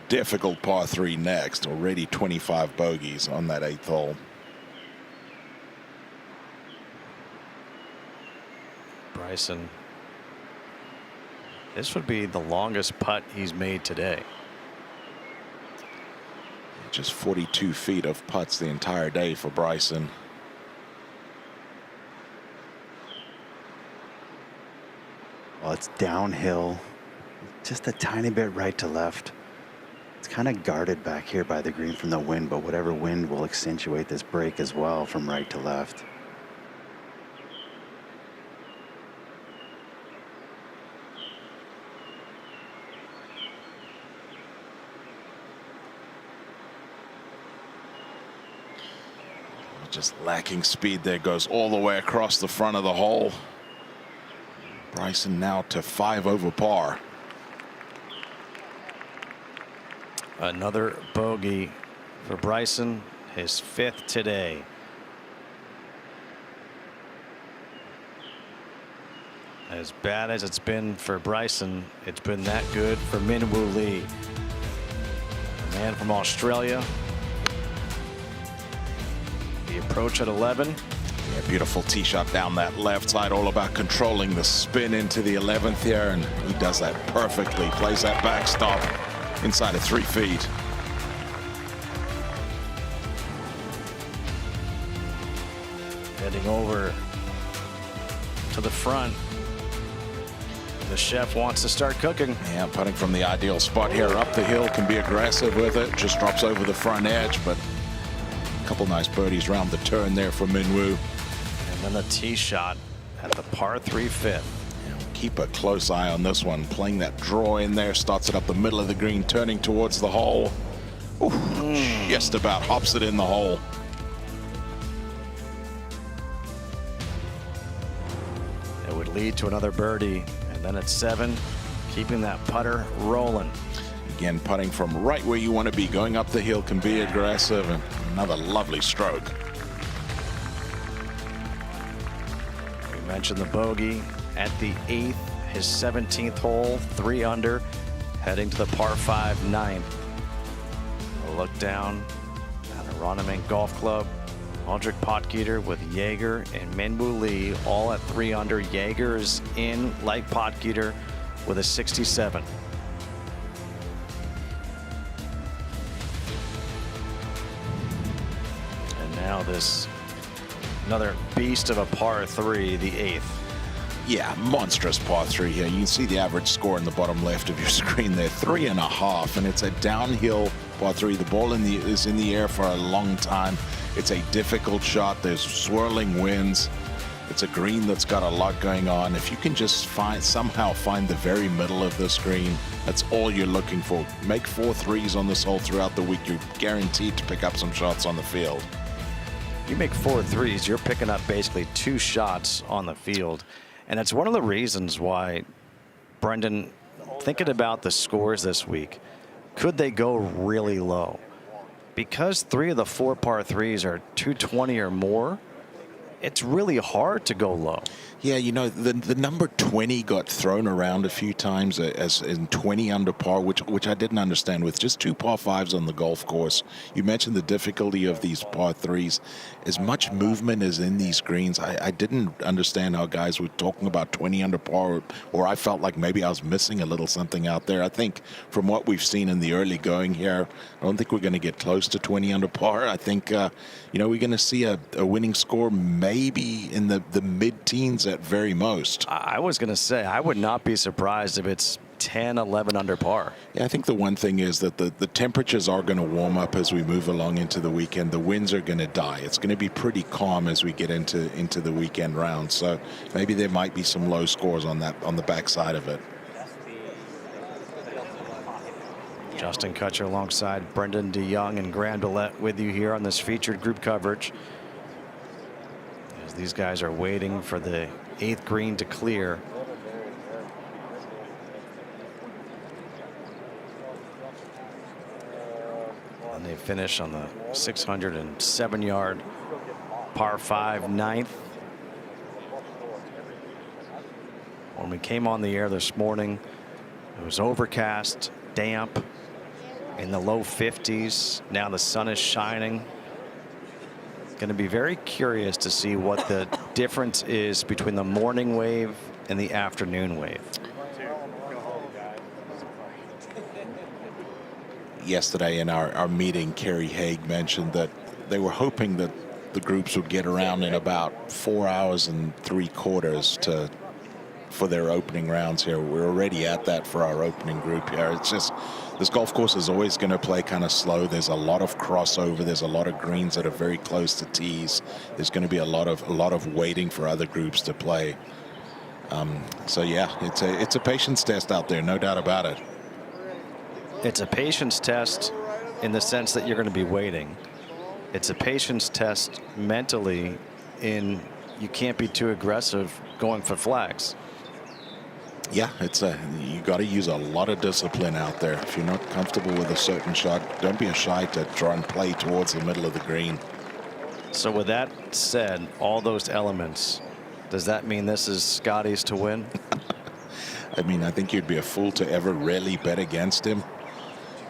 difficult par 3 next. Already 25 bogeys on that 8th hole. Bryson, this would be the longest putt he's made today. Just 42 feet of putts the entire day for Bryson. Well, it's downhill, just a tiny bit right to left. It's kind of guarded back here by the green from the wind, but whatever wind will accentuate this break as well from right to left. Just lacking speed there, goes all the way across the front of the hole. Bryson now to 5 over par. Another bogey for Bryson, his 5th today. As bad as it's been for Bryson, it's been that good for Min-Woo Lee. A man from Australia. The approach at 11. Yeah, beautiful tee shot down that left side, all about controlling the spin into the 11th here, and he does that perfectly. Plays that backstop inside of 3 feet. Heading over to the front. The chef wants to start cooking. Yeah, putting from the ideal spot here up the hill, can be aggressive with it. Just drops over the front edge, but a couple nice birdies round the turn there for Min-Woo. And then the tee shot at the par 3 5th. Keep a close eye on this one. Playing that draw in there, starts it up the middle of the green, turning towards the hole. Ooh, just about hops it in the hole. It would lead to another birdie, and then at 7, keeping that putter rolling. Again, putting from right where you want to be, going up the hill, can be aggressive, and another lovely stroke. We mentioned the bogey at the 8th, his 17th hole, 3 under, heading to the par 5 9th. A look down at Aronimink Golf Club. Aldrich Potgieter with Jaeger and Min-Woo Lee all at 3 under. Jaeger is in like Potgieter with a 67. And now this another beast of a par 3, the 8th. Yeah, monstrous par 3 here. You can see the average score in the bottom left of your screen there, 3.5, and it's a downhill par 3. The ball is in the air for a long time. It's a difficult shot. There's swirling winds. It's a green that's got a lot going on. If you can just somehow find the very middle of this green, that's all you're looking for. Make 4 threes on this hole throughout the week. You're guaranteed to pick up some shots on the field. You make 4 threes, you're picking up basically 2 shots on the field. And it's one of the reasons why, Brendan, thinking about the scores this week, could they go really low? Because 3 of the 4 par 3s are 220 or more, it's really hard to go low. Yeah, you know, the number 20 got thrown around a few times as in 20 under par, which I didn't understand. With just 2 par 5s on the golf course, you mentioned the difficulty of these par 3s. As much movement as in these greens, I didn't understand how guys were talking about 20 under par, or I felt like maybe I was missing a little something out there. I think from what we've seen in the early going here, I don't think we're going to get close to 20 under par. I think, you know, we're going to see a winning score maybe in the mid-teens at very most. I was going to say, I would not be surprised if it's 10, 11 under par. Yeah, I think the one thing is that the temperatures are going to warm up as we move along into the weekend. The winds are going to die. It's going to be pretty calm as we get into the weekend round. So maybe there might be some low scores on the backside of it. Justin Kutcher alongside Brendan DeYoung and Graham Dillette with you here on this featured group coverage. As these guys are waiting for the 8th green to clear. And they finish on the 607-yard par 5 9th. When we came on the air this morning, it was overcast, damp, in the low 50s. Now the sun is shining. Going to be very curious to see what the difference is between the morning wave and the afternoon wave. Yesterday in our meeting, Kerry Haig mentioned that they were hoping that the groups would get around in about 4 hours and 3/4 for their opening rounds here. We're already at that for our opening group here. It's just, this golf course is always going to play kind of slow. There's a lot of crossover. There's a lot of greens that are very close to tees. There's going to be a lot of waiting for other groups to play. So yeah, it's a patience test out there, no doubt about it. It's a patience test in the sense that you're going to be waiting. It's a patience test mentally in you can't be too aggressive going for flags. Yeah, you got to use a lot of discipline out there. If you're not comfortable with a certain shot, don't be shy to try and play towards the middle of the green. So with that said, all those elements, does that mean this is Scotty's to win? I mean, I think you'd be a fool to ever really bet against him.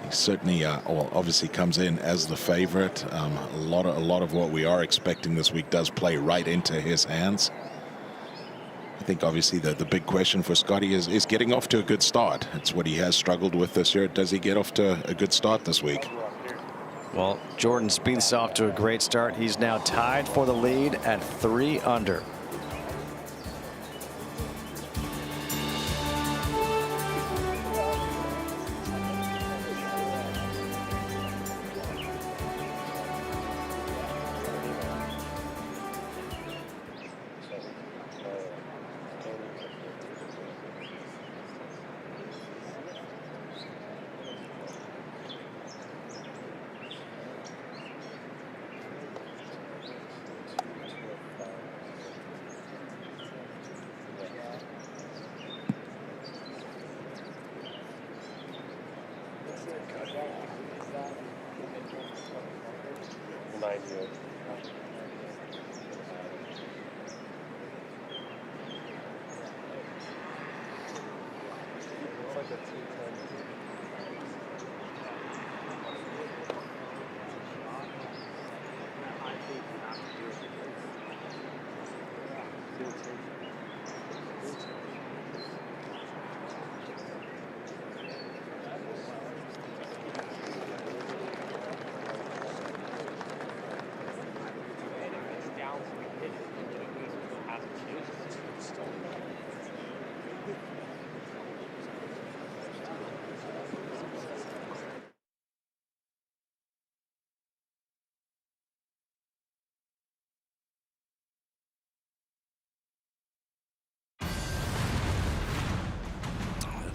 He certainly, obviously comes in as the favorite. A lot of what we are expecting this week does play right into his hands. I think obviously the big question for Scotty is getting off to a good start. It's what he has struggled with this year. Does he get off to a good start this week? Well, Jordan Spieth's off to a great start. He's now tied for the lead at 3 under.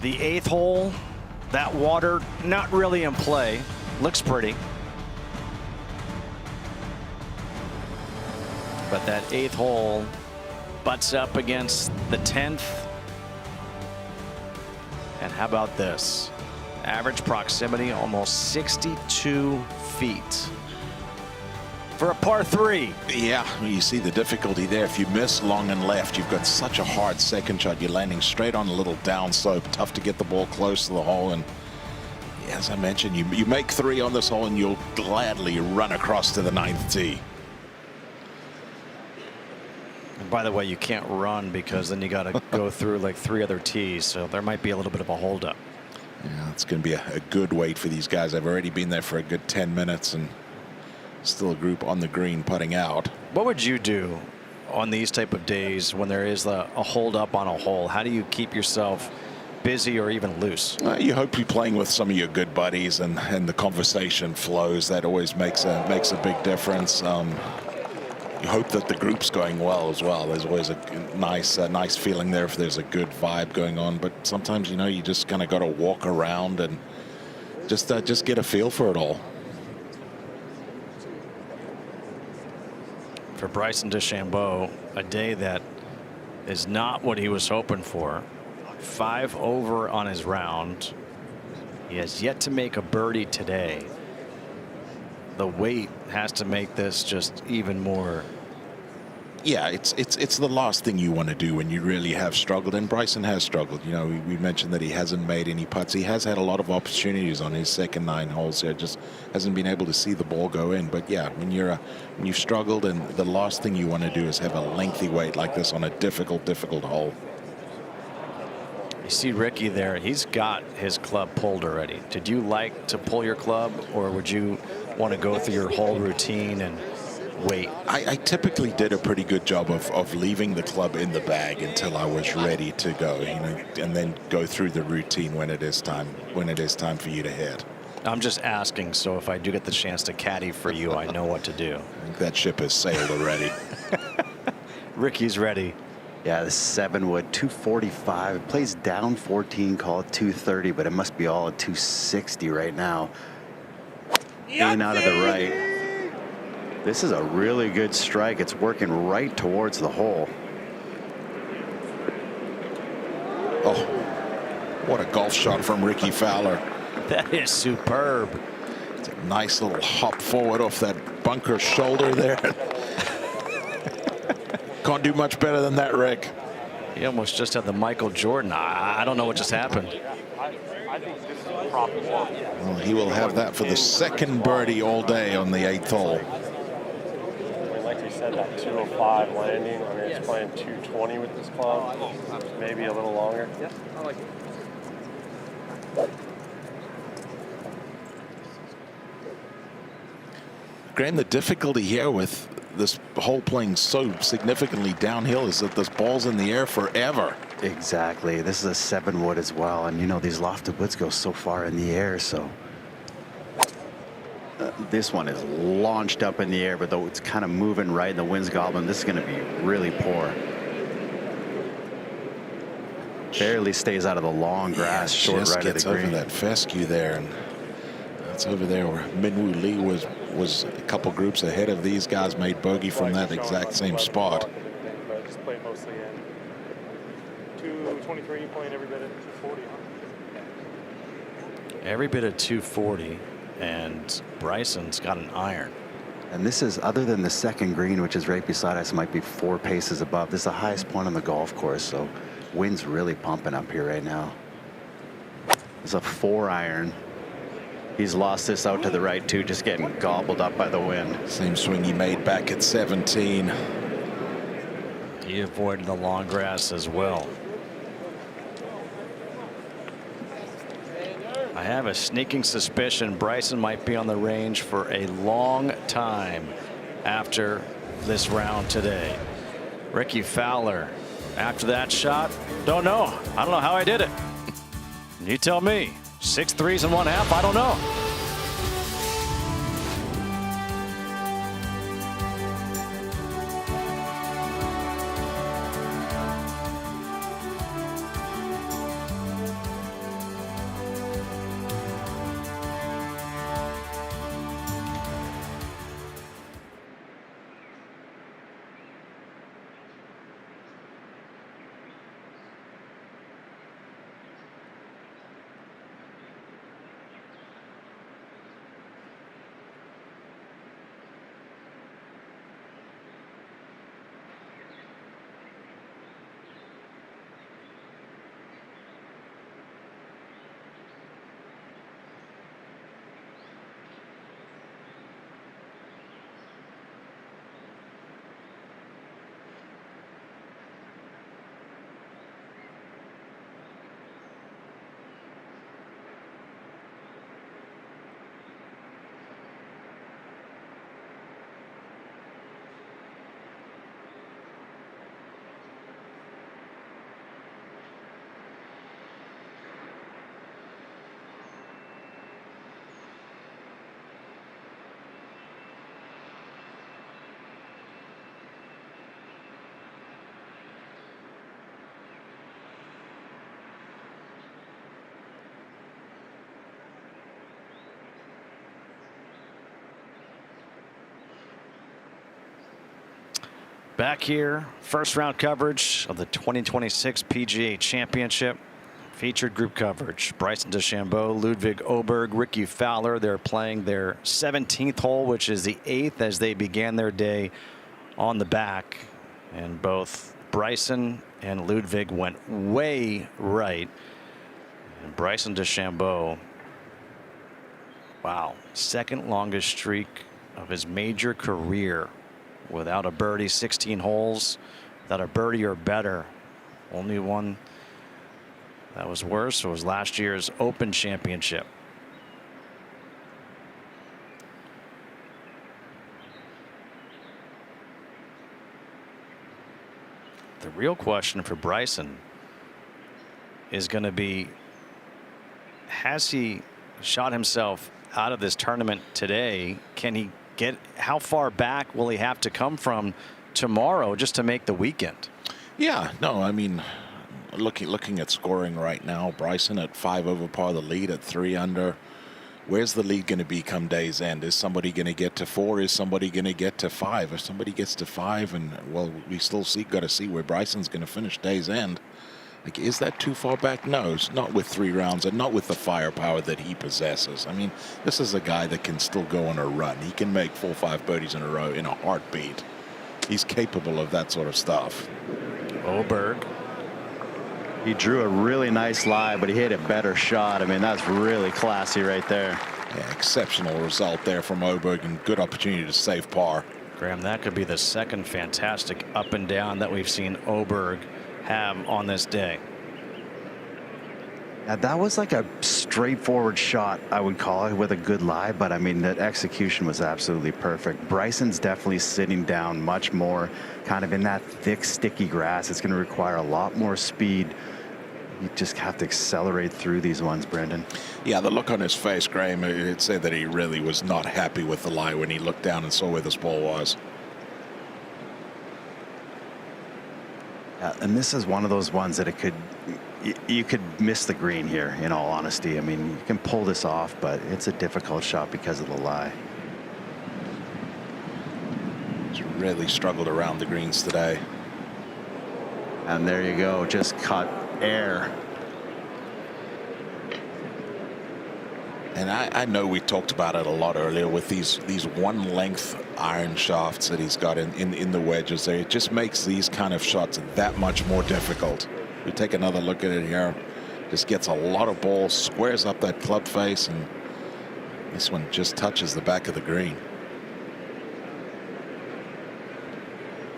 The 8th hole, that water not really in play. Looks pretty. But that 8th hole butts up against the 10th. And how about this? Average proximity, almost 62 feet. For a par 3. Yeah, you see the difficulty there. If you miss long and left, you've got such a hard second shot. You're landing straight on a little down slope. Tough to get the ball close to the hole. And as I mentioned, you make 3 on this hole and you'll gladly run across to the 9th tee. And by the way, you can't run because then you got to go through like 3 other tees. So there might be a little bit of a holdup. Yeah, it's going to be a good wait for these guys. I've already been there for a good 10 minutes and still a group on the green putting out. What would you do on these type of days when there is a hold up on a hole? How do you keep yourself busy or even loose? You hope you're playing with some of your good buddies and the conversation flows. That always makes a big difference. You hope that the group's going well as well. There's always a nice feeling there if there's a good vibe going on. But sometimes, you know, you just kind of got to walk around and just get a feel for it all. For Bryson DeChambeau, a day that is not what he was hoping for. 5 over on his round. He has yet to make a birdie today. The weight has to make this just even more. Yeah, it's the last thing you want to do when you really have struggled, and Bryson has struggled. You know, we mentioned that he hasn't made any putts. He has had a lot of opportunities on his second 9 holes here, just hasn't been able to see the ball go in. But yeah, when you've struggled, and the last thing you want to do is have a lengthy wait like this on a difficult hole. You see Rickie there. He's got his club pulled already. Did you like to pull your club, or would you want to go through your whole routine and wait? I typically did a pretty good job of leaving the club in the bag until I was ready to go, you know, and then go through the routine when it is time for you to hit. I'm just asking, so if I do get the chance to caddy for you, I know what to do. I think that ship has sailed already. Rickie's ready. Yeah, the 7-wood, 245. It plays down 14, call it 230, but it must be all at 260 right now. In out of the right. This is a really good strike. It's working right towards the hole. Oh, what a golf shot from Rickie Fowler. That is superb. It's a nice little hop forward off that bunker shoulder there. Can't do much better than that, Rick. He almost just had the Michael Jordan. I don't know what just happened. I think this is a proper walk. Well, he will have that for the second birdie all day on the 8th hole. Like we said, that 205 landing. I mean, it's playing 220 with this club. Maybe a little longer. Yeah, I like it. Graham, the difficulty here with this hole playing so significantly downhill is that this ball's in the air forever. Exactly. This is a 7-wood as well, and you know these lofted woods go so far in the air, so this one is launched up in the air, but though it's kind of moving right and the wind's gobbling, this is going to be really poor. Barely stays out of the long grass, short just right gets of the green. over that fescue there, and that's over there where Minwoo Lee was a couple groups ahead of these guys, made bogey from that exact same spot. Just play mostly in 223, playing every bit at 240. Every bit at 240, and Bryson's got an iron. And this is, other than the second green, which is right beside us, might be 4 paces above. This is the highest point on the golf course, so wind's really pumping up here right now. It's a 4-iron. He's lost this out to the right too, just getting gobbled up by the wind. Same swing he made back at 17. He avoided the long grass as well. I have a sneaking suspicion Bryson might be on the range for a long time after this round today. Rickie Fowler, after that shot, don't know. I don't know how I did it. You tell me. 6 threes and 1/2. I don't know. Back here, first round coverage of the 2026 PGA Championship. Featured group coverage. Bryson DeChambeau, Ludvig Åberg, Rickie Fowler. They're playing their 17th hole, which is the 8th as they began their day on the back. And both Bryson and Ludvig went way right. And Bryson DeChambeau, wow, second longest streak of his major career without a birdie, 16 holes without a birdie or better. Only one that was worse was last year's Open Championship. The real question for Bryson is going to be, has he shot himself out of this tournament today? Can he get, how far back will he have to come from tomorrow just to make the weekend? Yeah, no, I mean, looking at scoring right now, Bryson at 5 over par, the lead at 3 under. Where's the lead going to be come day's end? Is somebody going to get to 4? Is somebody going to get to 5? If somebody gets to 5, and well, we still got to see where Bryson's going to finish day's end. Like, is that too far back? No, it's not with 3 rounds and not with the firepower that he possesses. I mean, this is a guy that can still go on a run. He can make 4 or 5 birdies in a row in a heartbeat. He's capable of that sort of stuff. Åberg. He drew a really nice lie, but he hit a better shot. I mean, that's really classy right there. Yeah, exceptional result there from Åberg, and good opportunity to save par. Graham, that could be the second fantastic up and down that we've seen Åberg have on this day. Now, that was like a straightforward shot, I would call it, with a good lie, but I mean, that execution was absolutely perfect. Bryson's definitely sitting down much more kind of in that thick, sticky grass. It's going to require a lot more speed. You just have to accelerate through these ones, Brendan. Yeah, the look on his face, Graham, it said that he really was not happy with the lie when he looked down and saw where this ball was. And this is one of those ones that you could miss the green here, in all honesty. I mean, you can pull this off, but it's a difficult shot because of the lie. He's really struggled around the greens today. And there you go, just caught air. And I know we talked about it a lot earlier with these one length iron shafts that he's got in the wedges there. It just makes these kind of shots that much more difficult. We take another look at it here. Just gets a lot of balls, squares up that club face, and this one just touches the back of the green.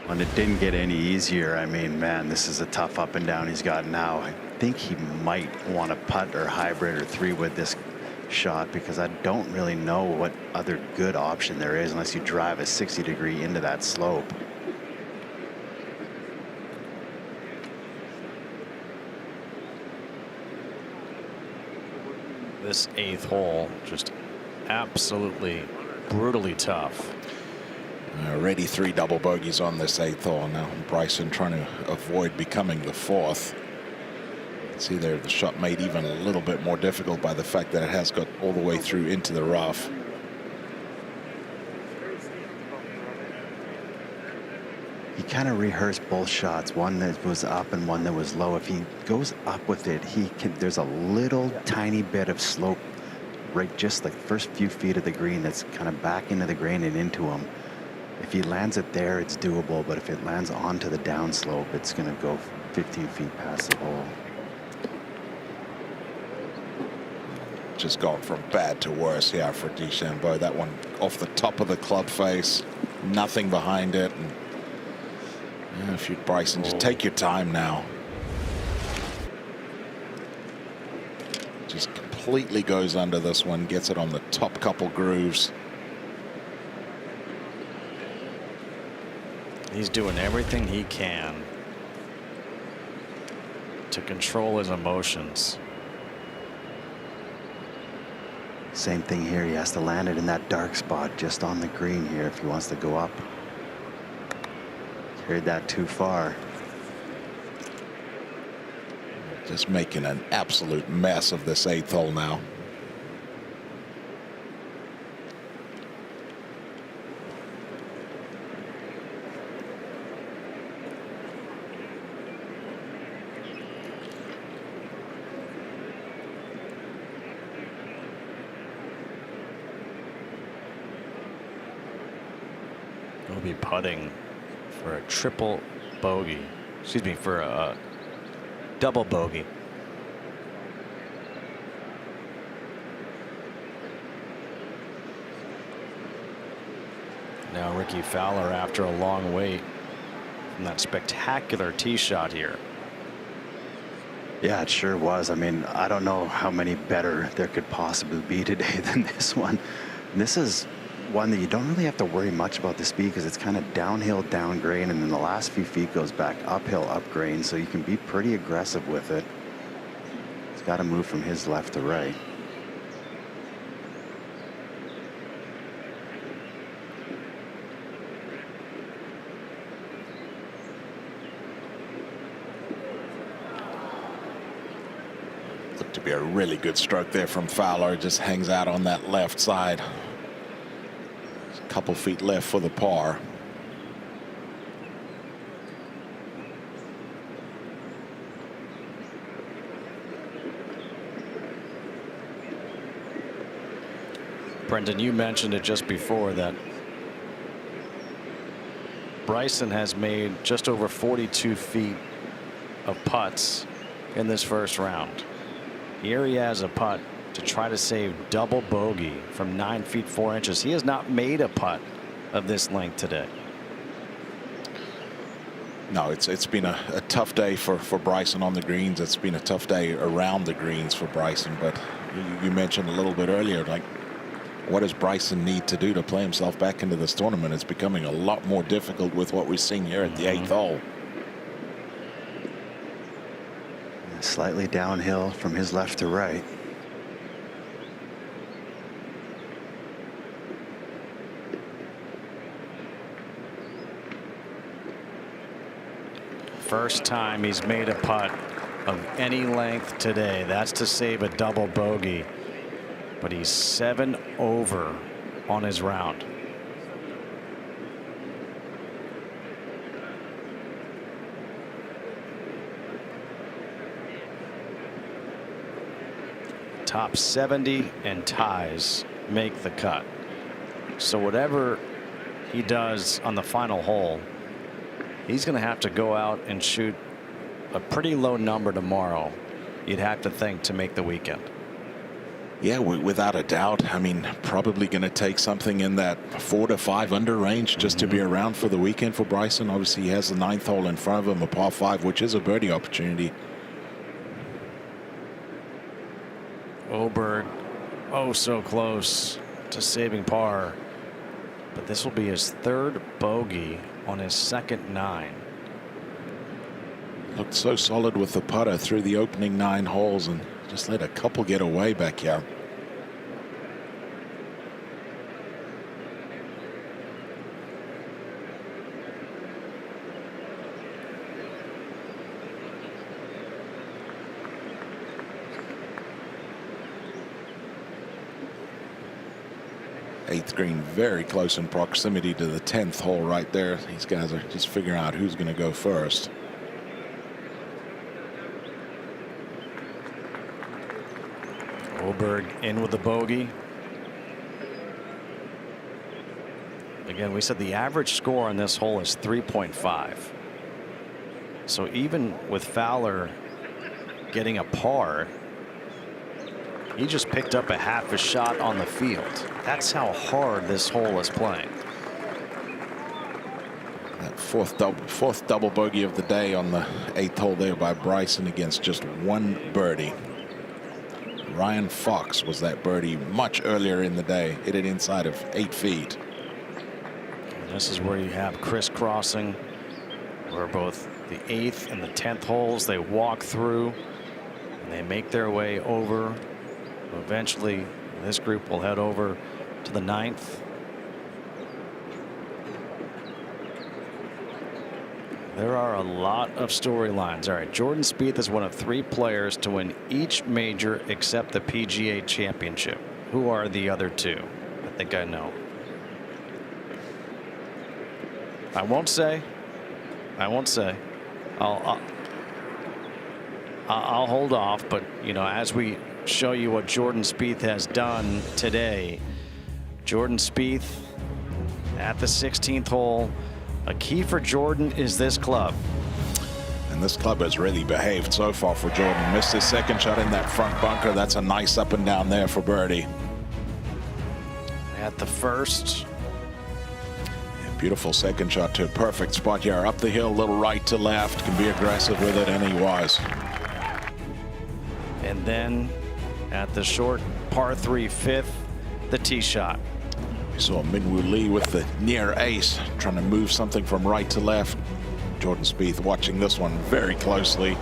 And it didn't get any easier. I mean, man, this is a tough up and down he's got now. I think he might want to putt or hybrid or 3-wood this shot, because I don't really know what other good option there is unless you drive a 60-degree into that slope. This 8th hole just absolutely brutally tough. Already 3 double bogeys on this 8th hole. Now Bryson trying to avoid becoming the 4th. See there, the shot made even a little bit more difficult by the fact that it has got all the way through into the rough. He kind of rehearsed both shots, one that was up and one that was low. If he goes up with it, there's a little tiny bit of slope right just the first few feet of the green that's kind of back into the green and into him. If he lands it there, it's doable, but if it lands onto the downslope, it's going to go 15 feet past the hole. Just gone from bad to worse here for DeChambeau. That one off the top of the club face, nothing behind it. And yeah, if you're Bryson, just take your time now. Just completely goes under this one, gets it on the top couple grooves. He's doing everything he can to control his emotions. Same thing here. He has to land it in that dark spot just on the green here if he wants to go up. Carried that too far. Just making an absolute mess of this 8th hole now. He'll be putting for a triple bogey. Excuse me, for a double bogey. Now Rickie Fowler, after a long wait from that spectacular tee shot here. Yeah, it sure was. I mean, I don't know how many better there could possibly be today than this one. And this is one that you don't really have to worry much about the speed because it's kind of downhill, down grain, and then the last few feet goes back uphill, up grain, so you can be pretty aggressive with it. It's got to move from his left to right. Looked to be a really good stroke there from Fowler. Just hangs out on that left side. A couple feet left for the par. Brendan, you mentioned it just before that Bryson has made just over 42 feet of putts in this first round. Here he has a putt to try to save double bogey from 9 feet 4 inches. He has not made a putt of this length today. No, it's been a tough day for Bryson on the greens. It's been a tough day around the greens for Bryson. But you mentioned a little bit earlier, like, what does Bryson need to do to play himself back into this tournament? It's becoming a lot more difficult with what we're seeing here at the 8th hole. Slightly downhill from his left to right. First time he's made a putt of any length today. That's to save a double bogey. But he's 7 over on his round. Top 70 and ties make the cut. So whatever he does on the final hole, he's going to have to go out and shoot a pretty low number tomorrow, you'd have to think, to make the weekend. Yeah, without a doubt. I mean, probably going to take something in that 4 to 5 under range just to be around for the weekend for Bryson. Obviously, he has the 9th hole in front of him, a par 5, which is a birdie opportunity. Åberg, oh so close to saving par, but this will be his 3rd bogey on his 2nd 9. Looked so solid with the putter through the opening 9 holes and just let a couple get away back here. Eighth green, very close in proximity to the 10th hole right there. These guys are just figuring out who's going to go first. Åberg in with the bogey. Again, we said the average score on this hole is 3.5. So even with Fowler getting a par, he just picked up a half a shot on the field. That's how hard this hole is playing. That fourth double bogey of the day on the 8th hole there by Bryson against just 1 birdie. Ryan Fox was that birdie much earlier in the day. Hit it inside of 8 feet. And this is where you have crisscrossing, where both the 8th and the 10th holes, they walk through and they make their way over. Eventually, this group will head over to the 9th. There are a lot of storylines. All right, Jordan Spieth is one of 3 players to win each major except the PGA Championship. Who are the other 2? I think I know. I won't say. I'll hold off. But you know, as we show you what Jordan Spieth has done today, Jordan Spieth at the 16th hole. A key for Jordan is this club. And this club has really behaved so far for Jordan. Missed his second shot in that front bunker. That's a nice up and down there for birdie. At the first. Beautiful second shot to a perfect spot here. Up the hill, little right to left. Can be aggressive with it, and he was. And then at the short par 3 fifth, the tee shot. We saw Minwoo Lee with the near ace, trying to move something from right to left. Jordan Spieth watching this one very closely.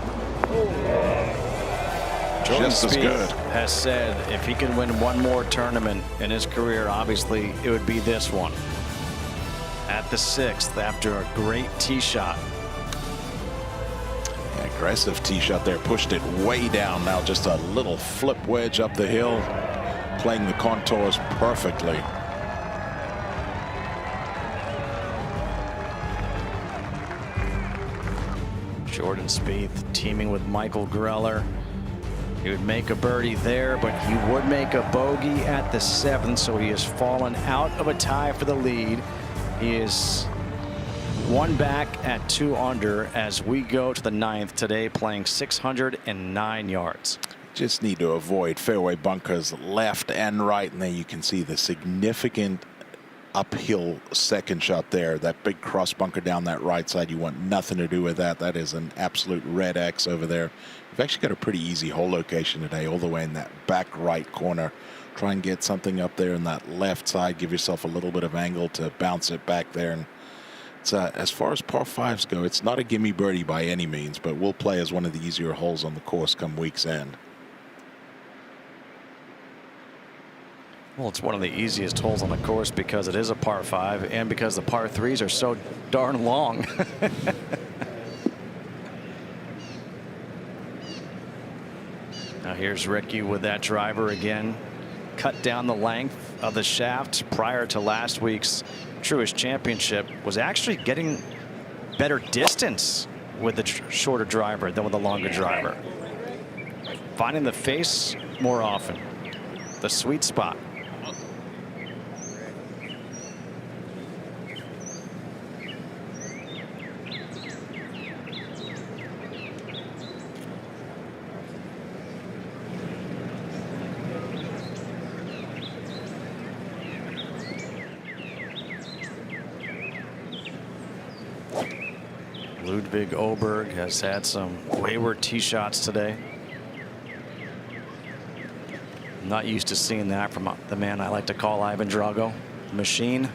Jordan Just as Spieth good. has said if he can win one more tournament in his career, obviously it would be this one. At the 6th, after a great tee shot. Yeah, aggressive tee shot there, pushed it way down. Now just a little flip wedge up the hill, playing the contours perfectly. Jordan Spieth teaming with Michael Greller. He would make a birdie there, but he would make a bogey at the 7th, so he has fallen out of a tie for the lead. He is one back at 2 under as we go to the 9th today, playing 609 yards. Just need to avoid fairway bunkers left and right, and then you can see the significant uphill second shot there. That big cross bunker down that right side, you want nothing to do with that. That is an absolute red X over there. We've actually got a pretty easy hole location today, all the way in that back right corner. Try and get something up there in that left side. Give yourself a little bit of angle to bounce it back there. And it's, as far as par 5s go, it's not a gimme birdie by any means, but we'll play as one of the easier holes on the course come week's end. Well, it's one of the easiest holes on the course because it is a par 5 and because the par 3s are so darn long. Now here's Rickie with that driver again. Cut down the length of the shaft prior to last week's Truist Championship. Was actually getting better distance with the shorter driver than with the longer driver. Finding the face more often. The sweet spot. Ludvig Åberg has had some wayward tee shots today. Not used to seeing that from the man I like to call Ivan Drago, machine.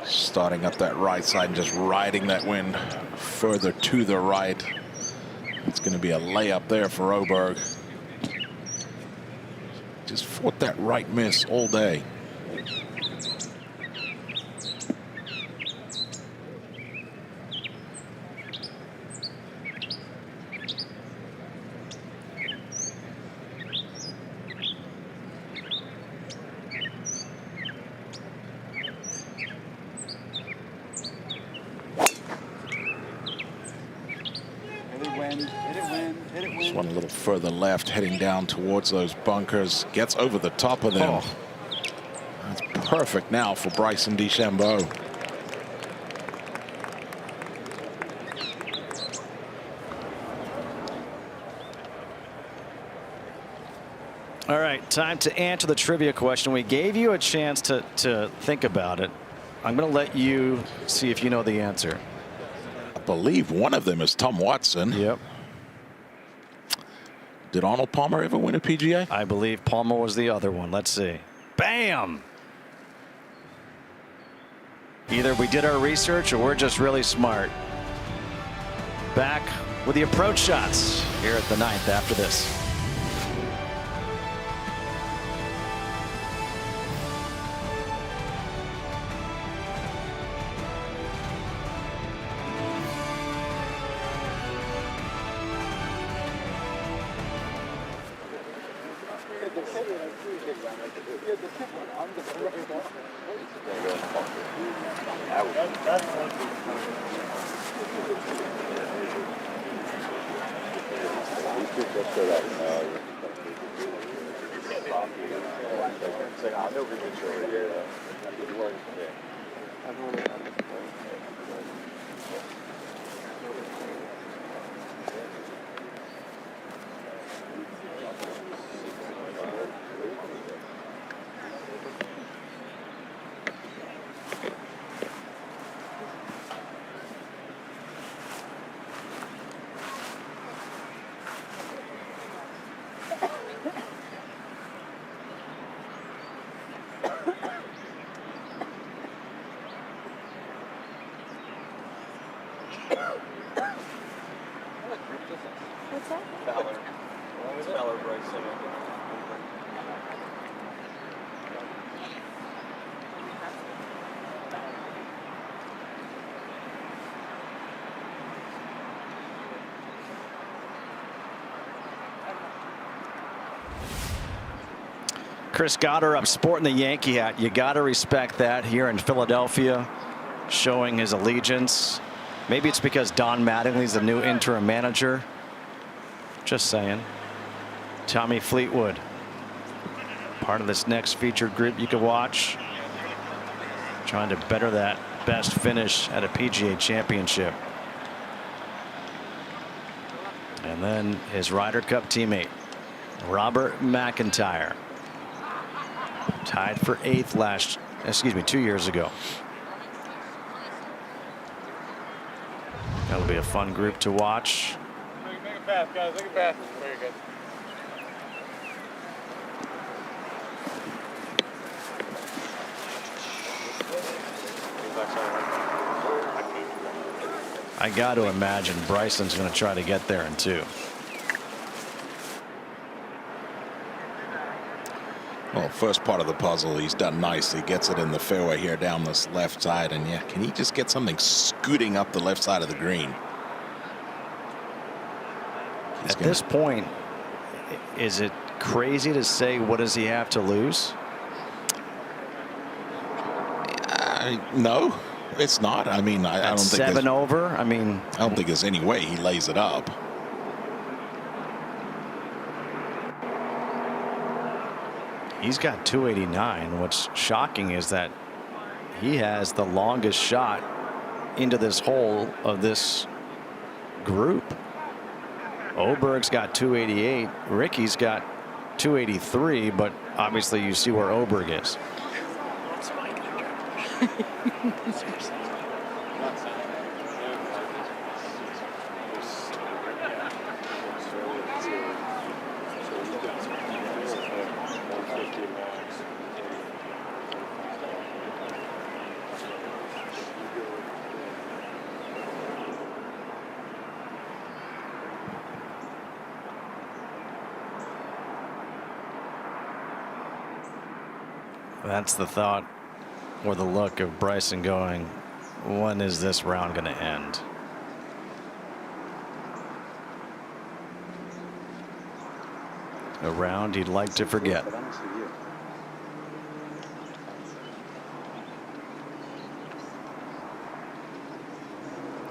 Starting up that right side and just riding that wind further to the right. It's going to be a layup there for Åberg. Just fought that right miss all day. Just one a little further left, heading down towards those bunkers. Gets over the top of them. Oh. That's perfect now for Bryson DeChambeau. All right, time to answer the trivia question. We gave you a chance to think about it. I'm going to let you see if you know the answer. I believe one of them is Tom Watson. Yep. Did Arnold Palmer ever win a PGA? I believe Palmer was the other one. Let's see. Bam! Either we did our research or we're just really smart. Back with the approach shots here at the 9th after this. What's that? Fowler. Fowler, Bryson. Chris Goddard up sporting the Yankee hat. You got to respect that here in Philadelphia, showing his allegiance. Maybe it's because Don Mattingly's the new interim manager. Just saying. Tommy Fleetwood, part of this next featured group you can watch, trying to better that best finish at a PGA Championship. And then his Ryder Cup teammate, Robert McIntyre, tied for 8th 2 years ago. That'll be a fun group to watch. Make it fast, guys. Make it fast. Very good. I got to imagine Bryson's going to try to get there in 2. Well, first part of the puzzle he's done nicely. Gets it in the fairway here down this left side, and yeah, can he just get something scooting up the left side of the green? At this point, is it crazy to say what does he have to lose? No, it's not. I mean, I don't think 7 over. I mean, I don't think there's any way he lays it up. He's got 289. What's shocking is that he has the longest shot into this hole of this group. Åberg's got 288. Rickie's got 283, but obviously you see where Åberg is. That's the thought or the look of Bryson going, when is this round going to end? A round he'd like to forget.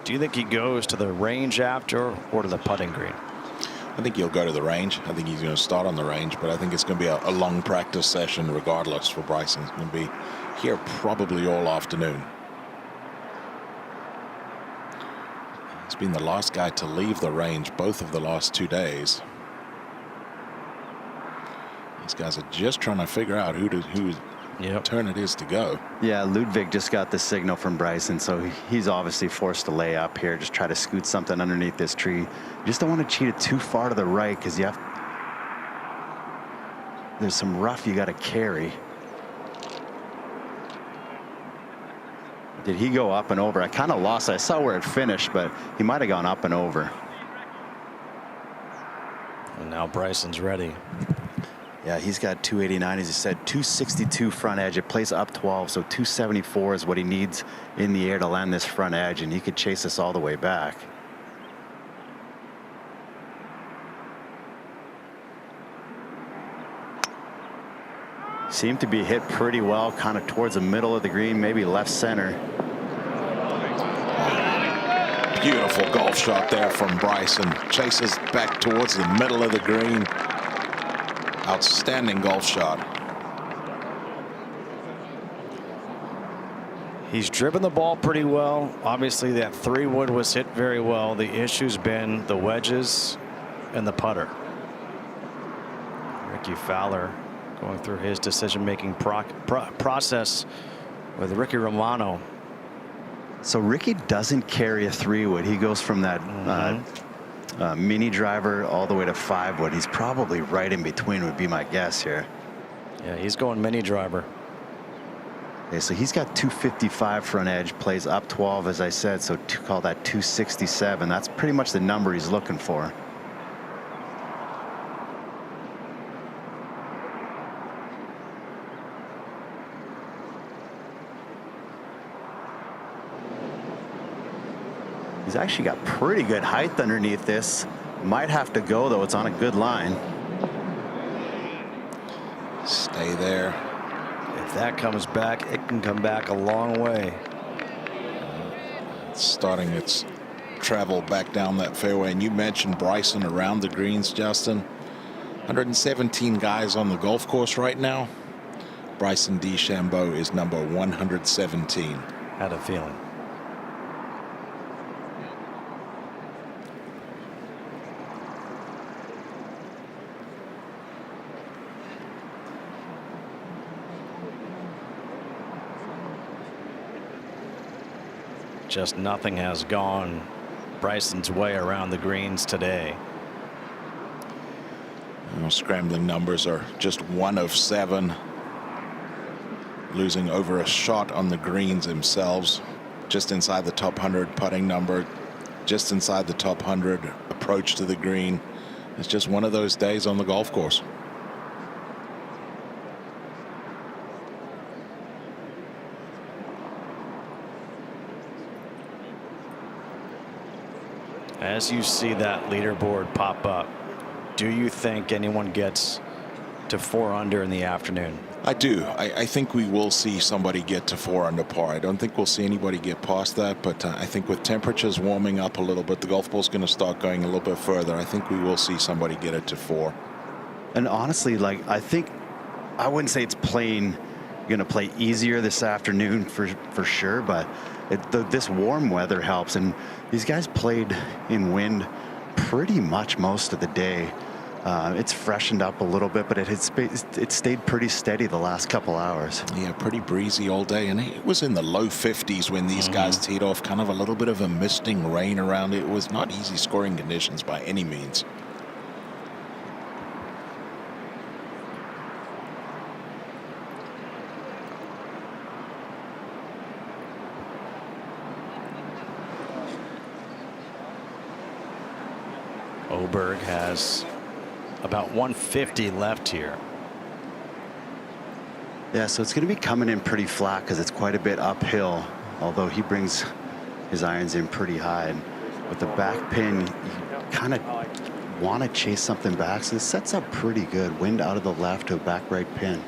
Do you think he goes to the range after or to the putting green? I think he'll go to the range. I think he's going to start on the range, but I think it's going to be a long practice session regardless for Bryson. He's going to be here probably all afternoon. He's been the last guy to leave the range both of the last 2 days. These guys are just trying to figure out whose turn it is to go. Yeah, Ludvig just got the signal from Bryson, so he's obviously forced to lay up here, just try to scoot something underneath this tree. You just don't want to cheat it too far to the right because there's some rough you got to carry. Did he go up and over? I kind of lost. I saw where it finished, but he might have gone up and over. And now Bryson's ready. Yeah, he's got 289, as you said, 262 front edge. It plays up 12, so 274 is what he needs in the air to land this front edge, and he could chase this all the way back. Seemed to be hit pretty well, kind of towards the middle of the green, maybe left center. Beautiful golf shot there from Bryson. Chases back towards the middle of the green. Outstanding golf shot. He's driven the ball pretty well. Obviously, that 3-wood was hit very well. The issue's been the wedges and the putter. Rickie Fowler going through his decision-making process with Rickie Romano. So Rickie doesn't carry a 3-wood. He goes from that mini driver all the way to 5-wood. He's probably right in between, would be my guess here. Yeah, he's going mini driver. Okay, so he's got 255 front edge, plays up 12, as I said, so call that 267. That's pretty much the number he's looking for. He's actually got pretty good height underneath this. Might have to go, though. It's on a good line. Stay there. If that comes back, it can come back a long way. It's starting its travel back down that fairway. And you mentioned Bryson around the greens, Justin. 117 guys on the golf course right now. Bryson DeChambeau is number 117. Had a feeling. Just nothing has gone Bryson's way around the greens today. Scrambling numbers are just 1 of 7. Losing over a shot on the greens themselves. Just inside the top 100 putting number. Just inside the top 100 approach to the green. It's just one of those days on the golf course. As you see that leaderboard pop up, do you think anyone gets to 4 under in the afternoon? I do. I think we will see somebody get to 4 under par. I don't think we'll see anybody get past that, but I think with temperatures warming up a little bit, the golf ball's going to start going a little bit further. I think we will see somebody get it to 4. And honestly, like, I wouldn't say it's going to play easier this afternoon for sure, but this warm weather helps. And these guys played in wind pretty much most of the day. It's freshened up a little bit, but it stayed pretty steady the last couple hours. Yeah, pretty breezy all day, and it was in the low 50s when these guys teed off. Kind of a little bit of a misting rain around it. It was not easy scoring conditions by any means. Åberg has about 150 left here. Yeah, so it's going to be coming in pretty flat because it's quite a bit uphill, although he brings his irons in pretty high. And with the back pin, you kind of want to chase something back, so this sets up pretty good. Wind out of the left to a back right pin.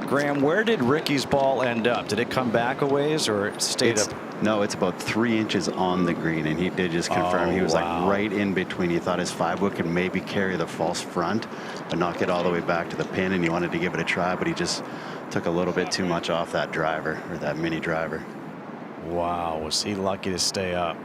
Graham, where did Rickie's ball end up? Did it come back a ways or it stayed up? No, it's about 3 inches on the green, and he did just confirm. He was like right in between. He thought his 5-wood could maybe carry the false front, but not get all the way back to the pin, and he wanted to give it a try, but he just took a little bit too much off that driver, or that mini driver. Wow, was he lucky to stay up?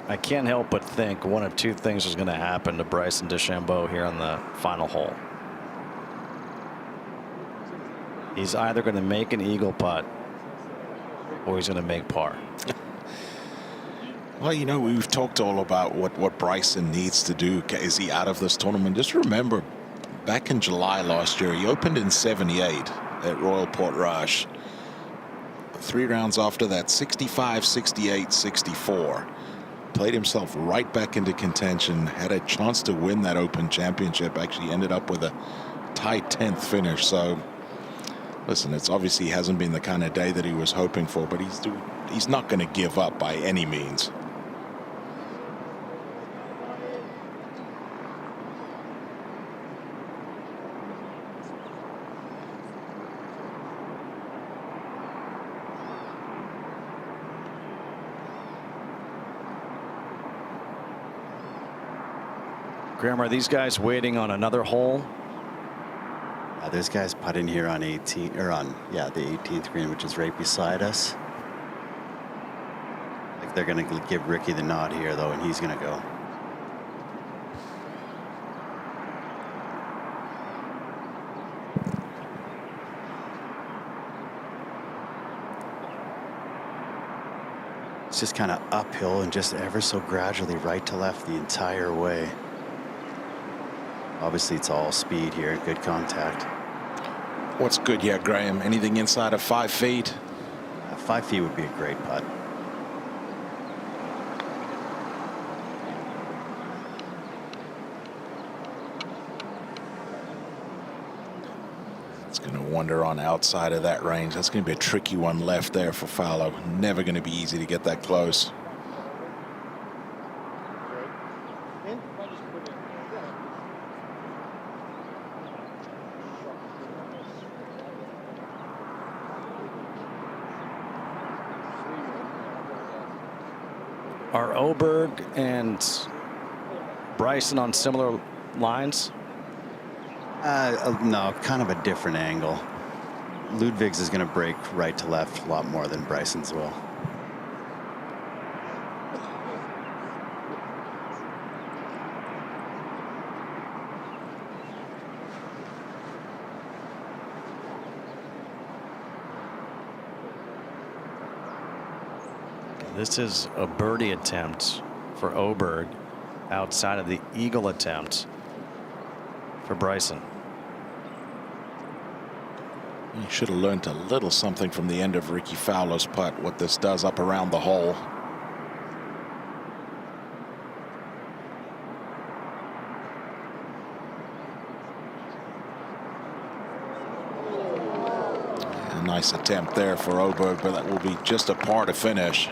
I can't help but think one of two things is going to happen to Bryson DeChambeau here on the final hole. He's either going to make an eagle putt or he's going to make par. Well, you know, we've talked all about what Bryson needs to do. Is he out of this tournament? Just remember, back in July last year, he opened in 78 at Royal Portrush. 3 rounds after that, 65, 68, 64. Played himself right back into contention, had a chance to win that Open Championship, actually ended up with a tight 10th finish. So, listen, it's obviously hasn't been the kind of day that he was hoping for, but he's not going to give up by any means. Graham, are these guys waiting on another hole? There's guys putting here on 18 or on the 18th green, which is right beside us. Like they're gonna give Rickie the nod here though, and he's gonna go. It's just kind of uphill and just ever so gradually right to left the entire way. Obviously, it's all speed here, good contact. What's good here, Graham? Anything inside of 5 feet? 5 feet would be a great putt. It's going to wander on outside of that range. That's going to be a tricky one left there for Fowler. Never going to be easy to get that close. Are Åberg and Bryson on similar lines? No, kind of a different angle. Ludwig's is going to break right to left a lot more than Bryson's will. This is a birdie attempt for Åberg outside of the eagle attempt for Bryson. You should have learned a little something from the end of Rickie Fowler's putt, what this does up around the hole. A nice attempt there for Åberg, but that will be just a par to finish.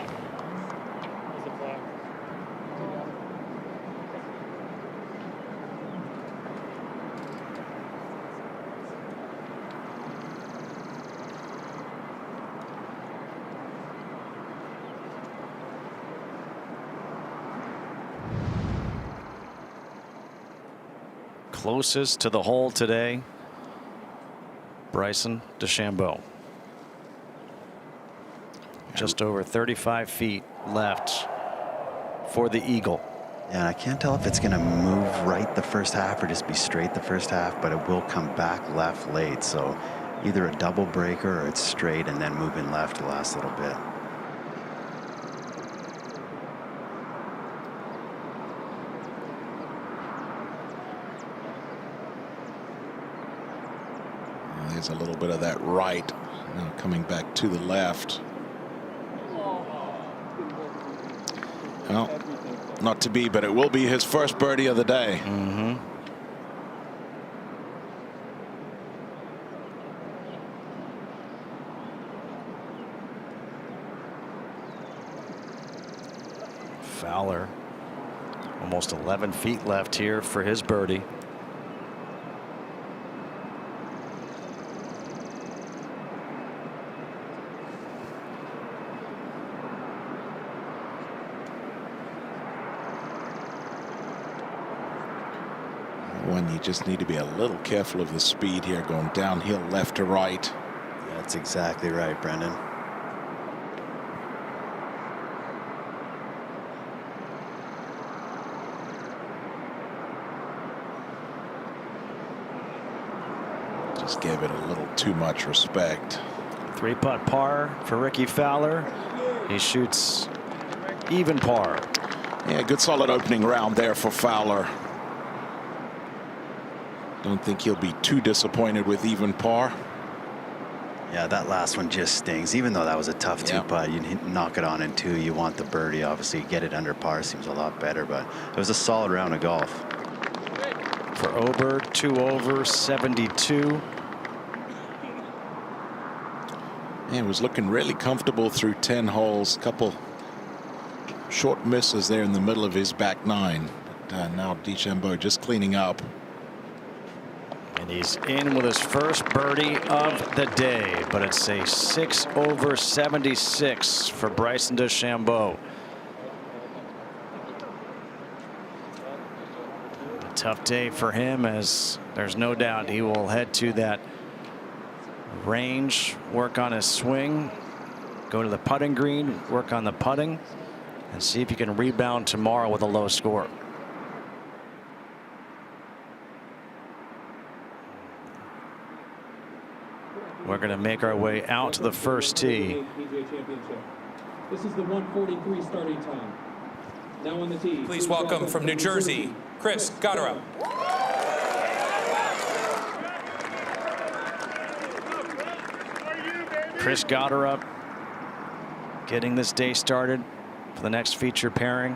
Closest to the hole today, Bryson DeChambeau. Just over 35 feet left for the eagle. Yeah, I can't tell if it's going to move right the first half or just be straight the first half, but it will come back left late. So either a double breaker or it's straight and then moving left the last little bit. There's a little bit of that right, now coming back to the left. Well, not to be, but it will be his first birdie of the day. Fowler, almost 11 feet left here for his birdie. You just need to be a little careful of the speed here, going downhill left to right. Yeah, that's exactly right, Brendan. Just gave it a little too much respect. 3-putt par for Rickie Fowler. He shoots even par. Yeah, good solid opening round there for Fowler. Don't think he'll be too disappointed with even par. Yeah, that last one just stings. Even though that was a tough two-putt, you knock it on in two. You want the birdie, obviously. Get it under par seems a lot better, but it was a solid round of golf. For Åberg, 2 over, 72. Yeah, it was looking really comfortable through 10 holes. Couple short misses there in the middle of his back nine. But now DeChambeau just cleaning up. And he's in with his first birdie of the day, but it's a 6 over 76 for Bryson DeChambeau. A tough day for him, as there's no doubt he will head to that range, work on his swing, go to the putting green, work on the putting, and see if he can rebound tomorrow with a low score. We're going to make our way out to the first tee. PGA Championship. This is the 1:43 starting time. Now on the tee. Please welcome from New Jersey, Chris Gotterup. Chris Gotterup getting this day started for the next feature pairing.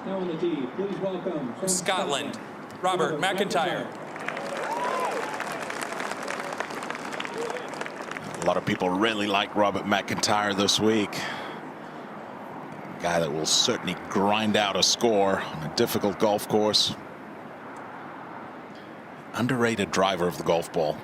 Now on the tee, please welcome from Scotland, Robert McIntyre. A lot of people really like Robert McIntyre this week. A guy that will certainly grind out a score on a difficult golf course. Underrated driver of the golf ball.